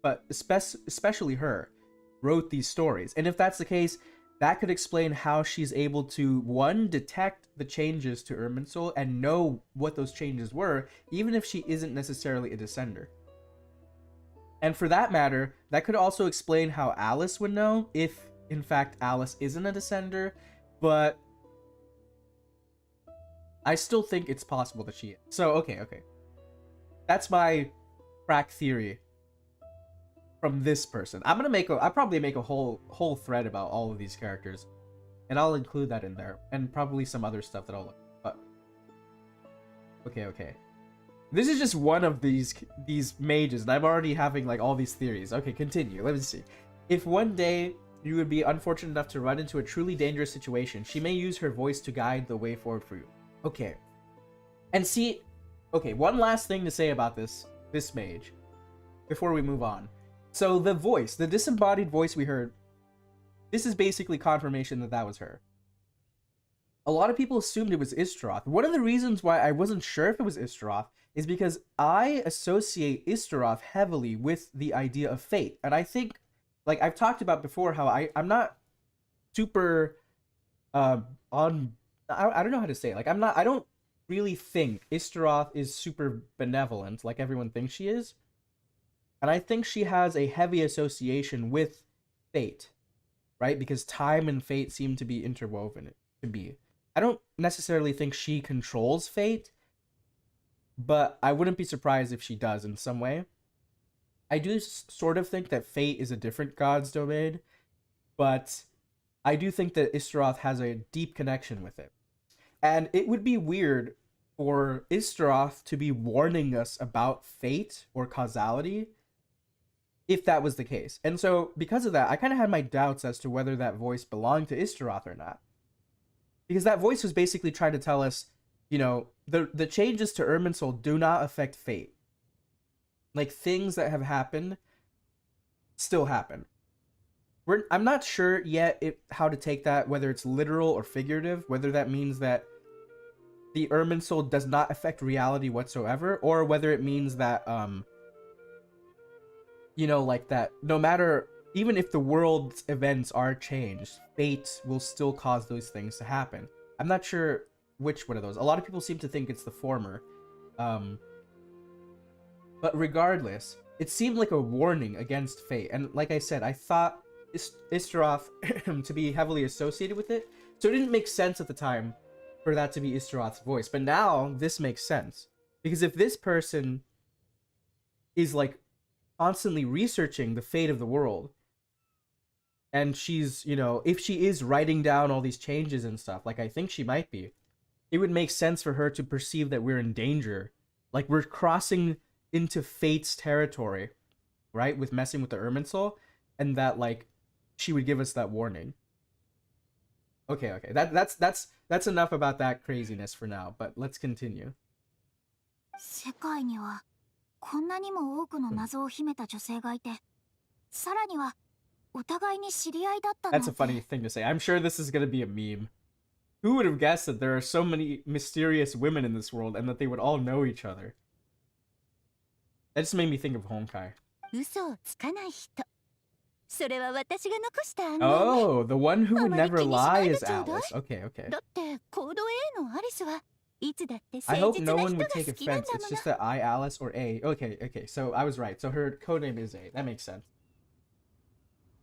but especially her, wrote these stories. And if that's the case, that could explain how she's able to, one, detect the changes to Irminsul and know what those changes were, even if she isn't necessarily a descender. And for that matter, that could also explain how Alice would know, if in fact Alice isn't a descender, but I still think it's possible that she is. So, okay. That's my crack theory from this person. I'll probably make a whole thread about all of these characters, and I'll include that in there, and probably some other stuff that I'll look at. But okay. This is just one of these mages, and I'm already having like all these theories. Okay, continue. Let me see. If one day you would be unfortunate enough to run into a truly dangerous situation, she may use her voice to guide the way forward for you. Okay. And see, okay, one last thing to say about this mage before we move on. So the voice, the disembodied voice we heard, this is basically confirmation that that was her. A lot of people assumed it was Istaroth. One of the reasons why I wasn't sure if it was Istaroth is because I associate Istaroth heavily with the idea of fate. And I think like I've talked about before how I'm not super on I don't know how to say it. Like I don't really think Istaroth is super benevolent like everyone thinks she is. And I think she has a heavy association with fate, right? Because time and fate seem to be interwoven to be. I don't necessarily think she controls fate, but I wouldn't be surprised if she does in some way. I do sort of think that fate is a different god's domain, but I do think that Istaroth has a deep connection with it. And it would be weird for Istaroth to be warning us about fate or causality if that was the case. And so, because of that, I kind of had my doubts as to whether that voice belonged to Istaroth or not. Because that voice was basically trying to tell us, you know, the changes to Irminsul do not affect fate. Like, things that have happened still happen. I'm not sure yet how to take that, whether it's literal or figurative, whether that means that the Irminsul does not affect reality whatsoever, or whether it means that, you know, like that no matter, even if the world's events are changed, fate will still cause those things to happen. I'm not sure which one of those. A lot of people seem to think it's the former. But regardless, it seemed like a warning against fate. And like I said, I thought Istaroth to be heavily associated with it. So it didn't make sense at the time for that to be Istaroth's voice. But now this makes sense. Because if this person is like constantly researching the fate of the world, and she's, you know, if she is writing down all these changes and stuff, like I think she might be, it would make sense for her to perceive that we're in danger. Like, we're crossing into fate's territory, right, with messing with the Irminsul, and that, like, she would give us that warning. Okay, that's enough about that craziness for now, but let's continue. 世界にはこんなにも多くの謎を秘めた女性がいて、さらにはお互いに知り合いだったなんて。 That's a funny thing to say. I'm sure this is gonna be a meme. Who would have guessed that there are so many mysterious women in this world and that they would all know each other? That just made me think of Honkai. 嘘をつかない人。それは私が残した案内ね。 Oh, the one who would never lie is Alice. Okay. だってコード A のアリスはいつだって誠 I hope 実 no な one 人 would が take 好きなん offense. だ It's もの。 just that I, Alice, or A. Okay. So I was right. So her codename is A. That makes sense.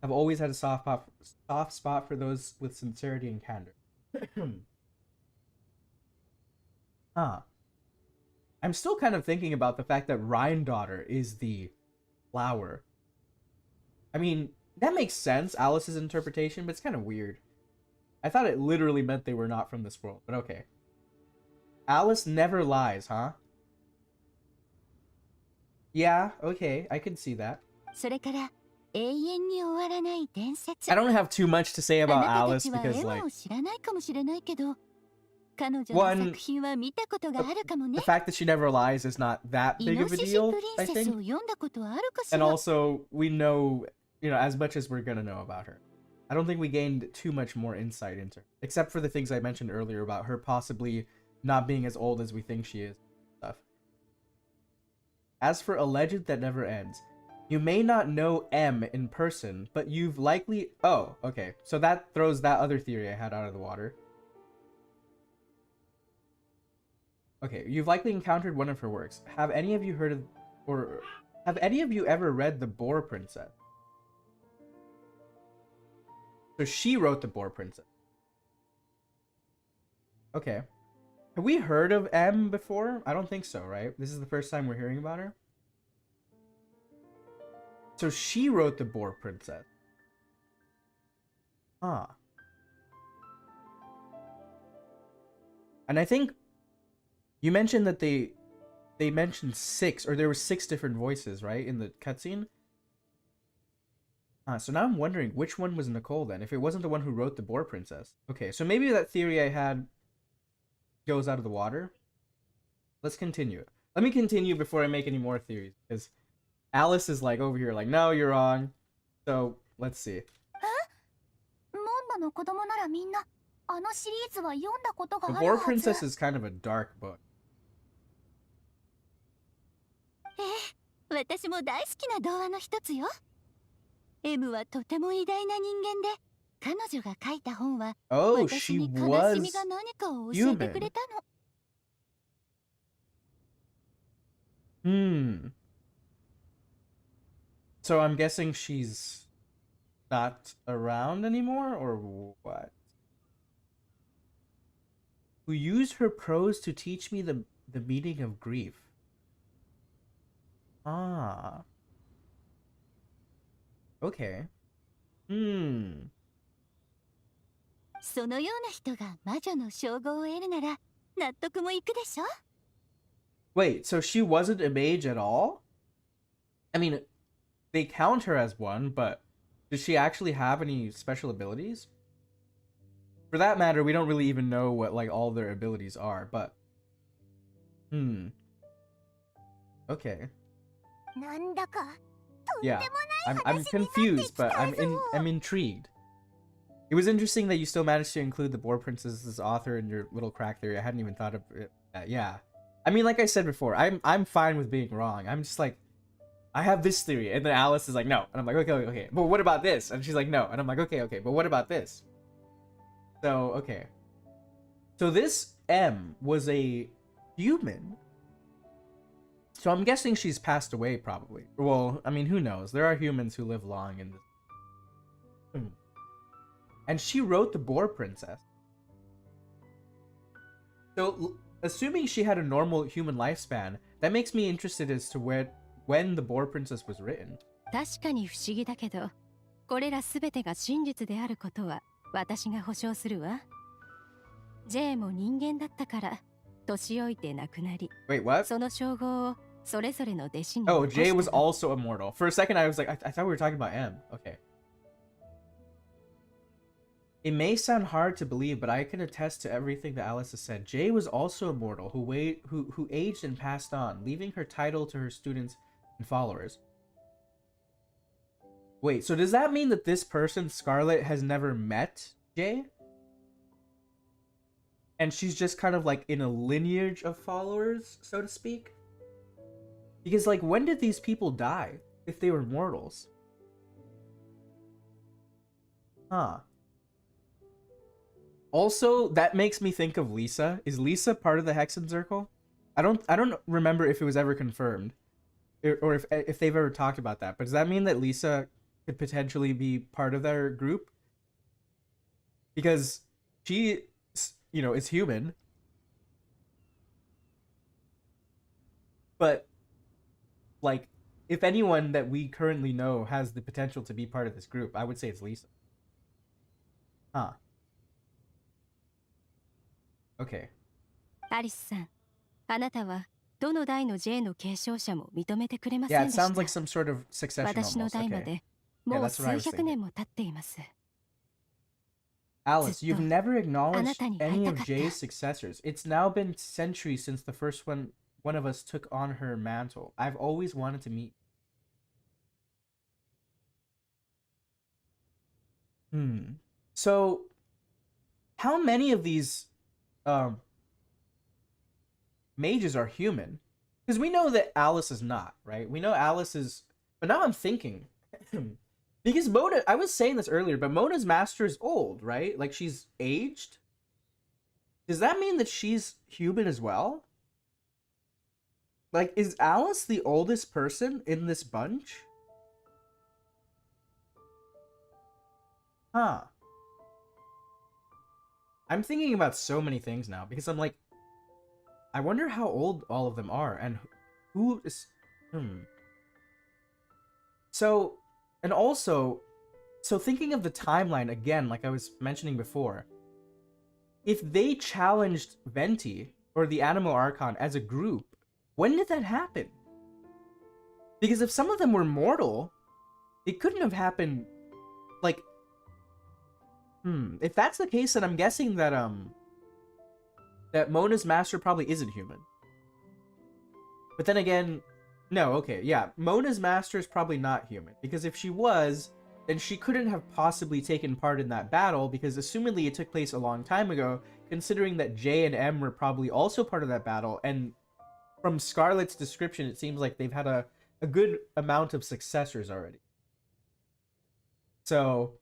I've always had a soft spot for those with sincerity and candor. I'm still kind of thinking about the fact that Rhine-daughter is the flower. I mean, that makes sense, Alice's interpretation, but it's kind of weird. I thought it literally meant they were not from this world, but okay. Alice never lies, huh? Yeah, okay, I can see that. それから永遠に終わらない伝説。 I don't have too much to say あ about なたた Alice ちは because, エマ like, を知らないかもしれないけど、彼女の One, 作品は見たことがあるかもね。 the fact that she never lies is not that イ big ノ of a シシ deal, プ I リンセスを think. 読んだことはあるかし And ら。 also, we know, you know, as much as we're gonna know about her. I don't think we gained too much more insight into her, except for the things I mentioned earlier about her possibly not being as old as we think she is. Stuff. As for a legend that never ends, you may not know M in person, but you've likely... Oh, okay. So that throws that other theory I had out of the water. Okay, you've likely encountered one of her works. Have any of you heard of... Or have any of you ever read The Boar Princess? So she wrote The Boar Princess. Okay. Have we heard of M before? I don't think so, right? This is the first time we're hearing about her. So she wrote The Boar Princess. Huh. And I think you mentioned that they mentioned 6, or there were 6 different voices, right, in the cutscene? So now I'm wondering which one was Nicole then, if it wasn't the one who wrote The Boar Princess. Okay, so maybe that theory I had goes out of the water. Let's continue. Let me continue before I make any more theories, because Alice is like over here like, no, you're wrong. So, let's see. モンドの子供ならみんなあのシリーズは読んだことが The ある Boar はず。 Princess is kind of a dark book. 私も大好きな童話の一つよ。M はとても偉大な人間で、彼女が書いた本は Oh, 私 she に悲 was しみが何かを教えてくれたの。Hmm. So I'm guessing she's not around anymore, or what? Who used her prose to teach me the meaning of grief. Ah. Okay. Hmm. そのような人が魔女の称号を得るなら納得もいくでしょ。 Wait, so she wasn't a mage at all? I mean, they count her as one, but does she actually have any special abilities? For that matter, we don't really even know what like all their abilities are, but okay. なんだか Yeah, I'm confused, but I'm intrigued. It was interesting that you still managed to include the Boar Princess's author in your little crack theory. I hadn't even thought of it. Yeah, I mean, like I said before, I'm fine with being wrong. I'm just like, I have this theory, and then Alice is like, no, and I'm like, okay, but what about this? And she's like, no, and I'm like, okay, but what about this? So okay, so this M was a human. So I'm guessing she's passed away, probably. Well, I mean, who knows? There are humans who live long in this. And she wrote the Boar Princess. So, assuming she had a normal human lifespan, that makes me interested as to when the Boar Princess was written. 確かに不思議だけど、これらすべてが真実であることは私が保証するわ。J も人間だったから、年老いて亡くなり、 Wait, what? その称号をそれぞれの弟子に Oh, 残した Jay was の。 also immortal. For a second, I was like, I thought we were talking about M. Okay. It may sound hard to believe, but I can attest to everything that Alice has said. Jay was also immortal, who aged and passed on, leaving her title to her students and followers. Wait, so does that mean that this person, Scarlet, has never met Jay? And she's just kind of like in a lineage of followers, so to speak? Because, like, when did these people die, if they were mortals? Huh. Also, that makes me think of Lisa. Is Lisa part of the Hexen Circle? I don't remember if it was ever confirmed, or if they've ever talked about that. But does that mean that Lisa could potentially be part of their group? Because she, you know, is human, but like, if anyone that we currently know has the potential to be part of this group, I would say it's Lisa. Huh. Okay. アリスさん、あなたはどの代の J の継承者も認めてくれませ Yeah, ん it でした。 sounds like some sort of succession 私の almost. 代ま Okay. で Yeah, もう that's what I 数 was 百 thinking. 年も経っています。 Alice, you've never あ acknowledged なたに会い any た of かった。 Jay's successors. It's now been centuries since the first one of us took on her mantle. I've always wanted to meet. So, how many of these mages are human? Because we know that Alice is not, right? We know Alice is... But now I'm thinking... Because Mona... I was saying this earlier, but Mona's master is old, right? Like, she's aged? Does that mean that she's human as well? Like, is Alice the oldest person in this bunch? Huh. I'm thinking about so many things now, because I'm like... I wonder how old all of them are, and who is... So, and also, so thinking of the timeline again, like I was mentioning before, if they challenged Venti, or the Animal Archon, as a group, when did that happen? Because if some of them were mortal, it couldn't have happened, like... If that's the case, then I'm guessing that, that Mona's master probably isn't human. But then again, no, okay, yeah. Mona's master is probably not human. Because if she was, then she couldn't have possibly taken part in that battle, because assumedly it took place a long time ago, considering that J and M were probably also part of that battle, and from Scarlet's description, it seems like they've had a good amount of successors already. So,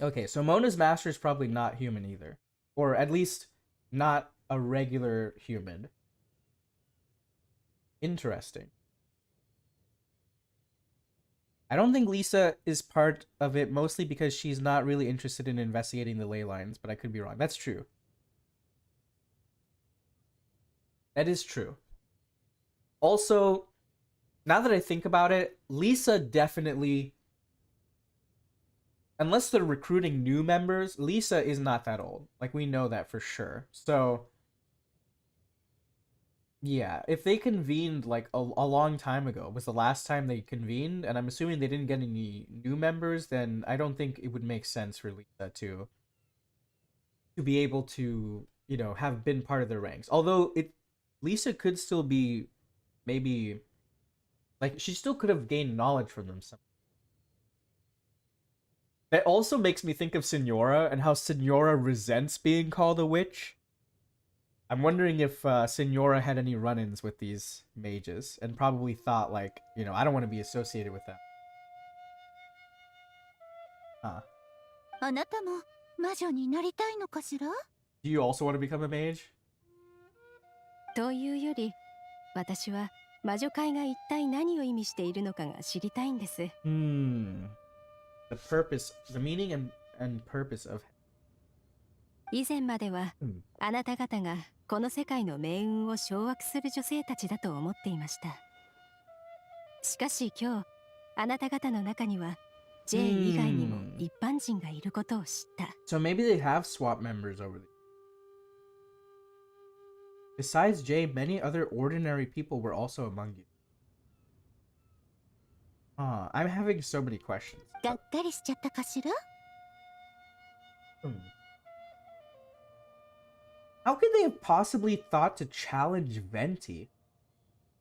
okay, so Mona's master is probably not human either. Or at least not a regular human. Interesting. I don't think Lisa is part of it, mostly because she's not really interested in investigating the ley lines, but I could be wrong. That's true. That is true. Also, now that I think about it, Lisa definitely, unless they're recruiting new members, Lisa is not that old. Like, we know that for sure. So, yeah, if they convened like a long time ago, was the last time they convened, and I'm assuming they didn't get any new members, then I don't think it would make sense for Lisa to be able to, you know, have been part of their ranks. Although Lisa could still be maybe, like, she still could have gained knowledge from them. That also makes me think of Signora and how Signora resents being called a witch. I'm wondering if Signora had any run-ins with these mages and probably thought, like, you know, I don't want to be associated with them. Huh. Do you also want to become a mage? というより、私は魔女界が一体何を意味しているのかが知りたいんです。The purpose, the meaning and purpose of. 以前までは、あなた方がこの世界の命運を掌握する女性たちだと思っていました。しかし今日、あなた方の中には J 以外にも一般人がいることを知った。So maybe they have swap members over there. Besides J, many other ordinary people were also among you. I'm having so many questions. がっかりしちゃったかしら? How could they have possibly thought to challenge Venti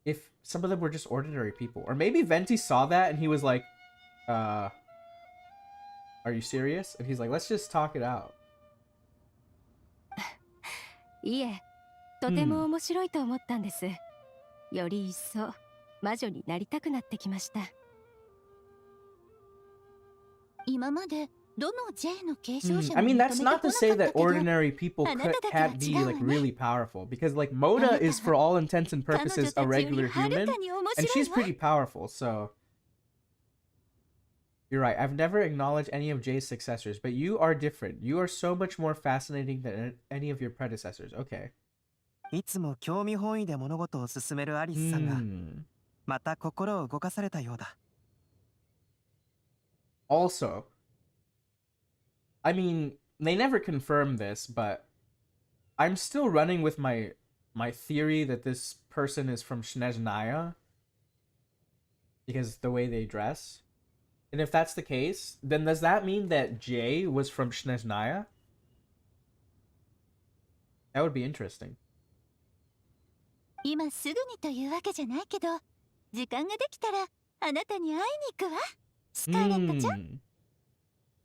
if some of them were just ordinary people? Or maybe Venti saw that and he was like, are you serious? And he's like, let's just talk it out. いえ、とても面白いと思ったんです。より一層魔女になりたくなってきました。今までどの J の継承者 I も mean, 認め that's てこ not な to か say った that けど、 ordinary people あなただけは can't be 違う like わね。 really powerful. Because like Moda is for all intents and 彼女 purposes た a ちより regular はる human, かに面 and 白 she's いわ。 pretty powerful, so... You're right, I've never acknowledged any of Jay's successors, but you are different. You are so much more fascinating than any of your predecessors. Okay. いつも興味本位で物事を進めるアリスさんが、また心を動かされたようだ。Also, I mean, they never confirmed this, but I'm still running with my theory that this person is from Snezhnaya because the way they dress. And if that's the case, then does that mean that Jay was from Snezhnaya? That would be interesting. 今すぐにというわけじゃないけど、時間ができたらあなたに会いに行くわ、スカーレットちゃん。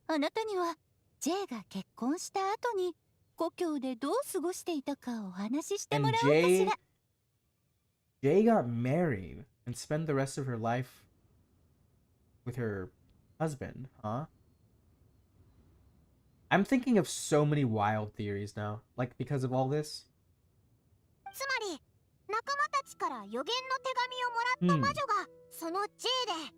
あなたには J が結婚した後に故郷でどう過ごしていたかお話ししてもらおうかしら。Jay got married and spent the rest of her life with her husband, huh? I'm thinking of so many wild theories now, like because of all this. つまり仲間たちから予言の手紙をもらった魔女がその J で、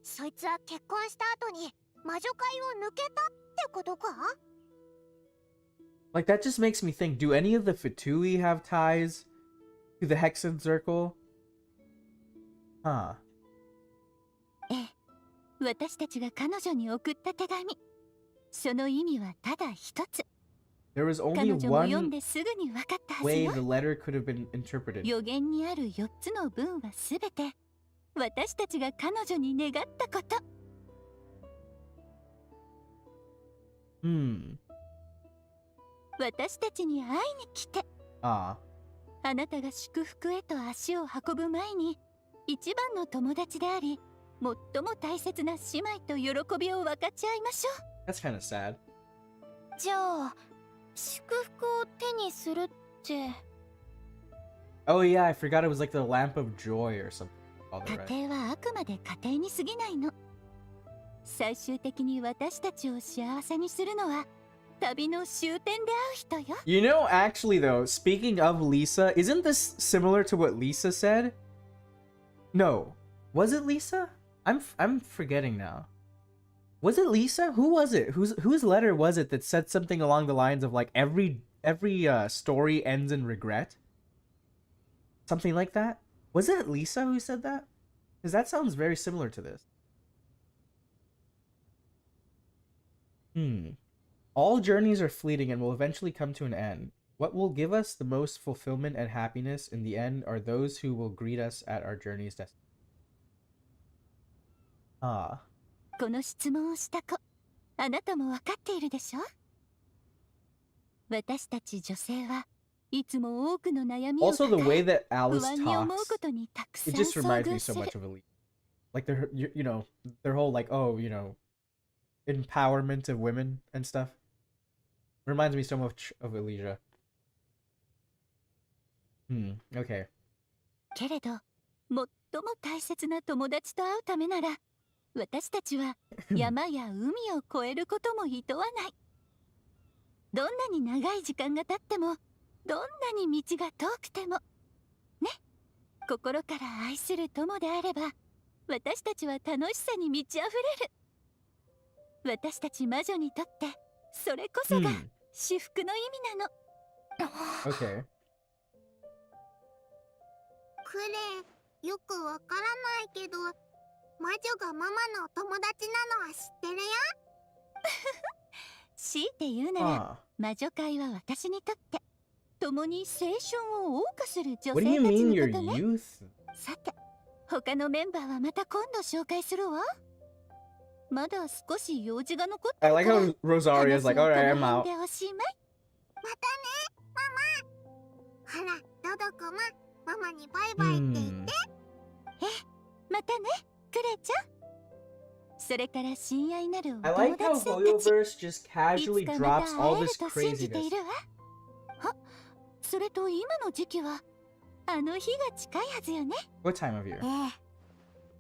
そいつは結婚した後に魔女界を抜けたってことか? Like that just makes me think, do any of the Fatui have ties to the Hexen Circle? Huh. ええ、私たちが彼女に送った手紙。その意味はただ一つ。 There was only 彼女も one 読んですぐに分かったはず way よ。 the letter could have been interpreted. 予言にある4つの文はすべて私たちが彼女に願ったこと。私たちに会いに来て。あなたが祝福へと足を運ぶ前に、一番の友達であり、最も大切な姉妹と喜びを分かち合いましょう。 That's kind of sad. じゃあ祝福を手にするって。 Oh yeah, I forgot it was like the lamp of joy or something. 家庭はあくまで家庭に過ぎないの。最終的に私たちを幸せにするのは旅の終点で会う人よ。 You know, actually though, speaking of Lisa, isn't this similar to what Lisa said? No. Was it Lisa? I'm forgetting now. Was it Lisa? Who was it? Whose letter was it that said something along the lines of like every story ends in regret? Something like that? Was it Lisa who said that? Because that sounds very similar to this. All journeys are fleeting and will eventually come to an end. What will give us the most fulfillment and happiness in the end are those who will greet us at our journey's destination. Ah. この質問をした子、あなたも分かっているでしょ。私たち女性はいつも多くの悩みを Also, the way that 不 Alice 安に思う talks, ことにたくさ it ん just 遭 reminds me 遇 so する。 much of Elise. Like their, you know, their whole like, oh, you know, empowerment of women and stuff. Reminds me so much of Elysia. Okay. けれど、最も大切な友達と会うためなら、私たちは山や海を越えることも厭わない。どんなに長い時間が経っても、どんなに道が遠くても、ね、心から愛する友であれば、私たちは楽しさに満ち溢れる。私たち魔女にとって、それこそが至福の意味なの。Okay. クレよくわからないけど、魔女がママのお友達なのは知ってるよ。強いて言うなら、魔女界は私にとって共に青春を謳歌する女性たちのことね。What do you mean your youth? さて、他のメンバーはまた今度紹介するわ。まだ少し用事が残ってる I から。 like how Rosaria's like, alright, I'm この out. 辺でおしまい。またね、ママ。ほら、ドドコマ、ママにバイバイって言って。またね、クレちゃん。それから親愛なるお I 友 like how 達さんたち。 Hoyoverse just casually いつかま drops た all 会え this ると信じて craziness. いるわ。は、それと今の時期はあの日が近いはずよね。 What time of year?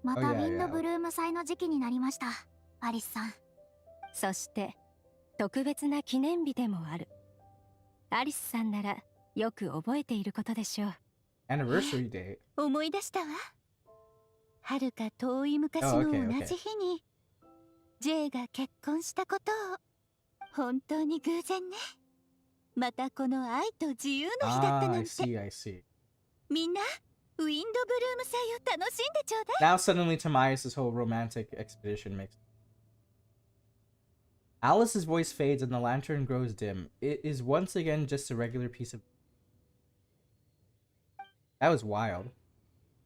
ま Oh, た yeah, ウィンド yeah. ブルーム祭の時期になりました、アリスさん。そして特別な記念日でもある。アリスさんならよく覚えていることでしょう。 Anniversary date. 思い出したわ。はるか遠い昔 Oh, の okay, 同じ日に J が結婚したことを。本当に偶然ね。またこの愛と自由の日だった Ah, な I んて。 see, I see. みんなウィンドブルーム祭を楽しんでちょうだい。 Now suddenly Tomias' whole romantic expedition makes... Alice's voice fades and the lantern grows dim. It is once again just a regular piece of... That was wild.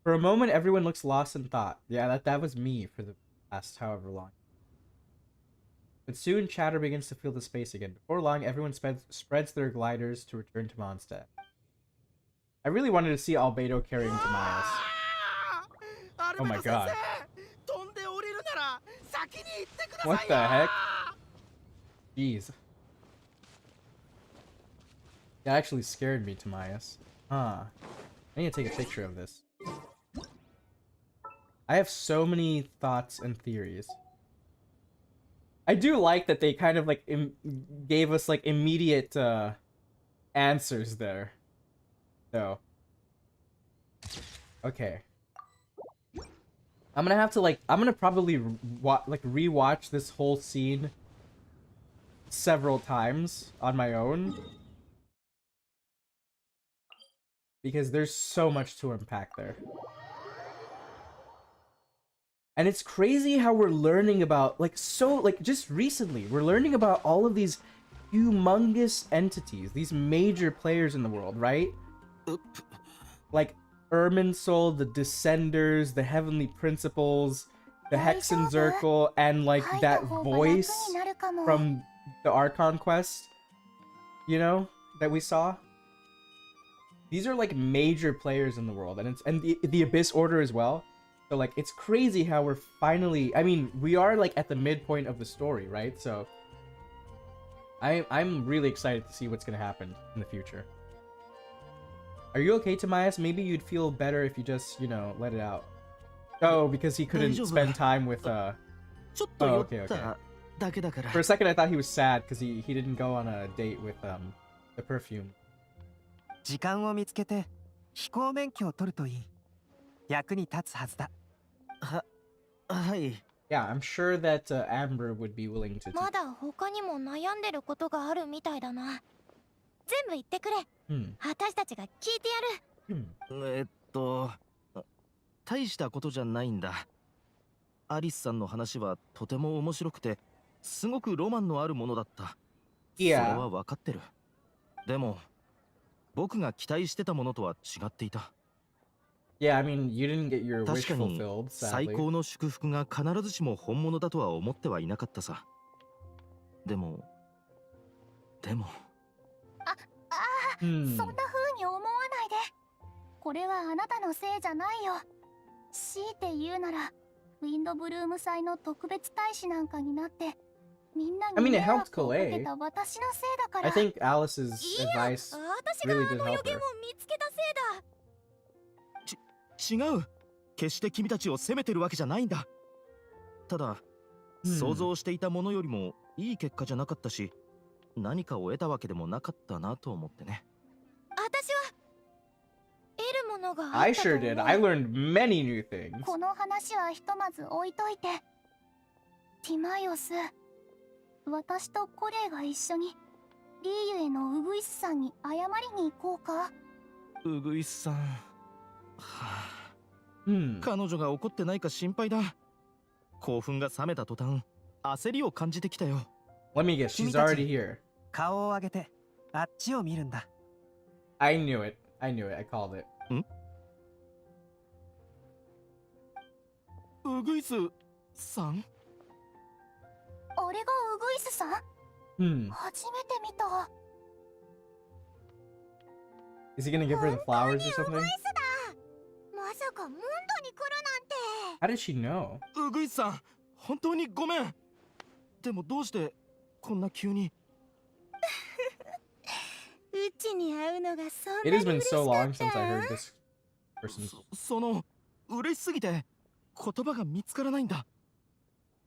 For a moment, everyone looks lost in thought. Yeah, that was me for the past however long. But soon, chatter begins to fill the space again. Before long, everyone spreads their gliders to return to MONDSTADT. I really wanted to see Albedo carrying Tomias. Oh my god. What the heck? Jeez. That actually scared me, Tomias. Huh. I need to take a picture of this. I have so many thoughts and theories. I do like that they kind of like gave us like immediate answers there. So. Okay. I'm gonna have to like, I'm gonna probably rewatch this whole scene several times on my own. Because there's so much to unpack there. And it's crazy how we're learning about, just recently, we're learning about all of these humongous entities, these major players in the world, right? Like Irminsul, the Descenders, the Heavenly Principles, the Hexenzirkel, and like that voice from the Archon quest, you know, that we saw. These are like major players in the world, and the Abyss Order as well. So like it's crazy how we're finally, I mean, we are like at the midpoint of the story, right? So I'm really excited to see what's gonna happen in the future. Are you okay, Tomias? Maybe you'd feel better if you just, you know, let it out. Oh, because he couldn't spend time with ちょっと Oh, 酔っ okay, okay. ただけだから。 For a second, I thought he was sad because he didn't go on a date with the perfume. 時間を見つけて飛行免許を取るといい。役に立つはずだ。はい。Yeah, I'm sure that Amber would be willing to. まだ他にも悩んでることがあるみたいだな。全部言ってくれ。私たちが聞いてやる。大したことじゃないんだ。アリスさんの話はとても面白くて、すごくロマンのあるものだった。それは分かってる。でも、僕が期待してたものとは違っていた。Yeah, I mean, you didn't get your wish 確かに fulfilled, 最 sadly. 高の祝福が必ずしも本物だとは思ってはいなかったさ。でもそんな風に思わないで。これはあなたのせいじゃないよ。強いて言うなら、ウィンドブルーム祭の特別大使なんかになって、みんな I に mean, it 迷 helped 惑をかけ Kalei. た私のせいだから。 I think Alice's advice 私 really が did あの help 予言を her. 見つけたせいだ。違う。決して君たちを責めてるわけじゃないんだ。ただ、想像していたものよりもいい結果じゃなかったし、何かを得たわけでもなかったなと思ってね。私は得るものがあ I ったと sure 思う。 did. I learned many new things. この話はひとまず置いといて。ティマイオス、私とコレイが一緒にリーユへのウグイスさんに謝りに行こうか。ウグイスさん。彼女が怒ってないか心配だ。興奮が冷めた途端、焦りを感じてきたよ。Let me guess, she's already here. 顔を上げてあっちを見るんだ。I knew it. I knew it. I called it. ウグイスさん？あれがウグイスさん？初めて見た。Is he gonna give her the flowers or something? まさかモンドに来るなんて。 How did she know? ウグイスさん、本当にごめん。でもどうしてこんな急に。うちに会うのがそんな It に has been 嬉しか so っ long since I た。 heard this person. その嬉しすぎて言葉が見つからないんだ。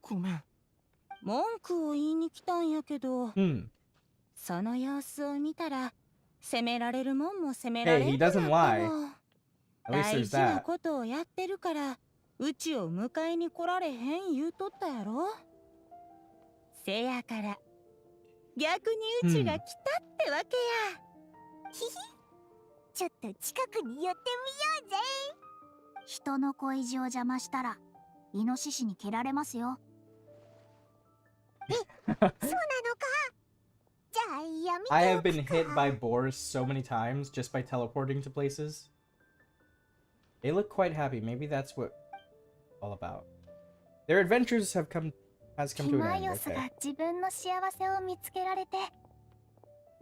ごめん。文句を言いに来たんやけど、その様子を見たら責められるもんも責められ Hey, ん he くなって doesn't も lie. At least 大 there's 事な that. ことをやってるからうちを迎えに来られへん言うとったやろ。せやから逆にうちが来たってわけや。ひひ、ちょっと近くに寄ってみようぜ。人の恋路を邪魔したらイノシシに蹴られますよ。そうなのか。じゃあやめて I お have く been か。 hit by boars so many times just by teleporting to places. They look quite happy. Maybe that's what all about. Their adventures has come テ to ィ an マ end. イオス Okay. が自分の幸せを見つけられて。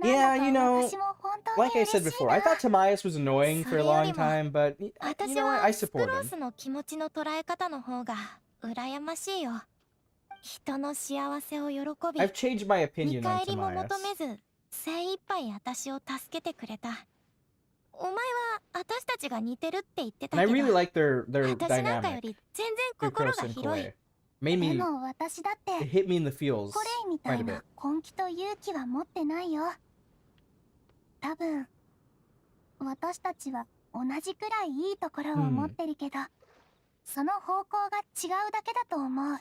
Yeah, you なん know, だか私も本当に like I 嬉 said しい before, I な。 thought Timaeus was annoying for a long time, but you 私 know what? は I スク support ロー him. スの気持ちの捉え方の方が羨ましいよ。人の幸せを喜び、 I've changed my 見 opinion 返 on りも Timaeus. 求めず精一杯私を助けてくれた。お前は私たちが似てるって言ってた And け I ど、 really like their 私なんかよ dynamic. り全然心 Sucrose が and 広い。 Clay. Made で me も私だって it hit me in the feels コレイみた quite い a な bit. 根気と勇気は持ってないよ。多分私たちは同じくらいいいところを持ってるけど、その方向が違うだけだと思う。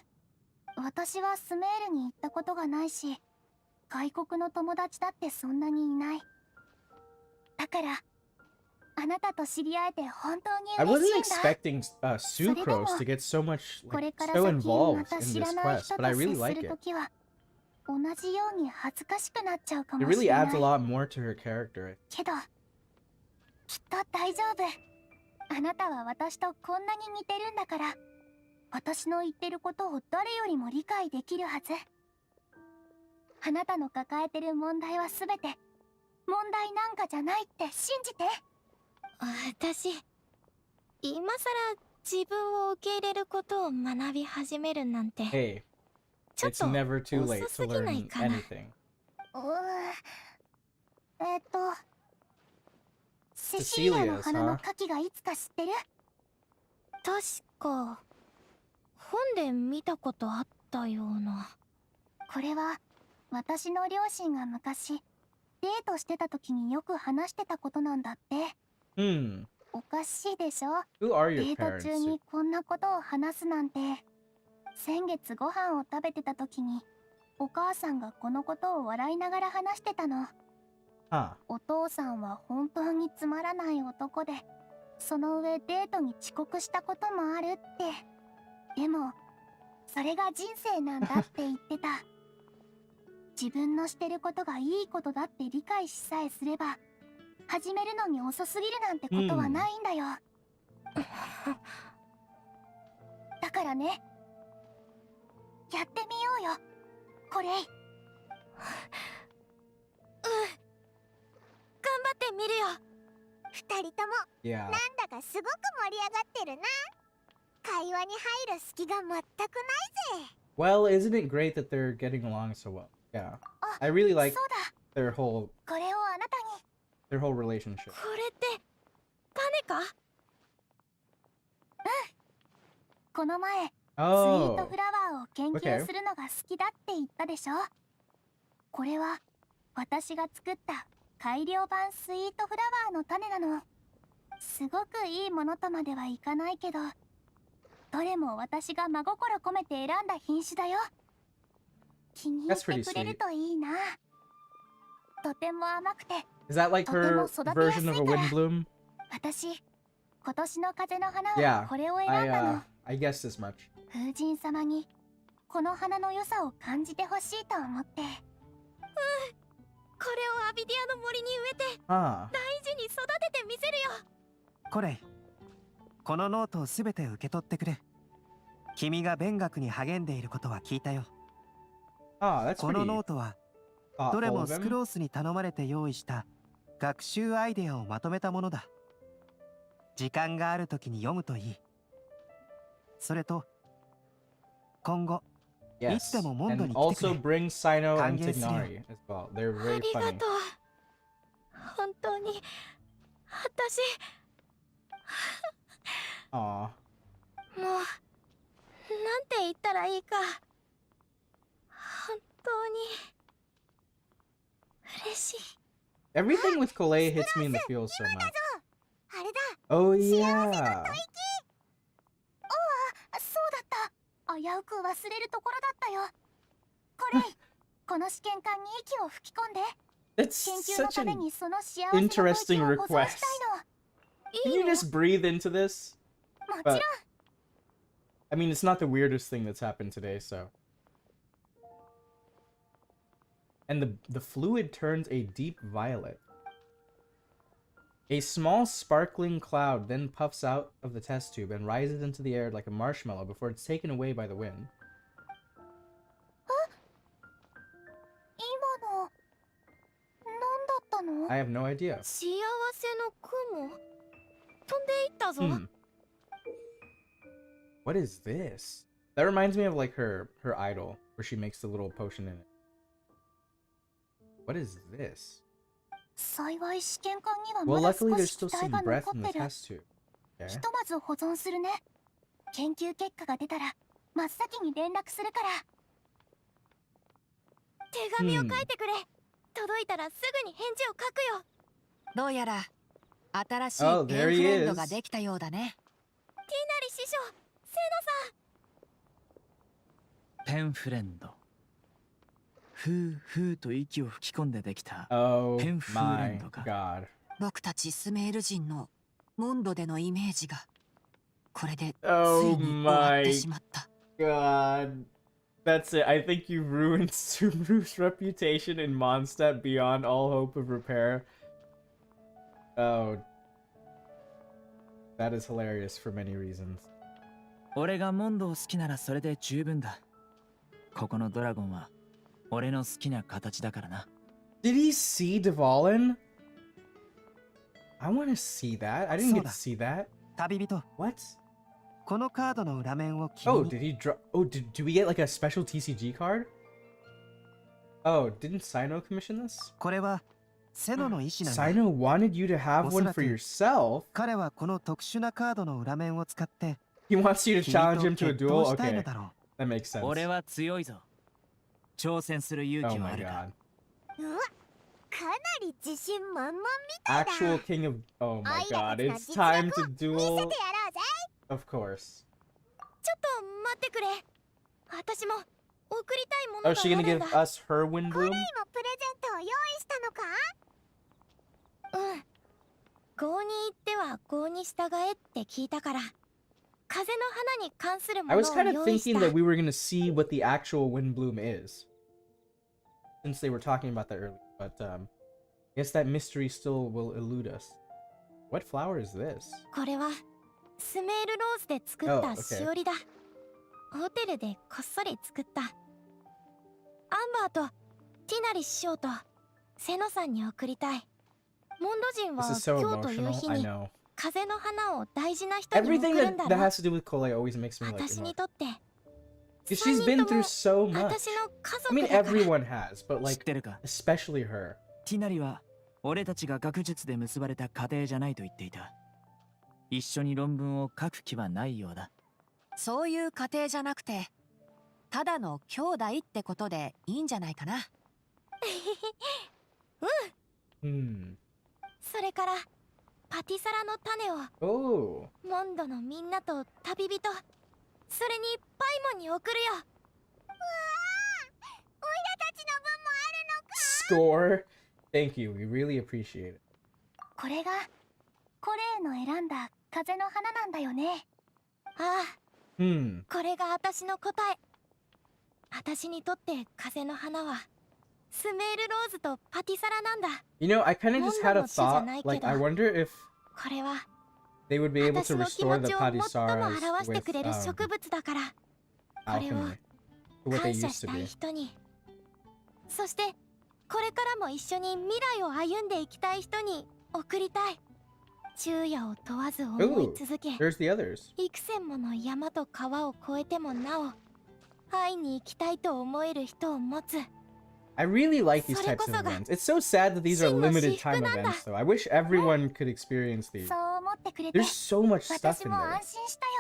私はスメールに行ったことがないし、外国の友達だってそんなにいない。だからあなたと知り合えて本当に I 嬉し wasn't いんだ。 expecting Sucrose to get so much これ like から so 先ま involved た in 知ら this ない quest, 人 but と I 接 really す like る it. ときは同じように恥ずかしくなっちゃうか It もし really れな adds a い。 lot more to her character. けどきっと大丈夫。あなたは私とこんなに似てるんだから、私の言ってることを誰よりも理解できるはず。あなたの抱えてる問題は全て問題なんかじゃないって信じて。私、今さら自分を受け入れることを学び始めるなんて、 Hey, ちょっ it's と never too 遅 late す to ぎない learn かな。 anything. セシリアの Cecilia's, 花の huh? 花器がいつか知ってる？確か本で見たことあったような。これは私の両親が昔デートしてた時によく話してたことなんだって。おかしいでしょ。 Who are デ your ート parents? 中にこんなことを話すなんて。先月ご飯を食べてた時にお母さんがこのことを笑いながら話してたの。お父さんは本当につまらない男で、その上デートに遅刻したこともあるって。でもそれが人生なんだって言ってた。自分のしてることがいいことだって理解しさえすれば、始めるのに遅すぎるなんてことはないんだよ。だからね、やってみようよ、これ。頑張ってみるよ。二人とも、なんだかすごく盛り上がってるな。会話に入る隙が全くないぜ。Well, isn't it great that they're getting along so well? Yeah. I really like their whole これをあなたに。their whole relationship. これって種か？この前、スイ Oh. ートフラワーを研究するのが好きだって言ったでしょ。これは私が作った改良版スイートフラワーの種なの。すごくいいものとまではいかないけど、どれも私が真心込めて選んだ品種だよ。気に入ってくれるといいな。とても甘くて、 Is that like her version of a Windblume? 私、今年の風の花は Yeah, これを選んだの。I guessed as much. 風神様にこの花の良さを感じてほしいと思って。これをアビディアの森に植えて、大事に育ててみせるよ。これ、このノートをすべて受け取ってくれ。君が勉学に励んでいることは聞いたよ。このノートはどれもスクロースに頼まれて用意した学習アイデアをまとめたものだ。時間があるときに読むといい。それと今後いつでもモンドに来てくれ。 Also bring Sino and 歓迎するよ。 Tignari as well. They're あ very りが funny. とう。本当に私Aw. もうなんて言ったらいいか。本当に嬉しい。 Everything with Kolei hits me in the feels so much. あれだ。 Oh 幸せ yeah. の吐息。おあ、そうだった。危うく忘れるところだったよ。これ、この試験管に息を吹き込んで。 It's 研究の such ため an にその幸せの吐 interesting 息を保存 request. したいの。 Can you just breathe into this? もちろん。 But I mean, it's not the weirdest thing that's happened today, so. And the fluid turns a deep violet. A small sparkling cloud then puffs out of the test tube and rises into the air like a marshmallow before it's taken away by the wind. 今の、何だったの？ I have no idea. 幸せの雲飛んでいったぞ。What is this? That reminds me of like her idol, where she makes the little potion in it. What is this? 幸い試験管には Well, まだ少 luckily there's し still 気体 some が breath 残 in っ the てる。 test tube. ひ Okay. とまず保存するね。研究結果が出たら真っ先に連絡するから。手紙を書いてくれ。届いたらすぐに返事を書くよ。どうやら新しい Oh, ペ there ン he フレンド is. ができたようだね。ティナリ師匠、セペンフレンド。ふうふうと息を吹き込んでできた Oh ペンフレン my ドか。 god. 僕たちスメール人のモンドでのイメージがこれでつい Oh に終わって my しまった。 god. That's it. I think you've ruined Subaru's reputation in MONDSTAT beyond all hope of repair. Oh. That is hilarious for many reasons. 俺がモンドを好きならそれで十分だ。ここのドラゴンは俺の好きな形だからな。Did he see Dvalin? I want to see that. I didn't get to see that. 旅人。 What? このカードの裏面を君 Oh, に。 did he draw? Oh, do we get like a special TCG card? Oh, didn't Sino commission this? これはセノの意思なんだ。 Sino wanted you to have one for yourself. 彼はこの特殊なカードの裏面を使って He wants you to 君 challenge と him to a 決 duel. 闘したいの Okay, だろう。That makes sense. 俺は強いぞ。挑戦する勇 Oh 気は my あるか。 god. うわ、かなり自信満々みたいだ。 Actual king of... Oh my おいら god, たちの it's 実 time 力 to を見せて duel. やろうぜ。 Of course. ちょっと待ってくれ。私も送りたいも Oh, の is が she あ gonna るん give だ。 us her コレイ Windblume? もプレゼントを用意したのか？うん。郷に行っては郷に従えって聞いたから、風の花に関するも I の was を kind of 用意し thinking た。 that we were gonna see what the actual Windblume is. Since they were talking about that earlier. But, I guess that mystery still will elude us. What flower is this? これはスメールローズで作っ Oh, た okay. しおりだ。ホテルでこっそり作った。アンバーとティナリ師匠とセノさんに送りたい。モンド人 This は is so 今日という emotional. 日 I に know. 風の花を大事な人に Everything 送るん that だろ。 has to do with Kole always makes me like 私に emotional. とって Because she's been through so much. 私の家 I mean, 族だから。 everyone has, but 知っ like, てるか。 especially her. ティナリは俺たちが学術で結ばれた家庭じゃないと言っていた。一緒に論文を書く気はないようだ。そういう家庭じゃなくて、ただの兄弟ってことでいいんじゃないかな。うん。それからパティサラの種を Oh. モンドのみんなと旅人、それにパイモンに送るよ。うわー、おいらたちの分もあるのか？ Score. Thank you. We really appreciate it. これがコレイの選んだ風の花なんだよね。ああ、Hmm. これが私の答え。私にとって風の花はスメールローズとパティサラなんだ。 You know, I kind of just had a thought. モンドの地じゃないけど。 Like, I wonder if これは they would be able 私 to の気 restore 持 the ちを最も Padisaras 表して with くれる植物だから。これを alchemy. To what they 感謝 used し to たい be. 人に、そしてこれからも一緒に未来を歩んでいきたい人に送りたい。昼夜を問わず思い Ooh, 続け、 there's the others. 幾千もの山と川を越えてもなお会いに行きたいと思える人を持つ。 I really like these それ types こそ of が events. It's so sad that these are 真の limited 至福 time なんだ。 events, though. I wish everyone could experience these. そう思ってくれて There's so much stuff 私 in も there. 安心したよ。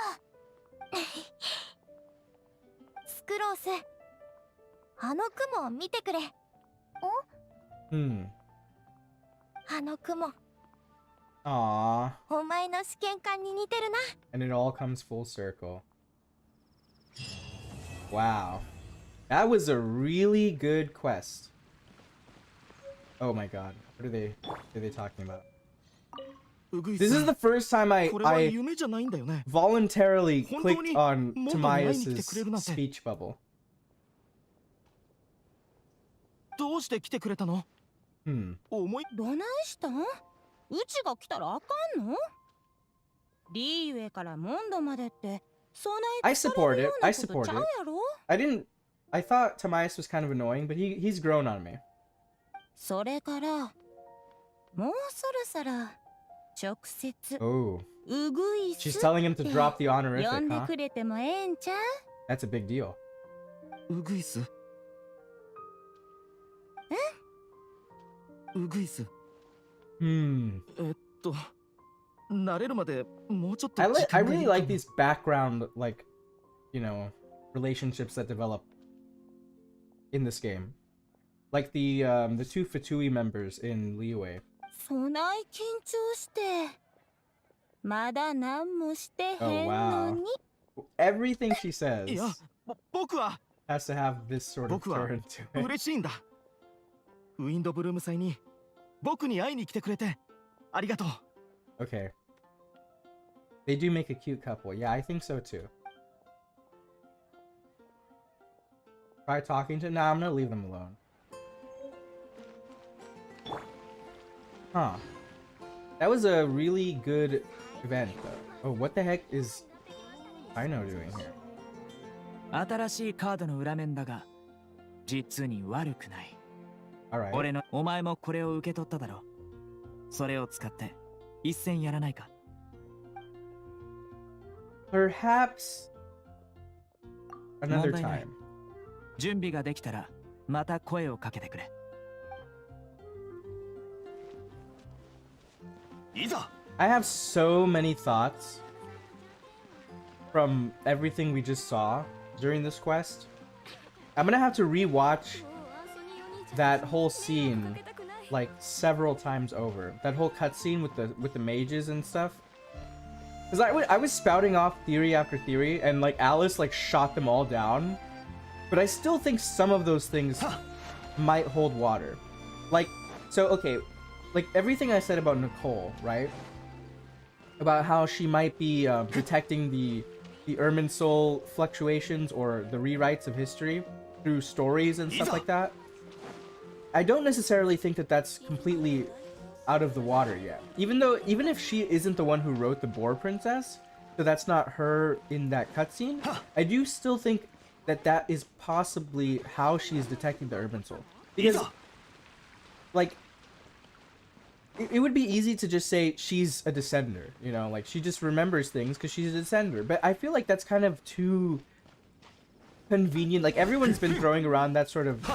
スクロース、あの雲を見てくれ。 Hmm. あの雲、 Aww. お前の試験管に似てるな。 And it all comes full circle. Wow. That was a really good quest. Oh my god. What are they talking about? This is the first time I voluntarily clicked on Tomias's speech bubble. どうして来てくれたの？ Hmm. 思いどないしたん？うちが来たらあかんの？リーウェイからモンドまでってそない I support it. I こと support ちゃ it. うやろ？ I thought Tomias was kind of annoying, but he's grown on me. それからもうそろそろ直接 Oh. うぐいす She's telling him to drop the 呼 honorific, んで huh? くれてもええんちゃう？ That's a big deal. ウグイス。ウグイス。Hmm. 慣れるまでもうちょっと I 時間がい really るかも。 like these background, like, you know, relationships that develop in this game. Like the two Fatui members in Liyue. そない緊張してまだ何もしてへ Oh んの wow. に。 Everything she says いや、僕は has to have this sort of 僕は turn to it. 嬉しいんだ。ウィンドブルーム祭に僕に会いに来てくれてありがとう。 Okay. They do make a cute couple. Yeah, I think so too. Try talking to... Nah, I'm gonna leave them alone. Huh. That was a really good event, though. Oh, what the heck is Rhino doing here? 新しいカードの裏面だが、実に悪くない。Alright. お前もこれを受け取っただろう。それを使って一戦やらないか。Perhaps another 問題ない。 time. 準備ができたらまた声をかけてくれ。いざ。 I have so many thoughts from everything we just saw, during this quest. I'm gonna have to rewatch that whole scene like several times over. That whole cutscene with the mages and stuff. Cause I was spouting off theory after theory, and like Alice like shot them all down, but I still think some of those things might hold water. Like, so okay, like everything I said about Nicole, right? About how she might be detecting the Irminsul fluctuations or the rewrites of history through stories and stuff like that. I don't necessarily think that that's completely out of the water yet. Even if she isn't the one who wrote the Boar Princess, so that's not her in that cutscene, I do still think that that is possibly how she's detecting the Irminsul. Because, like, it would be easy to just say she's a descender, you know, like she just remembers things because she's a descender. But I feel like that's kind of too convenient. Like everyone's been throwing around that sort of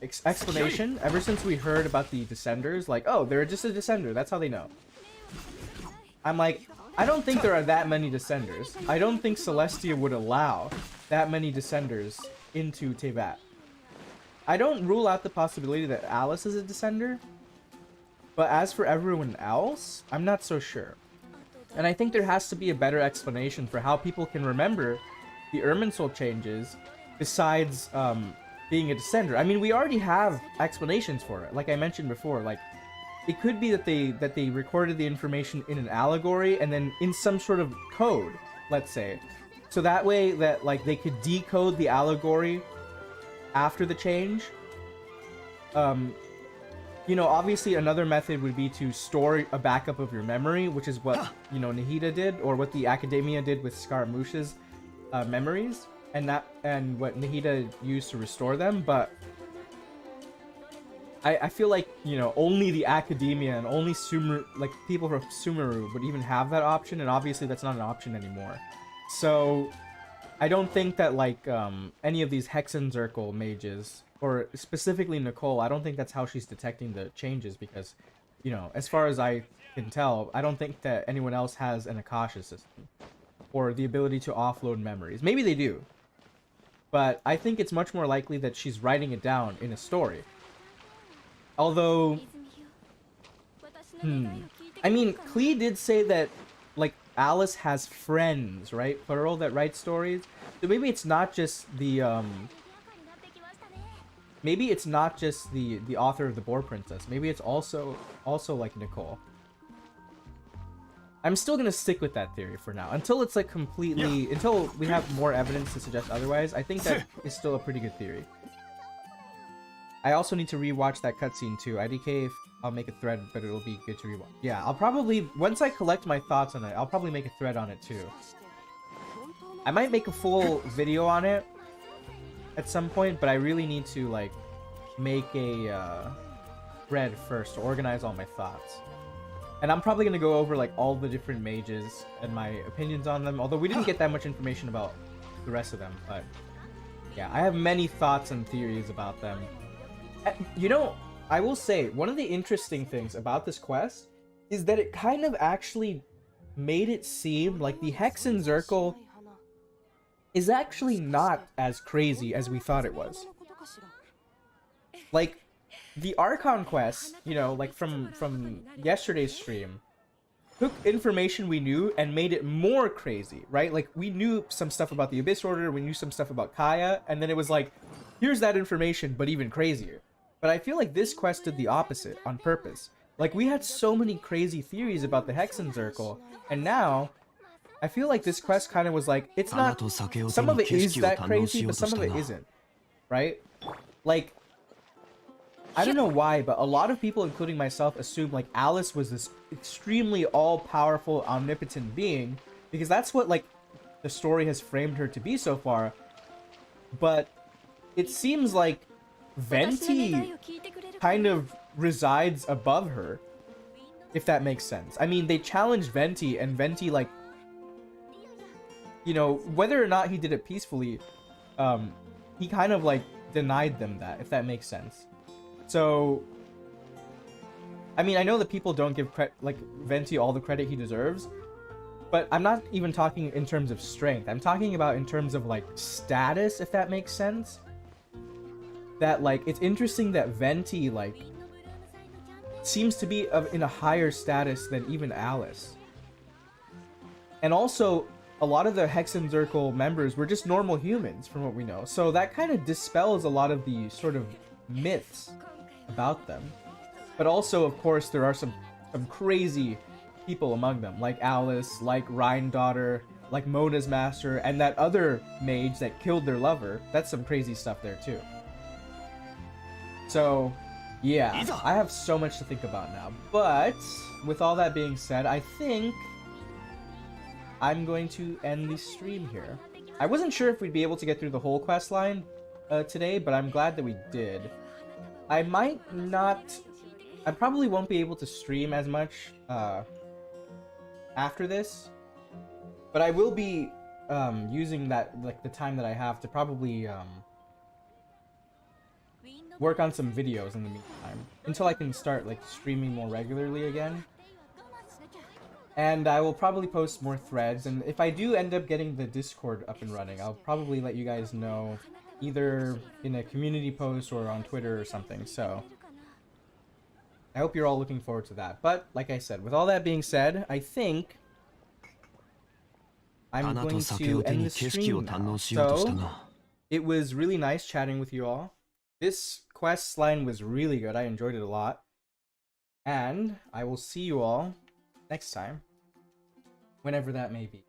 explanation ever since we heard about the descenders. Like, oh, they're just a descender. That's how they know. I'm like, I don't think there are that many descenders. I don't think Celestia would allow that many descenders into Teyvat. I don't rule out the possibility that Alice is a descender. But as for everyone else, I'm not so sure. And I think there has to be a better explanation for how people can remember the Irminsul changes besides being a descender. I mean, we already have explanations for it. Like I mentioned before, like it could be that they recorded the information in an allegory and then in some sort of code, let's say. So that way that like they could decode the allegory after the change. You know, obviously another method would be to store a backup of your memory, which is what, you know, Nahida did, or what the Academia did with Scaramouche's memories, and what Nahida used to restore them. But I feel like, you know, only the Academia and only like people from Sumeru would even have that option, and obviously that's not an option anymore. So I don't think that like any of these Hexenzirkel mages, or specifically Nicole, I don't think that's how she's detecting the changes, because, you know, as far as I can tell, I don't think that anyone else has an Akasha system or the ability to offload memories. Maybe they do, but I think it's much more likely that she's writing it down in a story. Although, I mean, Klee did say that, like, Alice has friends, right? Plural, that write stories. So maybe it's not just the, maybe it's not just the author of the Boar Princess. Maybe it's also like Nicole. I'm still gonna stick with that theory for now until it's like completely, until we have more evidence to suggest otherwise. I think that is still a pretty good theory. I also need to rewatch that cutscene too. IDK, if I'll make a thread, but it'll be good to rewatch. Yeah, I'll probably, once I collect my thoughts on it, I'll probably make a thread on it too. I might make a full video on it at some point, but I really need to like make a thread first to organize all my thoughts. And I'm probably gonna go over like all the different mages and my opinions on them, although we didn't get that much information about the rest of them. But yeah, I have many thoughts and theories about them. You know, I will say one of the interesting things about this quest is that it kind of actually made it seem like the Hexenzirkel is actually not as crazy as we thought it was. Like, the Archon quest, you know, like from yesterday's stream, took information we knew and made it more crazy, right? Like, we knew some stuff about the Abyss Order, we knew some stuff about Kaya, and then it was like, here's that information, but even crazier. But I feel like this quest did the opposite, on purpose. Like, we had so many crazy theories about the Hexenzirkel, and now I feel like this quest kind of was like, it's not, some of it is that crazy, but some of it isn't, right? Like, I don't know why, but a lot of people, including myself, assumed like Alice was this extremely all-powerful, omnipotent being, because that's what like the story has framed her to be so far. But it seems like Venti kind of resides above her, if that makes sense. I mean, they challenged Venti, and Venti, like, you know, whether or not he did it peacefully, he kind of like denied them that, if that makes sense. So, I mean, I know that people don't give like Venti all the credit he deserves, But I'm not even talking in terms of strength. I'm talking about in terms of like status, if that makes sense. That like, it's interesting that Venti like seems to be in a higher status than even Alice. And also, a lot of the Hexenzirkel members were just normal humans, from what we know. So that kind of dispels a lot of the sort of myths about them. But also, of course, there are some crazy people among them, like Alice, like Rhine-daughter, like Mona's master, and that other mage that killed their lover. That's some crazy stuff there too. So, yeah, I have so much to think about now. But, with all that being said, I think I'm going to end the stream here. I wasn't sure if we'd be able to get through the whole quest line today, but I'm glad that we did. I probably won't be able to stream as much after this, but I will be using that, like, the time that I have to probably work on some videos in the meantime until I can start like streaming more regularly again. And I will probably post more threads, and if I do end up getting the Discord up and running, I'll probably let you guys know either in a community post or on Twitter or something. So I hope you're all looking forward to that. But like I said, with all that being said, I think I'm going to end the stream now. So it was really nice chatting with you all. This quest line was really good. I enjoyed it a lot. And I will see you all next time, whenever that may be.